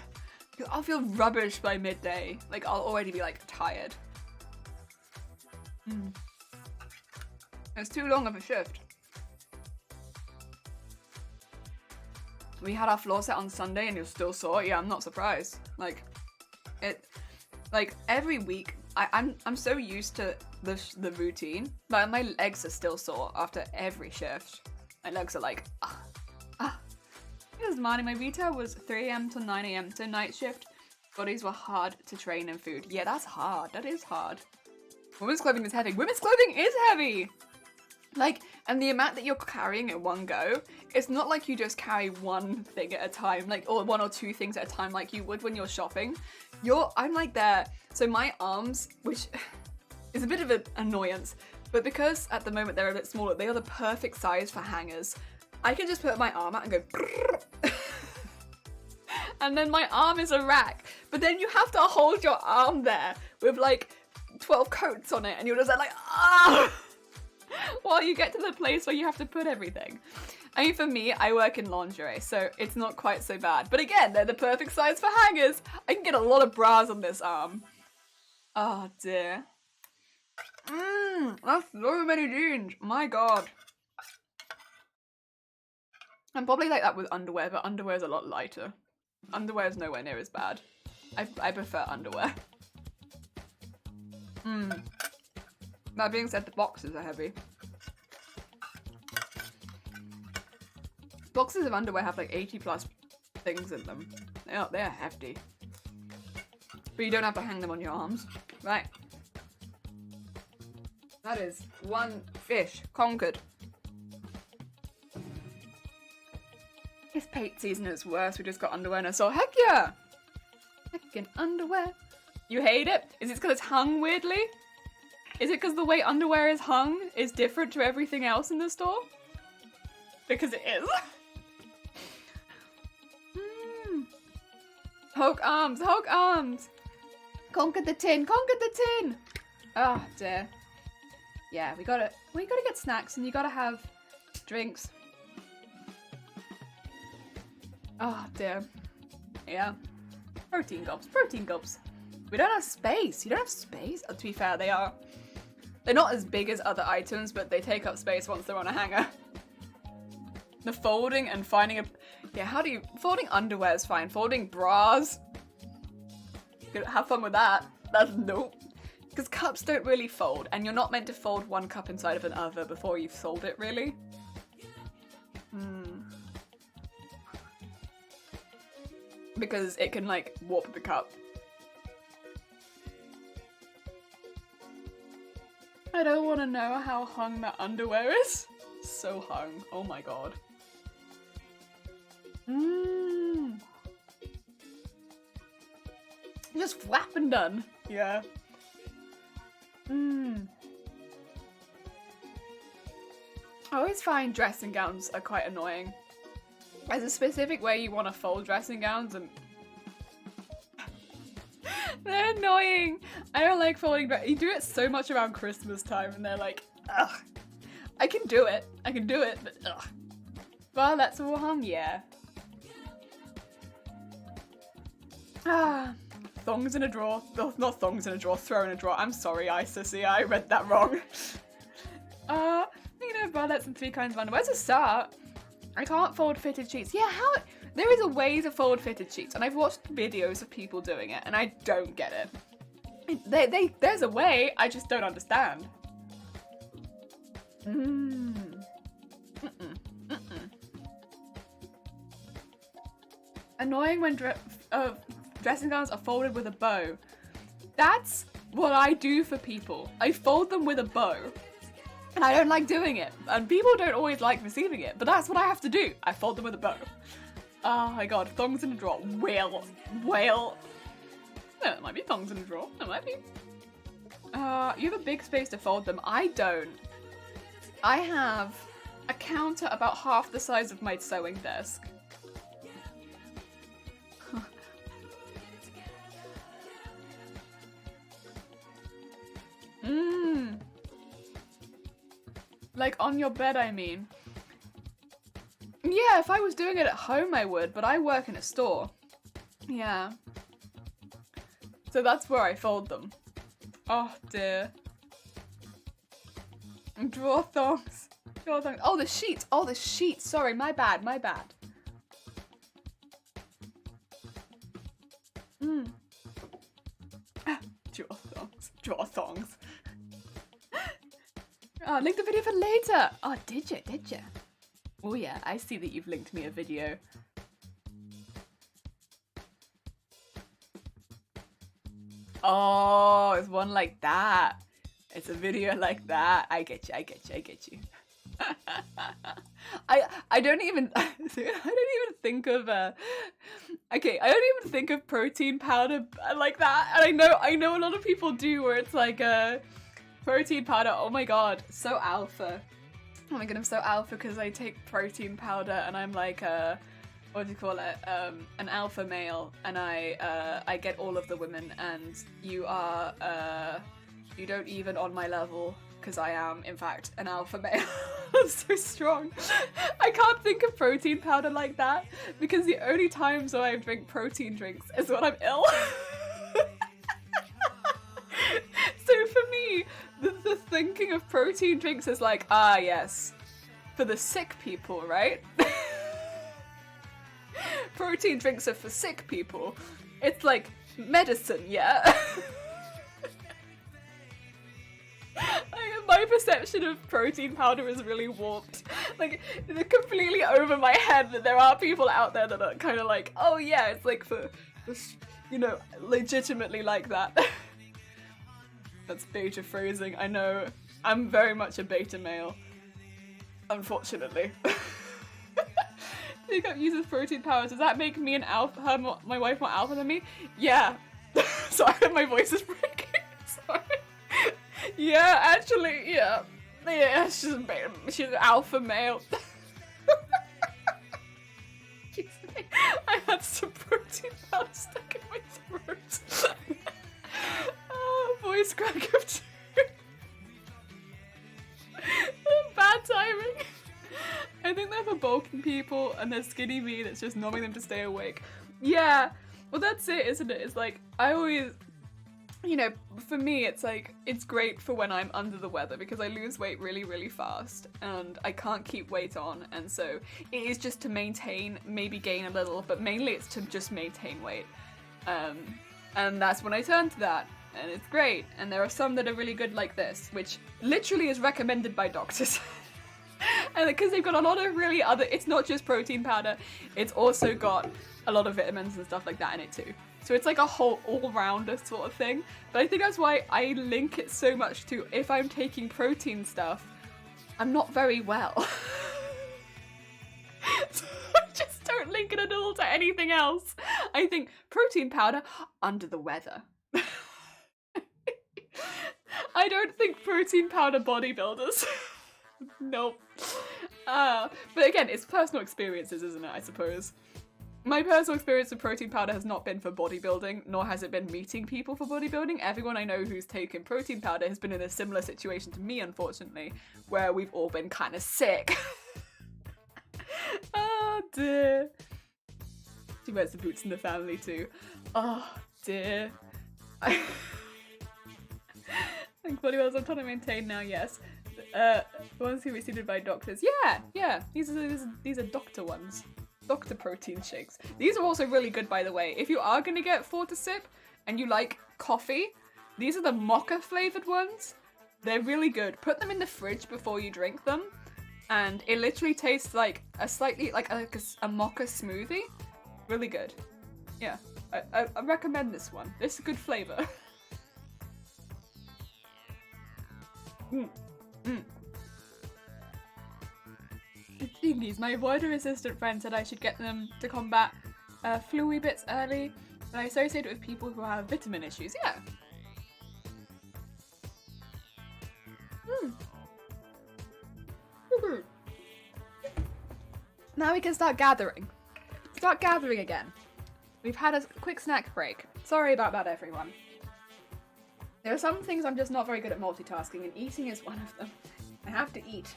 Because I'll feel rubbish by midday. Like, I'll already be like tired. It's too long of a shift. We had our floor set on Sunday and you're still sore. Yeah, I'm not surprised. Like, every week, I'm so used to the routine, but my legs are still sore after every shift. My legs are like, This morning, my retail was 3 a.m. to 9 a.m. So night shift. Bodies were hard to train in food. Yeah, that's hard. That is hard. Women's clothing is heavy. Women's clothing is heavy! Like, and the amount that you're carrying at one go, it's not like you just carry one thing at a time, like, or one or two things at a time like you would when you're shopping. I'm like there. So my arms, which is a bit of an annoyance, but because at the moment they're a bit smaller, they are the perfect size for hangers. I can just put my arm out and go and then my arm is a rack. But then you have to hold your arm there with like 12 coats on it and you're just like, while you get to the place where you have to put everything. I mean, for me, I work in lingerie, so it's not quite so bad. But again, they're the perfect size for hangers. I can get a lot of bras on this arm. Oh dear. That's so many jeans. My god. I'm probably like that with underwear, but underwear is a lot lighter. Underwear is nowhere near as bad. I prefer underwear. That being said, the boxes are heavy. Boxes of underwear have like 80 plus things in them. They are hefty. But you don't have to hang them on your arms. Right. That is one fish conquered. It's paint season at its worst. We just got underwear and I saw, heck yeah! Heckin' underwear. You hate it? Is it because it's hung weirdly? Is it because the way underwear is hung is different to everything else in the store? Because it is. Hulk arms, Hulk arms! Conquered the tin, conquered the tin! Oh dear. Yeah, we gotta get snacks and you gotta have drinks. Oh dear. Yeah. Protein gobs, protein gobs. We don't have space. You don't have space? Oh, to be fair, they're not as big as other items, but they take up space once they're on a hanger. The folding and finding a... Yeah, folding underwear is fine. Folding bras... Have fun with that. That's nope. Because cups don't really fold, and you're not meant to fold one cup inside of another before you've sold it, really. Because it can, like, warp the cup. I don't want to know how hung that underwear is. So hung. Oh my god. Just flap and done. Yeah. I always find dressing gowns are quite annoying. There's a specific way you want to fold dressing gowns and they're annoying. I don't like folding, but you do it so much around Christmas time and they're like, ugh. I can do it, but ugh. Well, that's all hung, yeah. Thongs in a drawer. Oh, not thongs in a drawer, throw in a drawer. I'm sorry, Isis, yeah, I read that wrong. Thinking of bralettes and 3 kinds of underwear. Where's the start? I can't fold fitted sheets. Yeah, there is a way to fold fitted sheets, and I've watched videos of people doing it, and I don't get it. There's a way, I just don't understand. Annoying when dressing gowns are folded with a bow. That's what I do for people. I fold them with a bow. And I don't like doing it. And people don't always like receiving it, but that's what I have to do. I fold them with a bow. Oh my god, thongs in a drawer. Whale. No, it might be thongs in a drawer. It might be. You have a big space to fold them. I don't. I have a counter about half the size of my sewing desk. Like on your bed, I mean. Yeah, if I was doing it at home, I would, but I work in a store. Yeah. So that's where I fold them. Oh dear. Drawer thongs. Drawer thongs. Oh, the sheets. Oh, the sheets. Sorry, my bad. Drawer thongs. Oh, link the video for later. Oh, did you? Oh yeah, I see that you've linked me a video. Oh, it's one like that. It's a video like that. I get you. I don't even think of I don't even think of protein powder like that. And I know a lot of people do, where it's like protein powder. Oh my god, so alpha. Oh my god, I'm so alpha because I take protein powder and I'm like what do you call it? An alpha male, and I get all of the women, and you are you don't even on my level, because I am in fact an alpha male. I'm so strong. I can't think of protein powder like that, because the only times when I drink protein drinks is when I'm ill. So for me, the thinking of protein drinks is like, ah yes, for the sick people, right? Protein drinks are for sick people. It's like medicine, yeah? My perception of protein powder is really warped. Like, it's completely over my head that there are people out there that are kind of like, oh yeah, it's like for, you know, legitimately like that. That's beta phrasing, I know. I'm very much a beta male. Unfortunately. Petticoat uses protein powder. Does that make me an alpha, my wife more alpha than me? Yeah. Sorry, my voice is breaking. Sorry. Yeah, actually, yeah. Yeah, she's an alpha male. I had some protein powder stuck in my throat. Oh, voice crack of two. Bad timing. I think they're for bulking people, and there's skinny me that's just numbing them to stay awake. Yeah, well that's it, isn't it? It's like, I always, you know, for me it's like, it's great for when I'm under the weather, because I lose weight really, really fast, and I can't keep weight on, and so it is just to maintain, maybe gain a little, but mainly it's to just maintain weight. And that's when I turn to that, and it's great. And there are some that are really good like this, which literally is recommended by doctors. And because they've got a lot of really other, it's not just protein powder, it's also got a lot of vitamins and stuff like that in it too. So it's like a whole all-rounder sort of thing. But I think that's why I link it so much to, if I'm taking protein stuff, I'm not very well. So I just don't link it at all to anything else. I think protein powder, under the weather. I don't think protein powder bodybuilders. Nope. But again, it's personal experiences, isn't it, I suppose. My personal experience with protein powder has not been for bodybuilding, nor has it been meeting people for bodybuilding. Everyone I know who's taken protein powder has been in a similar situation to me, unfortunately, where we've all been kind of sick. Oh dear. She wears the boots in the family too. Oh dear. I think bodybuilders I'm trying to maintain now, yes. The ones who are received by doctors. Yeah. These are doctor ones. Doctor protein shakes. These are also really good, by the way. If you are going to get 4 to sip and you like coffee, These are the mocha flavored ones. They're really good. Put them in the fridge before you drink them, and it literally tastes like a slightly like a mocha smoothie. Really good. Yeah, I recommend this one. It's a good flavor. Thingies. My water-resistant friend said I should get them to combat flu bits early, and I associate it with people who have vitamin issues. Yeah. Now we can start gathering. Start gathering again. We've had a quick snack break. Sorry about that, everyone. There are some things I'm just not very good at multitasking, and eating is one of them. I have to eat.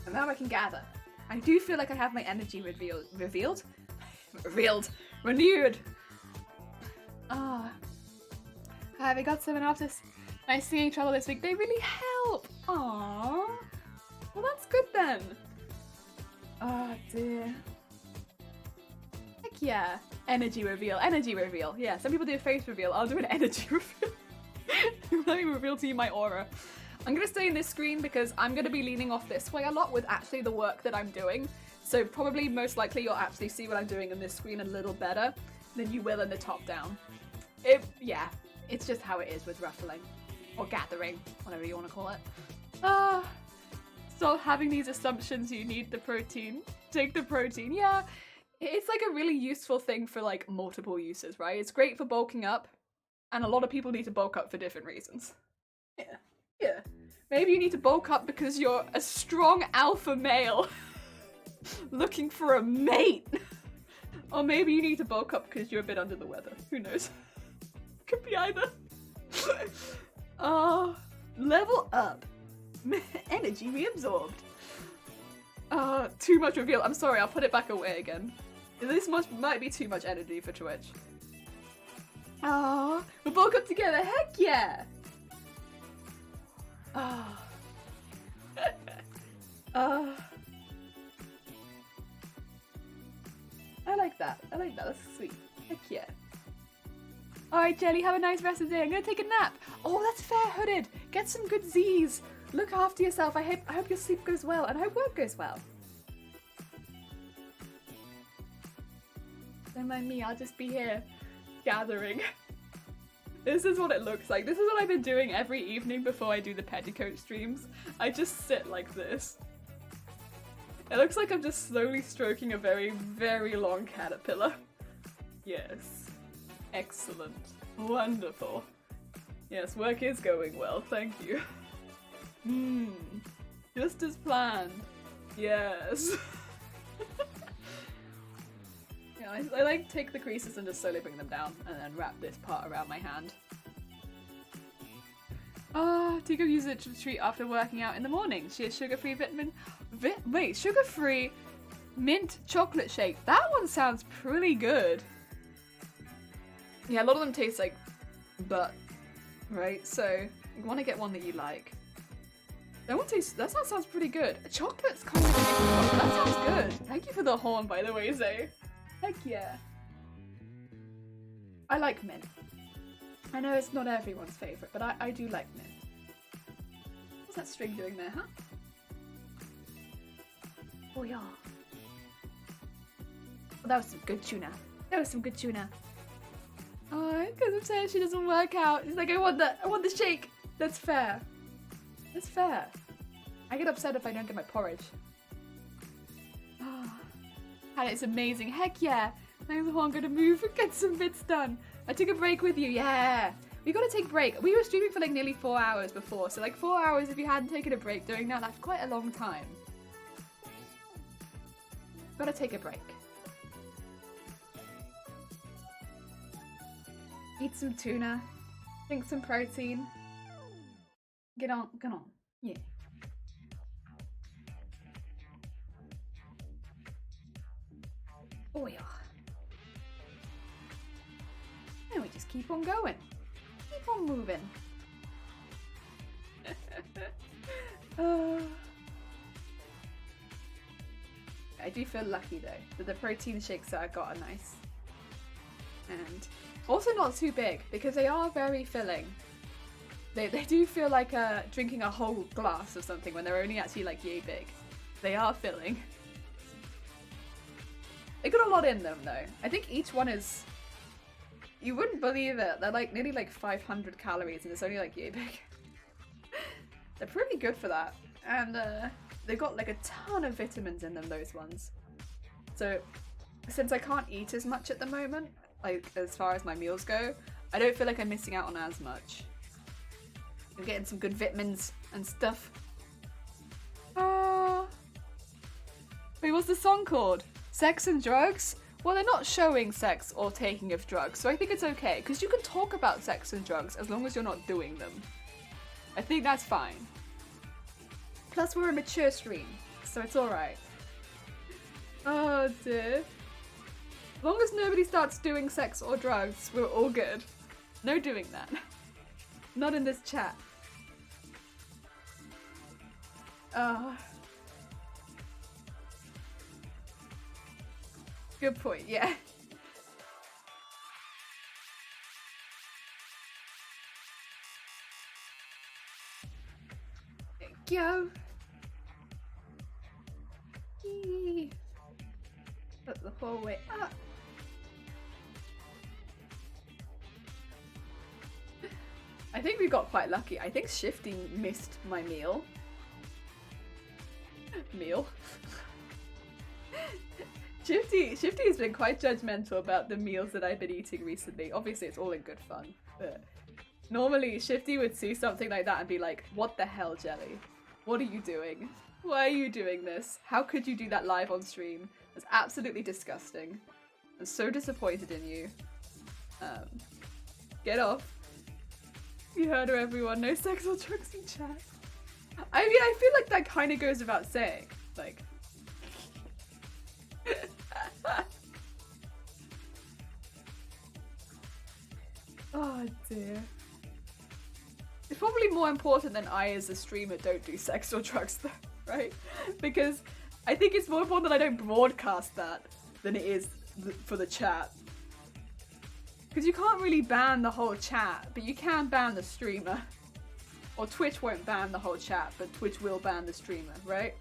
And now I can gather. I do feel like I have my energy renewed. Ah. We got 7 after my singing trouble this week. They really help. Aww. Well, that's good then. Oh dear. Heck yeah. Energy reveal. Energy reveal. Yeah, some people do a face reveal. I'll do an energy reveal. Let me reveal to you my aura. I'm gonna stay in this screen because I'm gonna be leaning off this way a lot with actually the work that I'm doing. So probably most likely you'll actually see what I'm doing in this screen a little better than you will in the top down. Yeah, it's just how it is with ruffling. Or gathering, whatever you want to call it. Stop having these assumptions you need the protein. Take the protein. Yeah, it's like a really useful thing for like multiple uses, right? It's great for bulking up, and a lot of people need to bulk up for different reasons. Yeah. Maybe you need to bulk up because you're a strong alpha male looking for a mate. Or maybe you need to bulk up because you're a bit under the weather. Who knows? Could be either. Level up. Energy reabsorbed. Too much reveal. I'm sorry, I'll put it back away again. This might be too much energy for Twitch. We'll bulk up together. Heck yeah! I like that. That's sweet. Heck yeah. Alright, Jelly, have a nice rest of the day. I'm gonna take a nap. Oh, that's fair, Hooded. Get some good Z's. Look after yourself. I hope your sleep goes well, and I hope work goes well. Don't mind me, I'll just be here gathering. This is what it looks like. This is what I've been doing every evening before I do the petticoat streams. I just sit like this. It looks like I'm just slowly stroking a very, very long caterpillar. Yes. Excellent. Wonderful. Yes, work is going well, thank you. Just as planned. Yes. Yeah, I like take the creases and just slowly bring them down and then wrap this part around my hand. Tico uses it to treat after working out in the morning. She has sugar-free sugar-free mint chocolate shake. That one sounds pretty good. Yeah, a lot of them taste like butt, right? So you want to get one that you like. That sounds pretty good. Chocolate's kind of that sounds good. Thank you for the horn, by the way, Zay. Heck yeah. I like mint. I know it's not everyone's favourite, but I do like mint. What's that string doing there, huh? Oh yeah. Oh, that was some good tuna. Oh, because I'm saying she doesn't work out. It's like I want the shake. That's fair. That's fair. I get upset if I don't get my porridge. And it's amazing. Heck yeah. I'm gonna move and get some bits done. I took a break with you. Yeah. We gotta take a break. We were streaming for like nearly 4 hours before. So like 4 hours if you hadn't taken a break during that, that's quite a long time. Gotta take a break. Eat some tuna. Drink some protein. Get on. Yeah. Oh yeah. And we just keep on going. Keep on moving. I do feel lucky though that the protein shakes that I got are nice. And also not too big because they are very filling. They do feel like drinking a whole glass of something when they're only actually like yay big. They are filling. They got a lot in them though. I think each one is, you wouldn't believe it, they're like nearly like 500 calories and it's only like yay big. They're pretty good for that. And they've got like a ton of vitamins in them, those ones. So since I can't eat as much at the moment, like as far as my meals go, I don't feel like I'm missing out on as much. I'm getting some good vitamins and stuff. Wait, what's the song called? Sex and drugs? Well, they're not showing sex or taking of drugs, so I think it's okay, because you can talk about sex and drugs as long as you're not doing them. I think that's fine. Plus, we're a mature stream, so it's alright. Oh dear. As long as nobody starts doing sex or drugs, we're all good. No doing that. Not in this chat. Good point, yeah. There we go. Yee. Put the whole way up. I think we got quite lucky. I think Shifty missed my meal. Shifty has been quite judgmental about the meals that I've been eating recently. Obviously it's all in good fun, but normally Shifty would see something like that and be like, what the hell, Jelly? What are you doing? Why are you doing this? How could you do that live on stream? That's absolutely disgusting. I'm so disappointed in you. Get off. You heard her, everyone. No sex or drugs in chat. I mean, I feel like that kind of goes without saying. Like... Oh dear. It's probably more important than I as a streamer don't do sex or drugs though, right? Because I think it's more important that I don't broadcast that than it is for the chat. Because you can't really ban the whole chat, but you can ban the streamer. Or Twitch won't ban the whole chat, but Twitch will ban the streamer, right?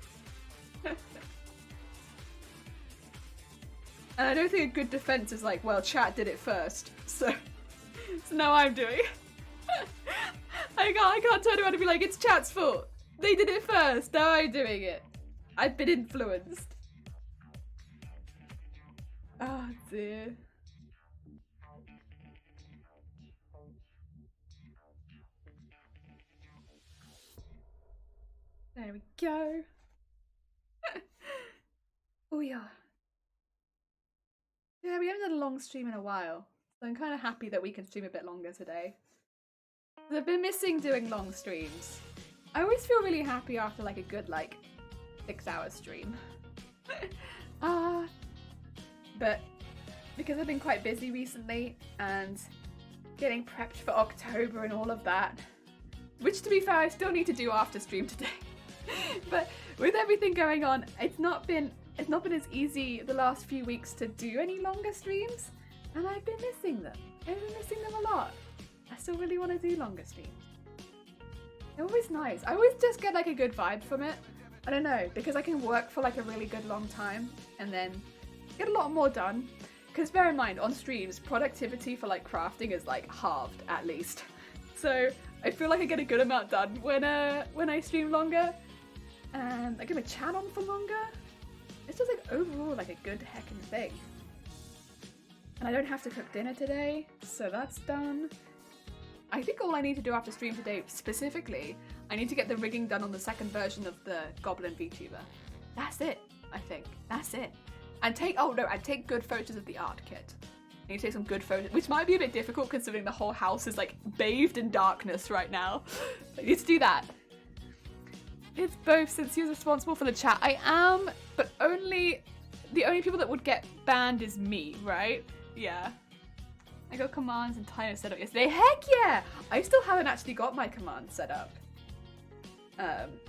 And I don't think a good defense is like, well, chat did it first, so now I'm doing it. I can't turn around and be like, it's chat's fault. They did it first, now I'm doing it. I've been influenced. Oh dear. There we go. Oh yeah. Yeah, we haven't done a long stream in a while, so I'm kind of happy that we can stream a bit longer today. I've been missing doing long streams. I always feel really happy after like a good 6-hour stream. But because I've been quite busy recently and getting prepped for October and all of that, which to be fair I still need to do after stream today. But with everything going on, it's not been as easy the last few weeks to do any longer streams, and I've been missing them. I've been missing them a lot. I still really want to do longer streams. They're always nice. I always just get a good vibe from it. I don't know, because I can work for a really good long time and then get a lot more done. Because bear in mind, on streams, productivity for crafting is halved at least. So I feel like I get a good amount done when I stream longer, and I get my chat on for longer. It's just overall a good heckin' thing. And I don't have to cook dinner today, so that's done. I think all I need to do after stream today, specifically, I need to get the rigging done on the second version of the Goblin VTuber. That's it, I think. That's it. And take good photos of the art kit. I need to take some good photos, which might be a bit difficult considering the whole house is bathed in darkness right now. I need to do that. It's both, since you're responsible for the chat. I am, but the only people that would get banned is me, right? Yeah. I got commands and timer set up yesterday. Heck yeah! I still haven't actually got my commands set up.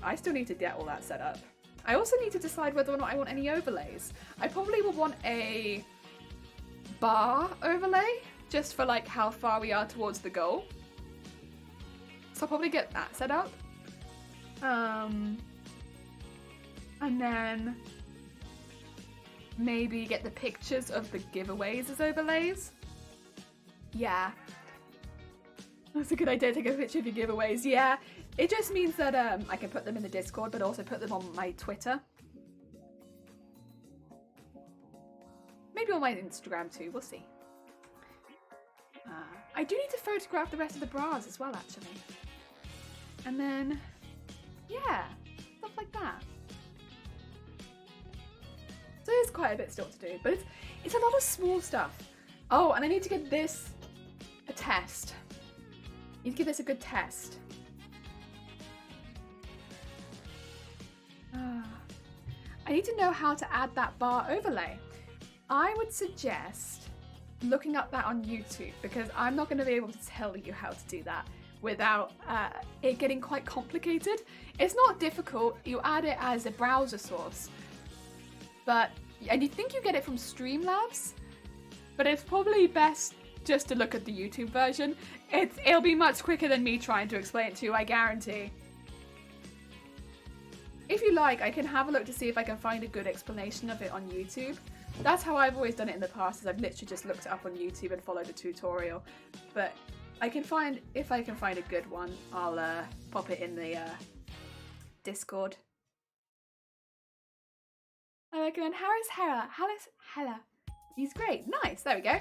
I still need to get all that set up. I also need to decide whether or not I want any overlays. I probably will want a bar overlay, just for how far we are towards the goal. So I'll probably get that set up. And then maybe get the pictures of the giveaways as overlays. Yeah. That's a good idea, take a picture of your giveaways. Yeah, it just means that I can put them in the Discord, but also put them on my Twitter. Maybe on my Instagram too, we'll see. I do need to photograph the rest of the bras as well, actually. And then, yeah, stuff like that. So there's quite a bit still to do, but it's a lot of small stuff. Oh, and I need to give this a test. I need to give this a good test. I need to know how to add that bar overlay. I would suggest looking up that on YouTube, because I'm not going to be able to tell you how to do that without it getting quite complicated. It's not difficult, you add it as a browser source, and you think you get it from Streamlabs, but it's probably best just to look at the YouTube version. It'll be much quicker than me trying to explain it to you, I guarantee. If you like, I can have a look to see if I can find a good explanation of it on YouTube. That's how I've always done it in the past, is I've literally just looked it up on YouTube and followed a tutorial. But if I can find a good one, I'll pop it in the Discord. I recommend Harris Hella. He's great. Nice, there we go.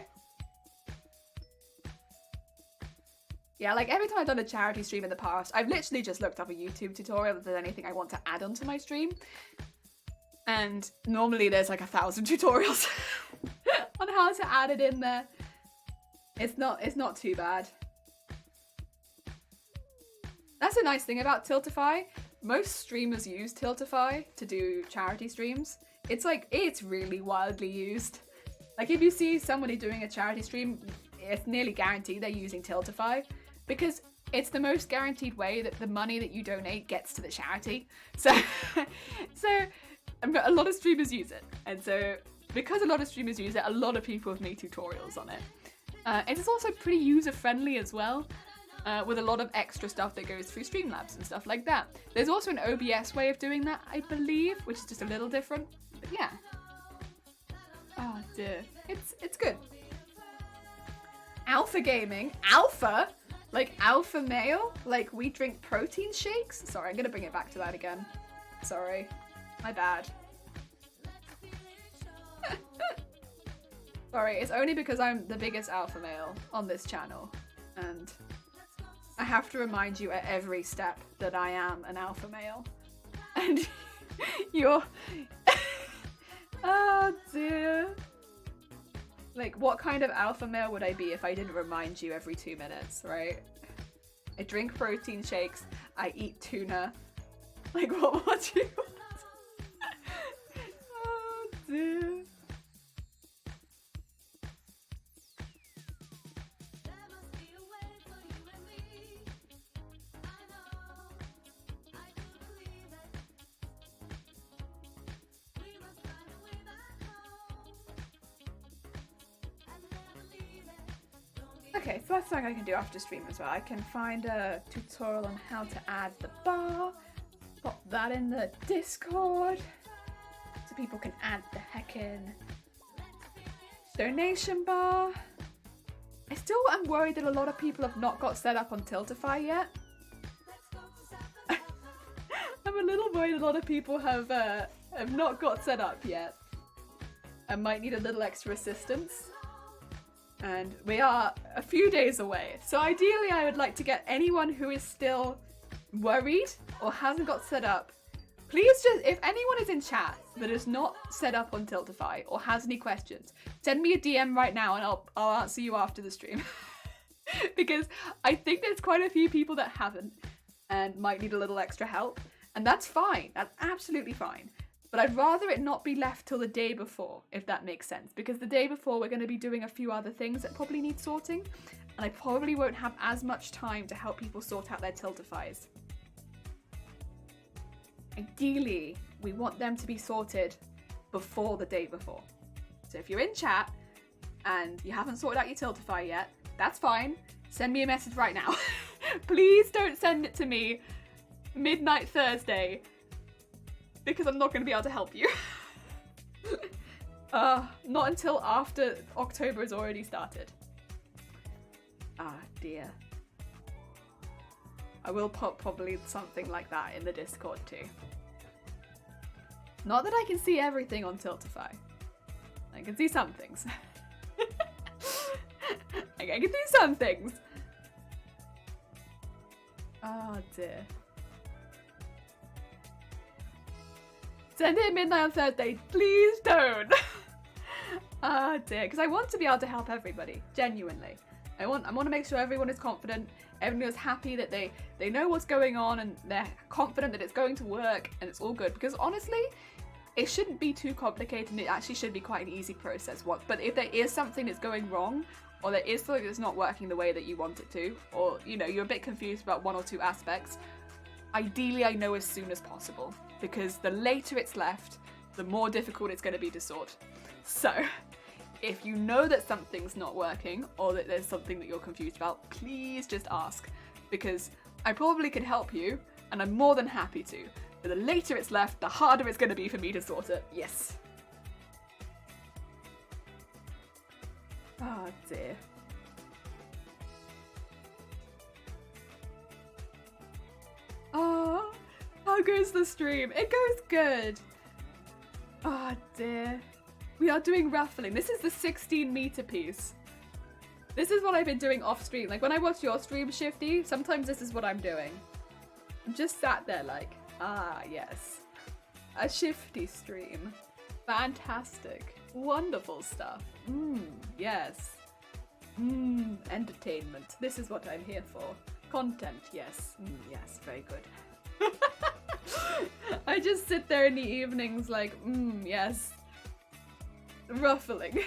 Yeah, like every time I've done a charity stream in the past, I've literally just looked up a YouTube tutorial if there's anything I want to add onto my stream. And normally there's like 1,000 tutorials on how to add it in there. It's not too bad. That's a nice thing about Tiltify. Most streamers use Tiltify to do charity streams. It's really widely used. Like if you see somebody doing a charity stream, it's nearly guaranteed they're using Tiltify, because it's the most guaranteed way that the money that you donate gets to the charity. So a lot of streamers use it, and so because a lot of streamers use it, a lot of people have made tutorials on it. It's also pretty user-friendly as well, with a lot of extra stuff that goes through Streamlabs and stuff like that. There's also an OBS way of doing that, I believe, which is just a little different, but yeah. Oh dear, it's good. Alpha gaming? Alpha? Like alpha male? Like we drink protein shakes? Sorry, I'm gonna bring it back to that again. Sorry. My bad. Sorry, it's only because I'm the biggest alpha male on this channel, and I have to remind you at every step that I am an alpha male. And you're... Oh dear. Like, what kind of alpha male would I be if I didn't remind you every 2 minutes, right? I drink protein shakes, I eat tuna. Like, what do you want? Oh dear. Okay, so that's something I can do after stream as well. I can find a tutorial on how to add the bar, pop that in the Discord, so people can add the heckin' donation bar. I still am worried that a lot of people have not got set up on Tiltify yet. I'm a little worried a lot of people have not got set up yet and might need a little extra assistance. And we are a few days away. So ideally I would like to get anyone who is still worried or hasn't got set up, please just, if anyone is in chat that is not set up on Tiltify or has any questions, send me a DM right now and I'll answer you after the stream. Because I think there's quite a few people that haven't and might need a little extra help. And that's fine, that's absolutely fine. But I'd rather it not be left till the day before, if that makes sense. Because the day before we're going to be doing a few other things that probably need sorting. And I probably won't have as much time to help people sort out their Tiltifies. Ideally, we want them to be sorted before the day before. So if you're in chat and you haven't sorted out your Tiltify yet, that's fine. Send me a message right now. Please don't send it to me midnight Thursday, because I'm not going to be able to help you. Not until after October has already started. Ah, dear. I will put probably something like that in the Discord too. Not that I can see everything on Tiltify. I can see some things. I can see some things. Oh dear. Send it at midnight on Thursday. Please don't. Oh dear. Because I want to be able to help everybody. Genuinely. I want to make sure everyone is confident. Everyone is happy that they know what's going on and they're confident that it's going to work and it's all good. Because honestly, it shouldn't be too complicated and it actually should be quite an easy process. But if there is something that's going wrong, or there is something that's not working the way that you want it to, or you know, you're a bit confused about one or two aspects, ideally I know as soon as possible. Because the later it's left, the more difficult it's going to be to sort. So, if you know that something's not working or that there's something that you're confused about, please just ask. Because I probably can help you, and I'm more than happy to. But the later it's left, the harder it's going to be for me to sort it. Yes. Oh dear. Oh, how goes the stream? It goes good. Oh dear. We are doing raffling. This is the 16-meter piece. This is what I've been doing off stream. Like when I watch your stream, Shifty, sometimes this is what I'm doing. I'm just sat there like, ah yes. A Shifty stream. Fantastic. Wonderful stuff. Yes. Entertainment. This is what I'm here for. Content, yes. Yes, very good. I just sit there in the evenings like, yes. Ruffling.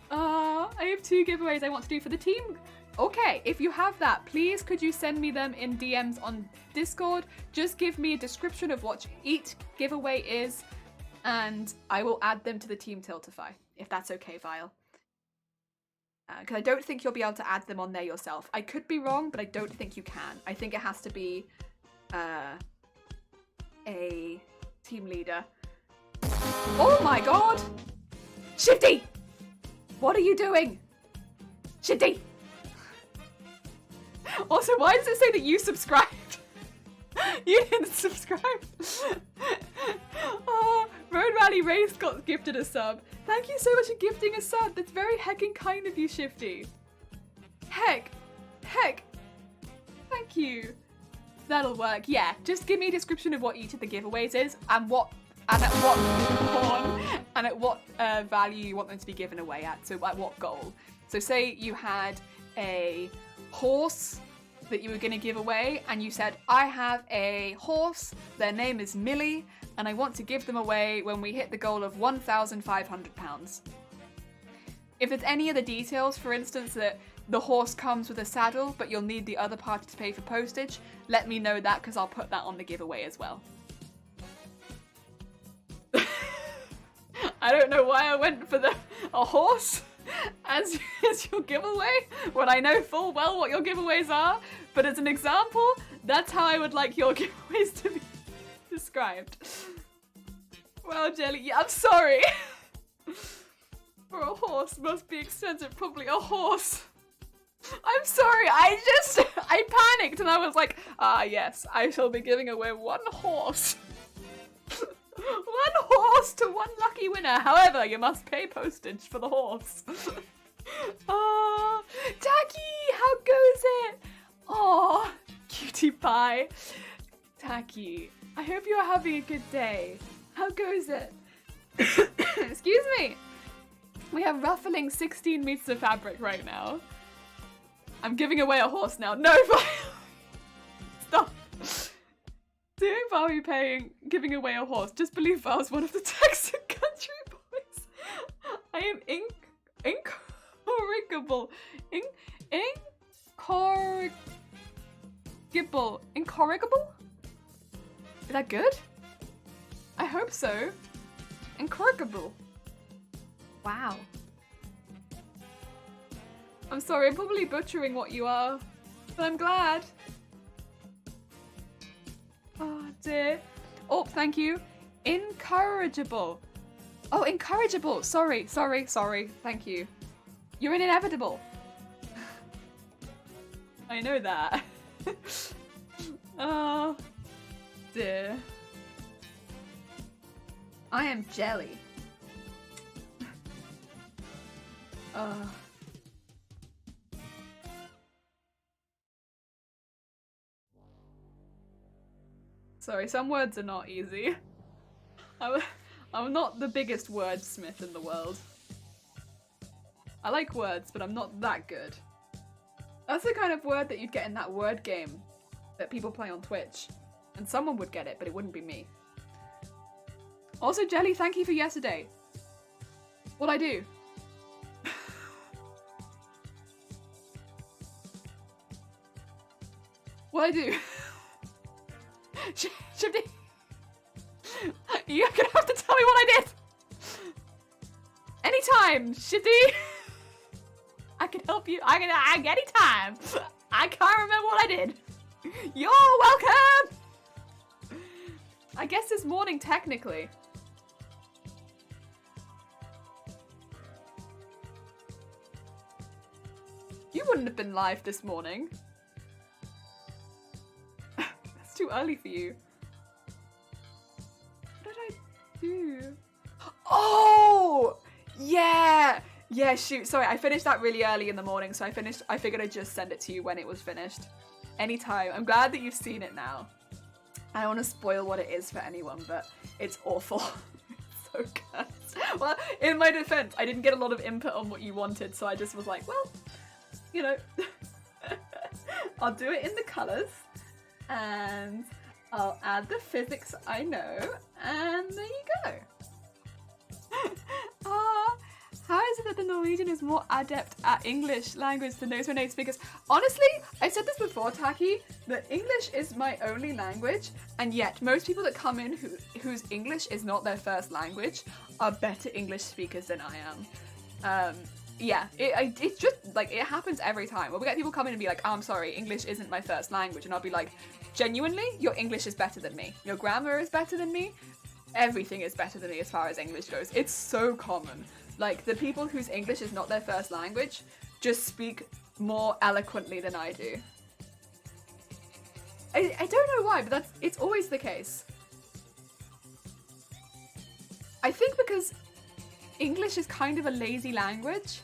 I have 2 giveaways I want to do for the team. Okay, if you have that, please could you send me them in DMs on Discord? Just give me a description of what each giveaway is, and I will add them to the Team Tiltify, if that's okay, Vile. Because I don't think you'll be able to add them on there yourself. I could be wrong, but I don't think you can. I think it has to be a team leader. Oh my god! Shifty! What are you doing? Shifty! Also, why does it say that you subscribed? You didn't subscribe. Oh, Road Rally Race got gifted a sub. Thank you so much for gifting a sub. That's very heckin' kind of you, Shifty. Heck. Thank you. That'll work. Yeah, just give me a description of what each of the giveaways is and at what value you want them to be given away at. So at what goal. So say you had a horse that you were going to give away and you said, I have a horse, their name is Millie, and I want to give them away when we hit the goal of £1,500. If there's any other details, for instance, that the horse comes with a saddle, but you'll need the other party to pay for postage, let me know that because I'll put that on the giveaway as well. I don't know why I went for a horse as your giveaway when I know full well what your giveaways are, but as an example, that's how I would like your giveaways to be described. Well, Jelly, yeah, I'm sorry. For a horse must be expensive, probably a horse. I'm sorry, I panicked and I was like, ah yes, I shall be giving away 1 horse. 1 horse to 1 lucky winner. However, you must pay postage for the horse. Oh, Tacky, how goes it? Oh, cutie pie. Tacky, I hope you're having a good day. How goes it? Excuse me. We have ruffling 16 meters of fabric right now. I'm giving away a horse now. No, stop. Doing Barbie giving away a horse. Just believe I was one of the Texan country boys. I am incorrigible. Incorrigible? Is that good? I hope so. Incorrigible. Wow. I'm sorry, I'm probably butchering what you are. But I'm glad. Oh dear. Oh, thank you. Incorrigible. Oh, incorrigible. Sorry. Thank you. You're an inevitable. I know that. Oh dear. I am jelly. Sorry, some words are not easy. I'm not the biggest wordsmith in the world. I like words, but I'm not that good. That's the kind of word that you'd get in that word game that people play on Twitch. And someone would get it, but it wouldn't be me. Also, Jelly, thank you for yesterday. What'd I do? What'd I do? Shifty, you're gonna have to tell me what I did. Anytime, Shifty. I can help you. Anytime. I can't remember what I did. You're welcome. I guess this morning, technically. You wouldn't have been live this morning. That's too early for you. What did I do? Oh! Yeah! Yeah, shoot. Sorry, I finished that really early in the morning, so I figured I'd just send it to you when it was finished. Anytime. I'm glad that you've seen it now. I don't want to spoil what it is for anyone, but it's awful. It's so cursed. Well, in my defense, I didn't get a lot of input on what you wanted, so I just was like, well, you know, I'll do it in the colors, and I'll add the physics I know, and there you go. How is it that the Norwegian is more adept at English language than those who are native speakers? Honestly, I've said this before, Taki, that English is my only language, and yet most people that come in whose English is not their first language are better English speakers than I am. Yeah, it's just, like, it happens every time. Well, we get people come in and be like, oh, I'm sorry, English isn't my first language, and I'll be like, genuinely, your English is better than me. Your grammar is better than me. Everything is better than me as far as English goes. It's so common. Like, the people whose English is not their first language just speak more eloquently than I do. I don't know why, but it's always the case. I think because English is kind of a lazy language,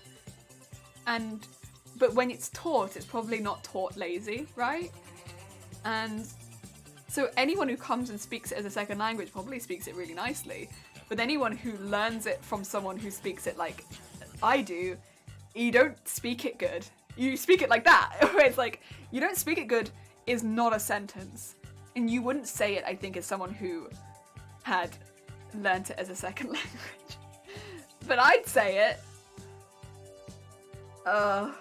but when it's taught, it's probably not taught lazy, right? And so anyone who comes and speaks it as a second language probably speaks it really nicely. But anyone who learns it from someone who speaks it like I do, you don't speak it good. You speak it like that. It's like, you don't speak it good is not a sentence. And you wouldn't say it, I think, as someone who had learnt it as a second language. But I'd say it. I'm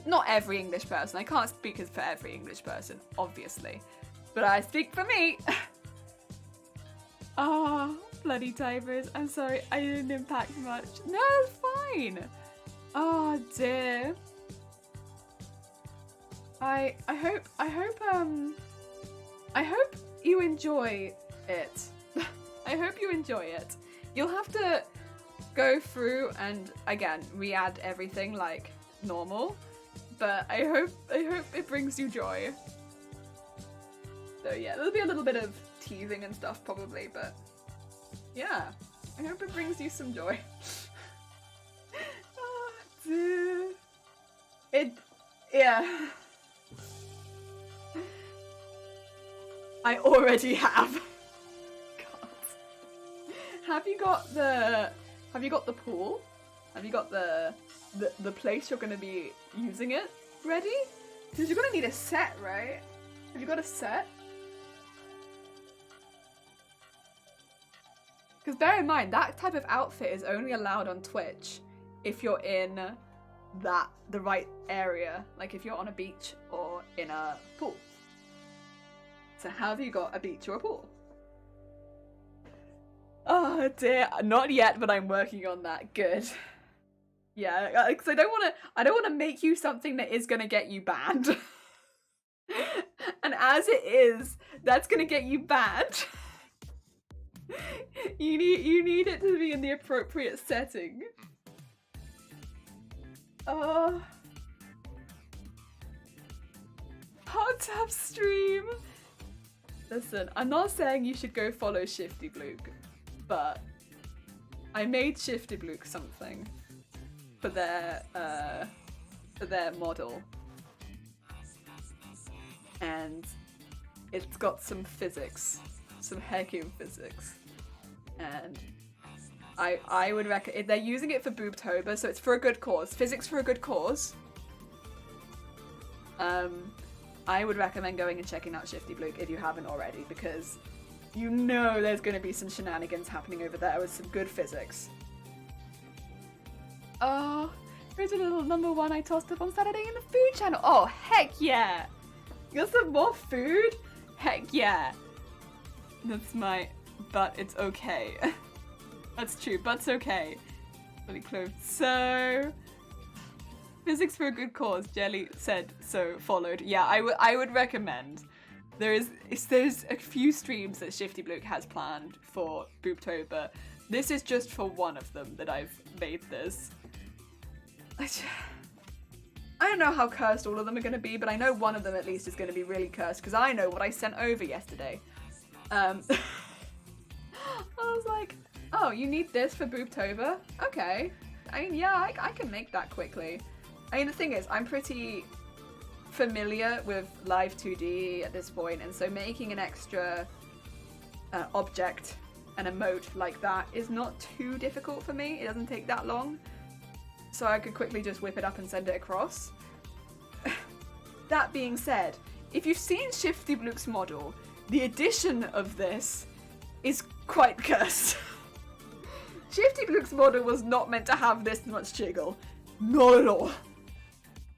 not every English person. I can't speak for every English person, obviously. But I speak for me. Oh, bloody typers. I'm sorry, I didn't impact much. No, it's fine. Oh dear. I hope you enjoy it. I hope you enjoy it. You'll have to go through and again re-add everything like normal, but I hope it brings you joy. So yeah, there'll be a little bit of teasing and stuff probably, but yeah, I hope it brings you some joy. Oh, dude. Yeah. I already have. God. Have you got the pool? Have you got the place you're gonna be using it ready? Because you're gonna need a set, right? Have you got a set? Because bear in mind, that type of outfit is only allowed on Twitch if you're in the right area. Like if you're on a beach or in a pool. So have you got a beach or a pool? Oh dear, not yet, but I'm working on that. Good. Yeah, because I don't want to make you something that is gonna get you banned. And as it is, that's gonna get you banned. You need it to be in the appropriate setting. Hot tub stream. Listen, I'm not saying you should go follow Shifty Bluke, but I made Shifty Bluke something for their model, and it's got some physics, some heckin physics, and I would recommend, they're using it for boobtober, so it's for a good cause. Physics for a good cause. I would recommend going and checking out Shifty Bluke if you haven't already, because you know there's going to be some shenanigans happening over there with some good physics. Oh, here's a little number one I tossed up on Saturday in the food channel. Oh, heck yeah! You got some more food? Heck yeah! That's my butt, it's okay. That's true, butt's okay. Fully clothed. So, physics for a good cause, Jelly said so, followed. Yeah, I would recommend. There's a few streams that Shifty Bluke has planned for Boobtober. This is just for one of them that I've made this. I don't know how cursed all of them are going to be, but I know one of them at least is going to be really cursed, because I know what I sent over yesterday. I was like, oh, you need this for Boobtober? Okay. I mean, yeah, I can make that quickly. I mean, the thing is, I'm pretty familiar with Live 2D at this point, and so making an extra object, an emote like that is not too difficult for me. It doesn't take that long. So I could quickly just whip it up and send it across. That being said, if you've seen Shifty Bluke's model, the addition of this is quite cursed. Shifty Bluke's model was not meant to have this much jiggle. Not at all.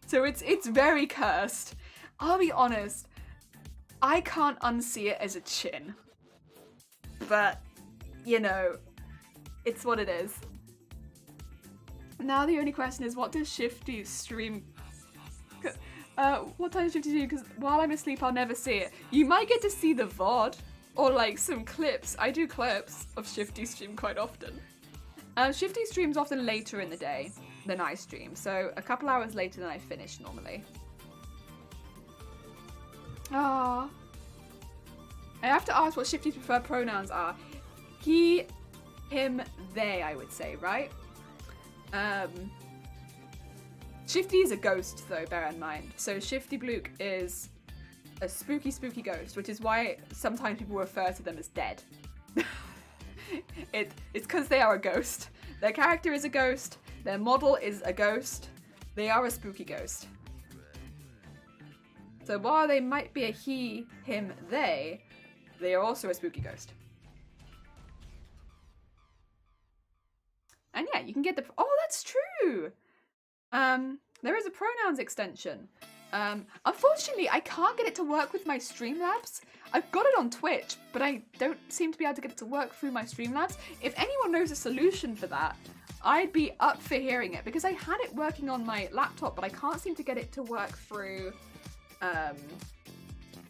So it's very cursed. I'll be honest, I can't unsee it as a chin. But, you know, it's what it is. Now the only question is, what does Shifty stream? What time does Shifty do? Because while I'm asleep, I'll never see it. You might get to see the VOD, or like some clips. I do clips of Shifty stream quite often. Shifty streams often later in the day than I stream, so a couple hours later than I finish normally. Ah, I have to ask what Shifty's preferred pronouns are. He, him, they, I would say, right? Shifty is a ghost, though, bear in mind. So Shifty Bluke is a spooky, spooky ghost, which is why sometimes people refer to them as dead. It's because they are a ghost. Their character is a ghost. Their model is a ghost. They are a spooky ghost. So while they might be a he, him, they are also a spooky ghost. And yeah, you can get the... Oh, that's true! There is a pronouns extension. Unfortunately, I can't get it to work with my Streamlabs. I've got it on Twitch, but I don't seem to be able to get it to work through my Streamlabs. If anyone knows a solution for that, I'd be up for hearing it, because I had it working on my laptop, but I can't seem to get it to work through,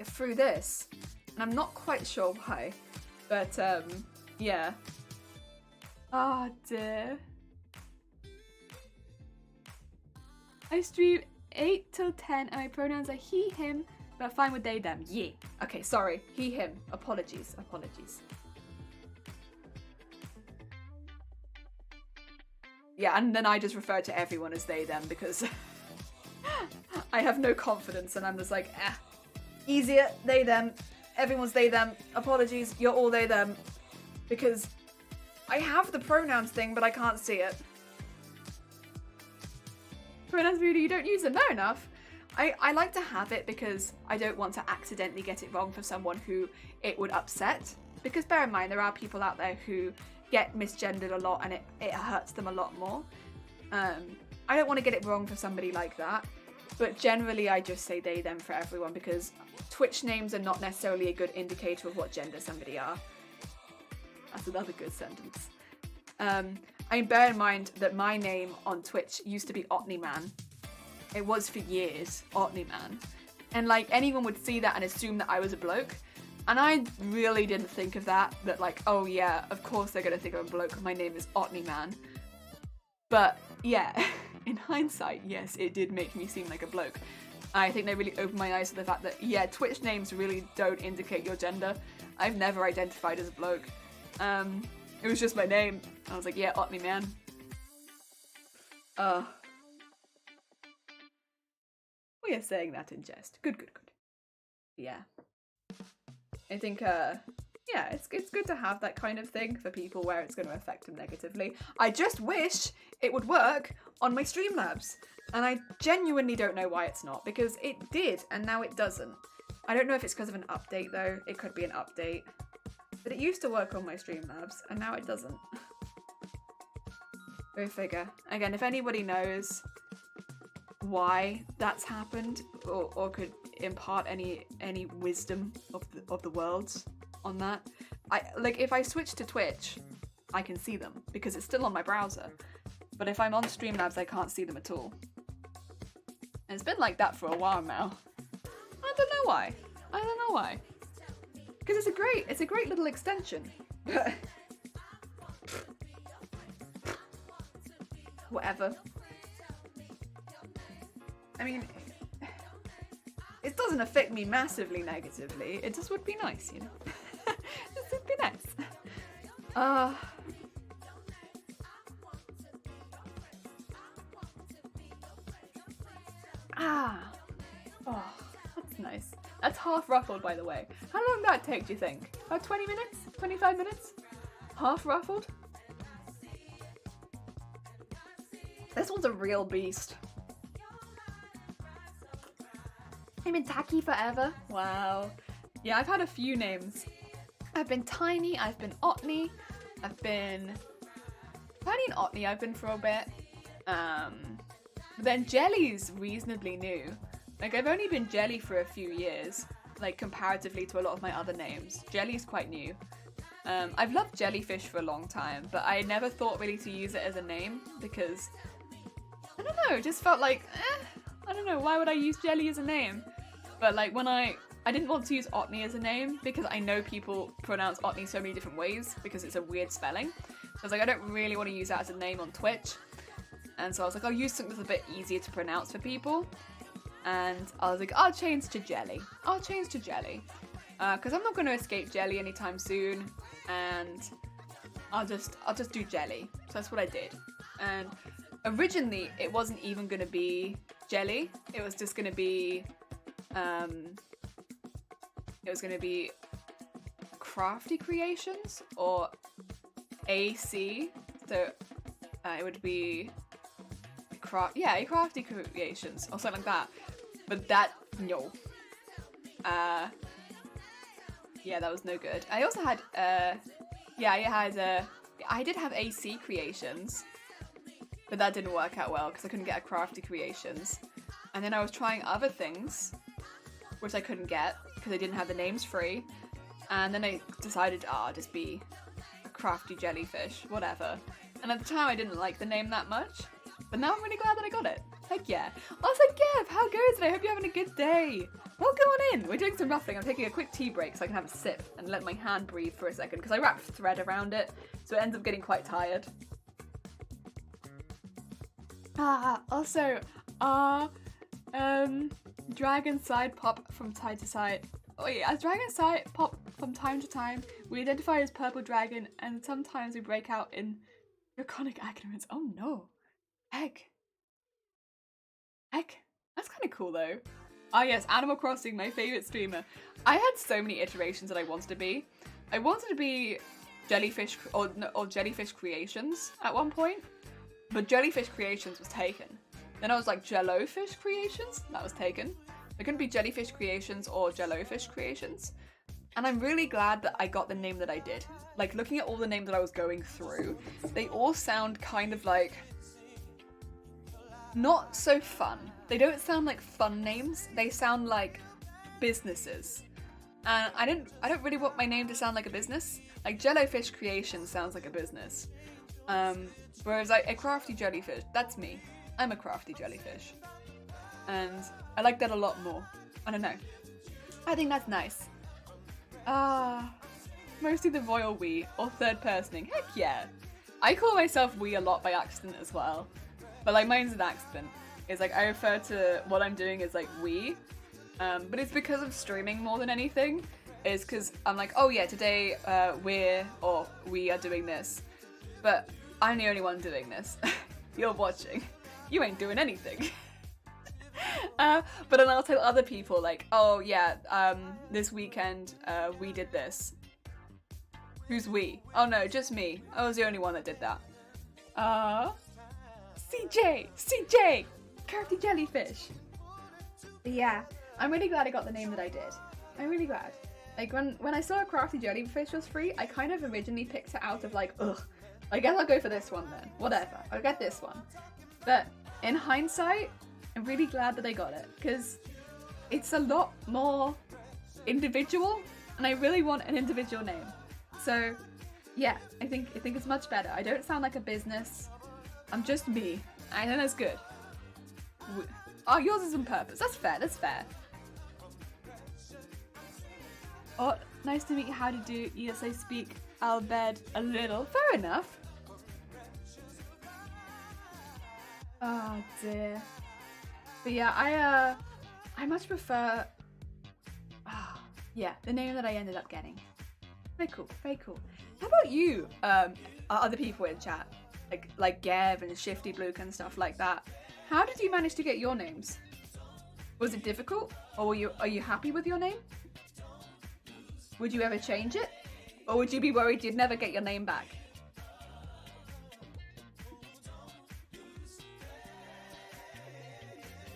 through this. And I'm not quite sure why, but, yeah. Oh dear. I stream 8 till 10 and my pronouns are he, him, but fine with they, them. Yeah. Okay, sorry. He, him. Apologies. Apologies. Yeah, and then I just refer to everyone as they, them, because I have no confidence, and I'm just like, easier, they, them. Everyone's they, them. Apologies, you're all they, them. Because I have the pronouns thing, but I can't see it. Pronouns voodoo, you don't use them. Fair enough. I like to have it because I don't want to accidentally get it wrong for someone who it would upset. Because bear in mind, there are people out there who get misgendered a lot and it hurts them a lot more. I don't want to get it wrong for somebody like that. But generally, I just say they, them for everyone, because Twitch names are not necessarily a good indicator of what gender somebody are. That's another good sentence. I mean, bear in mind that my name on Twitch used to be Otney Man. It was for years, Otney Man. And like anyone would see that and assume that I was a bloke. And I really didn't think of that like, oh yeah, of course they're gonna think I'm a bloke. My name is Otney Man. But yeah, in hindsight, yes, it did make me seem like a bloke. I think they really opened my eyes to the fact that, yeah, Twitch names really don't indicate your gender. I've never identified as a bloke. It was just my name. I was like, yeah, Otney Man. We are saying that in jest. Good. Yeah. I think, yeah, it's good to have that kind of thing for people where it's going to affect them negatively. I just wish it would work on my Streamlabs. And I genuinely don't know why it's not, because it did, and now it doesn't. I don't know if it's because of an update, though. It could be an update. But it used to work on my Streamlabs, and now it doesn't. Go figure. Again, if anybody knows why that's happened, or could impart any wisdom of the world on that, if I switch to Twitch, I can see them, because it's still on my browser. But if I'm on Streamlabs, I can't see them at all. And it's been like that for a while now. I don't know why. Because it's a great little extension. Whatever. I mean, it doesn't affect me massively negatively. It just would be nice, you know? It would be nice. Oh, that's nice. That's half ruffled, by the way. How long did that take, do you think? About 20 minutes? 25 minutes? Half ruffled? This one's a real beast. I've been tacky forever. Wow. Yeah, I've had a few names. I've been Tiny, I've been Otney, I've been Tiny and Otney I've been for a bit. But then Jelly's reasonably new. Like, I've only been Jelly for a few years, like, comparatively to a lot of my other names. Jelly's quite new. I've loved Jellyfish for a long time, but I never thought really to use it as a name, because, I don't know, it just felt like, I don't know, why would I use Jelly as a name? But, like, when I didn't want to use Otney as a name, because I know people pronounce Otney so many different ways, because it's a weird spelling. So I was like, I don't really want to use that as a name on Twitch. And so I was like, I'll use something that's a bit easier to pronounce for people. And I was like, I'll change to Jelly. Because I'm not going to escape Jelly anytime soon. And I'll just do Jelly. So that's what I did. And originally, it wasn't even going to be Jelly. It was just going to be, Crafty Creations or AC. So it would be Crafty Creations or something like that. But that, no. Yeah, that was no good. I also had, I did have AC Creations, but that didn't work out well because I couldn't get a Crafty Creations. And then I was trying other things, which I couldn't get because I didn't have the names free. And then I decided, I'll just be a Crafty Jellyfish, whatever. And at the time I didn't like the name that much, but now I'm really glad that I got it. Heck yeah. Also, Gav, how goes it? I hope you're having a good day. Well, go on in. We're doing some ruffling. I'm taking a quick tea break so I can have a sip and let my hand breathe for a second because I wrapped thread around it, so it ends up getting quite tired. Also, dragon side pop from side to side. Oh yeah, as dragon side pop from time to time, we identify as purple dragon and sometimes we break out in draconic ignorance. Oh no. Heck. That's kind of cool though. Ah yes, Animal Crossing, my favourite streamer. I had so many iterations that I wanted to be. I wanted to be Jellyfish or Jellyfish Creations at one point, but Jellyfish Creations was taken. Then I was like Jellofish Creations, that was taken. It couldn't be Jellyfish Creations or Jellofish Creations. And I'm really glad that I got the name that I did. Like, looking at all the names that I was going through, they all sound kind of like not so fun. They don't sound like fun names. They sound like businesses. And I don't really want my name to sound like a business. Like Jellyfish Creations sounds like a business. Whereas like a crafty jellyfish, that's me. I'm a crafty jellyfish. And I like that a lot more. I don't know. I think that's nice. Mostly the royal we or third personing. Heck yeah. I call myself we a lot by accident as well. But like mine's an accident. It's like I refer to what I'm doing as like we. But it's because of streaming more than anything. It's because I'm like, oh yeah, today we are doing this. But I'm the only one doing this. You're watching. You ain't doing anything. But then I'll tell other people like, oh yeah, this weekend we did this. Who's we? Oh no, just me. I was the only one that did that. CJ, crafty jellyfish. But yeah, I'm really glad I got the name that I did. I'm really glad. Like when I saw a crafty jellyfish was free, I kind of originally picked it out of like, ugh, I guess I'll go for this one then. Whatever, I'll get this one. But in hindsight, I'm really glad that I got it because it's a lot more individual, and I really want an individual name. So yeah, I think it's much better. I don't sound like a business. I'm just me. I think that's good. Oh, yours is on purpose. That's fair. That's fair. Oh, nice to meet you. How to do? Yes, I speak Albed a little. Fair enough. Oh dear. But yeah, I much prefer. Yeah, the name that I ended up getting. Very cool. Very cool. How about you? Other people in chat, like Gav and Shifty Blue and stuff like that. How did you manage to get your names? Was it difficult, or are you happy with your name? Would you ever change it? Or would you be worried you'd never get your name back?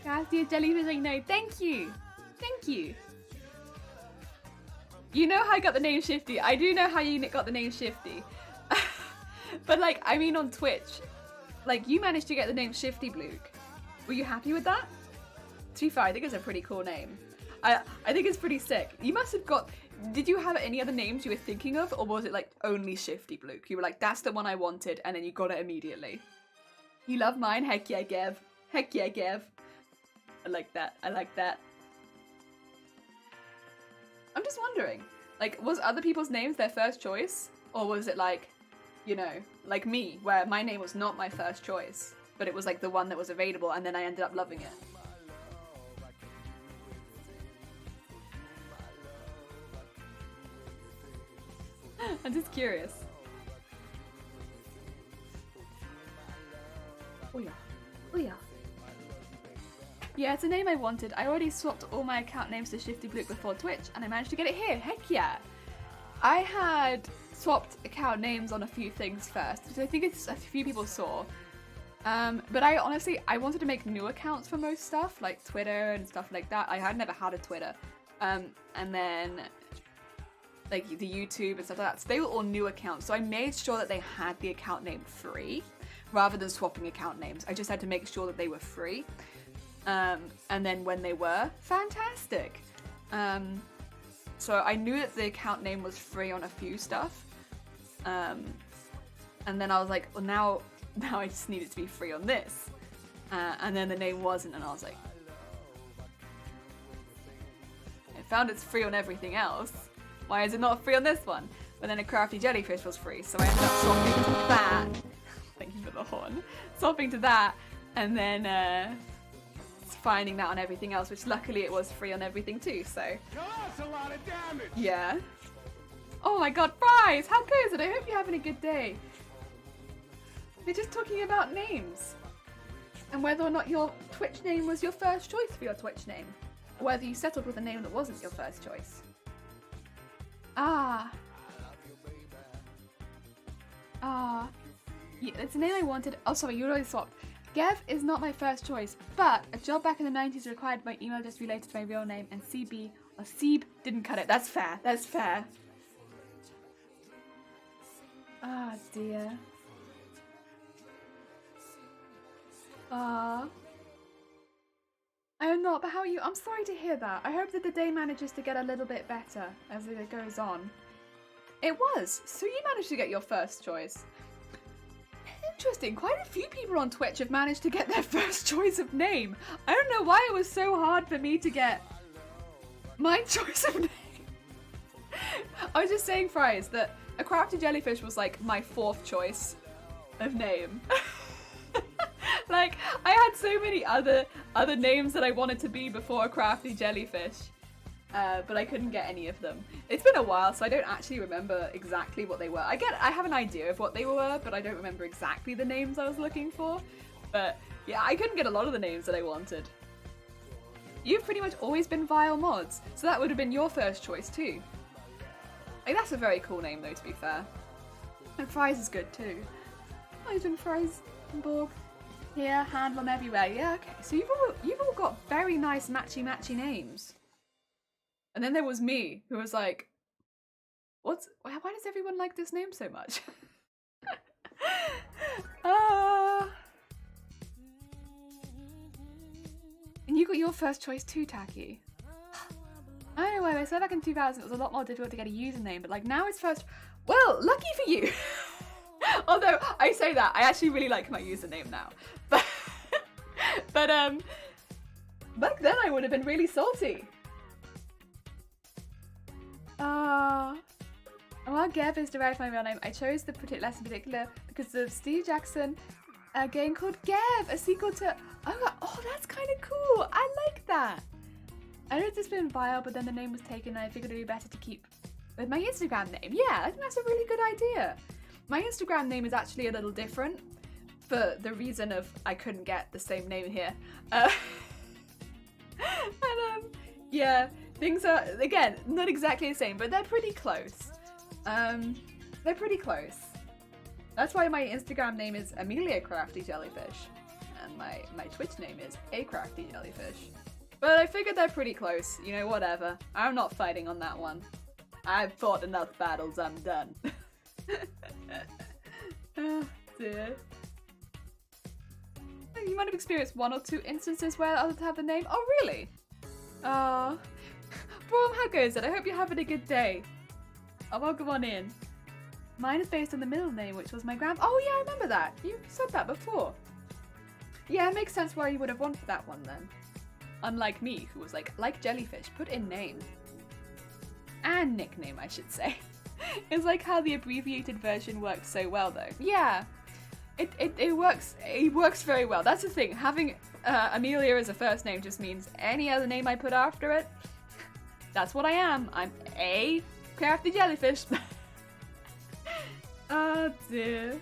Guys, dear jellyfish, I know. Thank you. Thank you. You know how I got the name Shifty. I do know how you got the name Shifty. But like, I mean on Twitch, like you managed to get the name Shifty Bluke. Were you happy with that? To be fair, I think it's a pretty cool name. I think it's pretty sick. You must have got... Did you have any other names you were thinking of, or was it like only Shifty Bluke? You were like, that's the one I wanted, and then you got it immediately. You love mine? Heck yeah, Gav. Heck yeah, Gav. I like that. I like that. I'm just wondering, like, was other people's names their first choice? Or was it like, you know, like me, where my name was not my first choice, but it was like the one that was available, and then I ended up loving it? I'm just curious. Oh yeah. Oh yeah. Yeah, it's a name I wanted. I already swapped all my account names to Shifty Bluke before Twitch, and I managed to get it here. Heck yeah! I had swapped account names on a few things first, which I think it's a few people saw. But I honestly wanted to make new accounts for most stuff, like Twitter and stuff like that. I had never had a Twitter. And then like the YouTube and stuff like that. So they were all new accounts. So I made sure that they had the account name free rather than swapping account names. I just had to make sure that they were free. And then when they were, fantastic. So I knew that the account name was free on a few stuff. And then I was like, well, now I just need it to be free on this. And then the name wasn't, and I was like, I found it's free on everything else. Why is it not free on this one? But then a crafty jellyfish was free, so I ended up swapping to that. Thank you for the horn. Swapping to that, and then finding that on everything else, which luckily it was free on everything too, so. That's a lot of damage! Yeah. Oh my god, Fries! How goes it? I hope you're having a good day. We're just talking about names. And whether or not your Twitch name was your first choice for your Twitch name. Or whether you settled with a name that wasn't your first choice. Yeah, it's a name I wanted. Oh, sorry, you already swapped. Gev is not my first choice, but a job back in the 90s required my email address related to my real name, and CB or Seeb didn't cut it. That's fair. That's fair. Ah, dear. I am not, but how are you? I'm sorry to hear that. I hope that the day manages to get a little bit better as it goes on. It was. So you managed to get your first choice. Interesting. Quite a few people on Twitch have managed to get their first choice of name. I don't know why it was so hard for me to get my choice of name. I was just saying, Fries, that a crafty jellyfish was like my 4th choice of name. Like, I had so many other names that I wanted to be before a crafty jellyfish, but I couldn't get any of them. It's been a while, so I don't actually remember exactly what they were. I have an idea of what they were, but I don't remember exactly the names I was looking for. But yeah, I couldn't get a lot of the names that I wanted. You've pretty much always been Vile Mods, so that would have been your first choice too. Like, that's a very cool name though, to be fair. And Fries is good too. I've been Fries and Borg. Here, handle them everywhere. Yeah, okay. So you've all got very nice matchy names. And then there was me, who was like, why does everyone like this name so much? And you got your first choice too, Taki. I don't know why, I said back in 2000 it was a lot more difficult to get a username, but like now it's first. Well, lucky for you. Although I say that, I actually really like my username now. But back then I would have been really salty. Well, Gev is derived from my real name. I chose the less in particular because of Steve Jackson, a game called Gev, a sequel to. Oh, that's kind of cool. I like that. I know it's been vile, but then the name was taken, and I figured it'd be better to keep with my Instagram name. Yeah, I think that's a really good idea. My Instagram name is actually a little different for the reason of I couldn't get the same name here. Yeah, things are, again, not exactly the same, but they're pretty close. They're pretty close. That's why my Instagram name is Amelia Crafty Jellyfish, and my Twitch name is A Crafty Jellyfish. But I figured they're pretty close, you know, whatever. I'm not fighting on that one. I've fought enough battles, I'm done. Oh dear. You might have experienced 1 or 2 instances where others have the name. Oh really? Oh. Brom, how goes it? I hope you're having a good day. Oh, welcome on in. Mine is based on the middle name, which was my Oh yeah, I remember that. You said that before. Yeah, it makes sense why you would have wanted that one then. Unlike me, who was like jellyfish, put in name. And nickname, I should say. It's like how the abbreviated version worked so well though. Yeah, it works very well. That's the thing, having Amelia as a first name just means any other name I put after it, that's what I am. I'm A Crafty Jellyfish. Oh dear.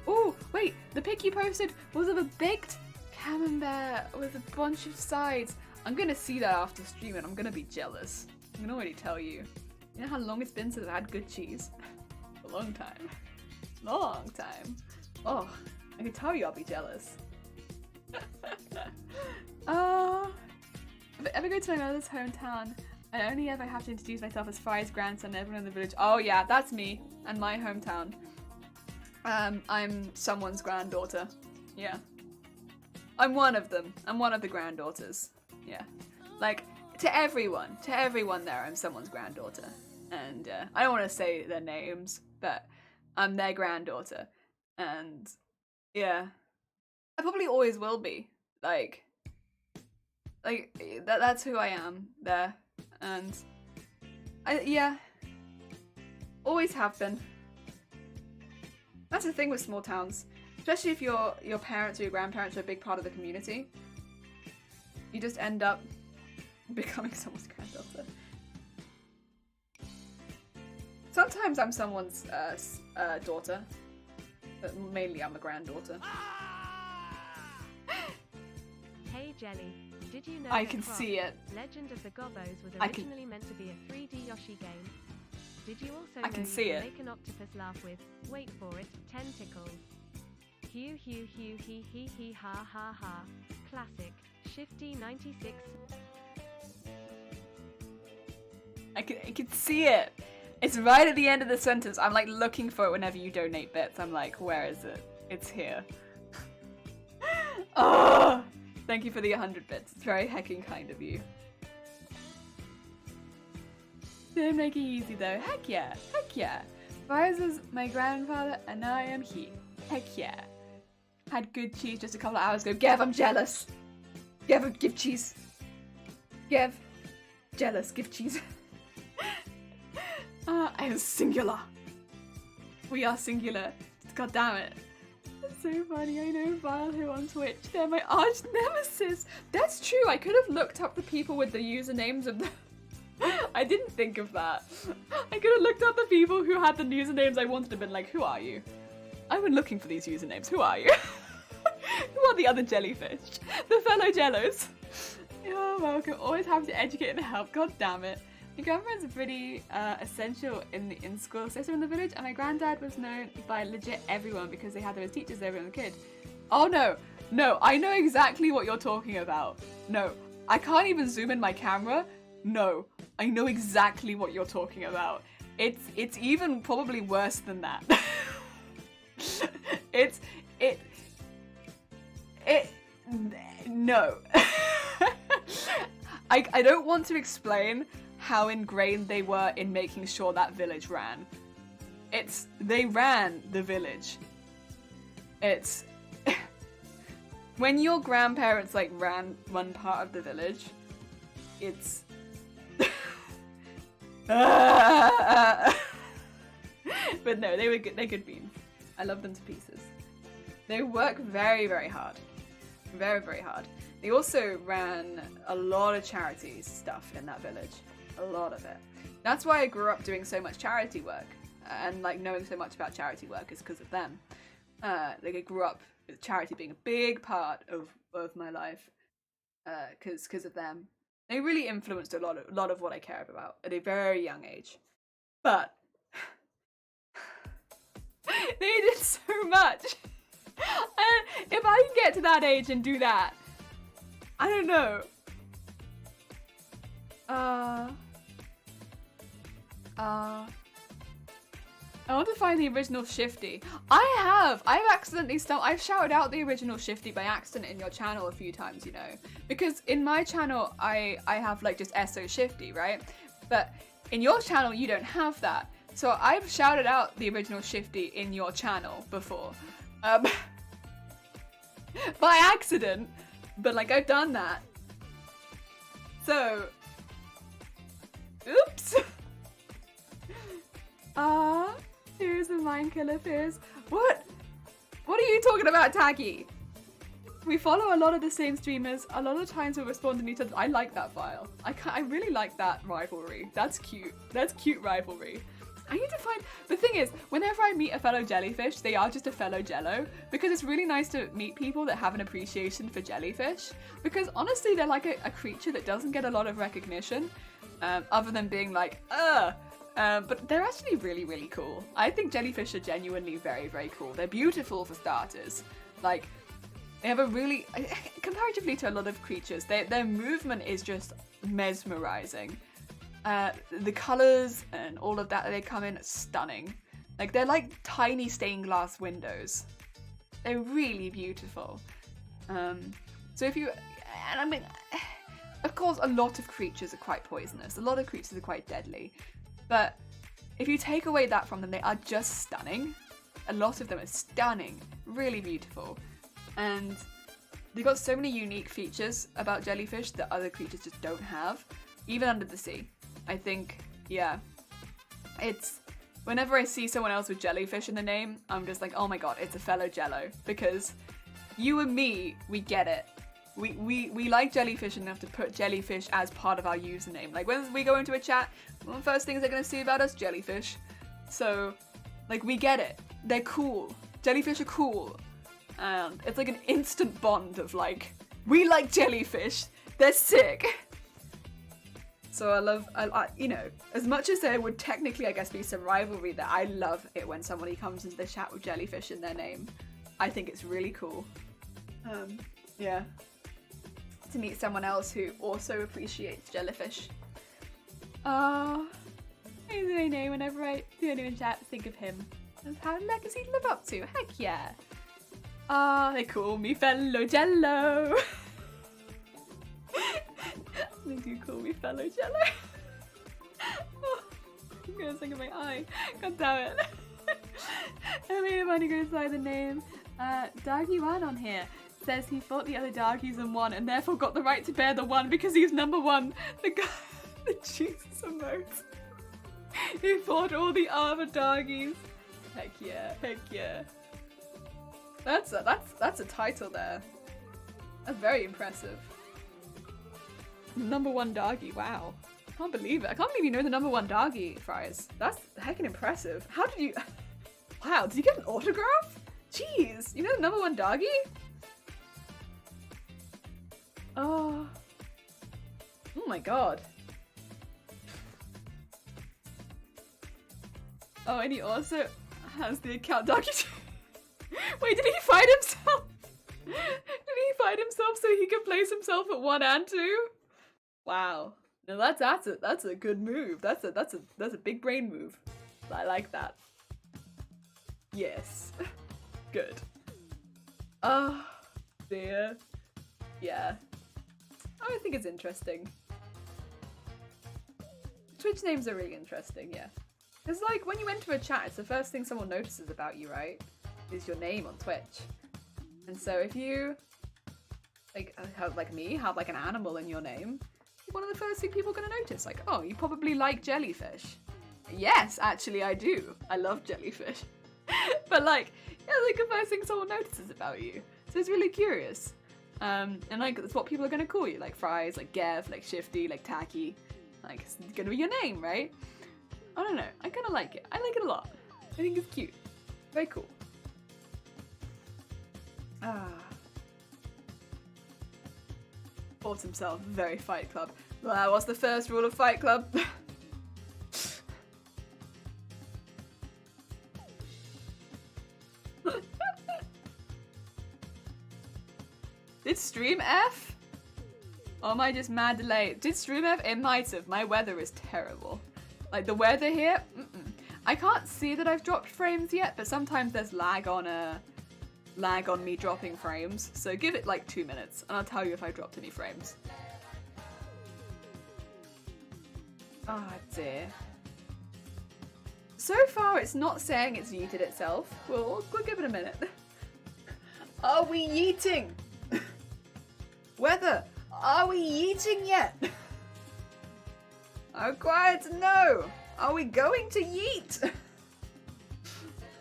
Oh, wait, the pic you posted was of a baked camembert with a bunch of sides. I'm gonna see that after streaming. I'm gonna be jealous. I can already tell you. You know how long it's been since I've had good cheese? A long time. Long time. Oh, I can tell you I'll be jealous. If I ever go to my mother's hometown, I only ever have to introduce myself as Fry's grandson and everyone in the village. Oh yeah, that's me and my hometown. I'm someone's granddaughter. Yeah. I'm one of them. I'm one of the granddaughters. Yeah. Like, to everyone there, I'm someone's granddaughter. And I don't want to say their names, but I'm their granddaughter. And yeah. I probably always will be. Like that's who I am there. And yeah. Always have been. That's the thing with small towns, especially if your parents or your grandparents are a big part of the community. You just end up becoming someone's granddaughter. Sometimes I'm someone's daughter, but mainly I'm a granddaughter. Hey Jelly, did you know I that can Croc, see it. Legend of the Gobos was originally meant to be a 3D Yoshi game? Did you also know you can make an octopus laugh with, wait for it, tentacles? Hue hue hue he he he ha ha ha. Classic. Shifty 96. I can see it. It's right at the end of the sentence. I'm like looking for it whenever you donate bits. I'm like, where is it? It's here. Oh, thank you for the 100 bits. It's very heckin' kind of you. Didn't make it easy though. Heck yeah. Heck yeah. Rise was my grandfather and now I am he. Heck yeah. Had good cheese just a couple of hours ago. Gev, I'm jealous. Gev, give cheese. Gev, jealous, give cheese. I am singular. We are singular. God damn it. That's so funny. I know Vile who on Twitch. They're my arch nemesis. That's true. I could have looked up the people with the usernames of the... I didn't think of that. I could have looked up the people who had the usernames I wanted to been like, who are you? I've been looking for these usernames. Who are you? Who are the other jellyfish? The fellow jellos. You're welcome. Always happy to educate and help. God damn it. My grandparents are pretty essential in the in-school system in the village, and my granddad was known by legit everyone because they had them as teachers there when I was a kid. Oh no, no, I know exactly what you're talking about. No, I can't even zoom in my camera. No, I know exactly what you're talking about. It's even probably worse than that. No. I don't want to explain how ingrained they were in making sure that village ran. They ran the village. It's when your grandparents like ran one part of the village, it's but no, they're good beans. I love them to pieces. They work very, very hard. Very, very hard. They also ran a lot of charity stuff in that village. A lot of it. That's why I grew up doing so much charity work and like knowing so much about charity work is because of them. Like I grew up with charity being a big part of my life because of them. They really influenced a lot of what I care about at a very young age. But they did so much. And if I can get to that age and do that, I don't know. I want to find the original Shifty. I've accidentally I've shouted out the original Shifty by accident in your channel a few times, you know. Because in my channel, I have like just SO Shifty, right? But in your channel, you don't have that. So I've shouted out the original Shifty in your channel before. By accident. But like I've done that. So, oops. Here's the mind killer fears. What are you talking about, Taggy? We follow a lot of the same streamers. A lot of times we respond to each other. I like that file. I really like that rivalry. That's cute. That's cute rivalry. I need to find... The thing is, whenever I meet a fellow jellyfish, they are just a fellow jello. Because it's really nice to meet people that have an appreciation for jellyfish. Because honestly, they're like a creature that doesn't get a lot of recognition. Other than being like, but they're actually really, really cool. I think jellyfish are genuinely very, very cool. They're beautiful for starters. Like, they have a really... Comparatively to a lot of creatures, their movement is just mesmerizing. The colors and all of that they come in stunning. Like they're like tiny stained glass windows. They're really beautiful. So if you, and I mean, of course a lot of creatures are quite poisonous. A lot of creatures are quite deadly. But if you take away that from them, they are just stunning. A lot of them are stunning, really beautiful. And they've got so many unique features about jellyfish that other creatures just don't have, even under the sea. I think, yeah, it's, whenever I see someone else with jellyfish in the name, I'm just like, oh my god, it's a fellow jello, because you and me, we get it. We like jellyfish enough to put jellyfish as part of our username. Like when we go into a chat, one of the first things they're going to see about us, jellyfish. So, like, we get it. They're cool. Jellyfish are cool. And it's like an instant bond of like, we like jellyfish. They're sick. So I you know, as much as there would technically, I guess, be some rivalry there, I love it when somebody comes into the chat with jellyfish in their name. I think it's really cool. Yeah. To meet someone else who also appreciates jellyfish. He's my name whenever I do anyone chat, think of him. That's how legacy live up to. Heck yeah. They call me fellow jello. They do call me fellow jello. I'm gonna sing in my eye. God damn it. I made a funny go by the name. Doggy One on here says he fought the other doggies and won, and therefore got the right to bear the one because he's number one. The guy, the Jesus emotes. He fought all the other doggies. Heck yeah, heck yeah. That's a title there. That's very impressive. Number one doggy, wow. I can't believe it. I can't believe you know the number one doggy, Fries. That's heckin' impressive. How did you... Wow, did you get an autograph? Jeez, you know the number one doggy? Oh. Oh my god. Oh, and he also has the account doggy. Wait, did he fight himself? Did he fight himself so he could place himself at 1 and 2? Wow. No, that's a good move. That's a big brain move. I like that. Yes. Good. Oh dear. Yeah. I think it's interesting. Twitch names are really interesting, yeah. Because like when you enter a chat, it's the first thing someone notices about you, right? Is your name on Twitch. And so if you like me, have like an animal in your name, one of the first things people are gonna notice, like, oh, you probably like jellyfish. Yes, actually I do. I love jellyfish. But like, yeah, like the first thing someone notices about you. So it's really curious. And like that's what people are gonna call you, like Fries, like Gev, like Shifty, like Tacky. Like it's gonna be your name, right? I don't know. I kinda like it. I like it a lot. I think it's cute. Very cool. Fought himself, very Fight Club. Well, what's the first rule of Fight Club? Did stream F? Or am I just mad delayed? Did stream F? It might have. My weather is terrible. Like the weather here, I can't see that I've dropped frames yet, but sometimes there's lag on me dropping frames. So give it like 2 minutes and I'll tell you if I dropped any frames. Oh dear. So far it's not saying it's yeeted itself. We'll give it a minute. Are we yeeting? Weather, are we yeeting yet? I'm required to know. Are we going to yeet?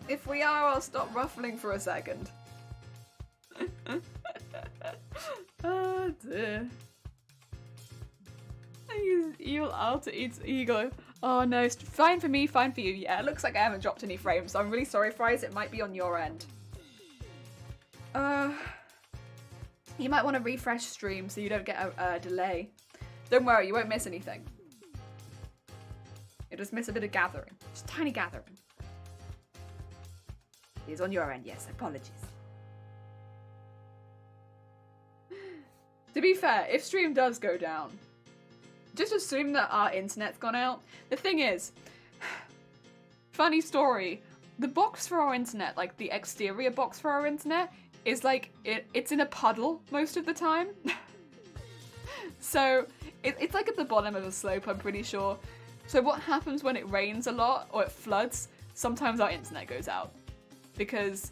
If we are, I'll stop ruffling for a second. Oh dear. You'll alter its ego. Oh no, fine for me, fine for you. Yeah, it looks like I haven't dropped any frames, so I'm really sorry, Fries. It might be on your end. You might want to refresh stream so you don't get a delay. Don't worry, you won't miss anything. You'll just miss a bit of gathering. Just tiny gathering. It's on your end, yes, apologies. To be fair, if stream does go down, just assume that our internet's gone out. The thing is, funny story, the box for our internet, like the exterior box for our internet, is like, it's in a puddle most of the time. So, it's like at the bottom of a slope, I'm pretty sure. So what happens when it rains a lot, or it floods, sometimes our internet goes out. Because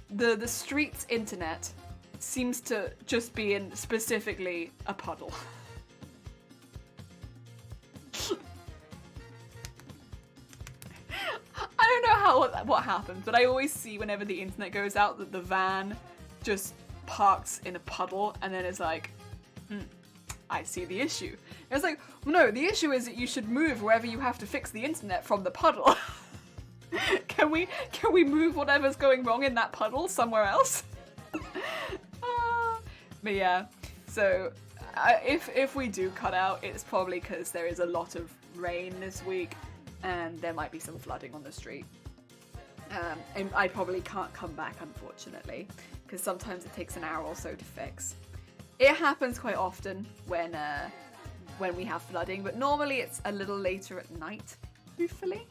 the street's internet seems to just be in specifically a puddle. I don't know what happens, but I always see whenever the internet goes out that the van just parks in a puddle, and then it's like, I see the issue. It's like, well, no, the issue is that you should move wherever you have to fix the internet from the puddle. Can we move whatever's going wrong in that puddle somewhere else? But yeah, so if we do cut out, it's probably because there is a lot of rain this week, and there might be some flooding on the street. And I probably can't come back, unfortunately, because sometimes it takes an hour or so to fix. It happens quite often when we have flooding, but normally it's a little later at night, hopefully.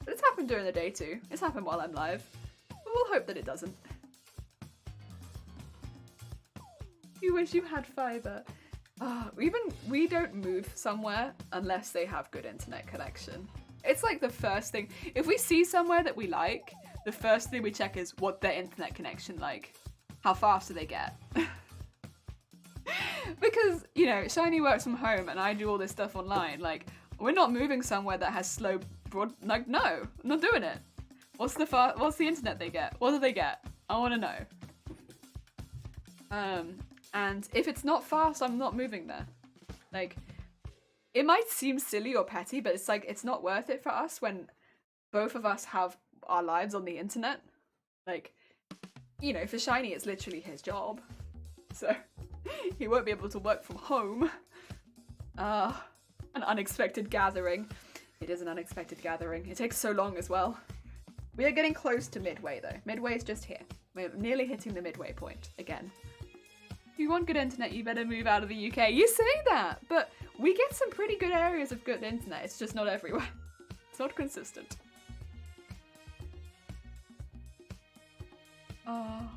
But it's happened during the day too. It's happened while I'm live. But we'll hope that it doesn't. You wish you had fibre. We don't move somewhere unless they have good internet connection. It's like the first thing. If we see somewhere that we like, the first thing we check is what their internet connection like. How fast do they get? Because, you know, Shiny works from home and I do all this stuff online. Like, we're not moving somewhere that has slow broad. Like, no, I'm not doing it. What's the internet they get? What do they get? I want to know. And if it's not fast, I'm not moving there. Like, it might seem silly or petty, but it's like, it's not worth it for us when both of us have our lives on the internet. Like, you know, for Shiny, it's literally his job. So, he won't be able to work from home. An unexpected gathering. It is an unexpected gathering. It takes so long as well. We are getting close to midway, though. Midway is just here. We're nearly hitting the midway point again. If you want good internet, you better move out of the UK. You say that, but we get some pretty good areas of good internet. It's just not everywhere. It's not consistent. Oh.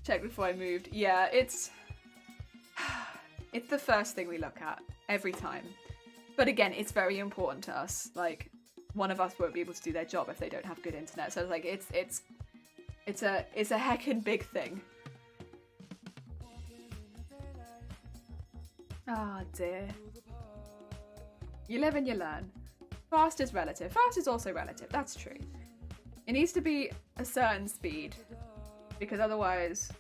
Check before I moved. Yeah, it's the first thing we look at every time. But again, it's very important to us. Like, one of us won't be able to do their job if they don't have good internet. So it's like it's a heckin' big thing. Ah, dear. You live and you learn. Fast is relative. Fast is also relative. That's true. It needs to be a certain speed, because otherwise,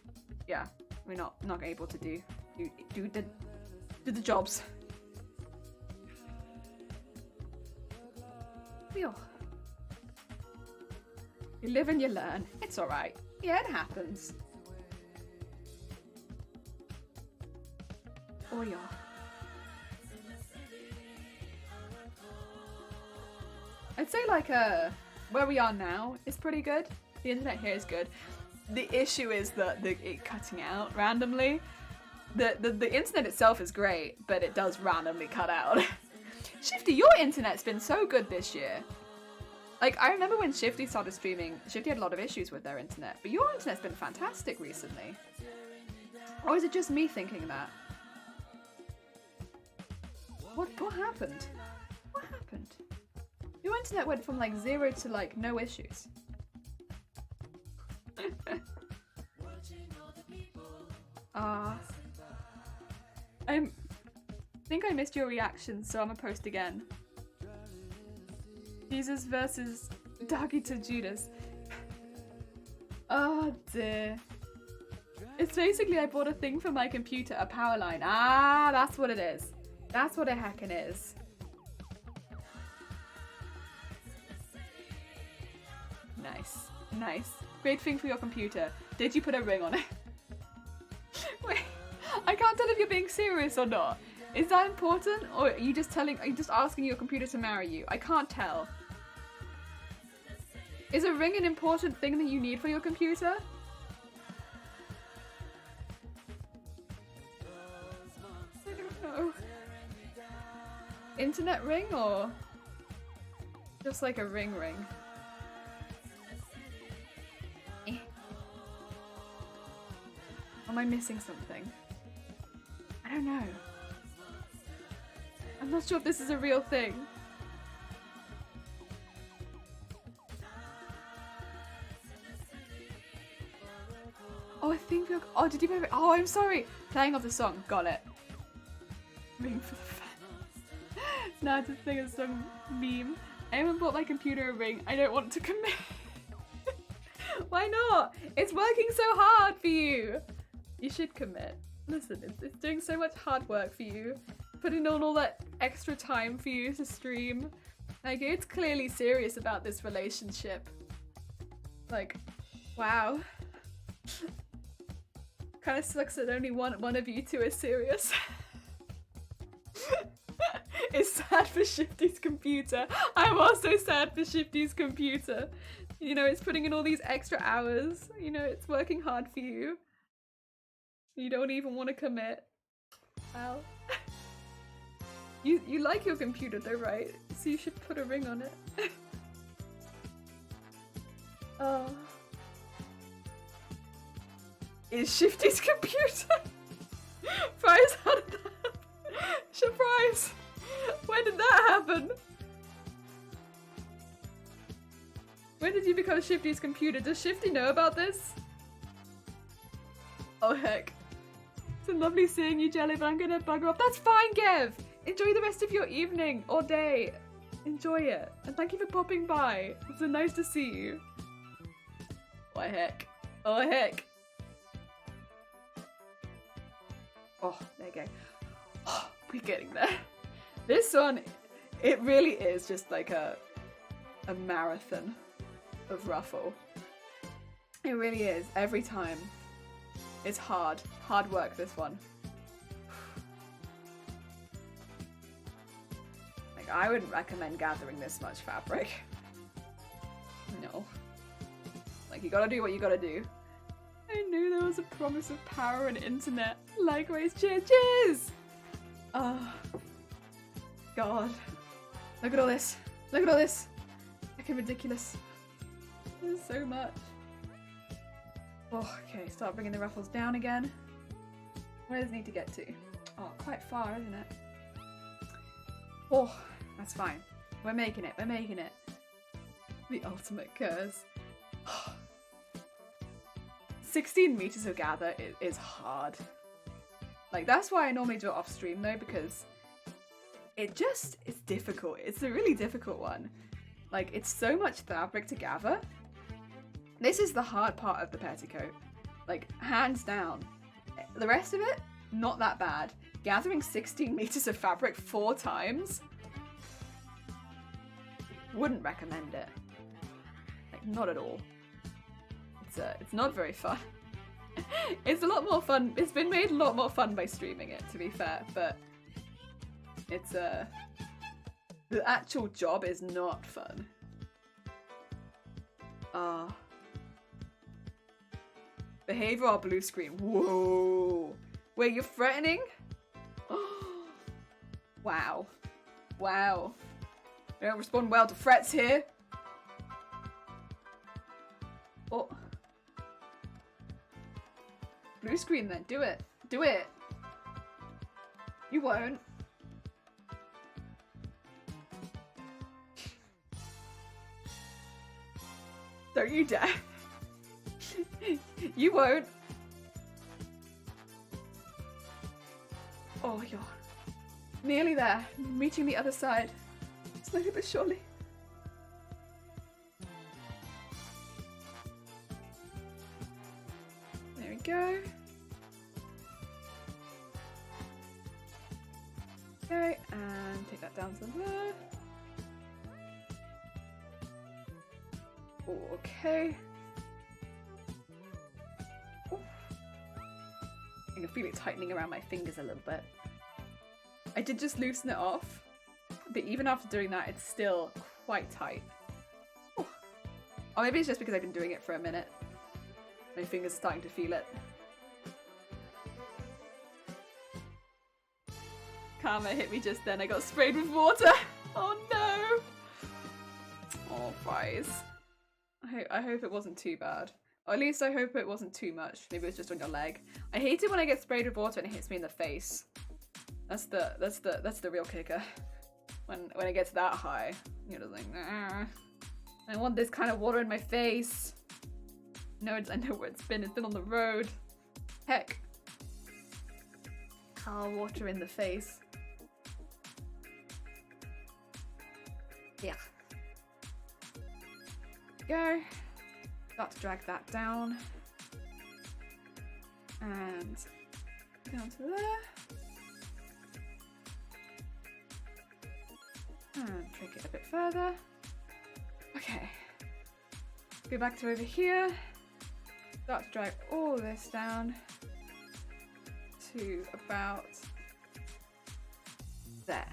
yeah, we're not able to do the jobs. You live and you learn. It's all right. Yeah, it happens. Oh yeah. I'd say like where we are now is pretty good. The internet here is good. The issue is that it cutting out randomly. The internet itself is great, but it does randomly cut out. Shifty, your internet's been so good this year. Like, I remember when Shifty started streaming, Shifty had a lot of issues with their internet, but your internet's been fantastic recently. Or is it just me thinking that? What happened? What happened? Your internet went from like 0 to like no issues. I think I missed your reaction, so I'm gonna post again. Jesus versus Doggy to Judas. Oh dear. It's basically I bought a thing for my computer, a power line. Ah, that's what it is. That's what a heckin' is. Nice. Nice. Great thing for your computer. Did you put a ring on it? Wait, I can't tell if you're being serious or not. Is that important? Or are you just asking your computer to marry you? I can't tell. Is a ring an important thing that you need for your computer? I don't know. Internet ring or just like a ring? Am I missing something? I don't know. I'm not sure if this is a real thing. Oh, I think we're... Oh, did you... Oh, I'm sorry. Playing off the song. Got it. Ring for the fan. Nah, just think of some meme. I haven't bought my computer a ring. I don't want to commit. Why not? It's working so hard for you. You should commit. Listen, it's doing so much hard work for you. Putting on all that extra time for you to stream. Like, it's clearly serious about this relationship. Like, wow. Kind of sucks that only one of you two is serious. It's sad for Shifty's computer. I'm also sad for Shifty's computer. You know, it's putting in all these extra hours. You know, it's working hard for you. You don't even want to commit. Wow. You like your computer though, right? So you should put a ring on it. Oh. Is Shifty's computer? Fries, how did that happen? Surprise! When did that happen? When did you become Shifty's computer? Does Shifty know about this? Oh heck. It's been lovely seeing you, Jelly, but I'm gonna bugger off. That's fine, Gev! Enjoy the rest of your evening or day. Enjoy it. And thank you for popping by. It's so nice to see you. Oh heck. Oh heck. Oh, there you go. Oh, we're getting there. This one, it really is just like a marathon of ruffle. It really is. Every time. It's hard. Hard work, this one. Like, I wouldn't recommend gathering this much fabric. No. Like, you gotta do what you gotta do. I knew there was a promise of power and internet. Likewise, cheers, cheers! Oh. God. Look at all this. Look at all this. Fucking ridiculous. There's so much. Oh, okay, start bringing the ruffles down again. Where does it need to get to? Oh, quite far, isn't it? Oh, that's fine. We're making it, we're making it. The ultimate curse. 16 meters of gather is hard. Like, that's why I normally do it off stream though, because it's difficult. It's a really difficult one. Like, it's so much fabric to gather. This is the hard part of the petticoat. Like, hands down. The rest of it, not that bad. Gathering 16 meters of fabric 4 times? Wouldn't recommend it. Like, not at all. It's not very fun. It's a lot more fun. It's been made a lot more fun by streaming it, to be fair, but it's the actual job is not fun. Behavioral blue screen. Whoa. Wait, you're threatening? Wow. Wow. I don't respond well to threats here. Oh. Blue screen then. Do it. Do it. You won't. Don't you dare. You won't. Oh, you're nearly there. Reaching the other side. Slowly but surely. There we go. Okay, and take that down to there. Oh, okay. Oh. I can feel it tightening around my fingers a little bit. I did just loosen it off, but even after doing that, it's still quite tight. Oh. Or maybe it's just because I've been doing it for a minute. My fingers are starting to feel it. Karma hit me just then. I got sprayed with water. Oh no! Oh, fries. I hope it wasn't too bad. Or at least I hope it wasn't too much. Maybe it was just on your leg. I hate it when I get sprayed with water and it hits me in the face. That's the real kicker. When it gets that high, you're just like, nah. I want this kind of water in my face. No, I know where it's been. It's been on the road. Heck. Oh, water in the face. Yeah. Go. Start to drag that down. And down to there. And drag it a bit further. Okay. Go back to over here. Start to drag all this down to about there.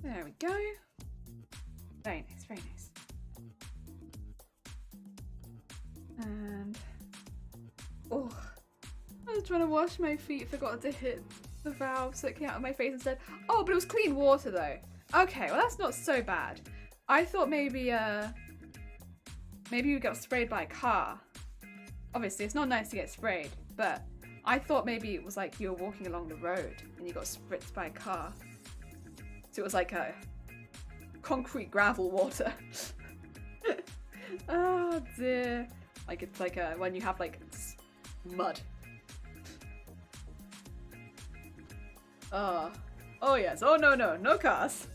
There we go. Very nice, very nice. And oh, I was trying to wash my feet, forgot to hit the valve so it came out of my face instead. Oh, but it was clean water though. Okay, well that's not so bad. I thought maybe you got sprayed by a car. obviously it's not nice to get sprayed, but I thought maybe it was like you were walking along the road and you got spritzed by a car. So it was like a concrete gravel water. Oh dear. Like it's like when you have like mud. Oh yes. Oh no cars.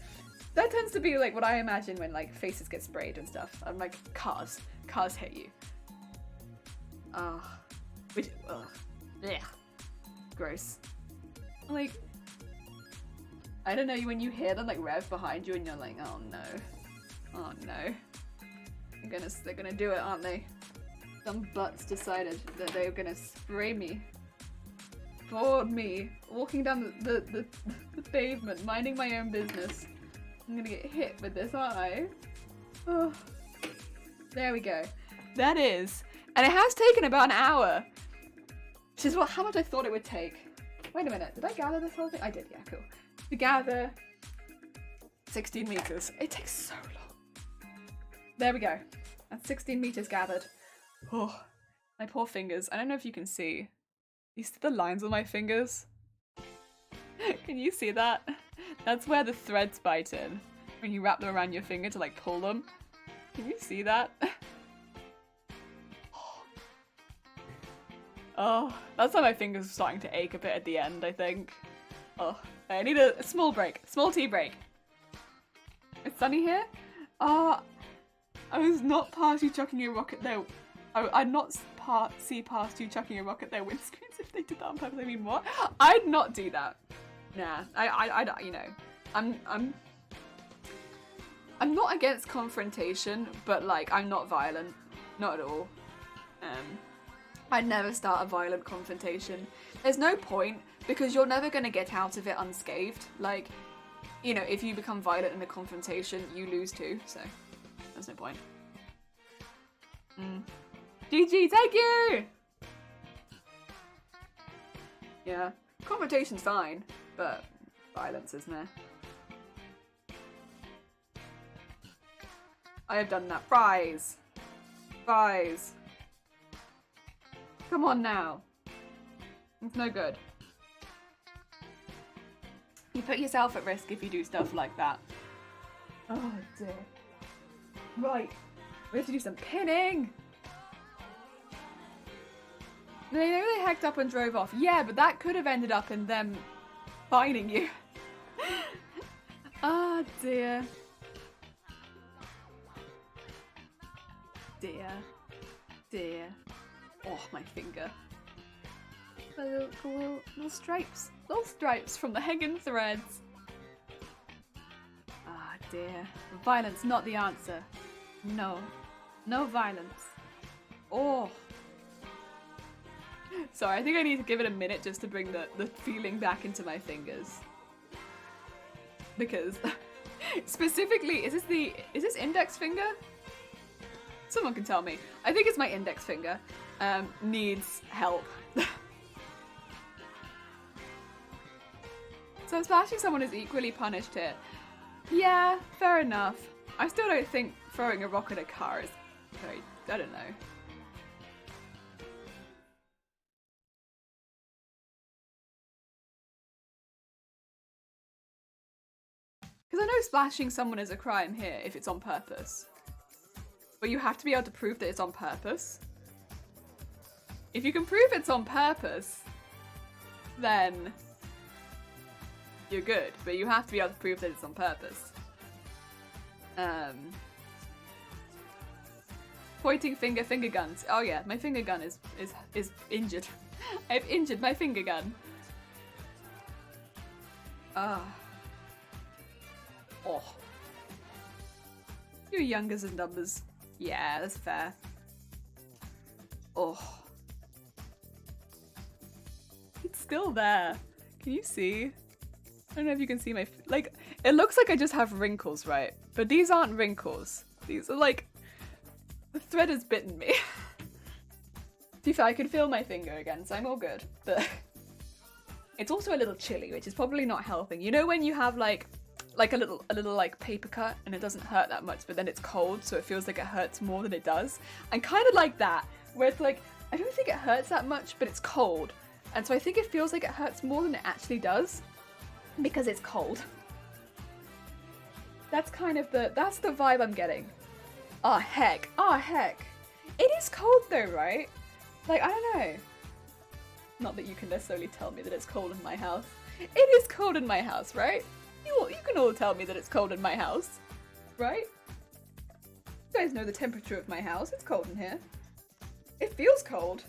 That tends to be like what I imagine when like faces get sprayed and stuff. I'm like cars hit you. Yeah. Gross. Like, I don't know, when you hear them like rev behind you and you're like, oh no. They're gonna do it, aren't they? Some butts decided that they were gonna spray me. For me, walking down the pavement, minding my own business. I'm gonna get hit with this, aren't I? Oh. There we go. That is. And it has taken about an hour. Which is how much I thought it would take. Wait a minute, did I gather this whole thing? I did, yeah, cool. To gather 16 meters. It takes so long. There we go. That's 16 meters gathered. Oh, my poor fingers. I don't know if you can see. You see the lines on my fingers? Can you see that? That's where the threads bite in. When you wrap them around your finger to like pull them. Can you see that? Oh, that's why my fingers are starting to ache a bit at the end, I think. Oh, I need a small break. Small tea break. It's sunny here? I was not past you chucking a rock at their... I'd not see past you chucking a rock at their windscreens if they did that on purpose. I mean, what? I'd not do that. Nah, I you know, I'm not against confrontation, but like, I'm not violent. Not at all. I'd never start a violent confrontation. There's no point, because you're never gonna get out of it unscathed. Like, you know, if you become violent in a confrontation, you lose too, so there's no point. GG, thank you! Yeah, confrontation's fine, but violence is meh. I have done that. Fries! Fries! Come on now. It's no good. You put yourself at risk if you do stuff like that. Oh dear. Right. We have to do some pinning! They know they hacked up and drove off. Yeah, but that could have ended up in them fining you. Oh dear. Dear. Oh, my finger. Little stripes. Little stripes from the heckin threads. Ah, dear. Violence not the answer. No. No violence. Oh. Sorry, I think I need to give it a minute just to bring the feeling back into my fingers. Because, specifically, is this index finger? Someone can tell me. I think it's my index finger. Needs help. So splashing someone is equally punished here. Yeah, fair enough. I still don't think throwing a rock at a car is very... I don't know. Because I know splashing someone is a crime here if it's on purpose. But you have to be able to prove that it's on purpose. If you can prove it's on purpose, then you're good. But you have to be able to prove that it's on purpose. Pointing finger guns. Oh yeah, my finger gun is injured. I've injured my finger gun. Oh. You're youngers and numbers. Yeah, that's fair. Oh. It's still there. Can you see? I don't know if you can see my... Like, it looks like I just have wrinkles, right? But these aren't wrinkles. These are like... The thread has bitten me. To be fair, I can feel my finger again, so I'm all good. But... It's also a little chilly, which is probably not helping. You know when you have like a little like paper cut and it doesn't hurt that much, but then it's cold, so it feels like it hurts more than it does? I'm kind of like that, where it's like I don't think it hurts that much, but it's cold. And so I think it feels like it hurts more than it actually does because it's cold. That's kind of that's the vibe I'm getting. Oh heck. Oh heck. It is cold though, right? Like, I don't know. Not that you can necessarily tell me that it's cold in my house. It is cold in my house, right? You can all tell me that it's cold in my house, right? You guys know the temperature of my house. It's cold in here. It feels cold.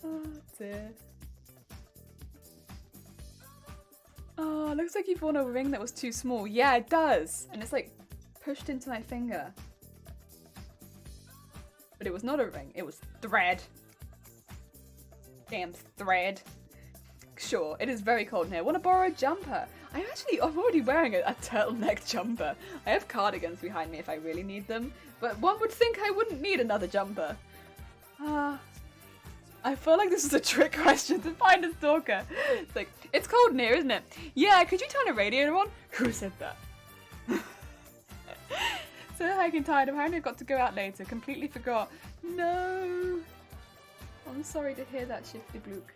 Oh dear. Oh, looks like you've worn a ring that was too small. Yeah, it does. And it's like pushed into my finger. But it was not a ring, it was thread. Damn thread. Sure, it is very cold in here. Want to borrow a jumper? I'm already wearing a turtleneck jumper. I have cardigans behind me if I really need them, but one would think I wouldn't need another jumper. I feel like this is a trick question to find a stalker. It's like, it's cold in here, isn't it? Yeah, could you turn a radiator on? Who said that? So heckin' tired. Apparently I've got to go out later. Completely forgot. No. I'm sorry to hear that, Shifty Blook.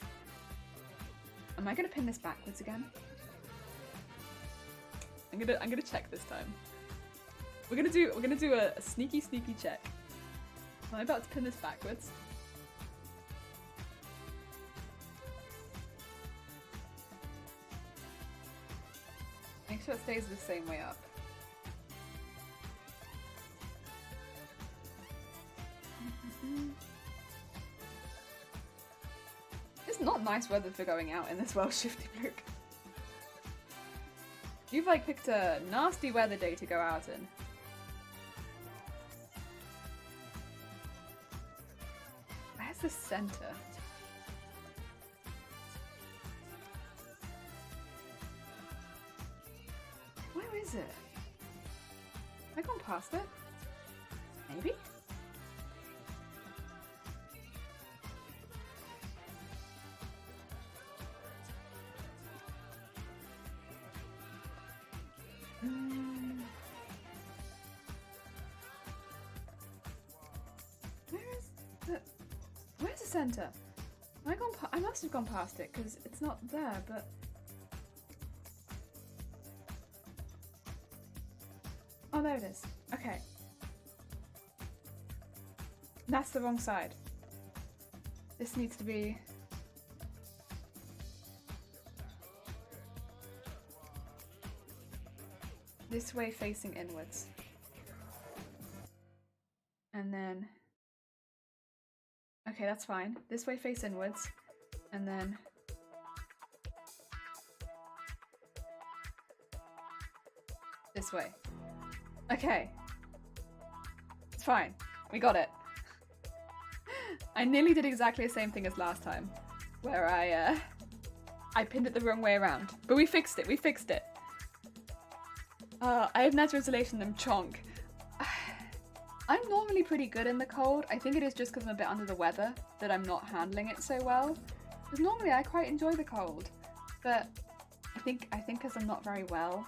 Am I gonna pin this backwards again? I'm gonna check this time. We're gonna do a sneaky check. Am I about to pin this backwards? Make sure it stays the same way up. It's not nice weather for going out in this well, Shifty Blook. You've like picked a nasty weather day to go out in. Where's the center? Where is it? Have I gone past it? Maybe? Where's the center? I must have gone past it because it's not there, but oh, there it is. Okay, that's the wrong side. This needs to be this way, facing inwards, and then okay, that's fine. This way, face inwards, and then this way. Okay, it's fine. We got it. I nearly did exactly the same thing as last time, where I pinned it the wrong way around, but we fixed it. We fixed it. I have natural insulation and chonk. I'm normally pretty good in the cold. I think it is just because I'm a bit under the weather that I'm not handling it so well. Because normally I quite enjoy the cold, but I think because I'm not very well,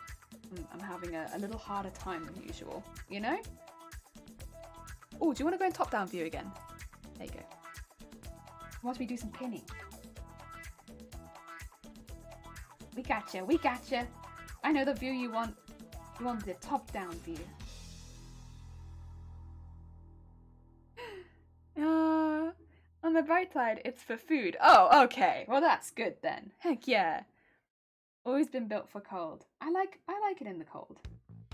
I'm having a little harder time than usual. You know? Oh, do you want to go in top-down view again? There you go. Whilst we do some pinning. We gotcha. We gotcha. I know the view you want. You want the top-down view. On the bright side, it's for food. Oh, okay. Well, that's good then. Heck yeah. Always been built for cold. I like it in the cold.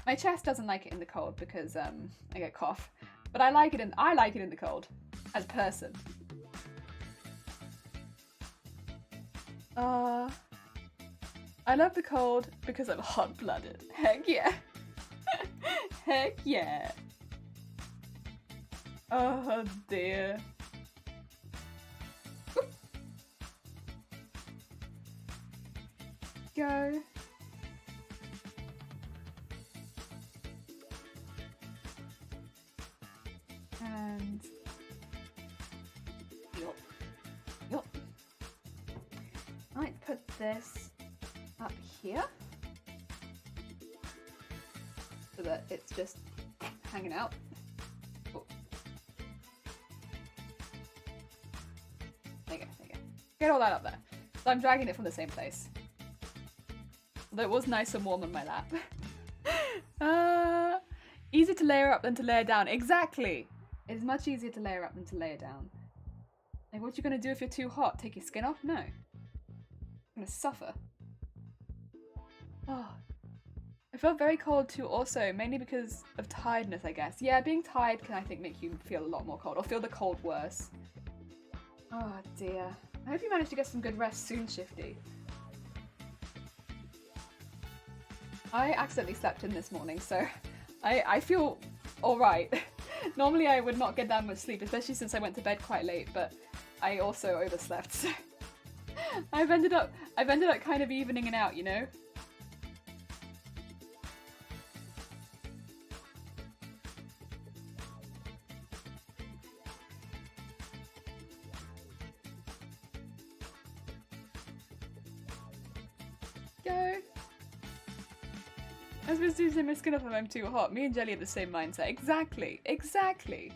My chest doesn't like it in the cold because I get cough. But I like it in the cold as a person. I love the cold because I'm hot-blooded. Heck yeah. Heck yeah. Oh dear. Oop. Go. And yup. Yup. I might put this up here so that it's just hanging out. Oh. There you go. Get all that up there. So I'm dragging it from the same place. Although it was nice and warm on my lap. Easier to layer up than to layer down. Exactly! It's much easier to layer up than to layer down. Like, what you gonna do if you're too hot? Take your skin off? No. You're gonna suffer. Oh. I felt very cold too also, mainly because of tiredness, I guess. Yeah, being tired can, I think, make you feel a lot more cold, or feel the cold worse. Oh dear. I hope you managed to get some good rest soon, Shifty. I accidentally slept in this morning, so I feel alright. Normally I would not get that much sleep, especially since I went to bed quite late, but I also overslept, so I've ended up kind of evening it out, you know? Go! I was supposed to use my skin off if I'm too hot. Me and Jelly have the same mindset. Exactly! Exactly!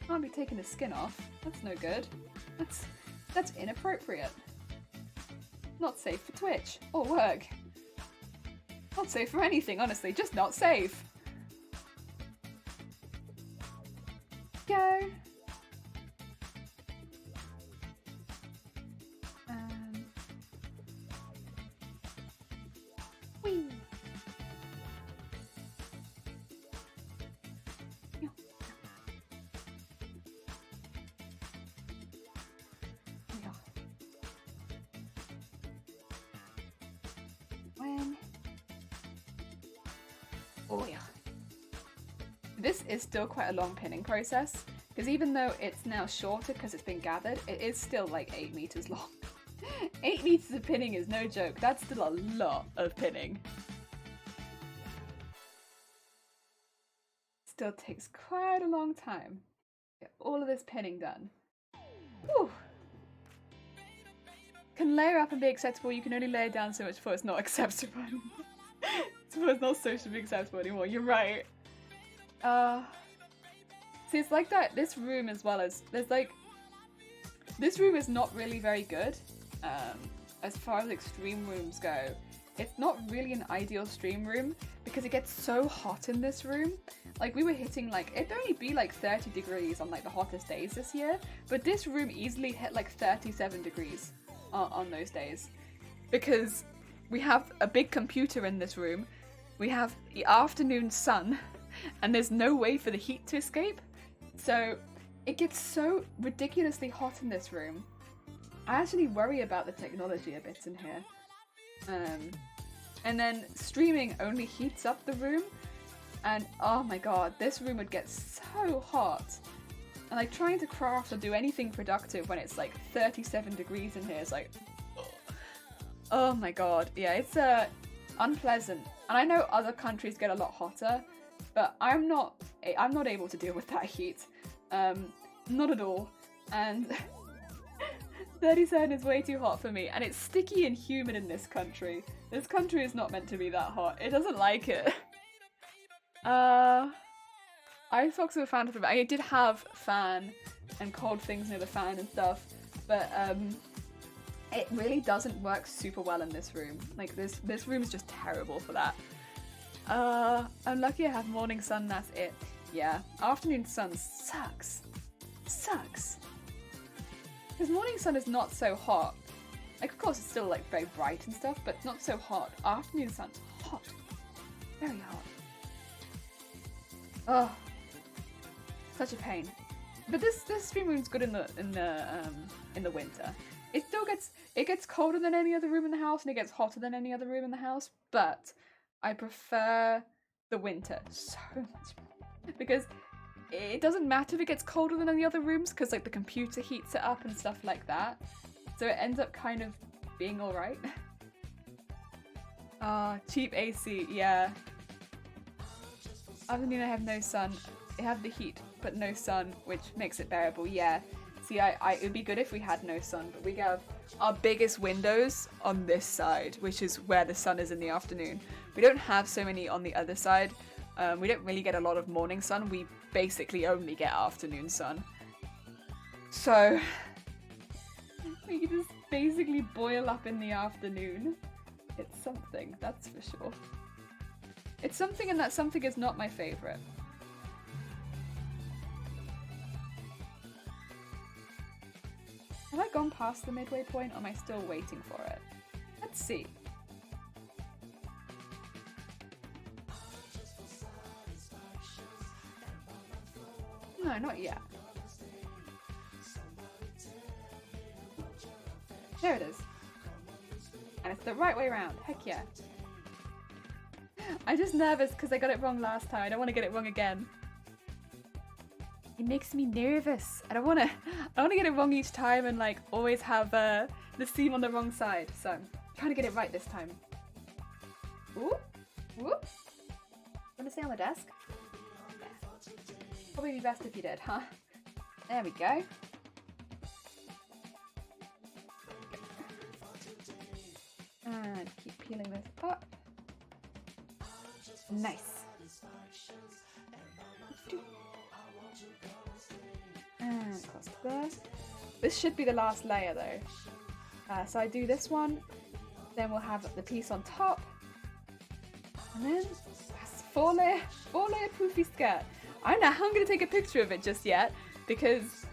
Can't be taking the skin off. That's no good. That's inappropriate. Not safe for Twitch or work. Not safe for anything, honestly. Just not safe. Go! Whee! Oh yeah. This is still quite a long pinning process, because even though it's now shorter because it's been gathered, it is still like 8 meters long. 8 meters of pinning is no joke. That's still a lot of pinning. Still takes quite a long time to get all of this pinning done. Whew. Can layer up and be acceptable, you can only layer down so much before it's not acceptable. So it's not socially acceptable anymore, you're right. See, it's like that, this room as well as, there's like, this room is not really very good, as far as extreme rooms go. It's not really an ideal stream room, because it gets so hot in this room. Like, we were hitting like, it'd only be like 30 degrees on like the hottest days this year, but this room easily hit like 37 degrees on those days. Because we have a big computer in this room, we have the afternoon sun, and there's no way for the heat to escape. So it gets so ridiculously hot in this room. I actually worry about the technology a bit in here. And then streaming only heats up the room, and oh my god, this room would get so hot. And like trying to craft or do anything productive when it's like 37 degrees in here is like, oh my god, yeah, it's unpleasant. And I know other countries get a lot hotter, but I'm not able to deal with that heat. Not at all. And 37 is way too hot for me, and it's sticky and humid in this country. This country is not meant to be that hot. It doesn't like it. Icebox of a fan. I did have fan and cold things near the fan and stuff, but it really doesn't work super well in this room. Like this room is just terrible for that. I'm lucky I have morning sun, that's it. Yeah, afternoon sun sucks. Sucks. Because morning sun is not so hot. Like, of course it's still like very bright and stuff, but not so hot. Afternoon sun's hot. Very hot. Oh, such a pain. But this stream room's good in the winter. It gets colder than any other room in the house, and it gets hotter than any other room in the house, but I prefer the winter so much because it doesn't matter if it gets colder than any other rooms, because like the computer heats it up and stuff like that, so it ends up kind of being alright. Cheap AC, yeah. Afternoon I have no sun. I have the heat, but no sun, which makes it bearable, yeah. See, it would be good if we had no sun, but we have our biggest windows on this side, which is where the sun is in the afternoon. We don't have so many on the other side, We don't really get a lot of morning sun. We basically only get afternoon sun. So we can just basically boil up in the afternoon. It's something, that's for sure. It's something, and that something is not my favorite. Have I gone past the midway point, or am I still waiting for it? Let's see. No, not yet. There it is. And it's the right way around. Heck yeah. I'm just nervous because I got it wrong last time. I don't want to get it wrong again. It makes me nervous. I don't want to get it wrong each time and like always have the seam on the wrong side. So I'm trying to get it right this time. Ooh. Ooh. Want to stay on the desk? Yeah. Probably be best if you did, huh? There we go. And keep peeling this up. Nice. And across there. This should be the last layer though. So I do this one, then we'll have the piece on top, and then that's four layer poofy skirt. I don't know how I'm gonna take a picture of it just yet because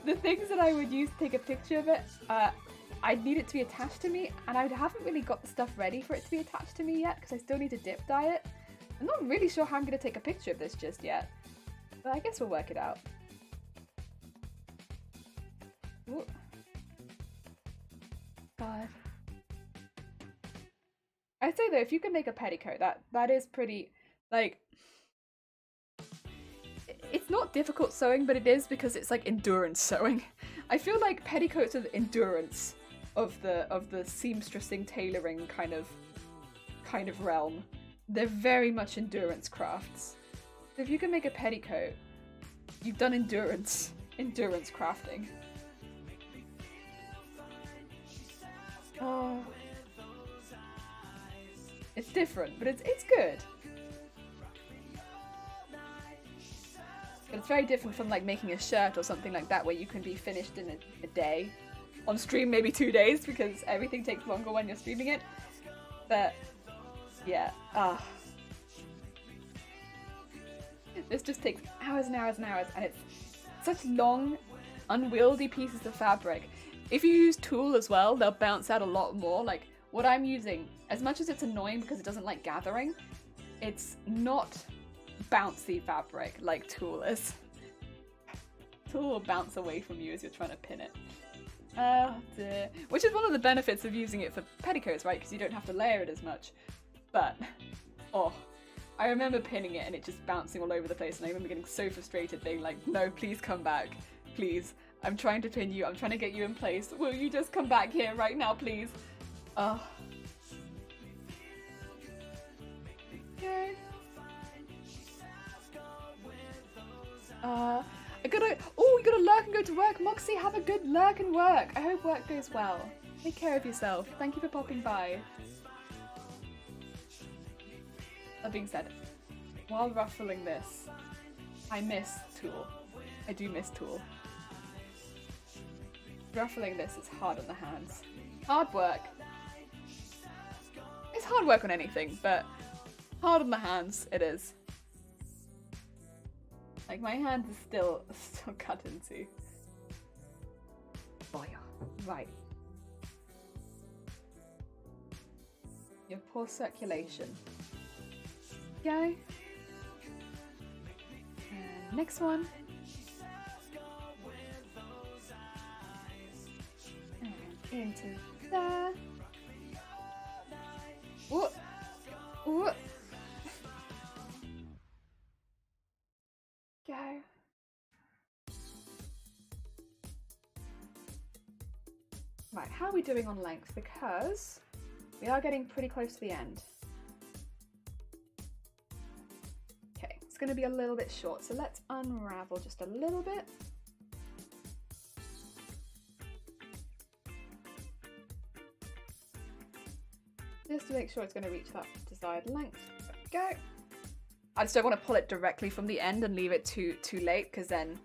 the things that I would use to take a picture of it, I'd need it to be attached to me, and I haven't really got the stuff ready for it to be attached to me yet because I still need to dip dye it. I'm not really sure how I'm going to take a picture of this just yet, but I guess we'll work it out. Ooh. God. I'd say though, if you can make a petticoat, that is pretty, like, it's not difficult sewing, but it is because it's like endurance sewing. I feel like petticoats are the endurance of the seamstressing, tailoring kind of realm. They're very much endurance crafts. So if you can make a petticoat, you've done endurance crafting. Oh, it's different, but it's good. But it's very different from like making a shirt or something like that where you can be finished in a day. On stream maybe 2 days because everything takes longer when you're streaming it. But yeah, this just takes hours and hours and hours, and it's such long, unwieldy pieces of fabric. If you use tulle as well, they'll bounce out a lot more. Like what I'm using, as much as it's annoying because it doesn't like gathering, it's not bouncy fabric like tulle is. Tulle will bounce away from you as you're trying to pin it. Oh dear. Which is one of the benefits of using it for petticoats, right? Because you don't have to layer it as much. But, oh, I remember pinning it and it just bouncing all over the place, and I remember getting so frustrated being like, no, please come back. Please. I'm trying to pin you. I'm trying to get you in place. Will you just come back here right now, please? Oh. Okay. We gotta lurk and go to work. Moxie, have a good lurk and work. I hope work goes well. Take care of yourself. Thank you for popping by. That being said, while ruffling this, I miss tulle. I do miss tulle. Ruffling this is hard on the hands. Hard work. It's hard work on anything, but hard on the hands it is. Like my hands are still cut into. Oh yeah. Right. Your poor circulation. Go. And next one. And into there. Ooh. Ooh. Go. Right, how are we doing on length? Because we are getting pretty close to the end. Okay, it's going to be a little bit short, so let's unravel just a little bit. Just to make sure it's going to reach that desired length. go. I just don't want to pull it directly from the end and leave it too late, because then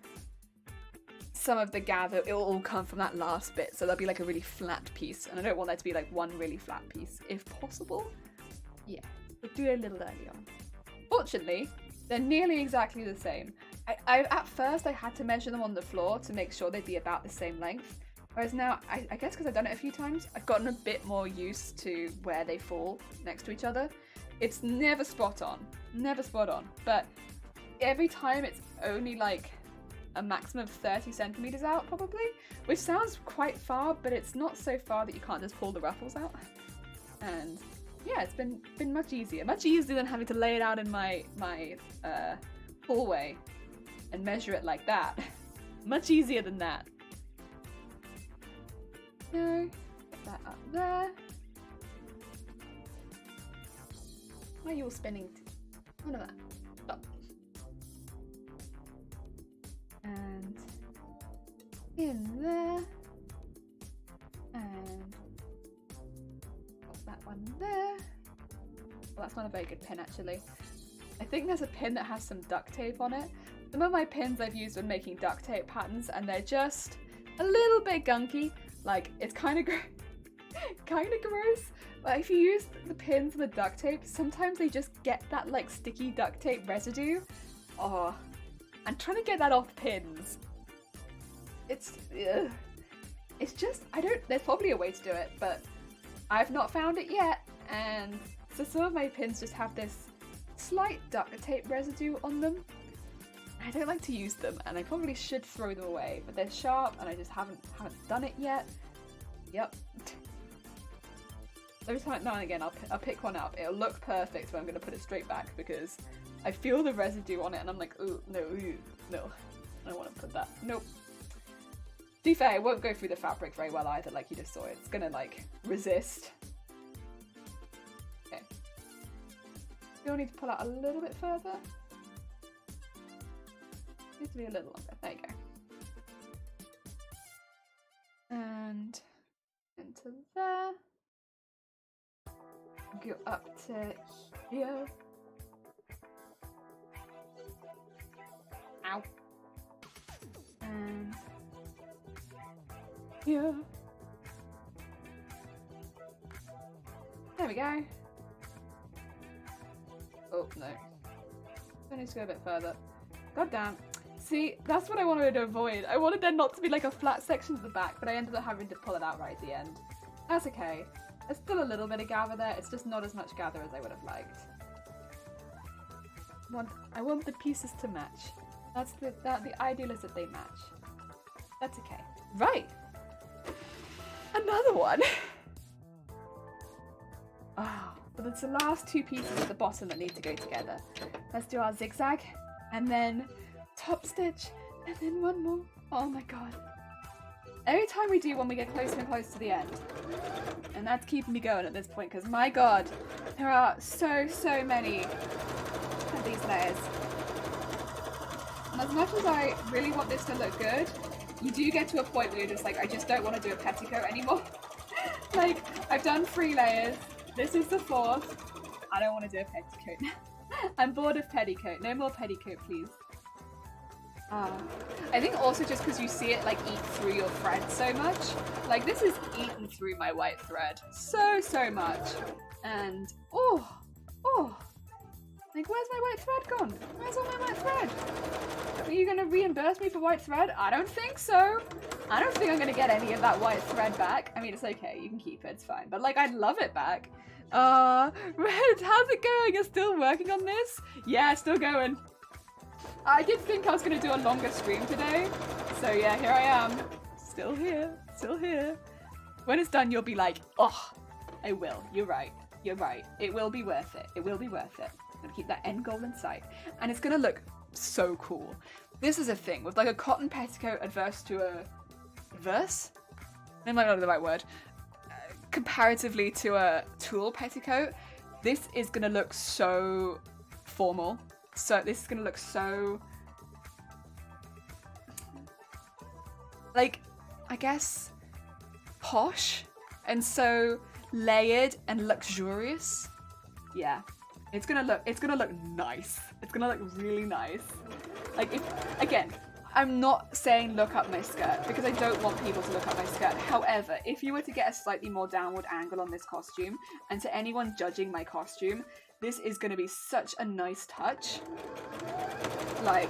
some of the gather, it will all come from that last bit, so there'll be like a really flat piece, and I don't want there to be like one really flat piece, if possible. Yeah, but do it a little early on. Fortunately, they're nearly exactly the same. At first I had to measure them on the floor to make sure they'd be about the same length, whereas now, I guess because I've done it a few times, I've gotten a bit more used to where they fall next to each other. It's never spot on, but every time it's only like a maximum of 30 centimeters out probably, which sounds quite far, but it's not so far that you can't just pull the ruffles out. And yeah, it's been much easier than having to lay it out in my hallway and measure it like that. Much easier than that. No, get that up there. Why are you all spinning? None of that. Stop. And in there. And put that one there. Well, that's not a very good pin actually. I think there's a pin that has some duct tape on it. Some of my pins I've used when making duct tape patterns, and they're just a little bit gunky. Like, it's kind of gross. But if you use the pins and the duct tape, sometimes they just get that like sticky duct tape residue. Oh, I'm trying to get that off pins. It's just, there's probably a way to do it, but I've not found it yet. And so some of my pins just have this slight duct tape residue on them. I don't like to use them, and I probably should throw them away, but they're sharp and I just haven't done it yet. Yep. Every time now and again I'll pick one up. It'll look perfect, but I'm going to put it straight back because I feel the residue on it and I'm like, ooh, no, I don't want to put that. Nope. To be fair, it won't go through the fabric very well either, like you just saw. It's going to like resist. Okay. You'll need to pull out a little bit further. Needs to be a little longer. There you go. And into there. Go up to here. Ow. And here. There we go. Oh no. I need to go a bit further. God damn. See, that's what I wanted to avoid. I wanted there not to be like a flat section at the back, but I ended up having to pull it out right at the end. That's okay. There's still a little bit of gather there, it's just not as much gather as I would have liked. I want the pieces to match. That's the ideal is that they match. That's okay. Right! Another one! Oh, but it's the last two pieces at the bottom that need to go together. Let's do our zigzag, and then top stitch, and then one more. Oh my god. Every time we do one, we get closer and closer to the end. And that's keeping me going at this point, because my god, there are so many of these layers. And as much as I really want this to look good, you do get to a point where you're just like, I just don't want to do a petticoat anymore. Like, I've done 3 layers, this is the 4th, I don't want to do a petticoat. I'm bored of petticoat, no more petticoat please. I think also just because you see it like eat through your thread so much. Like this is eaten through my white thread so much. And like where's my white thread gone? Where's all my white thread? Are you gonna reimburse me for white thread? I don't think so. I don't think I'm gonna get any of that white thread back. I mean, it's okay, you can keep it, it's fine. But like, I'd love it back. Red, how's it going? You're still working on this? Yeah, still going. I did think I was going to do a longer stream today, so yeah, here I am. Still here, still here. When it's done, you'll be like, oh, I will. You're right. You're right. It will be worth it. It will be worth it. I'm going to keep that end goal in sight. And it's going to look so cool. This is a thing with like a cotton petticoat adverse to a... Adverse? That might not be the right word. Comparatively to a tulle petticoat, this is going to look so formal. So this is gonna look so, like, I guess, posh, and so layered and luxurious. Yeah, It's gonna look nice. It's gonna look really nice. Like, if, again, I'm not saying look up my skirt because I don't want people to look up my skirt. However, if you were to get a slightly more downward angle on this costume, and to anyone judging my costume, this is gonna be such a nice touch. Like,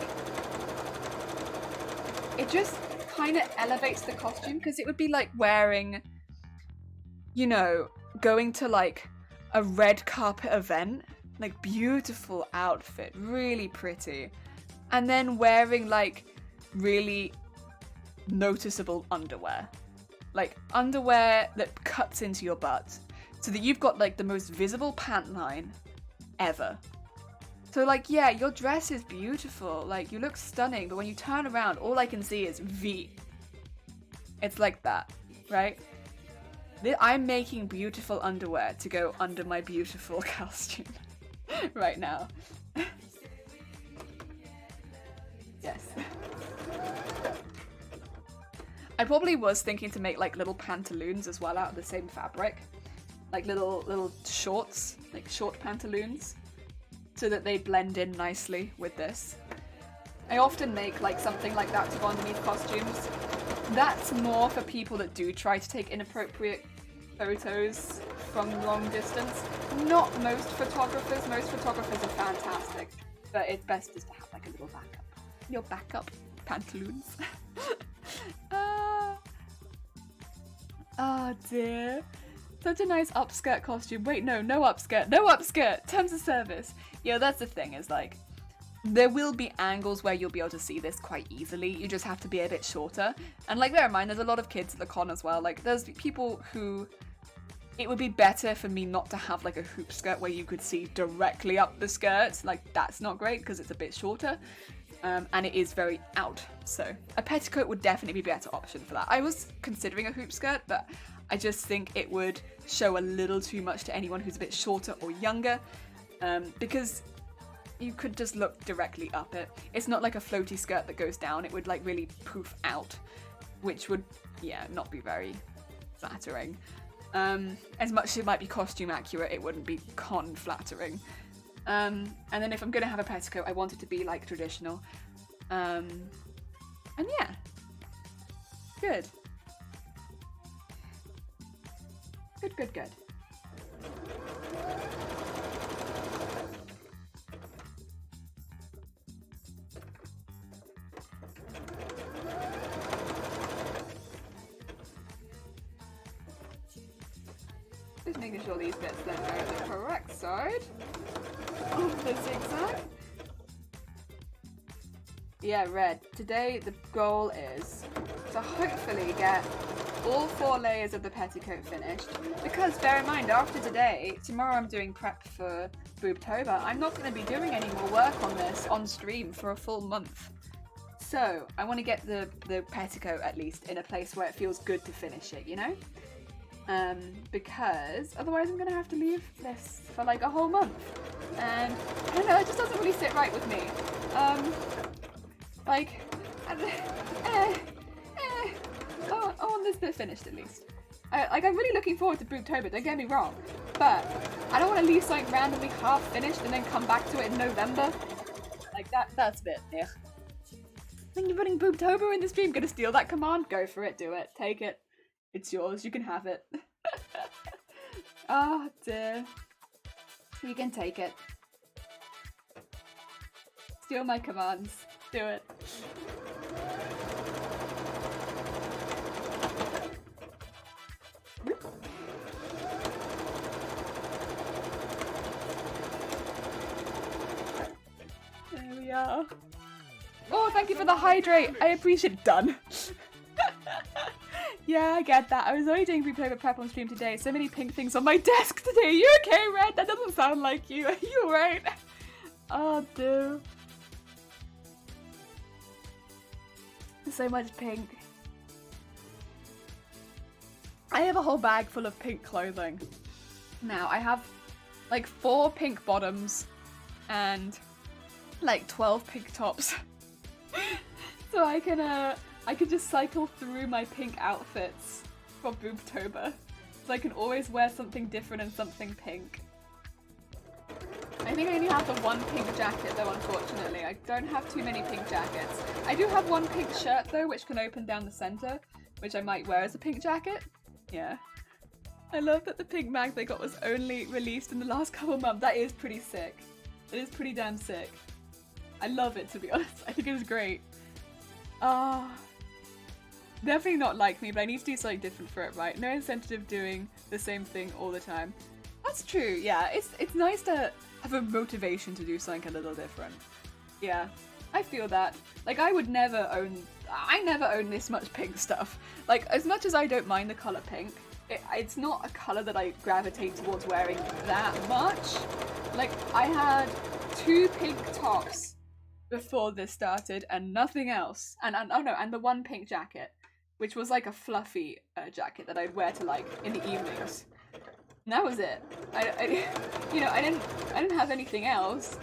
it just kind of elevates the costume because it would be like wearing, you know, going to like a red carpet event, like beautiful outfit, really pretty, and then wearing like really noticeable underwear, like underwear that cuts into your butt so that you've got like the most visible pant line ever. So like, yeah, your dress is beautiful, like you look stunning, but when you turn around all I can see is V. It's like that, right? I'm making beautiful underwear to go under my beautiful costume right now. Yes. I probably was thinking to make like little pantaloons as well out of the same fabric. Like little shorts, like short pantaloons, so that they blend in nicely with this. I often make like something like that to go underneath costumes. That's more for people that do try to take inappropriate photos from long distance. Not most photographers. Most photographers are fantastic, but it's best just to have like a little backup. Your backup pantaloons. Oh dear. Such a nice upskirt costume. Wait, no upskirt. No upskirt! Terms of service. Yeah, that's the thing, is like, there will be angles where you'll be able to see this quite easily. You just have to be a bit shorter. And like, bear in mind, there's a lot of kids at the con as well. Like, there's people who... It would be better for me not to have like a hoop skirt where you could see directly up the skirt. Like, that's not great because it's a bit shorter. And it is very out. So a petticoat would definitely be a better option for that. I was considering a hoop skirt, but I just think it would show a little too much to anyone who's a bit shorter or younger, because you could just look directly up it. It's not like a floaty skirt that goes down. It would like really poof out, which would, yeah, not be very flattering. As much as it might be costume accurate, it wouldn't be con flattering. And then if I'm gonna have a petticoat, I want it to be like traditional. And yeah, good. Good. Just making sure these bits then are the correct side of the zigzag. Yeah, red. Today the goal is to hopefully get all 4 layers of the petticoat finished, because bear in mind, after today, tomorrow I'm doing prep for Boobtober. I'm not going to be doing any more work on this on stream for a full month. So I want to get the petticoat at least in a place where it feels good to finish it, you know? Because otherwise I'm going to have to leave this for like a whole month. And I don't know, it just doesn't really sit right with me. I want this bit finished at least. I'm really looking forward to Boobtober, don't get me wrong, but I don't want to leave something randomly half finished and then come back to it in November. Like that's a bit, yeah. When you're running Boobtober in the stream, gonna steal that command? Go for it, do it, take it. It's yours, you can have it. Oh dear. You can take it. Steal my commands, do it. There we are. Oh, thank you for the hydrate. I appreciate it. Done. Yeah, I get that. I was only doing Boobtober prep on stream today. So many pink things on my desk today. You okay, Red? That doesn't sound like you. Are you alright? Oh, dude. So much pink. I have a whole bag full of pink clothing. Now, I have like 4 pink bottoms and like 12 pink tops. So I can just cycle through my pink outfits for Boobtober. So I can always wear something different and something pink. I think I only have the one pink jacket though, unfortunately. I don't have too many pink jackets. I do have one pink shirt though, which can open down the center, which I might wear as a pink jacket. Yeah. I love that the pink mag they got was only released in the last couple months. That is pretty sick. It is pretty damn sick. I love it, to be honest. I think it is great. Definitely not like me, but I need to do something different for it, right? No incentive of doing the same thing all the time. That's true, yeah. It's nice to have a motivation to do something a little different. Yeah, I feel that. Like, I never own this much pink stuff. Like, as much as I don't mind the colour pink, it's not a colour that I gravitate towards wearing that much. Like, I had 2 pink tops before this started and nothing else. And the one pink jacket, which was like a fluffy jacket that I'd wear to, like, in the evenings. And that was it. I didn't have anything else.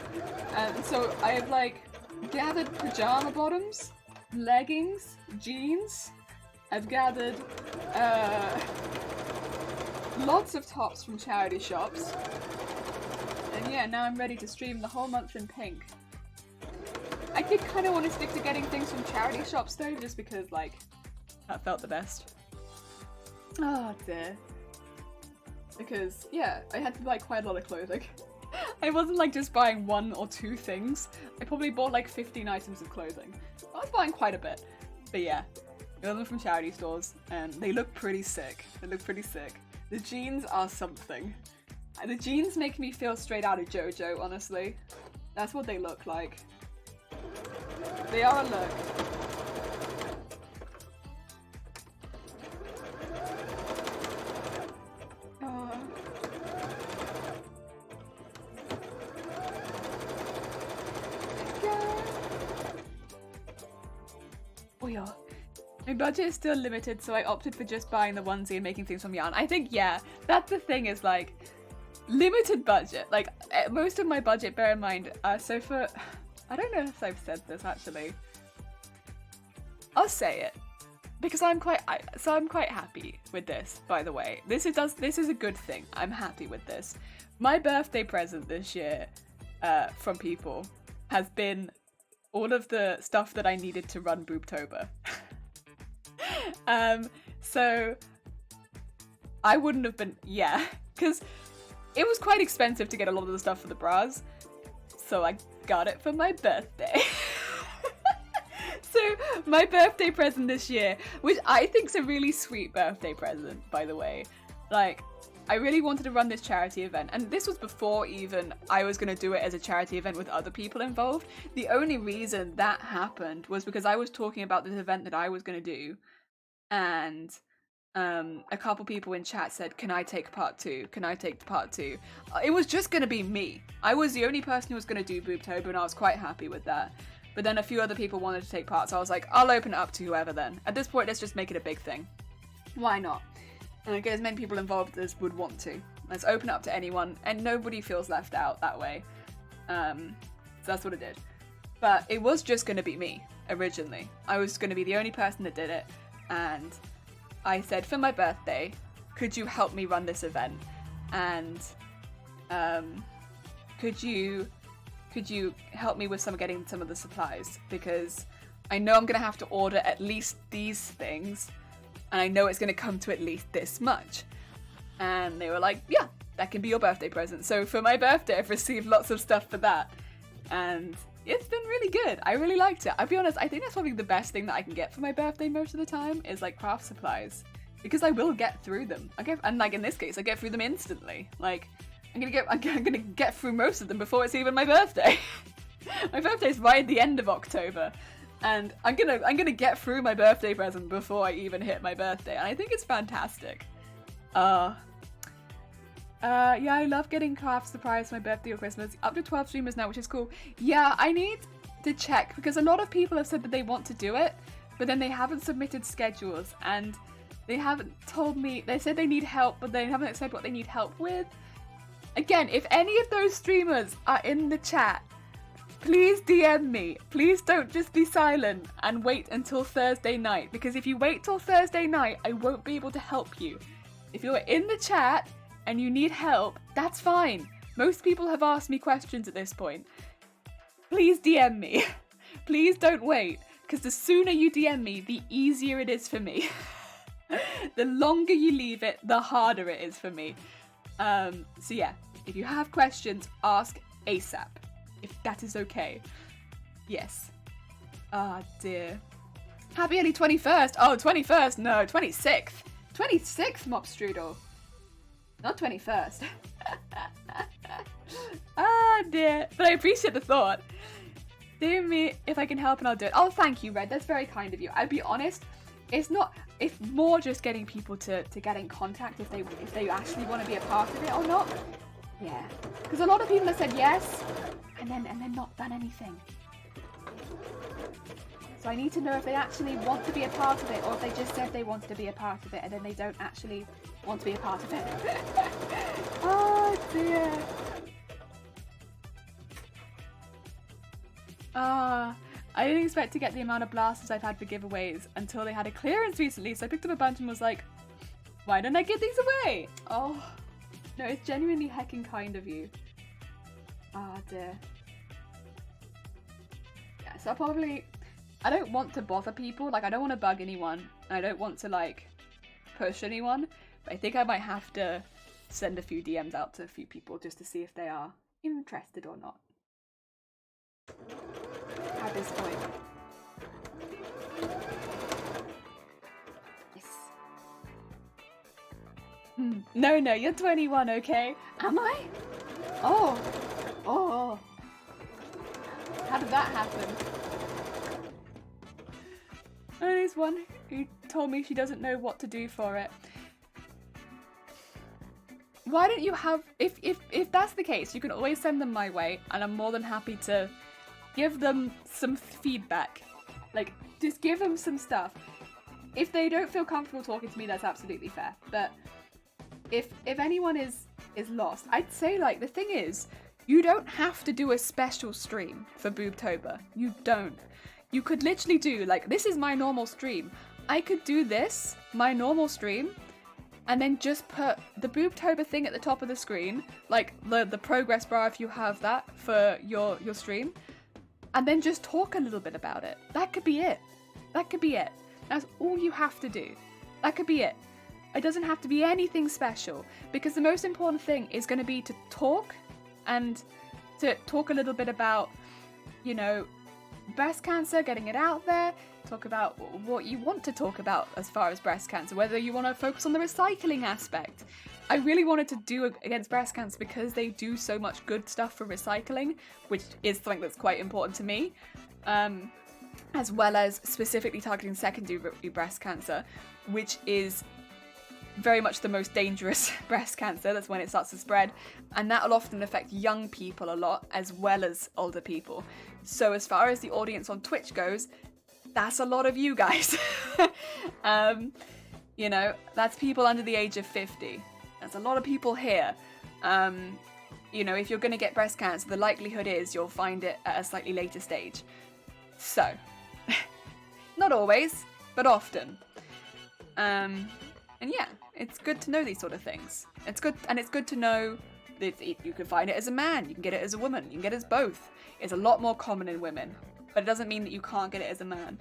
And so I've, like, gathered pajama bottoms, leggings, jeans. I've gathered lots of tops from charity shops. And yeah, now I'm ready to stream the whole month in pink. I did kind of want to stick to getting things from charity shops though, just because, like, that felt the best. Oh dear. Because, yeah, I had to buy quite a lot of clothing. I wasn't, like, just buying 1 or 2 things. I probably bought, like, 15 items of clothing. I was buying quite a bit. But yeah, got them from charity stores, and they look pretty sick. The jeans are something. The jeans make me feel straight out of JoJo, honestly. That's what they look like. They are a look. Oh yeah. My budget is still limited, so I opted for just buying the onesie and making things from yarn. I think, yeah, that's the thing, is like, limited budget. Like, most of my budget, bear in mind, so for, I don't know if I've said this actually. I'll say it. Because I'm quite happy with this, by the way. This is a good thing. I'm happy with this. My birthday present this year, from people, has been all of the stuff that I needed to run boobtober. So I wouldn't have been, yeah, because it was quite expensive to get a lot of the stuff for the bras, so I got it for my birthday. So my birthday present this year, which I think is a really sweet birthday present, by the way, like, I really wanted to run this charity event, and this was before even I was going to do it as a charity event with other people involved. The only reason that happened was because I was talking about this event that I was going to do, and a couple people in chat said, can I take part 2? Can I take part 2? It was just going to be me. I was the only person who was going to do boobtober, and I was quite happy with that. But then a few other people wanted to take part, so I was like, I'll open it up to whoever then. At this point, let's just make it a big thing. Why not? And get as many people involved as would want to. Let's open it up to anyone, and nobody feels left out that way. So that's what it did. But it was just going to be me, originally. I was going to be the only person that did it, and I said, for my birthday, could you help me run this event? And could you help me with getting some of the supplies? Because I know I'm going to have to order at least these things, and I know it's going to come to at least this much. And they were like, yeah, that can be your birthday present. So for my birthday, I've received lots of stuff for that. And it's been really good. I really liked it. I'll be honest, I think that's probably the best thing that I can get for my birthday most of the time is, like, craft supplies. Because I will get through them. And like in this case, I get through them instantly. Like, I'm gonna get through most of them before it's even my birthday. My birthday's right at the end of October. And I'm gonna get through my birthday present before I even hit my birthday, and I think it's fantastic. Yeah, I love getting craft surprise for my birthday or Christmas. Up to 12 streamers now, which is cool. Yeah, I need to check, because a lot of people have said that they want to do it, but then they haven't submitted schedules, and they haven't told me. They said they need help, but they haven't said what they need help with. Again, if any of those streamers are in the chat, please DM me. Please don't just be silent and wait until Thursday night, because if you wait till Thursday night, I won't be able to help you. If you're in the chat and you need help, that's fine. Most people have asked me questions at this point. Please DM me. Please don't wait, because the sooner you DM me, the easier it is for me. The longer you leave it, the harder it is for me. So yeah, if you have questions, ask ASAP, if that is okay. Yes. Ah, dear. Happy early 21st. Oh, 21st. No, 26th. 26th, Mop Strudel. Not 21st. Ah, dear. But I appreciate the thought. DM me if I can help and I'll do it. Oh, thank you, Red. That's very kind of you. I'll be honest. It's more just getting people to get in contact if they actually want to be a part of it or not. Yeah. Because a lot of people have said yes and then not done anything. So I need to know if they actually want to be a part of it or if they just said they wanted to be a part of it and then they don't actually want to be a part of it. Oh dear. I didn't expect to get the amount of blasters I've had for giveaways until they had a clearance recently, so I picked up a bunch and was like, why don't I give these away? Oh, no, it's genuinely heckin' kind of you. Oh dear. Yeah, so I don't want to bother people, like I don't want to bug anyone, and I don't want to like push anyone, but I think I might have to send a few DMs out to a few people just to see if they are interested or not. At this point. Yes. No, you're 21, okay? Am I? Oh. How did that happen? And there's one who told me she doesn't know what to do for it. Why don't you have, if that's the case, you can always send them my way, and I'm more than happy to give them some feedback. Like, just give them some stuff. If they don't feel comfortable talking to me, that's absolutely fair. But if anyone is lost, I'd say, like, the thing is, you don't have to do a special stream for Boobtober. You don't. You could literally do, like, this is my normal stream. I could do this, my normal stream, and then just put the Boobtober thing at the top of the screen, like the progress bar if you have that for your stream, and then just talk a little bit about it. That could be it. That could be it. That's all you have to do. That could be it. It doesn't have to be anything special, because the most important thing is going to be to talk, and to talk a little bit about, you know, breast cancer, getting it out there, talk about what you want to talk about as far as breast cancer, whether you want to focus on the recycling aspect. I really wanted to do against breast cancer because they do so much good stuff for recycling, which is something that's quite important to me, as well as specifically targeting secondary breast cancer, which is very much the most dangerous breast cancer. That's when it starts to spread, and that'll often affect young people a lot as well as older people. So as far as the audience on Twitch goes, that's a lot of you guys. You know, that's people under the age of 50. That's a lot of people here. You know, if you're going to get breast cancer, the likelihood is you'll find it at a slightly later stage. So, not always, but often. And yeah, it's good to know these sort of things. It's good to know that you can find it as a man, you can get it as a woman, you can get it as both. It's a lot more common in women, but it doesn't mean that you can't get it as a man.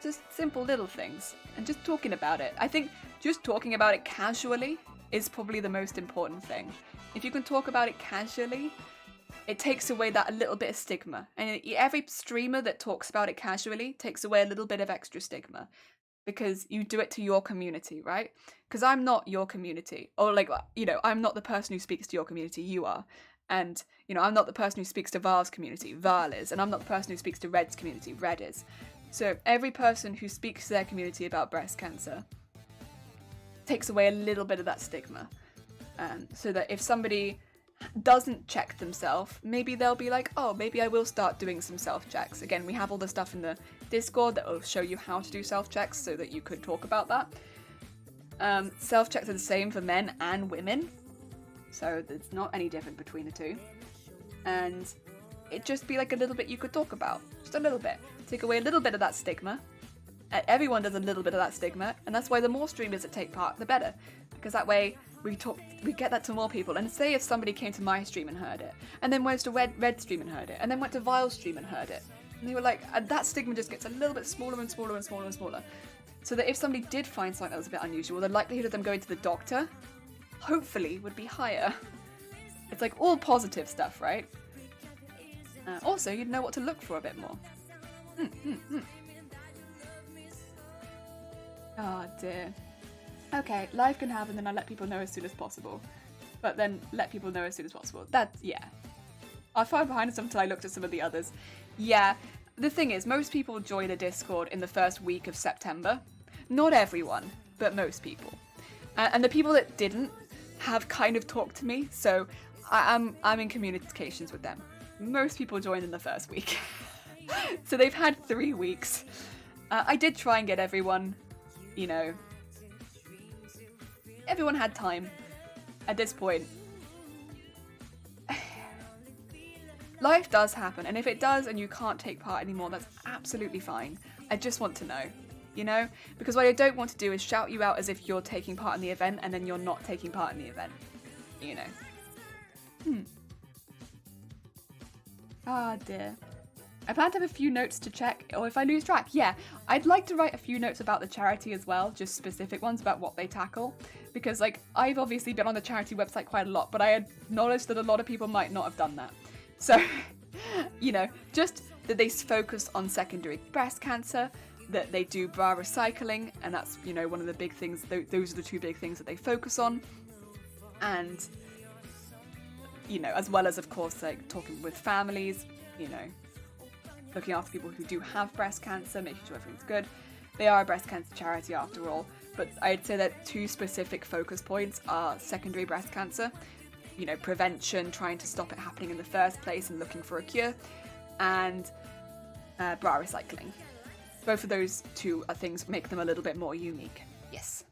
Just simple little things, and just talking about it. I think just talking about it casually is probably the most important thing. If you can talk about it casually, it takes away that a little bit of stigma. And every streamer that talks about it casually takes away a little bit of extra stigma, because you do it to your community, right? Because I'm not your community, or like, you know, I'm not the person who speaks to your community, you are. And, you know, I'm not the person who speaks to Val's community, Val is. And I'm not the person who speaks to Red's community, Red is. So every person who speaks to their community about breast cancer takes away a little bit of that stigma. So that if somebody doesn't check themselves, maybe they'll be like, oh, maybe I will start doing some self-checks. Again, we have all the stuff in the Discord that will show you how to do self-checks so that you could talk about that. Self-checks are the same for men and women, so there's not any different between the two. And it'd just be like a little bit you could talk about. Just a little bit. Take away a little bit of that stigma. Everyone does a little bit of that stigma, and that's why the more streamers that take part, the better. Because that way, we get that to more people. And say if somebody came to my stream and heard it, and then went to Red stream and heard it, and then went to Vile's stream and heard it, and they were like, and that stigma just gets a little bit smaller and smaller and smaller and smaller. So that if somebody did find something that was a bit unusual, the likelihood of them going to the doctor, hopefully, would be higher. It's like all positive stuff, right? Also, you'd know what to look for a bit more. Oh dear. Okay, life can happen, then I let people know as soon as possible. But then let people know as soon as possible. Yeah. I found behind us until I looked at some of the others. Yeah, the thing is, most people join a Discord in the first week of September. Not everyone, but most people. And the people that didn't have kind of talked to me, so I'm in communications with them. Most people joined in the first week. So they've had 3 weeks. I did try and get everyone, you know, everyone had time at this point. Life does happen, and if it does and you can't take part anymore, that's absolutely fine. I just want to know, you know? Because what I don't want to do is shout you out as if you're taking part in the event and then you're not taking part in the event, you know? Ah, dear. I plan to have a few notes to check, or if I lose track, yeah. I'd like to write a few notes about the charity as well, just specific ones about what they tackle. Because, like, I've obviously been on the charity website quite a lot, but I acknowledge that a lot of people might not have done that. So, you know, just that they focus on secondary breast cancer, that they do bra recycling, and that's, you know, one of the big things, those are the 2 big things that they focus on. And, you know, as well as, of course, like, talking with families, you know, looking after people who do have breast cancer, making sure everything's good. They are a breast cancer charity after all, but I'd say that 2 specific focus points are secondary breast cancer, you know, prevention, trying to stop it happening in the first place and looking for a cure, and bra recycling. Both of those 2 are things that make them a little bit more unique. Yes.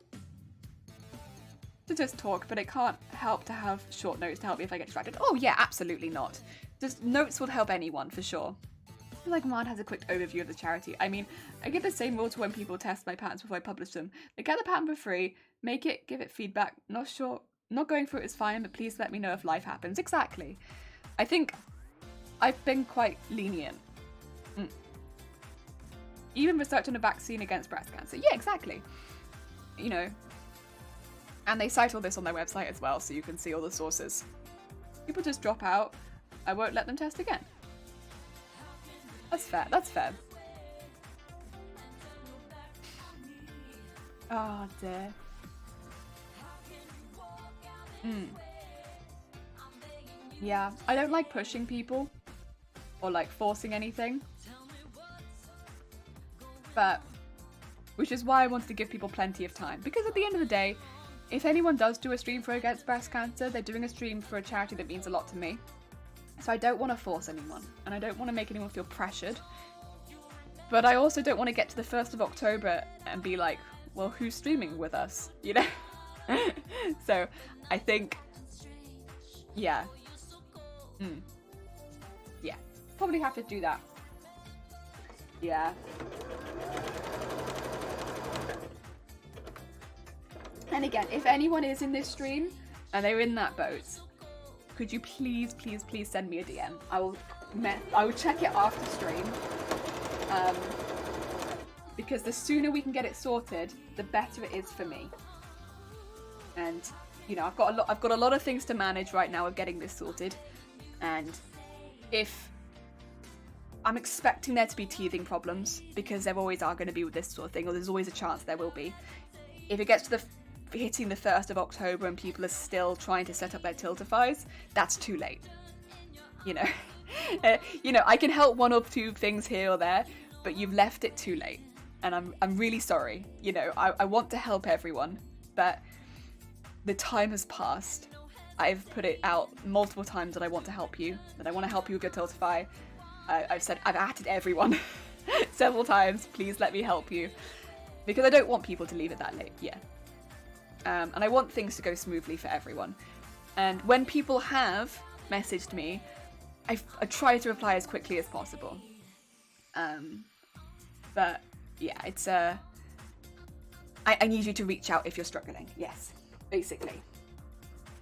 To just talk, but it can't help to have short notes to help me if I get distracted. Oh yeah, absolutely not. Just notes would help anyone, for sure. I feel like Mad has a quick overview of the charity. I mean, I give the same rule to when people test my patterns before I publish them. They get the pattern for free, make it, give it feedback. Not sure, not going through it is fine, but please let me know if life happens. Exactly. I think I've been quite lenient. Even researching a vaccine against breast cancer. Yeah, exactly. You know. And they cite all this on their website as well, so you can see all the sources. People just drop out. I won't let them test again. That's fair, that's fair. Oh dear. Yeah, I don't like pushing people or like forcing anything. But, which is why I wanted to give people plenty of time. Because at the end of the day, if anyone does do a stream for Against Breast Cancer, they're doing a stream for a charity that means a lot to me. So I don't want to force anyone, and I don't want to make anyone feel pressured. But I also don't want to get to the 1st of October and be like, well, who's streaming with us? You know? So I think, yeah. Yeah, probably have to do that. Yeah. And again, if anyone is in this stream and they're in that boat, could you please, please, please send me a DM? I will check it after stream. Because the sooner we can get it sorted, the better it is for me. And you know, I've got a lot of things to manage right now of getting this sorted. And if I'm expecting there to be teething problems, because there always are going to be with this sort of thing, or there's always a chance there will be. If it gets to hitting the 1st of October and people are still trying to set up their Tiltifies, that's too late. You know, you know, I can help 1 or 2 things here or there, but you've left it too late, and I'm really sorry. You know, I want to help everyone, but the time has passed. I've put it out multiple times that I want to help you, that I want to help you with your Tiltify. I've added everyone several times. Please let me help you, because I don't want people to leave it that late. Yeah. And I want things to go smoothly for everyone. And when people have messaged me, I try to reply as quickly as possible. But yeah, it's I need you to reach out if you're struggling. Yes, basically.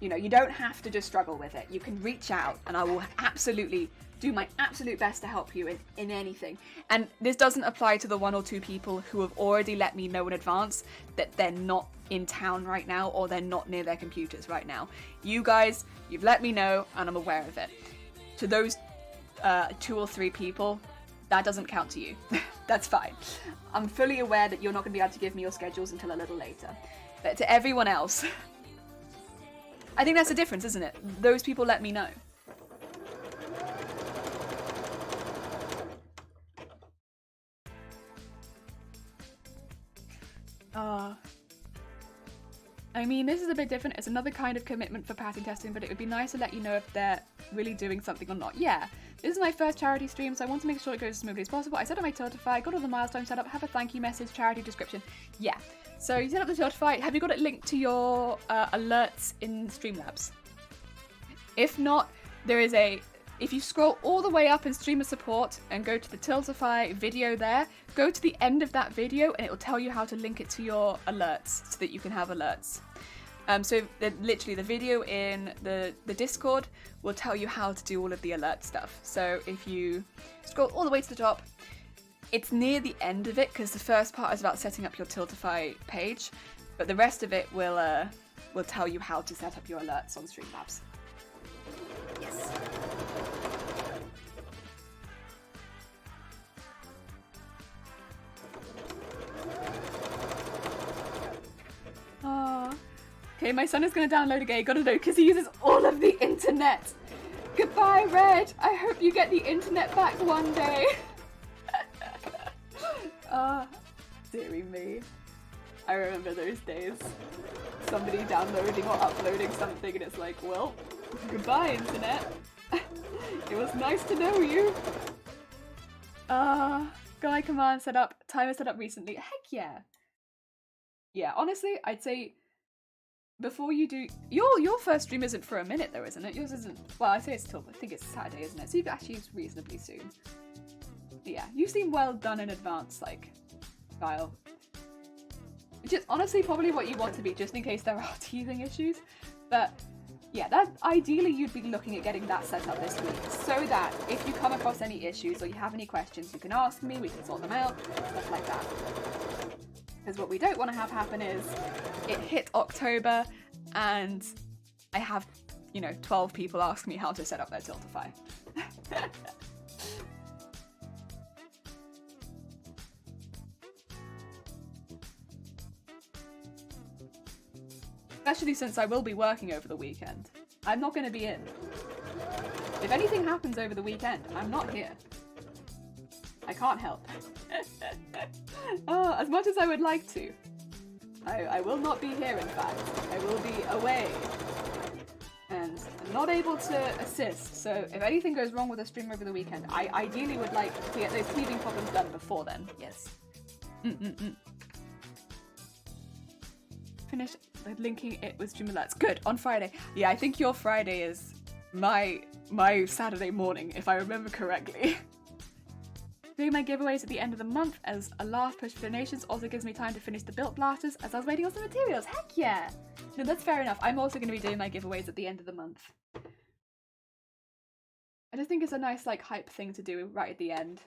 You know, you don't have to just struggle with it. You can reach out and I will absolutely do my absolute best to help you in anything. And this doesn't apply to the 1 or 2 people who have already let me know in advance that they're not in town right now or they're not near their computers right now. You guys, you've let me know and I'm aware of it. To those 2 or 3 people, that doesn't count to you. That's fine. I'm fully aware that you're not going to be able to give me your schedules until a little later. But to everyone else, I think that's the difference, isn't it? Those people let me know. I mean, this is a bit different. It's another kind of commitment for passing testing, but it would be nice to let you know if they're really doing something or not. Yeah, this is my first charity stream, so I want to make sure it goes as smoothly as possible. I set up my Tiltify, got all the milestones set up, have a thank you message, charity description. Yeah, so you set up the Tiltify. Have you got it linked to your alerts in Streamlabs? If not, there is a... If you scroll all the way up in Streamer Support and go to the Tiltify video there, go to the end of that video and it will tell you how to link it to your alerts so that you can have alerts. So literally the video in the Discord will tell you how to do all of the alert stuff. So if you scroll all the way to the top, it's near the end of it because the first part is about setting up your Tiltify page, but the rest of it will tell you how to set up your alerts on Streamlabs. Yes. Okay, my son is going to download a game. Gotta know, because he uses all of the internet. Goodbye, Red. I hope you get the internet back one day. Dearie me. I remember those days. Somebody downloading or uploading something and it's like, well, goodbye, internet. It was nice to know you. Guy command set up. Timer set up recently. Heck yeah. Yeah, honestly, I'd say before you do your first stream isn't for a minute though, isn't it? Yours isn't. Well, I say it's till I think it's Saturday, isn't it? So you've actually used reasonably soon. Yeah, you seem well done in advance, like Kyle. Which is honestly probably what you want to be, just in case there are teething issues. But yeah, that ideally you'd be looking at getting that set up this week, so that if you come across any issues or you have any questions, you can ask me. We can sort them out, stuff like that. Because what we don't want to have happen is it hit October and I have, 12 people ask me how to set up their Tiltify. Especially since I will be working over the weekend. I'm not going to be in. If anything happens over the weekend, I'm not here. I can't help. As much as I would like to. I will not be here, in fact. I will be away. And I'm not able to assist, so if anything goes wrong with a stream over the weekend, I ideally would like to get those teething problems done before then. Yes. Finish linking it with stream alerts. Good, on Friday. Yeah, I think your Friday is my Saturday morning, if I remember correctly. Doing my giveaways at the end of the month as a last push for donations also gives me time to finish the built blasters as I was waiting on some materials. Heck yeah! No, that's fair enough. I'm also going to be doing my giveaways at the end of the month. I just think it's a nice, hype thing to do right at the end.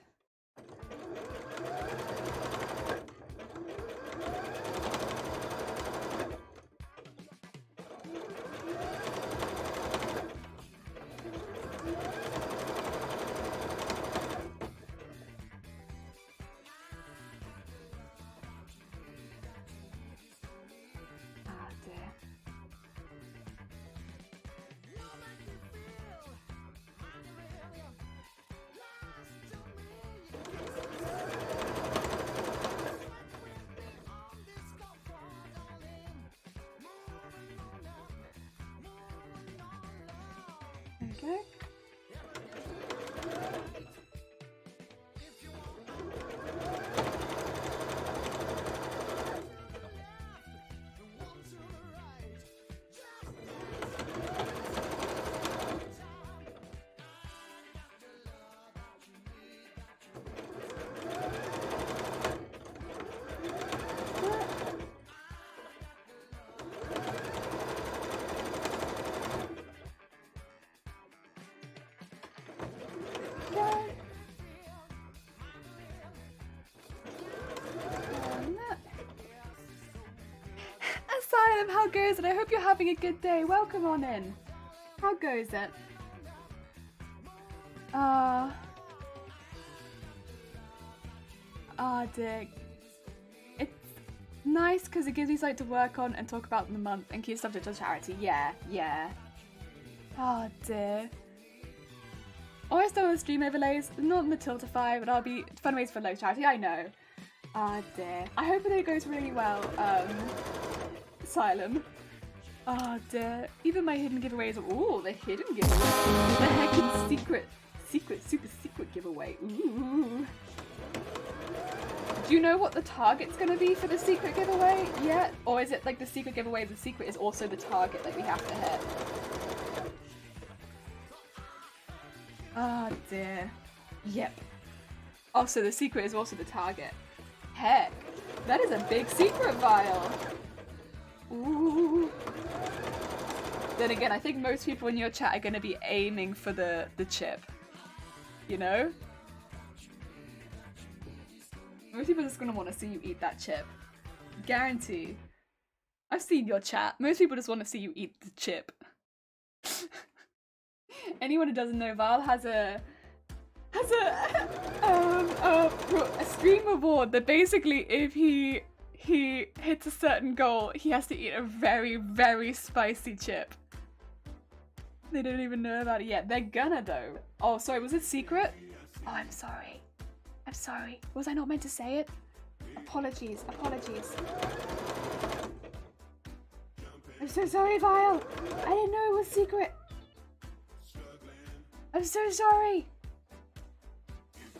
Salem, how goes it? I hope you're having a good day. Welcome on in. How goes it? Dick. It's nice because it gives me something to work on and talk about in the month and keep subject to charity. Yeah. Oh dear. Always done with stream overlays, not Matilda 5, but I'll be fun ways for low charity, I know. Ah dear. I hope that it goes really well, Asylum. Ah dear. Even my hidden giveaways, ooh, the hidden giveaway. The heckin' super secret giveaway. Ooh. Do you know what the target's gonna be for the secret giveaway yet? Or is it like the secret giveaway, the secret is also the target that we have to hit? Ah dear. Yep. Oh, so the secret is also the target. Heck, that is a big secret vial. Ooh. Then again, I think most people in your chat are going to be aiming for the chip. You know? Most people are just going to want to see you eat that chip. Guarantee. I've seen your chat. Most people just want to see you eat the chip. Anyone who doesn't know, Val has a stream reward that basically if he hits a certain goal, he has to eat a very, very spicy chip. They don't even know about it yet. They're gonna though. Oh, sorry, was it secret? Oh, I'm sorry. I'm sorry. Was I not meant to say it? Apologies. I'm so sorry, Vile. I didn't know it was secret. I'm so sorry.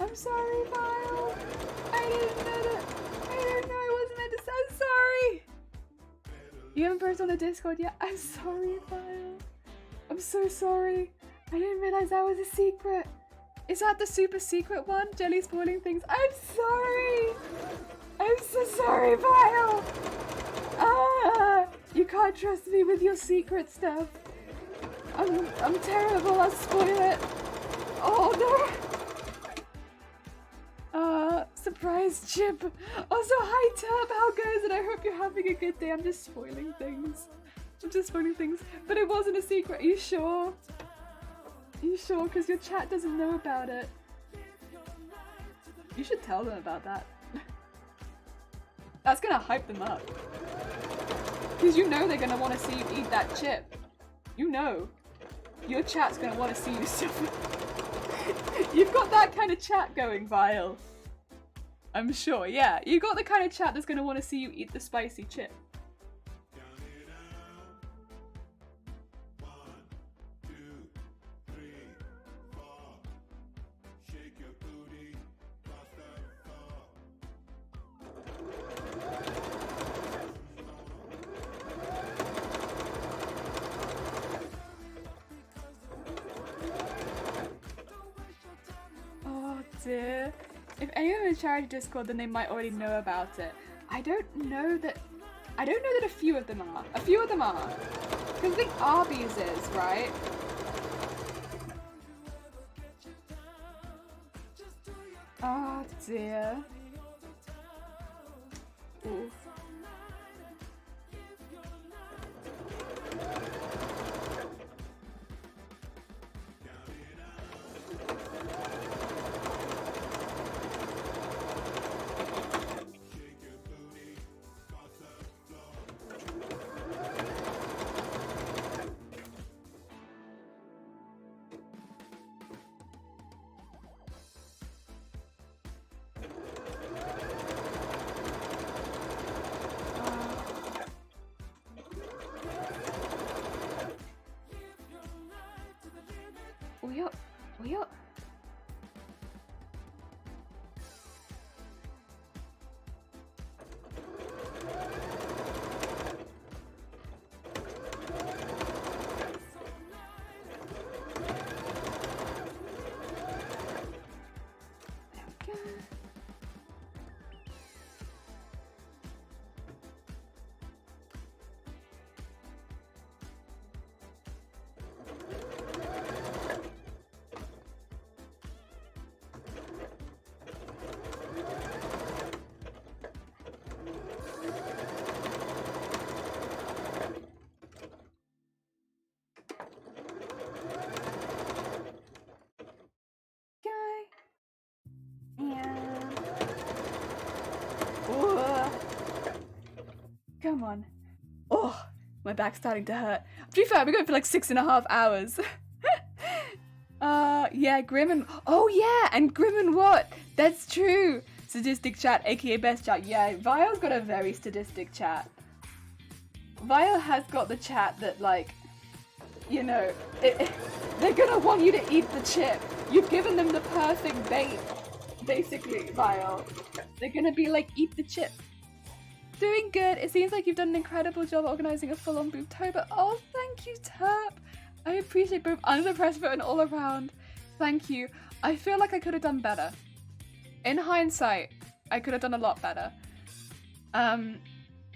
I'm sorry, Vile. I didn't know I wasn't meant to say. I'm sorry. You haven't posted on the Discord yet? I'm sorry, Vile. I'm so sorry. I didn't realize that was a secret. Is that the super secret one? Jelly spoiling things. I'm sorry. I'm so sorry, Vile. You can't trust me with your secret stuff. I'm terrible. I'll spoil it. Oh no. Surprise chip. Also, hi Tab. How goes it? I hope you're having a good day. I'm just spoiling things. But it wasn't a secret. Are you sure? Are you sure? Because your chat doesn't know about it. You should tell them about that. That's gonna hype them up. Because you know they're gonna want to see you eat that chip. You know. Your chat's gonna want to see you suffer. You've got that kind of chat going, Vile. I'm sure, yeah. You got the kind of chat that's gonna want to see you eat the spicy chip. Dear. If anyone in charity Discord, then they might already know about it. I don't know that a few of them are. A few of them are. Because I think Arby's is, right? Oh dear. Ooh. Come on. Oh, my back's starting to hurt. To be fair, I've been going for like 6.5 hours. Yeah, Grim and... Oh, yeah, and Grim and what? That's true. Sadistic chat, aka best chat. Yeah, Vile's got a very sadistic chat. Vile has got the chat that, like, you know, they're gonna want you to eat the chip. You've given them the perfect bait, basically, Vile. They're gonna be like, eat the chip. Doing good. It seems like you've done an incredible job organising a full-on boobtober. Oh, thank you, Terp. I appreciate both under the press and all around. Thank you. I feel like I could have done better. In hindsight, I could have done a lot better.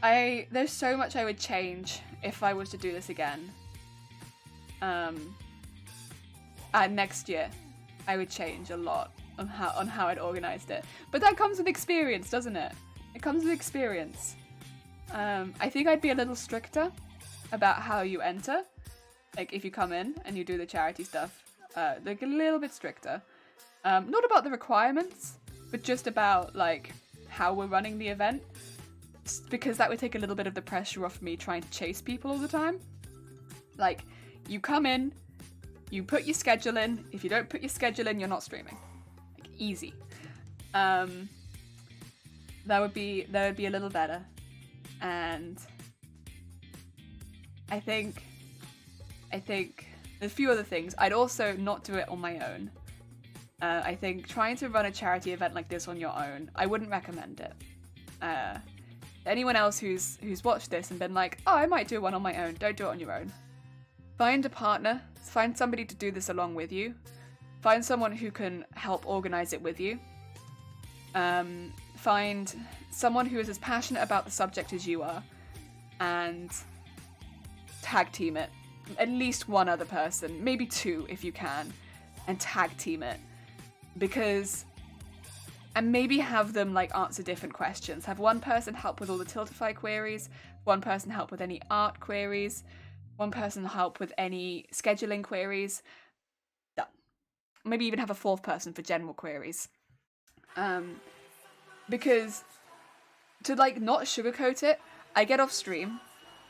There's so much I would change if I was to do this again. Next year, I would change a lot on how I'd organised it. But that comes with experience, doesn't it? It comes with experience. I think I'd be a little stricter about how you enter. Like, if you come in and you do the charity stuff, like a little bit stricter. Not about the requirements, but just about, like, how we're running the event. Because that would take a little bit of the pressure off me trying to chase people all the time. Like, you come in, you put your schedule in. If you don't put your schedule in, you're not streaming. Like, easy. That would be a little better. And I think a few other things. I'd also not do it on my own. I think trying to run a charity event like this on your own, I wouldn't recommend it. Anyone else who's watched this and been like, oh, I might do one on my own, don't do it on your own. Find a partner, find somebody to do this along with you, find someone who can help organize it with you, find someone who is as passionate about the subject as you are, and tag team it. At least one other person, maybe two if you can, and tag team it. And maybe have them like answer different questions. Have one person help with all the Tiltify queries, one person help with any art queries, one person help with any scheduling queries. Done. Maybe even have a fourth person for general queries. Because to like not sugarcoat it, I get off stream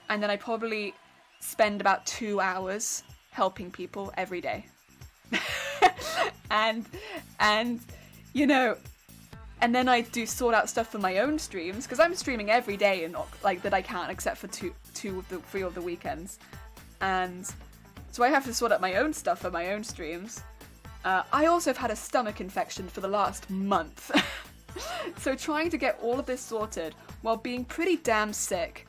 and then I probably spend about 2 hours helping people every day. and you know, and then I do sort out stuff for my own streams, because I'm streaming every day and like that I can't, except for three of the weekends. And so I have to sort out my own stuff for my own streams. I also have had a stomach infection for the last month. So trying to get all of this sorted while being pretty damn sick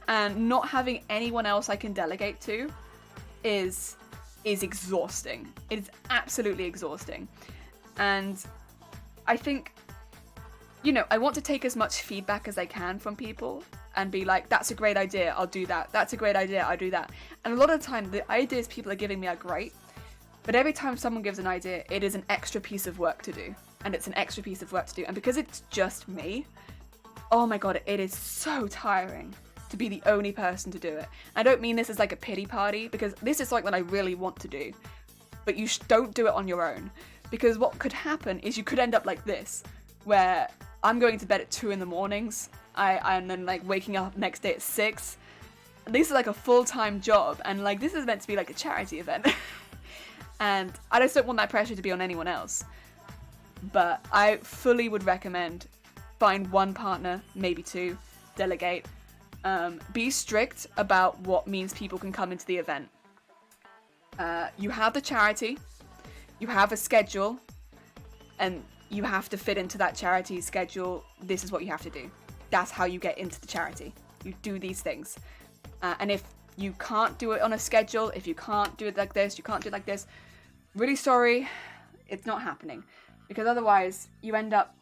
and not having anyone else I can delegate to is exhausting. It is absolutely exhausting. And I think, you know, I want to take as much feedback as I can from people and be like, that's a great idea, I'll do that. That's a great idea, I'll do that. And a lot of the time, the ideas people are giving me are great, but every time someone gives an idea, it is an extra piece of work to do. And it's an extra piece of work to do. And because it's just me, oh my god, it is so tiring to be the only person to do it. I don't mean this as like a pity party, because this is something that I really want to do. But you don't do it on your own. Because what could happen is you could end up like this, where I'm going to bed at 2 in the mornings, and then like waking up next day at 6. This is like a full-time job, and like this is meant to be like a charity event. And I just don't want that pressure to be on anyone else. But I fully would recommend find one partner, maybe two, delegate. Be strict about what means people can come into the event. You have the charity, you have a schedule, and you have to fit into that charity schedule. This is what you have to do. That's how you get into the charity. You do these things. And if you can't do it on a schedule, if you can't do it like this, you can't do it like this, really sorry, it's not happening. Because otherwise, you end up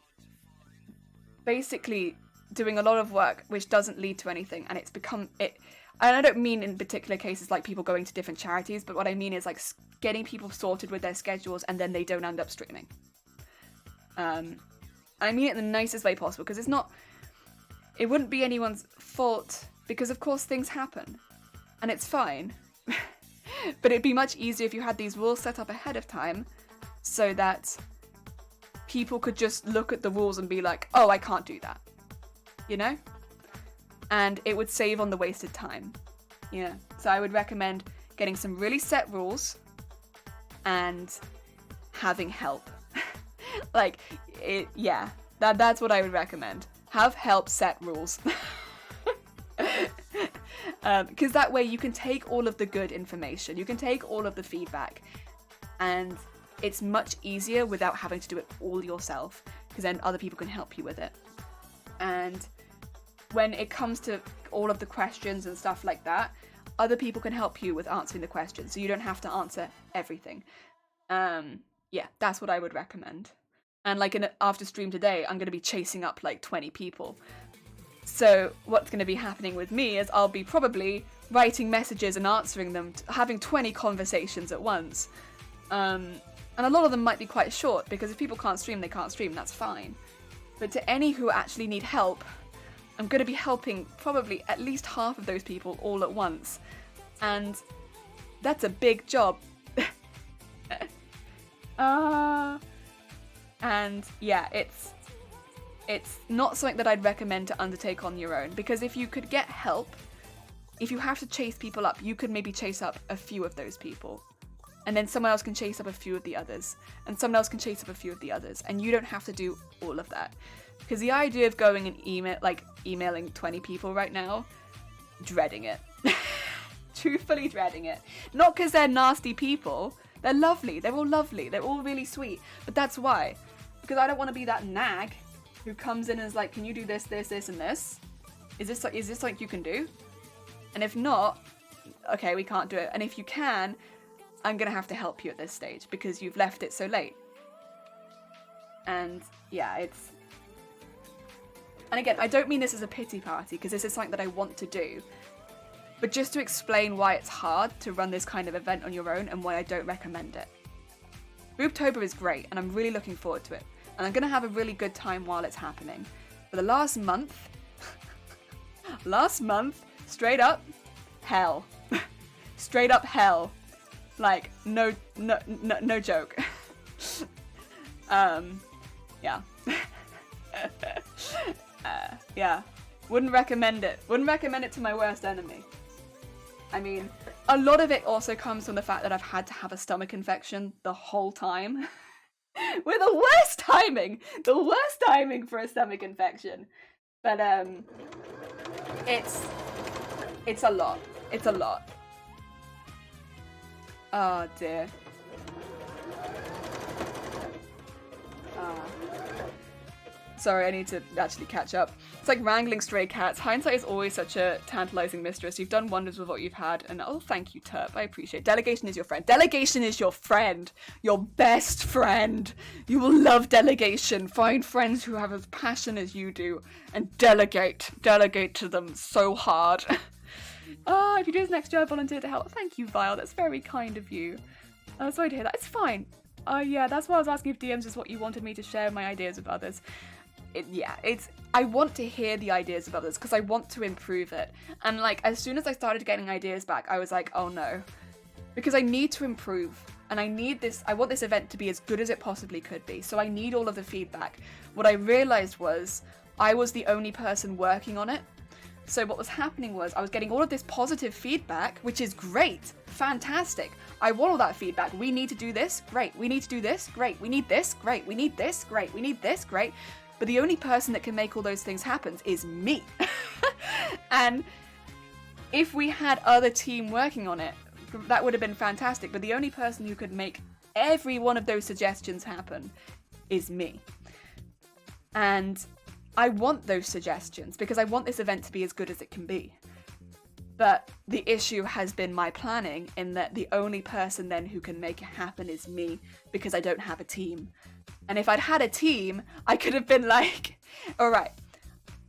basically doing a lot of work which doesn't lead to anything, and it's become it. And I don't mean in particular cases like people going to different charities, but what I mean is like getting people sorted with their schedules and then they don't end up streaming. I mean it in the nicest way possible, because it wouldn't be anyone's fault, because of course things happen, and it's fine. But it'd be much easier if you had these rules set up ahead of time, so that people could just look at the rules and be like, oh, I can't do that. You know? and it would save on the wasted time. Yeah, so I would recommend getting some really set rules and having help. Like, yeah, that's what I would recommend. Have help set rules. Because that way you can take all of the good information, you can take all of the feedback, and it's much easier without having to do it all yourself, because then other people can help you with it. And when it comes to all of the questions and stuff like that, other people can help you with answering the questions, so you don't have to answer everything. Yeah, that's what I would recommend. And like after stream today, I'm going to be chasing up like 20 people. So what's going to be happening with me is I'll be probably writing messages and answering them, having 20 conversations at once. And a lot of them might be quite short, because if people can't stream, they can't stream, that's fine. But to any who actually need help, I'm going to be helping probably at least half of those people all at once. And that's a big job. And yeah, it's not something that I'd recommend to undertake on your own, because if you could get help, if you have to chase people up, you could maybe chase up a few of those people, and then someone else can chase up a few of the others, and someone else can chase up a few of the others, and you don't have to do all of that. Because the idea of going and emailing 20 people right now, dreading it. Truthfully dreading it. Not because they're nasty people. They're lovely. They're all lovely. They're all really sweet. But that's why. Because I don't want to be that nag who comes in and is like, can you do this, this, this, and this? Is this something you can do? And if not, okay, we can't do it. And if you can, I'm going to have to help you at this stage because you've left it so late. And yeah, it's... And again, I don't mean this as a pity party, because this is something that I want to do. But just to explain why it's hard to run this kind of event on your own and why I don't recommend it. Boobtober is great, and I'm really looking forward to it. And I'm going to have a really good time while it's happening. But the last month, straight up, hell. Straight up hell. Like, no joke. Yeah. Yeah. Wouldn't recommend it. Wouldn't recommend it to my worst enemy. I mean, a lot of it also comes from the fact that I've had to have a stomach infection the whole time. We're the worst timing for a stomach infection. But it's a lot. It's a lot. Oh dear. Sorry, I need to actually catch up. It's like wrangling stray cats. Hindsight is always such a tantalizing mistress. You've done wonders with what you've had, and oh, thank you, Terp. I appreciate it. Delegation is your friend. Delegation is your friend. Your best friend. You will love delegation. Find friends who have as passion as you do, and delegate. Delegate to them so hard. If you do this next year, I volunteer to help. Thank you, Vile. That's very kind of you. Sorry to hear that. It's fine. Yeah, that's why I was asking if DMs is what you wanted me to share my ideas with others. I want to hear the ideas of others because I want to improve it. And like, as soon as I started getting ideas back, I was like, oh no. Because I need to improve. And I want this event to be as good as it possibly could be. So I need all of the feedback. What I realized was I was the only person working on it. So what was happening was I was getting all of this positive feedback, which is great, fantastic. I want all that feedback. We need to do this, great. We need to do this, great. We need this, great. We need this, great. We need this, great. But the only person that can make all those things happen is me. And if we had other team working on it, that would have been fantastic. But the only person who could make every one of those suggestions happen is me. And I want those suggestions because I want this event to be as good as it can be. But the issue has been my planning, in that the only person then who can make it happen is me, because I don't have a team. And if I'd had a team, I could have been like, all right,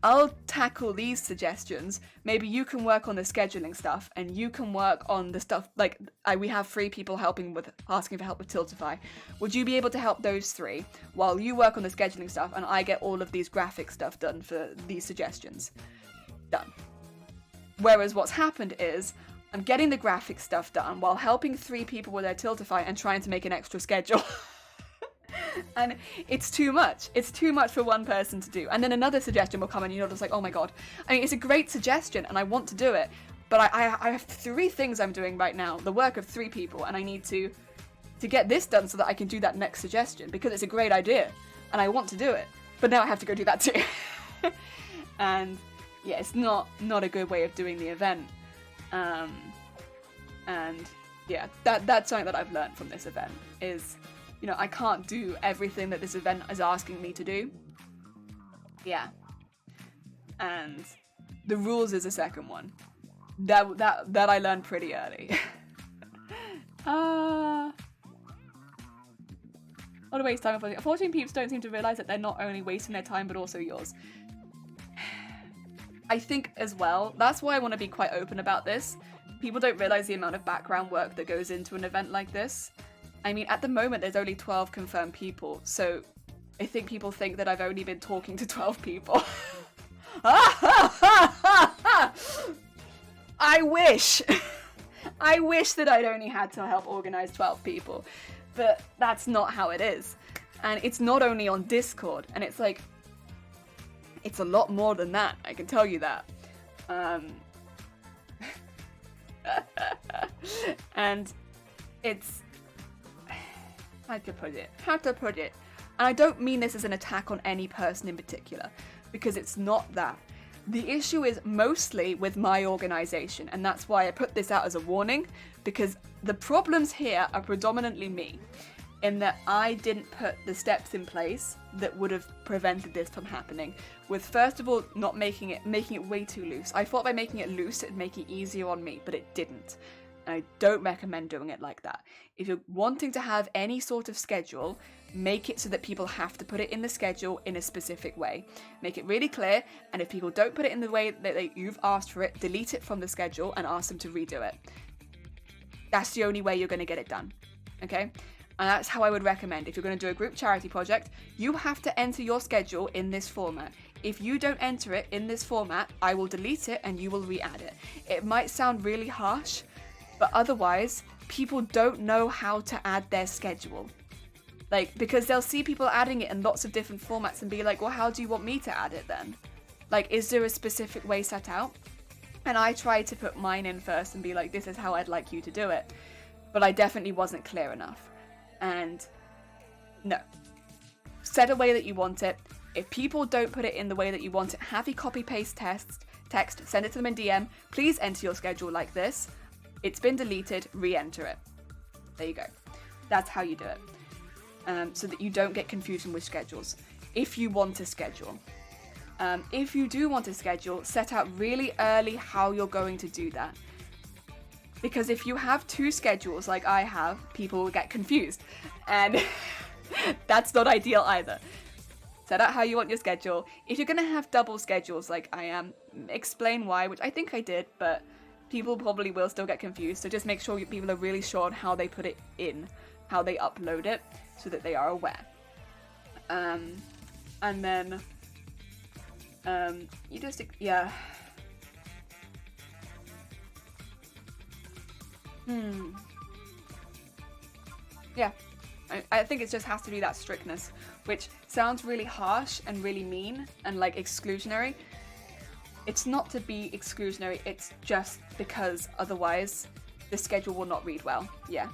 I'll tackle these suggestions. Maybe you can work on the scheduling stuff, and you can work on the stuff, like, we have 3 people asking for help with Tiltify. Would you be able to help those 3 while you work on the scheduling stuff, and I get all of these graphic stuff done for these suggestions? Done. Whereas what's happened is, I'm getting the graphic stuff done while helping 3 people with their Tiltify and trying to make an extra schedule. And it's too much. It's too much for one person to do. And then another suggestion will come and you're just like, oh my god. I mean, it's a great suggestion and I want to do it. But I have 3 things I'm doing right now. The work of 3 people. And I need to get this done so that I can do that next suggestion. Because it's a great idea. And I want to do it. But now I have to go do that too. And yeah, it's not a good way of doing the event. And yeah, that's something that I've learned from this event is, you know, I can't do everything that this event is asking me to do. Yeah. And the rules is a second one. That I learned pretty early. What a waste of time. 14 peeps don't seem to realise that they're not only wasting their time but also yours. I think as well, that's why I want to be quite open about this. People don't realise the amount of background work that goes into an event like this. I mean, at the moment, there's only 12 confirmed people, so I think people think that I've only been talking to 12 people. I wish! I wish that I'd only had to help organise 12 people, but that's not how it is. And it's not only on Discord, and it's like, it's a lot more than that, I can tell you that. And it's... How to put it? And I don't mean this as an attack on any person in particular, because it's not that. The issue is mostly with my organisation, and that's why I put this out as a warning, because the problems here are predominantly me, in that I didn't put the steps in place that would have prevented this from happening. With first of all, not making it way too loose. I thought by making it loose it'd make it easier on me, but it didn't. And I don't recommend doing it like that. If you're wanting to have any sort of schedule, make it so that people have to put it in the schedule in a specific way. Make it really clear, and if people don't put it in the way that you've asked for it, delete it from the schedule and ask them to redo it. That's the only way you're going to get it done. Okay? And that's how I would recommend. If you're going to do a group charity project, you have to enter your schedule in this format. If you don't enter it in this format, I will delete it and you will re-add it. It might sound really harsh, but otherwise, people don't know how to add their schedule. Like, because they'll see people adding it in lots of different formats and be like, well, how do you want me to add it then? Like, is there a specific way set out? And I tried to put mine in first and be like, this is how I'd like you to do it. But I definitely wasn't clear enough. And no. Set a way that you want it. If people don't put it in the way that you want it, have you copy-paste text, send it to them in DM. Please enter your schedule like this. It's been deleted, re-enter it. There you go. That's how you do it. So that you don't get confusion with schedules. If you want to schedule. If you do want to schedule, set out really early how you're going to do that. Because if you have 2 schedules like I have, people will get confused. And that's not ideal either. Set out how you want your schedule. If you're going to have double schedules like I am, explain why, which I think I did, but people probably will still get confused. So just make sure people are really sure on how they put it in, how they upload it, so that they are aware. And then, you just, yeah. Yeah, I think it just has to be that strictness, which sounds really harsh and really mean and like exclusionary. It's not to be exclusionary, it's just because otherwise the schedule will not read well. Yeah,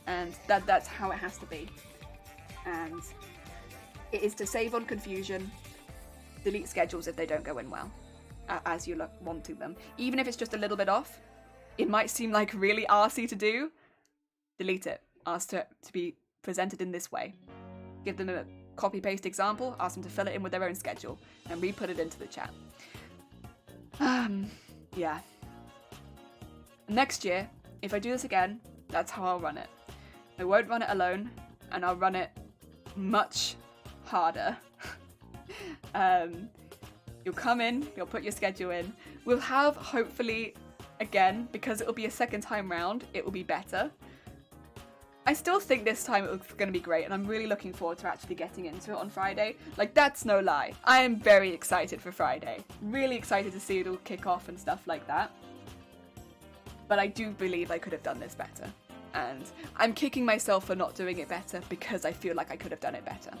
and that's how it has to be. And it is to save on confusion, delete schedules if they don't go in well, as you wanting them. Even if it's just a little bit off, it might seem like really arsey to do, delete it. Ask to be presented in this way. Give them a copy-paste example, ask them to fill it in with their own schedule, and re-put it into the chat. Yeah. Next year, if I do this again, that's how I'll run it. I won't run it alone, and I'll run it much harder. You'll come in, you'll put your schedule in. We'll have, hopefully, again, because it'll be a second time round, it will be better. I still think this time it's going to be great, and I'm really looking forward to actually getting into it on Friday. Like, that's no lie. I am very excited for Friday. Really excited to see it all kick off and stuff like that. But I do believe I could have done this better. And I'm kicking myself for not doing it better because I feel like I could have done it better.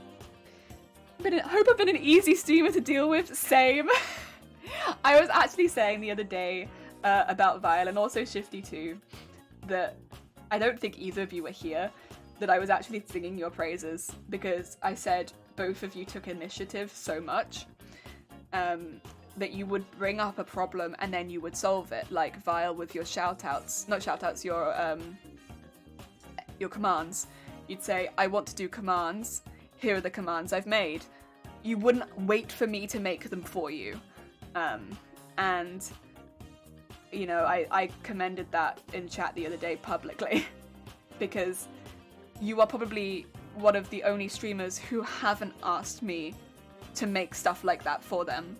I hope I've been an easy streamer to deal with. Same. I was actually saying the other day about Vile and also Shifty too, that I don't think either of you were here, that I was actually singing your praises because I said both of you took initiative so much that you would bring up a problem and then you would solve it, like Vile with your your commands. You'd say, I want to do commands, here are the commands I've made. You wouldn't wait for me to make them for you. And, you know, I commended that in chat the other day publicly because you are probably one of the only streamers who haven't asked me to make stuff like that for them.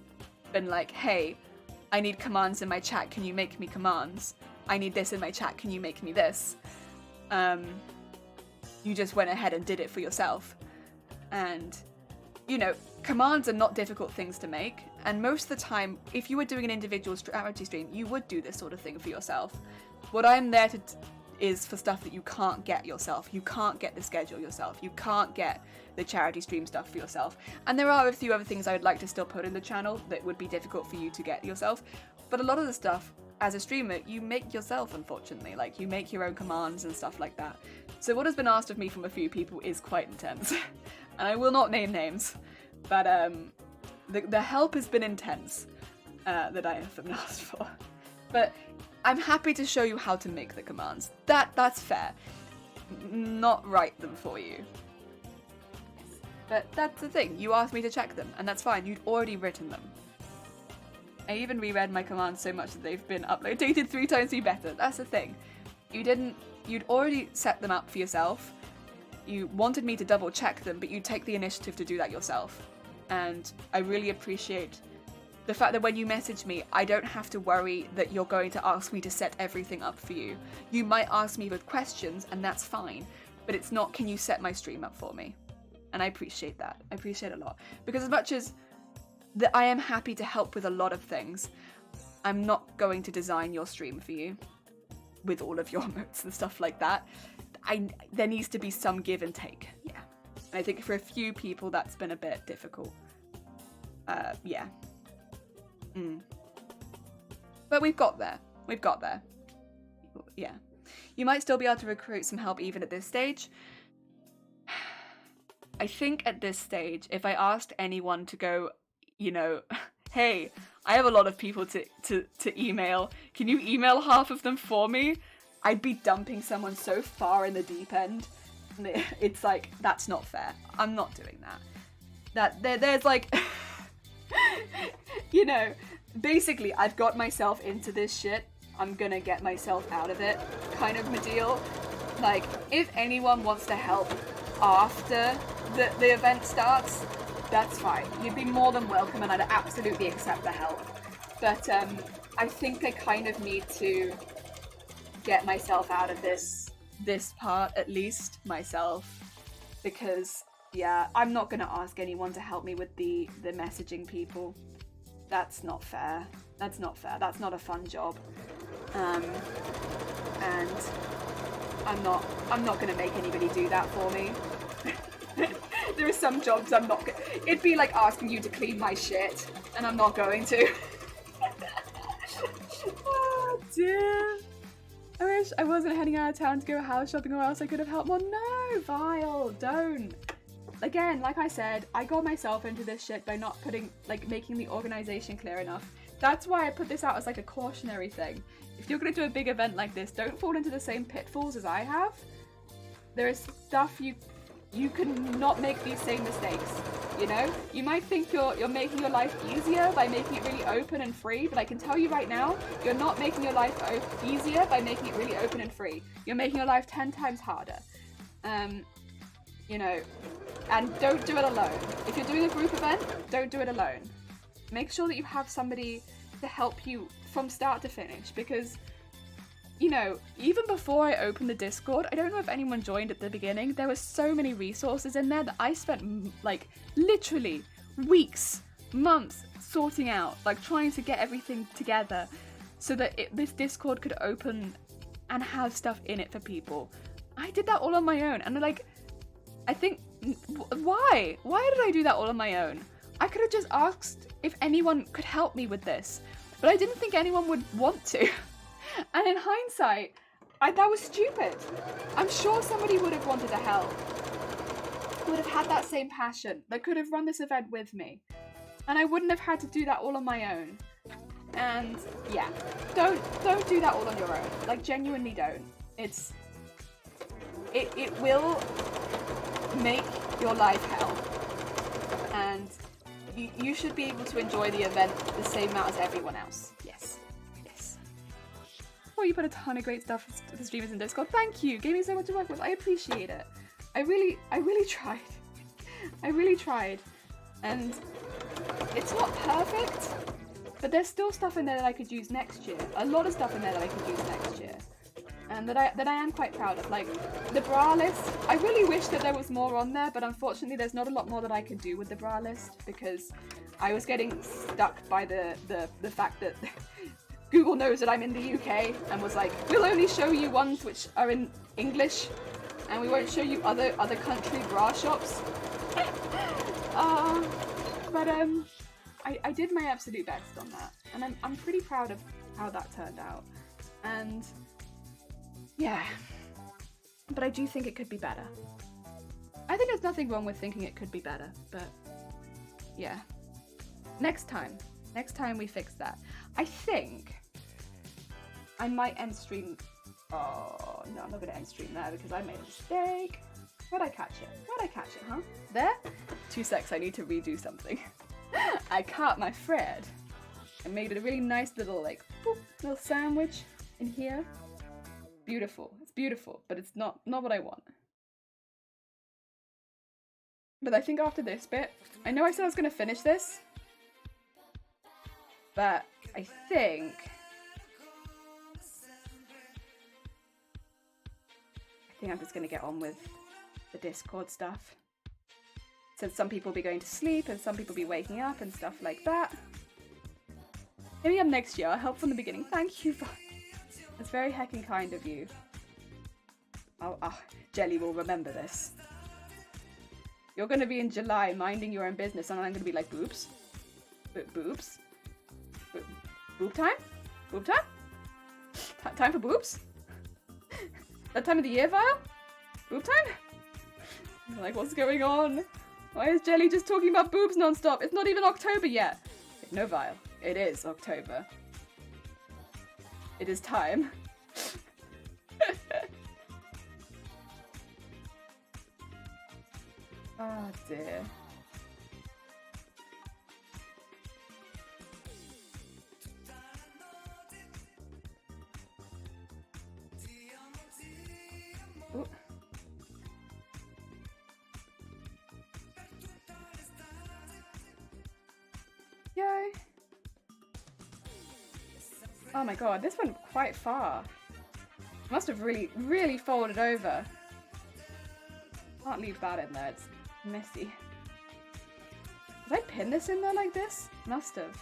Been like, hey, I need commands in my chat, can you make me commands? I need this in my chat, can you make me this? You just went ahead and did it for yourself. And, you know, commands are not difficult things to make, and most of the time, if you were doing an individual strategy stream, you would do this sort of thing for yourself. What I'm there to is for stuff that you can't get yourself. You can't get the schedule yourself. You can't get the charity stream stuff for yourself. And there are a few other things I would like to still put in the channel that would be difficult for you to get yourself. But a lot of the stuff, as a streamer, you make yourself, unfortunately. Like, you make your own commands and stuff like that. So what has been asked of me from a few people is quite intense. And I will not name names, but the help has been intense that I have been asked for. But I'm happy to show you how to make the commands. That's fair. Not write them for you. But that's the thing, you asked me to check them, and that's fine, you'd already written them. I even reread my commands so much that they've been updated 3 times to be better. That's the thing. You'd already set them up for yourself. You wanted me to double check them, but you take the initiative to do that yourself. And I really appreciate the fact that when you message me, I don't have to worry that you're going to ask me to set everything up for you. You might ask me with questions, and that's fine, but it's not, can you set my stream up for me? And I appreciate that. I appreciate it a lot. Because as much as that I am happy to help with a lot of things, I'm not going to design your stream for you with all of your emotes and stuff like that. There needs to be some give and take. Yeah. And I think for a few people that's been a bit difficult. Yeah. But we've got there. We've got there. Yeah. You might still be able to recruit some help even at this stage. I think at this stage, if I asked anyone to go, you know, hey, I have a lot of people to email. Can you email half of them for me? I'd be dumping someone so far in the deep end. It's like, that's not fair. I'm not doing that. There's like, you know, basically I've got myself into this shit. I'm gonna get myself out of it kind of a deal. Like, if anyone wants to help after the event starts, that's fine. You'd be more than welcome and I'd absolutely accept the help. But I think I kind of need to get myself out of this part, at least myself, because yeah, I'm not gonna ask anyone to help me with the messaging people. That's not fair. That's not fair. That's not a fun job. And I'm not gonna make anybody do that for me. There are some jobs I'm not gonna... It'd be like asking you to clean my shit, and I'm not going to. Oh dear. I wish I wasn't heading out of town to go house shopping or else I could have helped more. No, Vile, don't. Again, like I said, I got myself into this shit by not making the organization clear enough. That's why I put this out as like a cautionary thing. If you're gonna do a big event like this, don't fall into the same pitfalls as I have. There is stuff you can not make these same mistakes, you know? You might think you're making your life easier by making it really open and free, but I can tell you right now, you're not making your life easier by making it really open and free. You're making your life 10 times harder. You know, and don't do it alone. If you're doing a group event, don't do it alone. Make sure that you have somebody to help you from start to finish, because you know, even before I opened the Discord, I don't know if anyone joined at the beginning, there were so many resources in there that I spent, like, literally weeks, months sorting out, like, trying to get everything together so that this Discord could open and have stuff in it for people. I did that all on my own, and like, I think, why? Why did I do that all on my own? I could have just asked if anyone could help me with this, but I didn't think anyone would want to. And in hindsight, that was stupid. I'm sure somebody would have wanted to help, would have had that same passion, that could have run this event with me. And I wouldn't have had to do that all on my own. And yeah, don't do that all on your own. Like, genuinely don't. It will make your life hell. And you should be able to enjoy the event the same amount as everyone else. Yes. Yes. Oh, you put a ton of great stuff for the streamers in Discord. Thank you. Gave me so much to work with. I appreciate it. I really tried. I really tried. And it's not perfect, but there's still stuff in there that I could use next year. A lot of stuff in there that I could use next year. And that I am quite proud of. Like, the bra list, I really wish that there was more on there, but unfortunately there's not a lot more that I could do with the bra list, because I was getting stuck by the fact that Google knows that I'm in the UK and was like, we'll only show you ones which are in English, and we won't show you other country bra shops. But I did my absolute best on that, and I'm pretty proud of how that turned out. And yeah, but I do think it could be better. I think there's nothing wrong with thinking it could be better, but yeah. Next time we fix that. I think I might end stream. Oh no, I'm not gonna end stream there because I made a mistake. Where'd I catch it, huh? There? 2 secs, I need to redo something. I caught my thread. I made a really nice little, like, boop, little sandwich in here. Beautiful. It's beautiful, but it's not what I want. But I think after this bit, I know I said I was going to finish this, but I think I'm just going to get on with the Discord stuff. Since some people will be going to sleep and some people will be waking up and stuff like that. Maybe next year. I'll help from the beginning. Thank you. It's very heckin' kind of you. Oh, Jelly will remember this. You're going to be in July minding your own business, and I'm going to be like, boobs? Boobs? Boob time? Boob time? Time for boobs? That time of the year, Vile? Boob time? I'm like, what's going on? Why is Jelly just talking about boobs non-stop? It's not even October yet. No, Vile. It is October. It is time. Oh dear. Ooh. Yay. Oh my god, this went quite far. Must have really folded over. Can't leave that in there, it's messy. Did I pin this in there like this? Must have.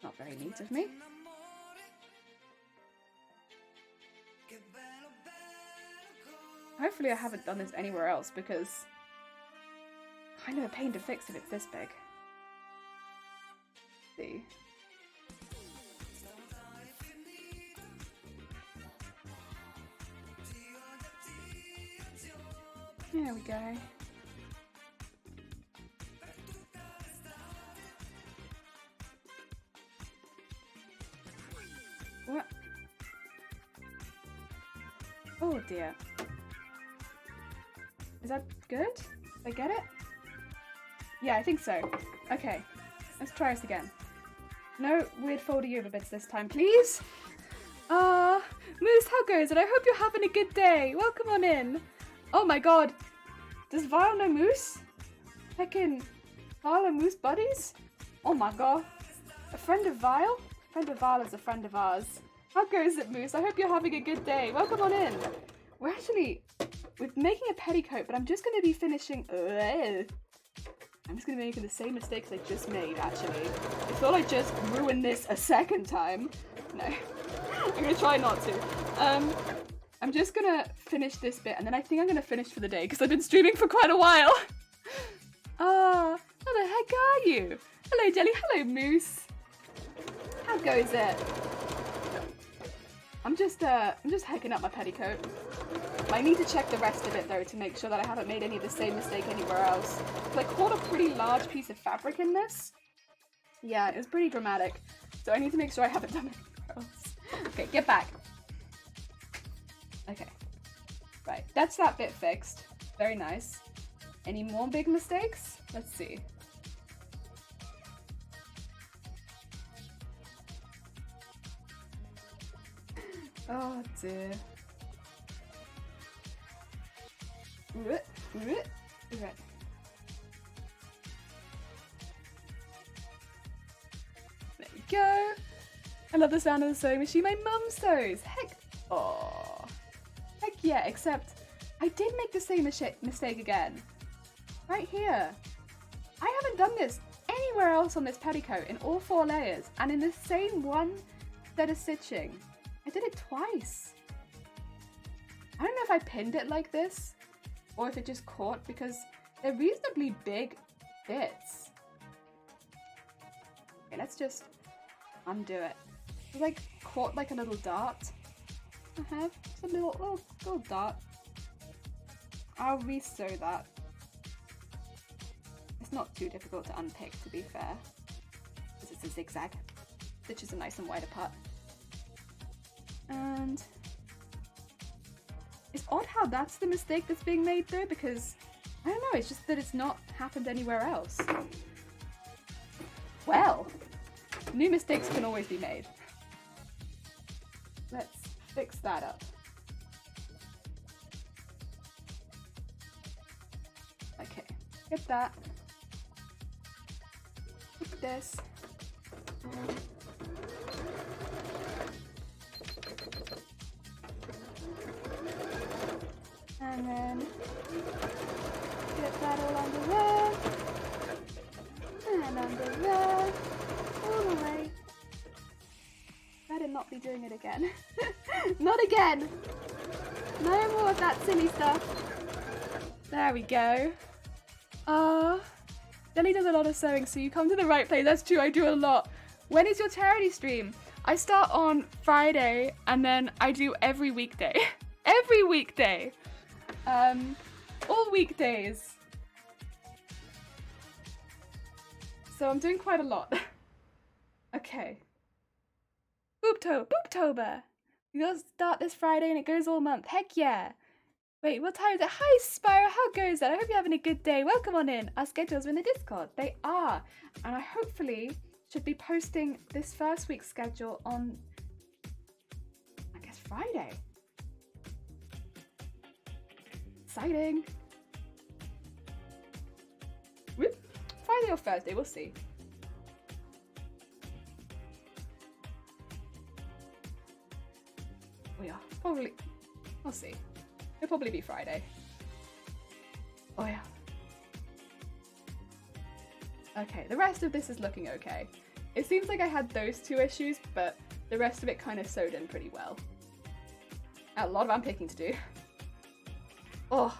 Not very neat of me. Hopefully I haven't done this anywhere else, because kind of a pain to fix if it's this big. Let's see. There we go. What? Oh dear. Is that good? Did I get it? Yeah, I think so. Okay, let's try this again. No weird foldy over bits this time, please. Moose, how goes it? I hope you're having a good day. Welcome on in. Oh my god. Does Vile know Moose? Heckin' Vile and Moose buddies? Oh my god. A friend of Vile? A friend of Vile is a friend of ours. How goes it, Moose? I hope you're having a good day. Welcome on in. We're making a petticoat, but I'm just going to be finishing... I'm just going to be making the same mistakes I just made, actually. I thought I just ruined this a second time. No. I'm gonna try not to. I'm just gonna finish this bit and then I think I'm gonna finish for the day because I've been streaming for quite a while. Ah, how the heck are you? Hello Jelly, hello Moose. How goes it? I'm just hecking up my petticoat. I need to check the rest of it though to make sure that I haven't made any of the same mistake anywhere else. I caught a pretty large piece of fabric in this. Yeah, it was pretty dramatic. So I need to make sure I haven't done it anywhere else. Okay, get back. Okay. Right, that's that bit fixed. Very nice. Any more big mistakes? Let's see. Oh dear. Right. There we go. I love the sound of the sewing machine. My mum sews. Heck. Oh. Heck yeah, except I did make the same mistake again. Right here. I haven't done this anywhere else on this petticoat in all 4 layers and in the same one set of stitching. I did it twice. I don't know if I pinned it like this or if it just caught because they're reasonably big bits. Okay, let's just undo it. It's like caught like a little dart. I have just a little dart. I'll re-sew that. It's not too difficult to unpick, to be fair, because it's a zigzag. Stitches are nice and wide apart. And it's odd how that's the mistake that's being made though, because I don't know, it's just that it's not happened anywhere else. Well, new mistakes can always be made. Let's fix that up. Okay, get that. Look this. And then get that all under there. And under there. All the way. Better not be doing it again. Not again! No more of that silly stuff. There we go. Jelly does a lot of sewing, so you come to the right place. That's true, I do a lot. When is your charity stream? I start on Friday, and then I do every weekday. Every weekday. All weekdays. So I'm doing quite a lot. Okay. Boobtober. We'll start this Friday and it goes all month. Heck yeah. Wait, what time is it? Hi, Spyro. How goes that? I hope you're having a good day. Welcome on in. Our schedules are in the Discord. They are. And I hopefully should be posting this first week's schedule on, I guess, Friday. Exciting. Whoop. Friday or Thursday, we'll see. We are probably, we'll see. It'll probably be Friday. Oh yeah. Okay, the rest of this is looking okay. It seems like I had those 2 issues, but the rest of it kind of sewed in pretty well. A lot of unpicking to do. Oh,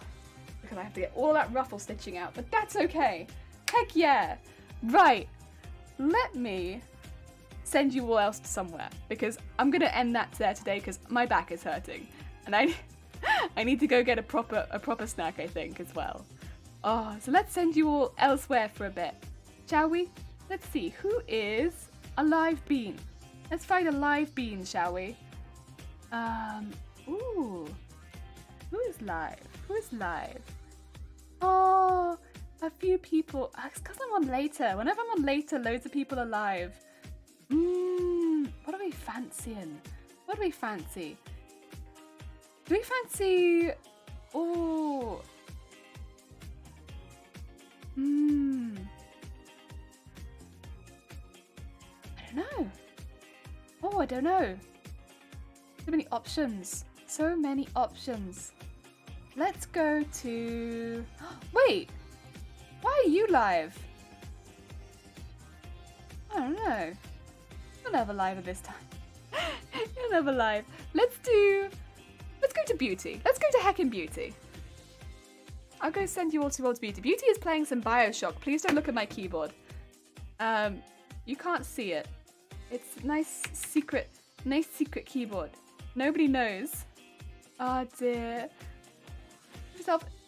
because I have to get all that ruffle stitching out, but that's okay. Heck yeah. Right, let me send you all else to somewhere, because I'm gonna end that there today because my back is hurting and I need to go get a proper snack, I think, as well. Oh, so let's send you all elsewhere for a bit, shall we? Let's see, who is a live bean? Let's find a live bean, shall we? Ooh, who is live? Who is live? Oh, a few people. It's because I'm on later. Whenever I'm on later, loads of people are live. What are we fancying? What do we fancy? Do we fancy... Oh... I don't know. Oh, I don't know. So many options. So many options. Let's go to... Wait! Why are you live? I don't know. I'll have a live at this time. another live. Let's go to Beauty. Let's go to heckin' Beauty. I'll go send you all towards Beauty. Beauty is playing some Bioshock. Please don't look at my keyboard. You can't see it. It's nice secret keyboard. Nobody knows. Oh dear.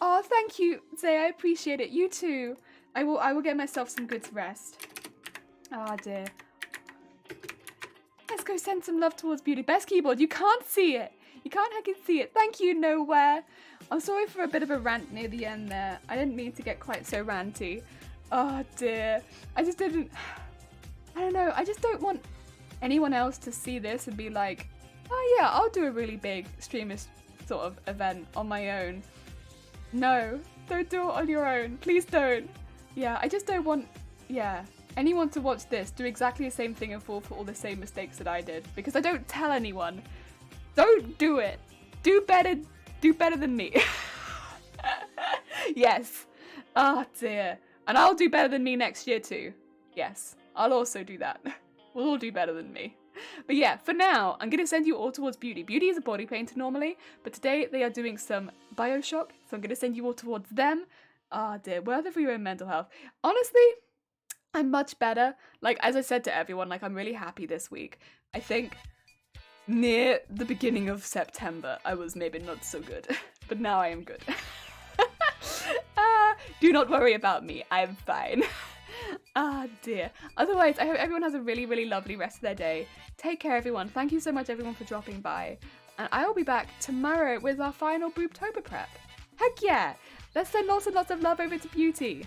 Oh, thank you, Zay. I appreciate it. You too. I will get myself some good rest. Oh dear. Let's go send some love towards Beauty. Best keyboard. You can't see it. You can't heckin' see it. Thank you, Nowhere. I'm sorry for a bit of a rant near the end there. I didn't mean to get quite so ranty. Oh dear. I don't know. I just don't want anyone else to see this and be like, oh yeah, I'll do a really big streamers sort of event on my own. No, don't do it on your own. Please don't. Yeah, I just don't want, anyone to watch this do exactly the same thing and fall for all the same mistakes that I did. Because I don't tell anyone. Don't do it. Do better than me. Yes. Oh dear. And I'll do better than me next year too. Yes, I'll also do that. We'll all do better than me. But yeah, for now, I'm going to send you all towards Beauty. Beauty is a body painter normally, but today they are doing some Bioshock, so I'm going to send you all towards them. Ah dear, worth it for your own mental health. Honestly, I'm much better. Like, as I said to everyone, like, I'm really happy this week. I think near the beginning of September, I was maybe not so good, but now I am good. Do not worry about me, I'm fine. Ah dear. Otherwise, I hope everyone has a really, really lovely rest of their day. Take care, everyone. Thank you so much, everyone, for dropping by. And I will be back tomorrow with our final boobtober prep. Heck yeah! Let's send lots and lots of love over to Beauty.